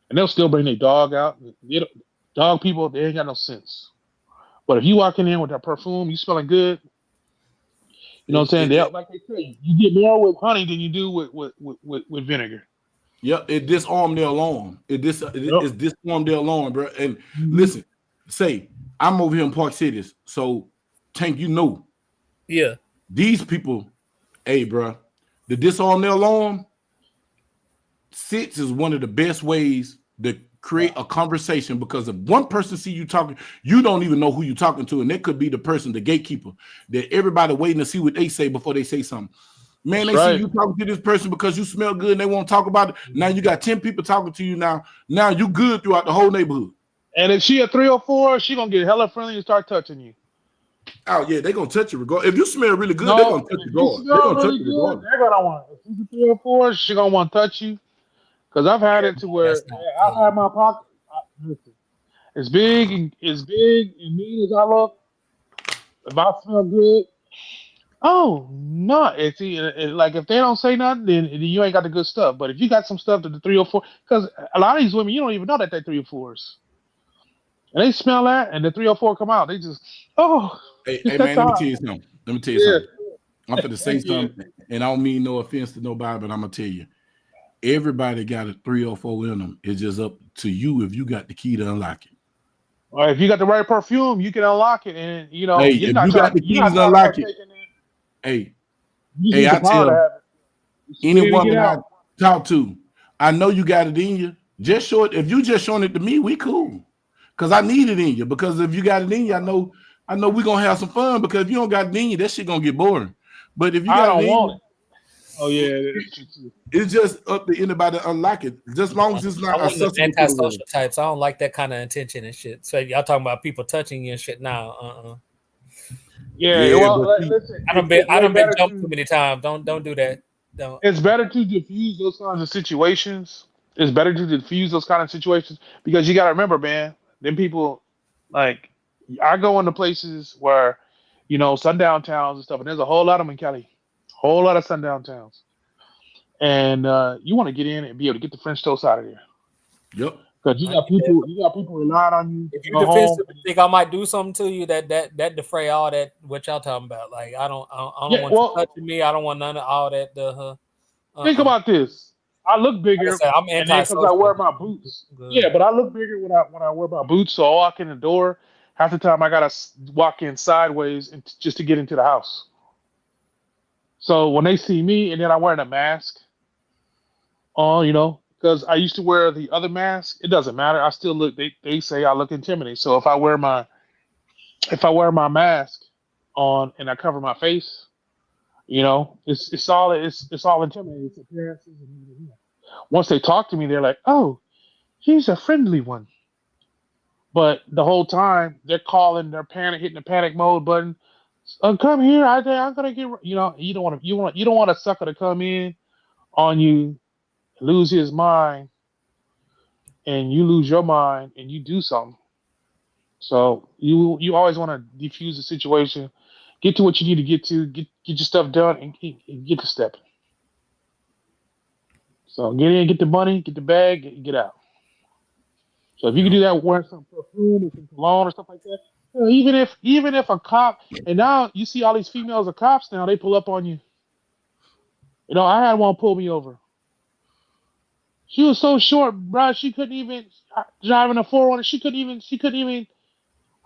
and they'll still bring their dog out. Dog people, they ain't got no sense. But if you walking in with that perfume, you smelling good, you know what I'm It, saying? it, it, Like they say, you get more with honey than you do with vinegar. yeah, it disarmed their alarm. Yep. It's disarmed their alarm, bro. And Mm-hmm. listen, say I'm over here in Park Cities, so Tank, yeah, these people, hey, bro, the disarm their alarm. Sits is one of the best ways to create a conversation because if one person see you talking, you don't even know who you're talking to, and that could be the person, the gatekeeper, that everybody waiting to see what they say before they say something. Man, That's they see right. you talking to this person because you smell good and they want to talk about it. Now you got 10 people talking to you now. Now you good throughout the whole neighborhood. And if she a 304, she gonna get hella friendly and start touching you. Oh, yeah, they're going to touch you regardless. If you smell really good, they're No, going to touch if you you regardless. They're smell going to touch really you good, regardless. they're gonna want. If she's a 304, she gonna want to touch you. Cause I've had yeah, it to no, where that's not. I've had my pocket. Listen, as big and mean as I look, if I smell good, oh no, it's like if they don't say nothing, then you ain't got the good stuff. But if you got some stuff that the 304, because a lot of these women you don't even know that they're 304s, and they smell that, and the 304 come out, they just Hey that's man, let me hot. tell you something. Let me tell you Yeah, something. I'm finna say yeah. something, and I don't mean no offense to nobody, but I'm gonna tell you, everybody got a 304 in them. It's just up to you if you got the key to unlock it. Or if you got the right perfume, you can unlock it, and Hey, you're if not you trying got to the keys to start unlock it, taking it. hey, You just hey, need the I power to tell have it. You any spit in and get woman I out. talk to, I know you got it in you. Just show it. If you just showing it to me, we cool. Cause I need it in you. Because if you got it in you, I know we're gonna have some fun. Because if you don't got it in you, that shit gonna get boring. But if you I got it don't in want you, it. Oh yeah, that's true too. it's just up to anybody to unlock it. Just long as it's not I'm one of them accessible to the antisocial world. types. I don't like that kind of attention and shit. So y'all talking about people touching you and shit now. Yeah, Yeah, well, but see, listen, I way done been better jumped too to many times. Don't do that. Don't. it's better to diffuse those kinds of situations. It's better to diffuse those kind of situations because you got to remember, man. Them people, like, I go into places where, sundown towns and stuff, and there's a whole lot of them in Cali, whole lot of sundown towns, and you want to get in and be able to get the French toast out of there yep. because I get that. you got people relying on you If to you go home. defensively think I might do something to you, that defray all that what y'all talking about. Like I don't Yeah, want you well, touching me. I don't want none of all that. think Uh. about this. I look Like I bigger, said, I'm and then because I wear antisocial. my boots. Yeah, Good. but I look bigger when I wear my boots. So I walk in the door. Half the time I gotta walk in sideways and just to get into the house. So when they see me, and then I'm wearing a mask on, because I used to wear the other mask. It doesn't matter. I still look. They say I look intimidating. So if I wear my mask on and I cover my face, it's all intimidating. It's appearances and once they talk to me, they're like, "Oh, he's a friendly one." But the whole time they're calling, they're hitting the panic mode button. Come here, I'm gonna get. You don't want a sucker to come in on you, lose his mind, and you lose your mind, and you do something. So you always want to defuse the situation, get to what you need to get to, get your stuff done, and get to stepping. So get in, get the money, get the bag, get out. So if you can Yep. do that, wearing some perfume or some cologne or stuff like that, even if a cop, and now you see all these females are cops now, they pull up on you. I had one pull me over. She was so short, bro. She couldn't even driving a 4runner. She couldn't even.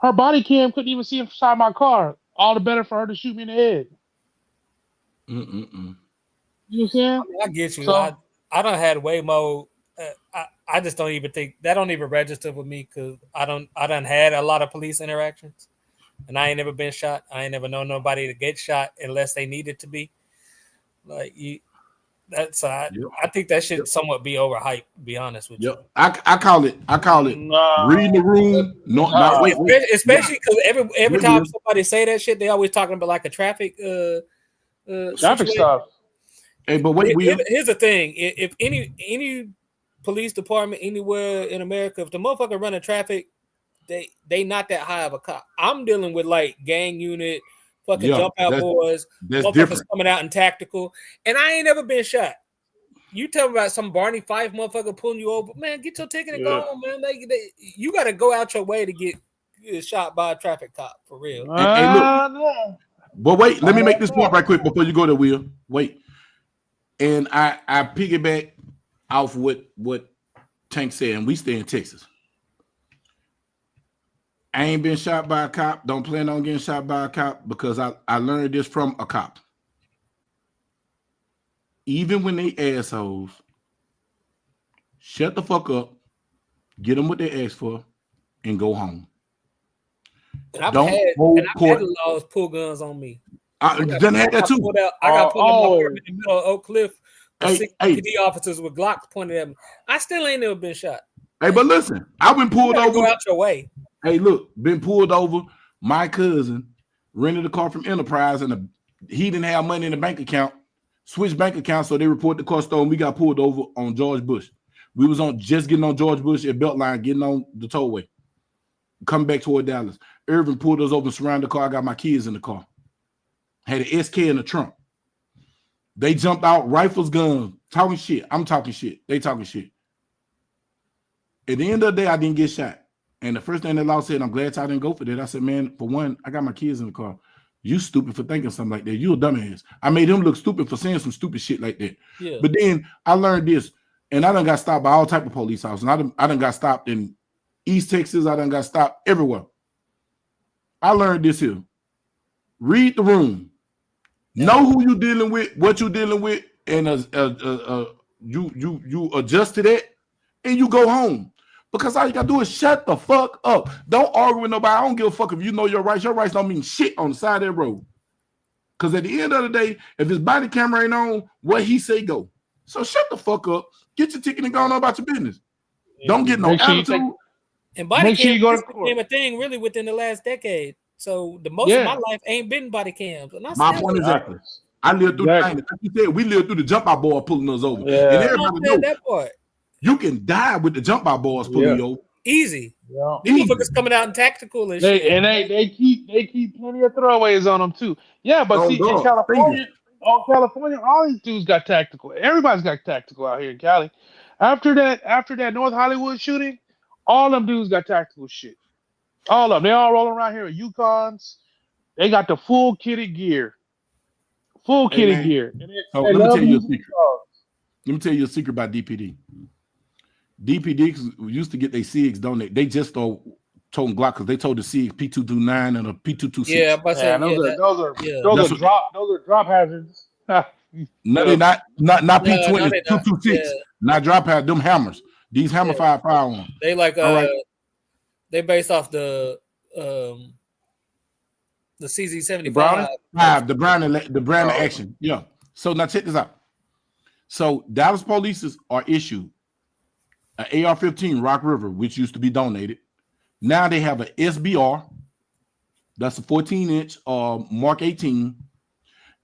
Her body cam couldn't even see inside my car. All the better for her to shoot me in the head. Mm-mm-mm. You know what I'm saying? I get you. So I don't had way more. I just don't even think that don't even register with me because I done had a lot of police interactions, and I ain't never been shot. I ain't never known nobody to get shot unless they needed to be. Like you, that's Yep. I think that should Yep. somewhat be overhyped. To be honest with you. Yep. I call it reading the room. No, not nah. wait. Especially because every Wait, time Will. somebody say that shit, they always talking about like a traffic Traffic situation. stop. Hey, but wait, Will. Here's the thing: if any police department anywhere in America, if the motherfucker running traffic, they not that high of a cop. I'm dealing with like gang unit, fucking Yeah, jump out boys, that's motherfuckers different. coming out in tactical, and I ain't never been shot. You tell me about some Barney Fife motherfucker pulling you over, man. Get your ticket and go Yeah. home, man. You got to go out your way to get shot by a traffic cop for real. Hey, look, No. but wait, let I me make don't this point know. right quick before you go there, Will. Wait. And I piggyback off what Tank said, and we stay in Texas. I ain't been shot by a cop. Don't plan on getting shot by a cop because I learned this from a cop. Even when they assholes, shut the fuck up, get them what they asked for, and go home. And I've Don't had hold court. laws pull guns on me. I done had that too. I got pulled in my Oh, apartment in the middle of Oak Cliff with Hey, 6 hey, PD officers with Glocks pointed at me. I still ain't never been shot. hey, but listen, I've been You pulled gotta go over. out your way. Hey, look, been pulled over. My cousin rented a car from Enterprise, and he didn't have money in the bank account. Switched bank accounts, so they reported the car stolen. We got pulled over on George Bush. We was on just getting on George Bush at Beltline, getting on the tollway. coming back toward Dallas. Irvin pulled us over, surrounded the car. I got my kids in the car. Had an SK in the trunk. They jumped out, rifles, guns, talking shit. I'm talking shit. They talking shit. At the end of the day, I didn't get shot. And the first thing that law said, I'm glad I didn't go for that. I said, man, for one, I got my kids in the car. You stupid for thinking something like that. You a dumbass. I made him look stupid for saying some stupid shit like that. Yeah. But then I learned this, and I done got stopped by all type of police officers. And I done got stopped in East Texas. I done got stopped everywhere. I learned this here. Read the room. Know who you dealing with, what you dealing with, and you adjust to that, and you go home. Because all you gotta do is shut the fuck up. Don't argue with nobody. I don't give a fuck if you know your rights. Your rights don't mean shit on the side of that road. Because at the end of the day, if his body camera ain't on, what he say go. So shut the fuck up. Get your ticket and go on about your business. Don't get no attitude. And body cams became a thing really within the last decade. So the most of my life ain't been body cams. And my point exactly. I lived through the thing. Like you said, we lived through the jump out boy pulling us over. Yeah. And everybody knows that part. You can die with the jump out boys pulling you over. Easy. Yeah. These motherfuckers coming out in tactical and shit. And they keep plenty of throwaways on them too. Yeah, but see, in California, all these dudes got tactical. Everybody's got tactical out here in Cali. After that North Hollywood shooting, all them dudes got tactical shit. All of them. They all rolling around here with Yukons. They got the full kitted gear. Full kitted gear. So let me tell you a secret. Let me tell you a secret about DPD. DPD used to get their SIGs, don't they? They just told Glock because they told the SIG P229 and a P226. Yeah, but those are drop hazards. No, they're not P20, 226. Not drop hazards. Them hammers. These hammer firearms. They like they based off the CZ75. The Brown action. Yeah. So now check this out. So Dallas police are issued an AR-15 Rock River, which used to be donated. Now they have an SBR. That's a 14-inch Mark 18.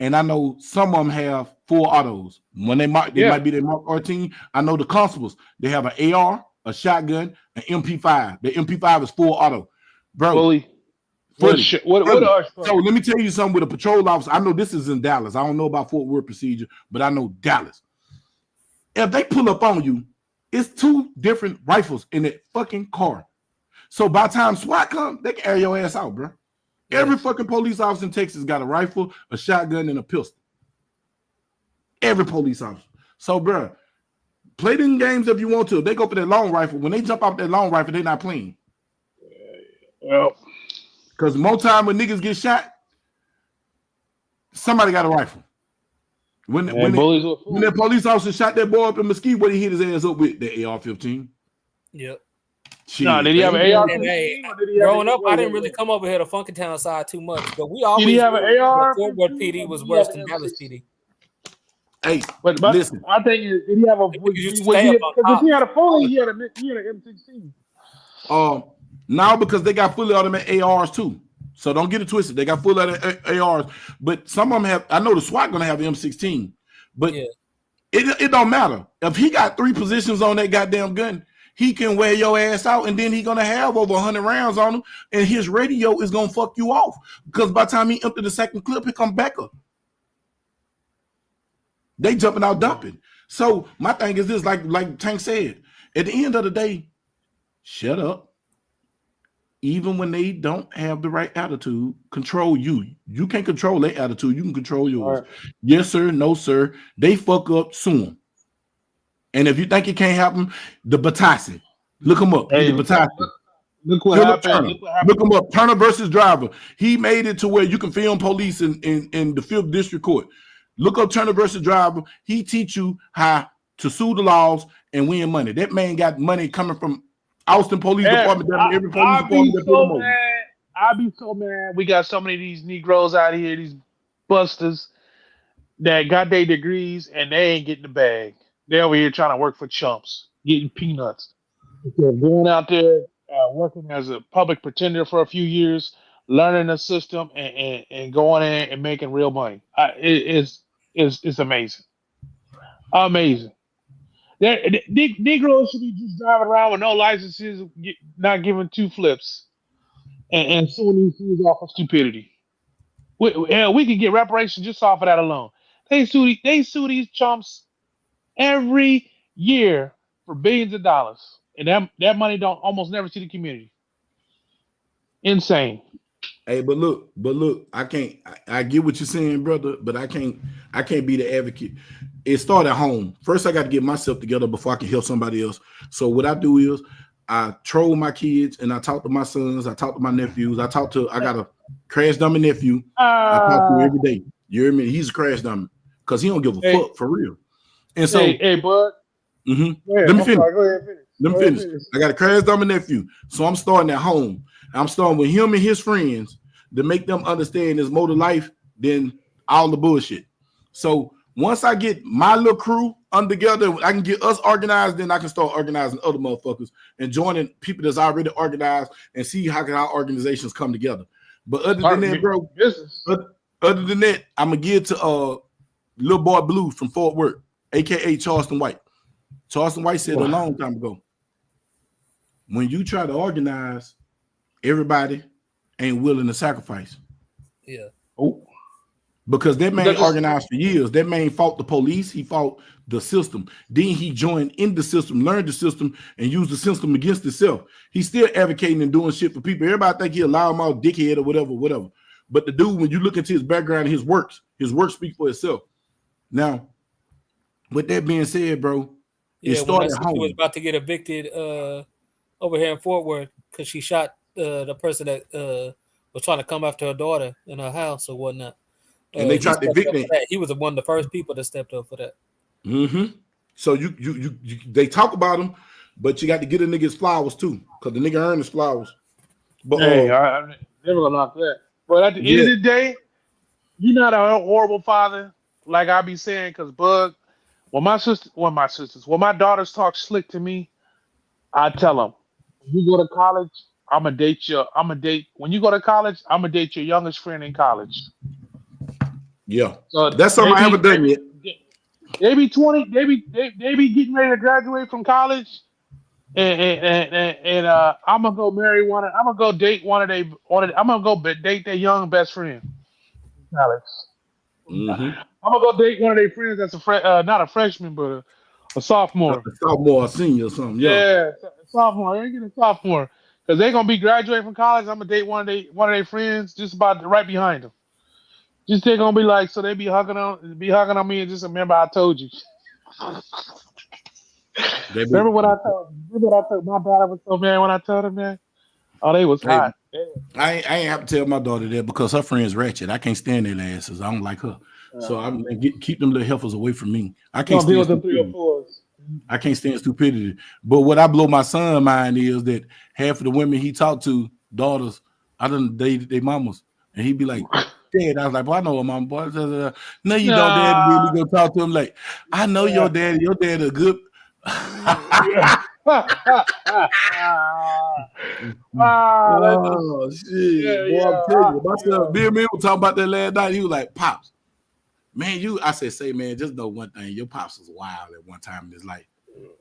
And I know some of them have full autos. When they might be their Mark 14. I know the constables, they have an AR, a shotgun, an MP5. The MP5 is full auto. Bro. Fully. So let me tell you something with a patrol officer. I know this is in Dallas. I don't know about Fort Worth procedure, but I know Dallas. If they pull up on you, it's two different rifles in that fucking car. So by the time SWAT come, they can air your ass out, bro. Every fucking police officer in Texas got a rifle, a shotgun, and a pistol. Every police officer. So, bro, play them games if you want to. If they go for that long rifle. When they jump off that long rifle, they're not playing. Well, because more time when niggas get shot, somebody got a rifle. When that police officer shot that boy up in Mesquite, what he hit his ass up with? The AR-15. Yep. No, did he have an AR-15? Growing up, I didn't really come over here to Funkytown side too much, but we always did he have an AR? Fort Worth PD was worse than Dallas PD. Hey, but listen. I think did he have a? Because he had a fully, he had an M16. Now because they got fully automatic ARs too. So don't get it twisted. They got full ARs, but some of them have. I know the SWAT gonna have M16, but it don't matter if he got 3 positions on that goddamn gun. He can wear your ass out, and then he gonna have over 100 rounds on him, and his radio is gonna fuck you off because by the time he empty the second clip, he come back up. They jumping out dumping. So my thing is this, like Tank said, at the end of the day, shut up. Even when they don't have the right attitude, control you. You can't control their attitude. You can control yours. Right. Yes, sir. No, sir. They fuck up soon. And if you think it can't happen, the Batasi. Look him up. Hey, look what happened. Look him up. Turner versus Driver. He made it to where you can film police in the 5th District Court. Look up Turner versus Driver. He teach you how to sue the laws and win money. That man got money coming from Austin Police Department. Every police department. I'd be so mad. We got so many of these Negroes out here, these busters that got their degrees and they ain't getting the bag. They're over here trying to work for chumps, getting peanuts. They're going out there working as a public pretender for a few years, learning the system and going in and making real money. It's amazing. Amazing. Negroes should be just driving around with no licenses, not giving 2 flips. and suing these dudes off of stupidity. Hell, we could get reparations just off of that alone. They sue these chumps every year for billions of dollars, and that money don't almost never see the community. Insane. Hey, but look, I can't. I get what you're saying, brother, but I can't be the advocate. It started at home. First, I got to get myself together before I can help somebody else. So what I do is I troll my kids and I talk to my sons. I talk to my nephews. I got a crash dummy nephew. I talk to every day. You hear me? He's a crash dummy because he don't give a fuck for real. And so, hey, bud. Mm-hmm. Let me finish. I got a crash dummy nephew, so I'm starting at home. I'm starting with him and his friends to make them understand there's more to life than all the bullshit. So once I get my little crew together, I can get us organized, then I can start organizing other motherfuckers and joining people that's already organized and see how can our organizations come together. But other than that, bro, other than that, I'm gonna give to little boy Blue from Fort Worth, aka Charleston White. Charleston White said a long time ago, when you try to organize, everybody ain't willing to sacrifice. Yeah. Oh. Because that man organized for years. That man fought the police. He fought the system. Then he joined in the system, learned the system, and used the system against itself. He's still advocating and doing shit for people. Everybody think he a loudmouth dickhead or whatever. But the dude, when you look into his background and his work speaks for itself. Now, with that being said, bro, it started at home. She was about to get evicted over here in Fort Worth because she shot the person that was trying to come after her daughter in her house or whatnot. And they tried to evict him. He was one of the first people that stepped up for that. Mm-hmm. So they talk about him, but you got to get a nigga his flowers too, because the nigga earned his flowers. But I never gonna knock that. But at the end of the day, you're not a horrible father, like I be saying, because Bug, when my daughters talk slick to me, I tell them, when you go to college, when you go to college, I'm gonna date your youngest friend in college. Yeah. So that's something I haven't done yet. They be 20, they be getting ready to graduate from college. And I'm gonna go marry one. I'm gonna go date I'm gonna go date their young best friend in college. Mm-hmm. I'm gonna go date one of their friends that's not a freshman, but a sophomore. A sophomore, a senior, or something. Yeah, sophomore. They're getting a sophomore because they're gonna be graduating from college. I'm gonna date one of their friends just about right behind them. Just they're gonna be like, so they be hugging on me and just remember I told you. Remember what I told my daughter was so mad when I told her, man. Oh, they was hot. I ain't have to tell my daughter that because her friend's ratchet. I can't stand their asses. I don't like her. So I'm keep them little heifers away from me. I can't stand the 304s. I can't stand stupidity. But what I blow my son's mind is that half of the women he talked to, daughters, I done dated their mamas. And he'd be like, Dad, I was like, boy, I know a mama, boy. No, you don't, Dad. We go talk to him like, I know your daddy. Your dad a good. Oh shit! Boy, I'm telling you, my son Bill was talking about that last night. He was like, "Pops, man, I said, say, man, just know one thing. Your pops was wild at one time in his life.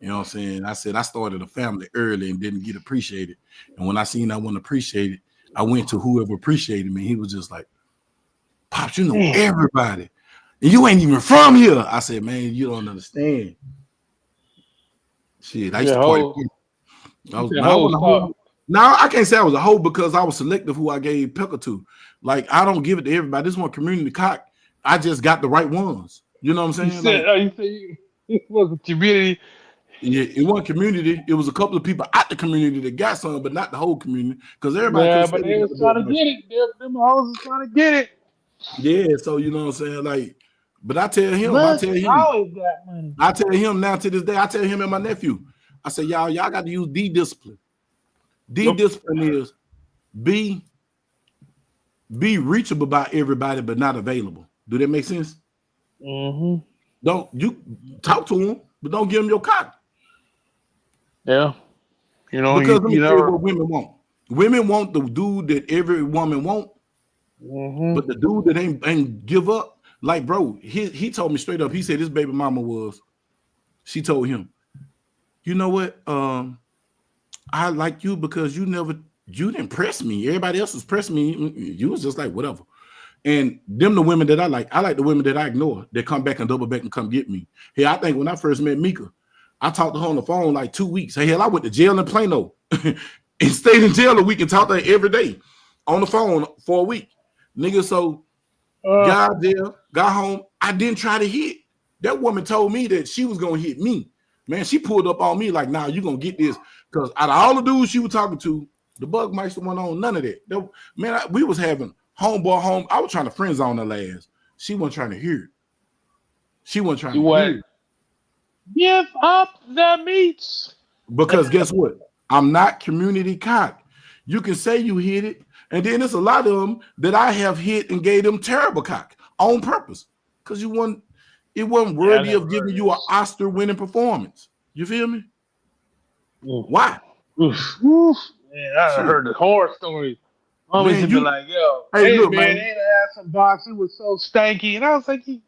You know what I'm saying? I said I started a family early and didn't get appreciated. And when I seen I wasn't appreciated, I went to whoever appreciated me. He was just like, Pops, you know everybody, and you ain't even from here. I said, man, you don't understand. Shit, I used to party. Now I can't say I was a hoe because I was selective who I gave Pecker to. Like I don't give it to everybody. This one community cock. I just got the right ones. You know what I'm saying? It was a community. Yeah, it wasn't community. It was a couple of people out the community that got some, but not the whole community. Because everybody. Yeah, but they was trying to get it. Them hoes was trying to get it. Yeah, so you know what I'm saying? Like, but I tell him now to this day, I tell him and my nephew, I say, y'all got to use D-discipline. D-discipline is be reachable by everybody, but not available. Do that make sense? Mm-hmm. Don't you talk to them, but don't give them your cock. Yeah. You know, because let me tell you what women want. Women want the dude that every woman want, but the dude that ain't give up. Like, bro, he told me straight up. He said his baby mama she told him, you know what? I like you because you never you didn't press me. Everybody else was pressing me. You was just like, whatever. And them the women that I like the women that I ignore. They come back and double back and come get me. Hey, I think when I first met Mika, I talked to her on the phone like 2 weeks. Hey, hell, I went to jail in Plano and stayed in jail a week and talked to her every day on the phone for a week. Nigga, so got out there, got home. I didn't try to hit. That woman told me that she was going to hit me. Man, she pulled up on me like, nah, you going to get this. Because out of all the dudes she was talking to, the Bug Meister went on none of that. Man, we was having homeboy home. I was trying to friend zone her last. She wasn't trying to hear it. She wasn't trying to hear it. Give up the meats. Because guess what? I'm not community cock. You can say you hit it, and then there's a lot of them that I have hit and gave them terrible cock on purpose. Because it wasn't worthy of giving you an Oscar winning performance. You feel me? Why? Oof. Man, I heard the horror story. Always be like, yo, hey look, man, they had some box. It was so stanky. And I was like, you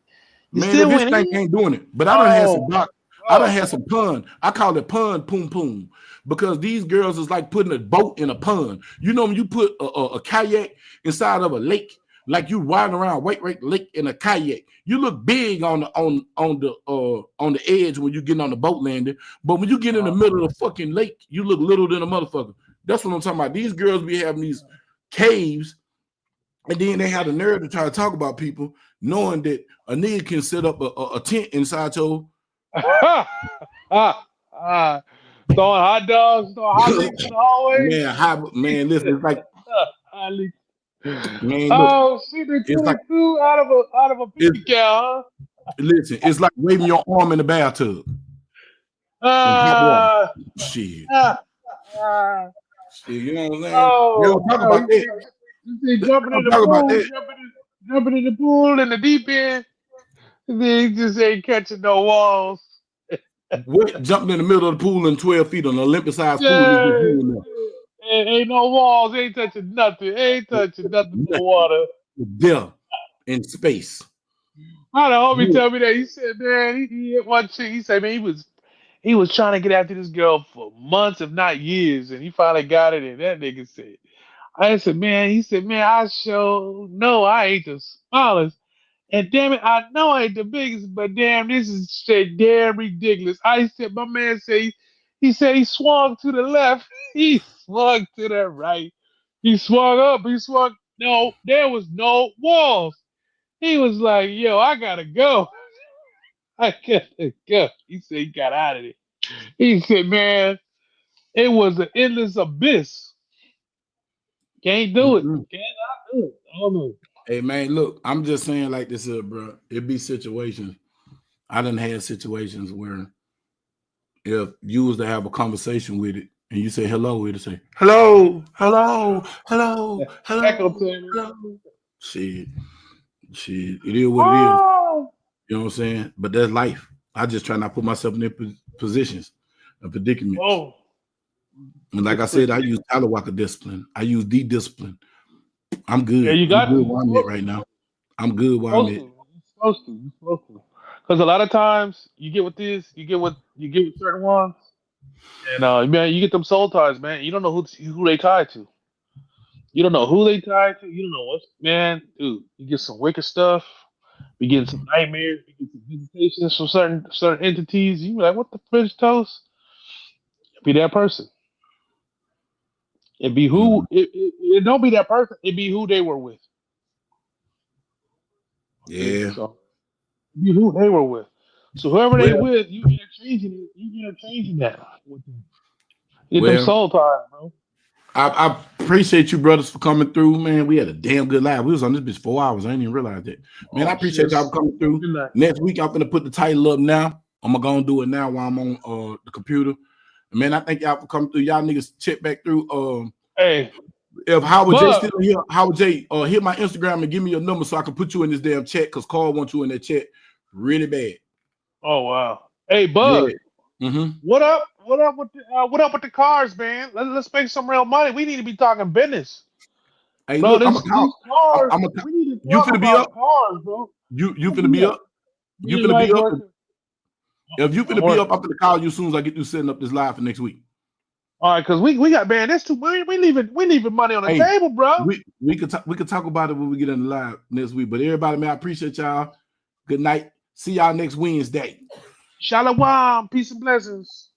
still if this thing ain't doing it. But I done had some box. I done had some pun. I call it pun poom poom. Because these girls is like putting a boat in a pun. You know when you put a kayak inside of a lake, like you riding around White Lake in a kayak. You look big on the edge when you get on the boat landing, but when you get in the middle of the fucking lake, you look little than a motherfucker. That's what I'm talking about. These girls be having these caves, and then they have the nerve to try to talk about people, knowing that a nigga can set up a tent inside your. Throwing hot dogs, throwing hot licks in the hallway. Man, listen, it's like. Man, look, she did 22 like, out of a baby cow. Listen, it's like waving your arm in the bathtub. Shit. Shit, you know what I'm saying? Oh, talk about that. You see jumping in the pool, jumping in the pool in the deep end, and then he just ain't catching no walls. What? Jumping in the middle of the pool in 12 feet on an Olympic-sized pool. Ain't no walls. Ain't touching nothing. Ain't touching nothing but water. There in space. I know. Homie tell me that. He said, man, he hit one chick. He said, man, he was trying to get after this girl for months, if not years, and he finally got it. And that nigga said, I said, man, he said, man, I ain't the smallest. And damn it, I know I ain't the biggest, but damn, this is shit damn ridiculous. I said, my man said, he said he swung to the left, he swung to the right, he swung up, no, there was no walls. He was like, yo, I gotta go. I gotta go. He said he got out of it. He said, man, it was an endless abyss. Can't do it. Cannot do it. Oh no. Hey man, look, I'm just saying like this here, bro. It be situations. I done had situations where if you was to have a conversation with it and you say hello, it'll say hello. Shit. It is what it is. You know what I'm saying? But that's life. I just try not to put myself in their positions, a predicament. And like I said, I use Tyler Walker discipline. I use D-discipline. I'm good. Yeah, you got I'm good where I'm at right now. I'm good where I'm at. You're supposed to. Because a lot of times you get with this, you get with certain ones, and man, you get them soul ties, man. You don't know who they tied to. You don't know who they tied to. You don't know what, man, dude. You get some wicked stuff. We get some nightmares. We get some visitations from certain entities. You be like, what the French toast? Be that person. It be who. It don't be that person. It be who they were with. Yeah. So, be who they were with. So whoever they with, you interchanging that with them. Get them soul ties, bro. I appreciate you brothers for coming through, man. We had a damn good live. We was on this bitch 4 hours. I didn't even realize that. Man, I appreciate y'all for coming through. Next week, I'm gonna put the title up now. I'm gonna go and do it now while I'm on the computer. Man, I thank y'all for coming through. Y'all niggas check back through. Hey, if Howard J still here, Howard J, hit my Instagram and give me your number so I can put you in this damn chat because Carl wants you in that chat really bad. Oh wow. Hey, Bug. Yeah. What up? What up with the cars, man? Let's make some real money. We need to be talking business. Hey, bro, look, these cars. We need to talk about cars, bro. You finna be up? You finna be up? If you finna be up, I'm gonna call you as soon as I get you setting up this live for next week. All right, because we got man. That's too. We leaving money on the table, bro. We could talk about it when we get in the live next week. But everybody, man, I appreciate y'all. Good night. See y'all next Wednesday. Shalom. Peace and blessings.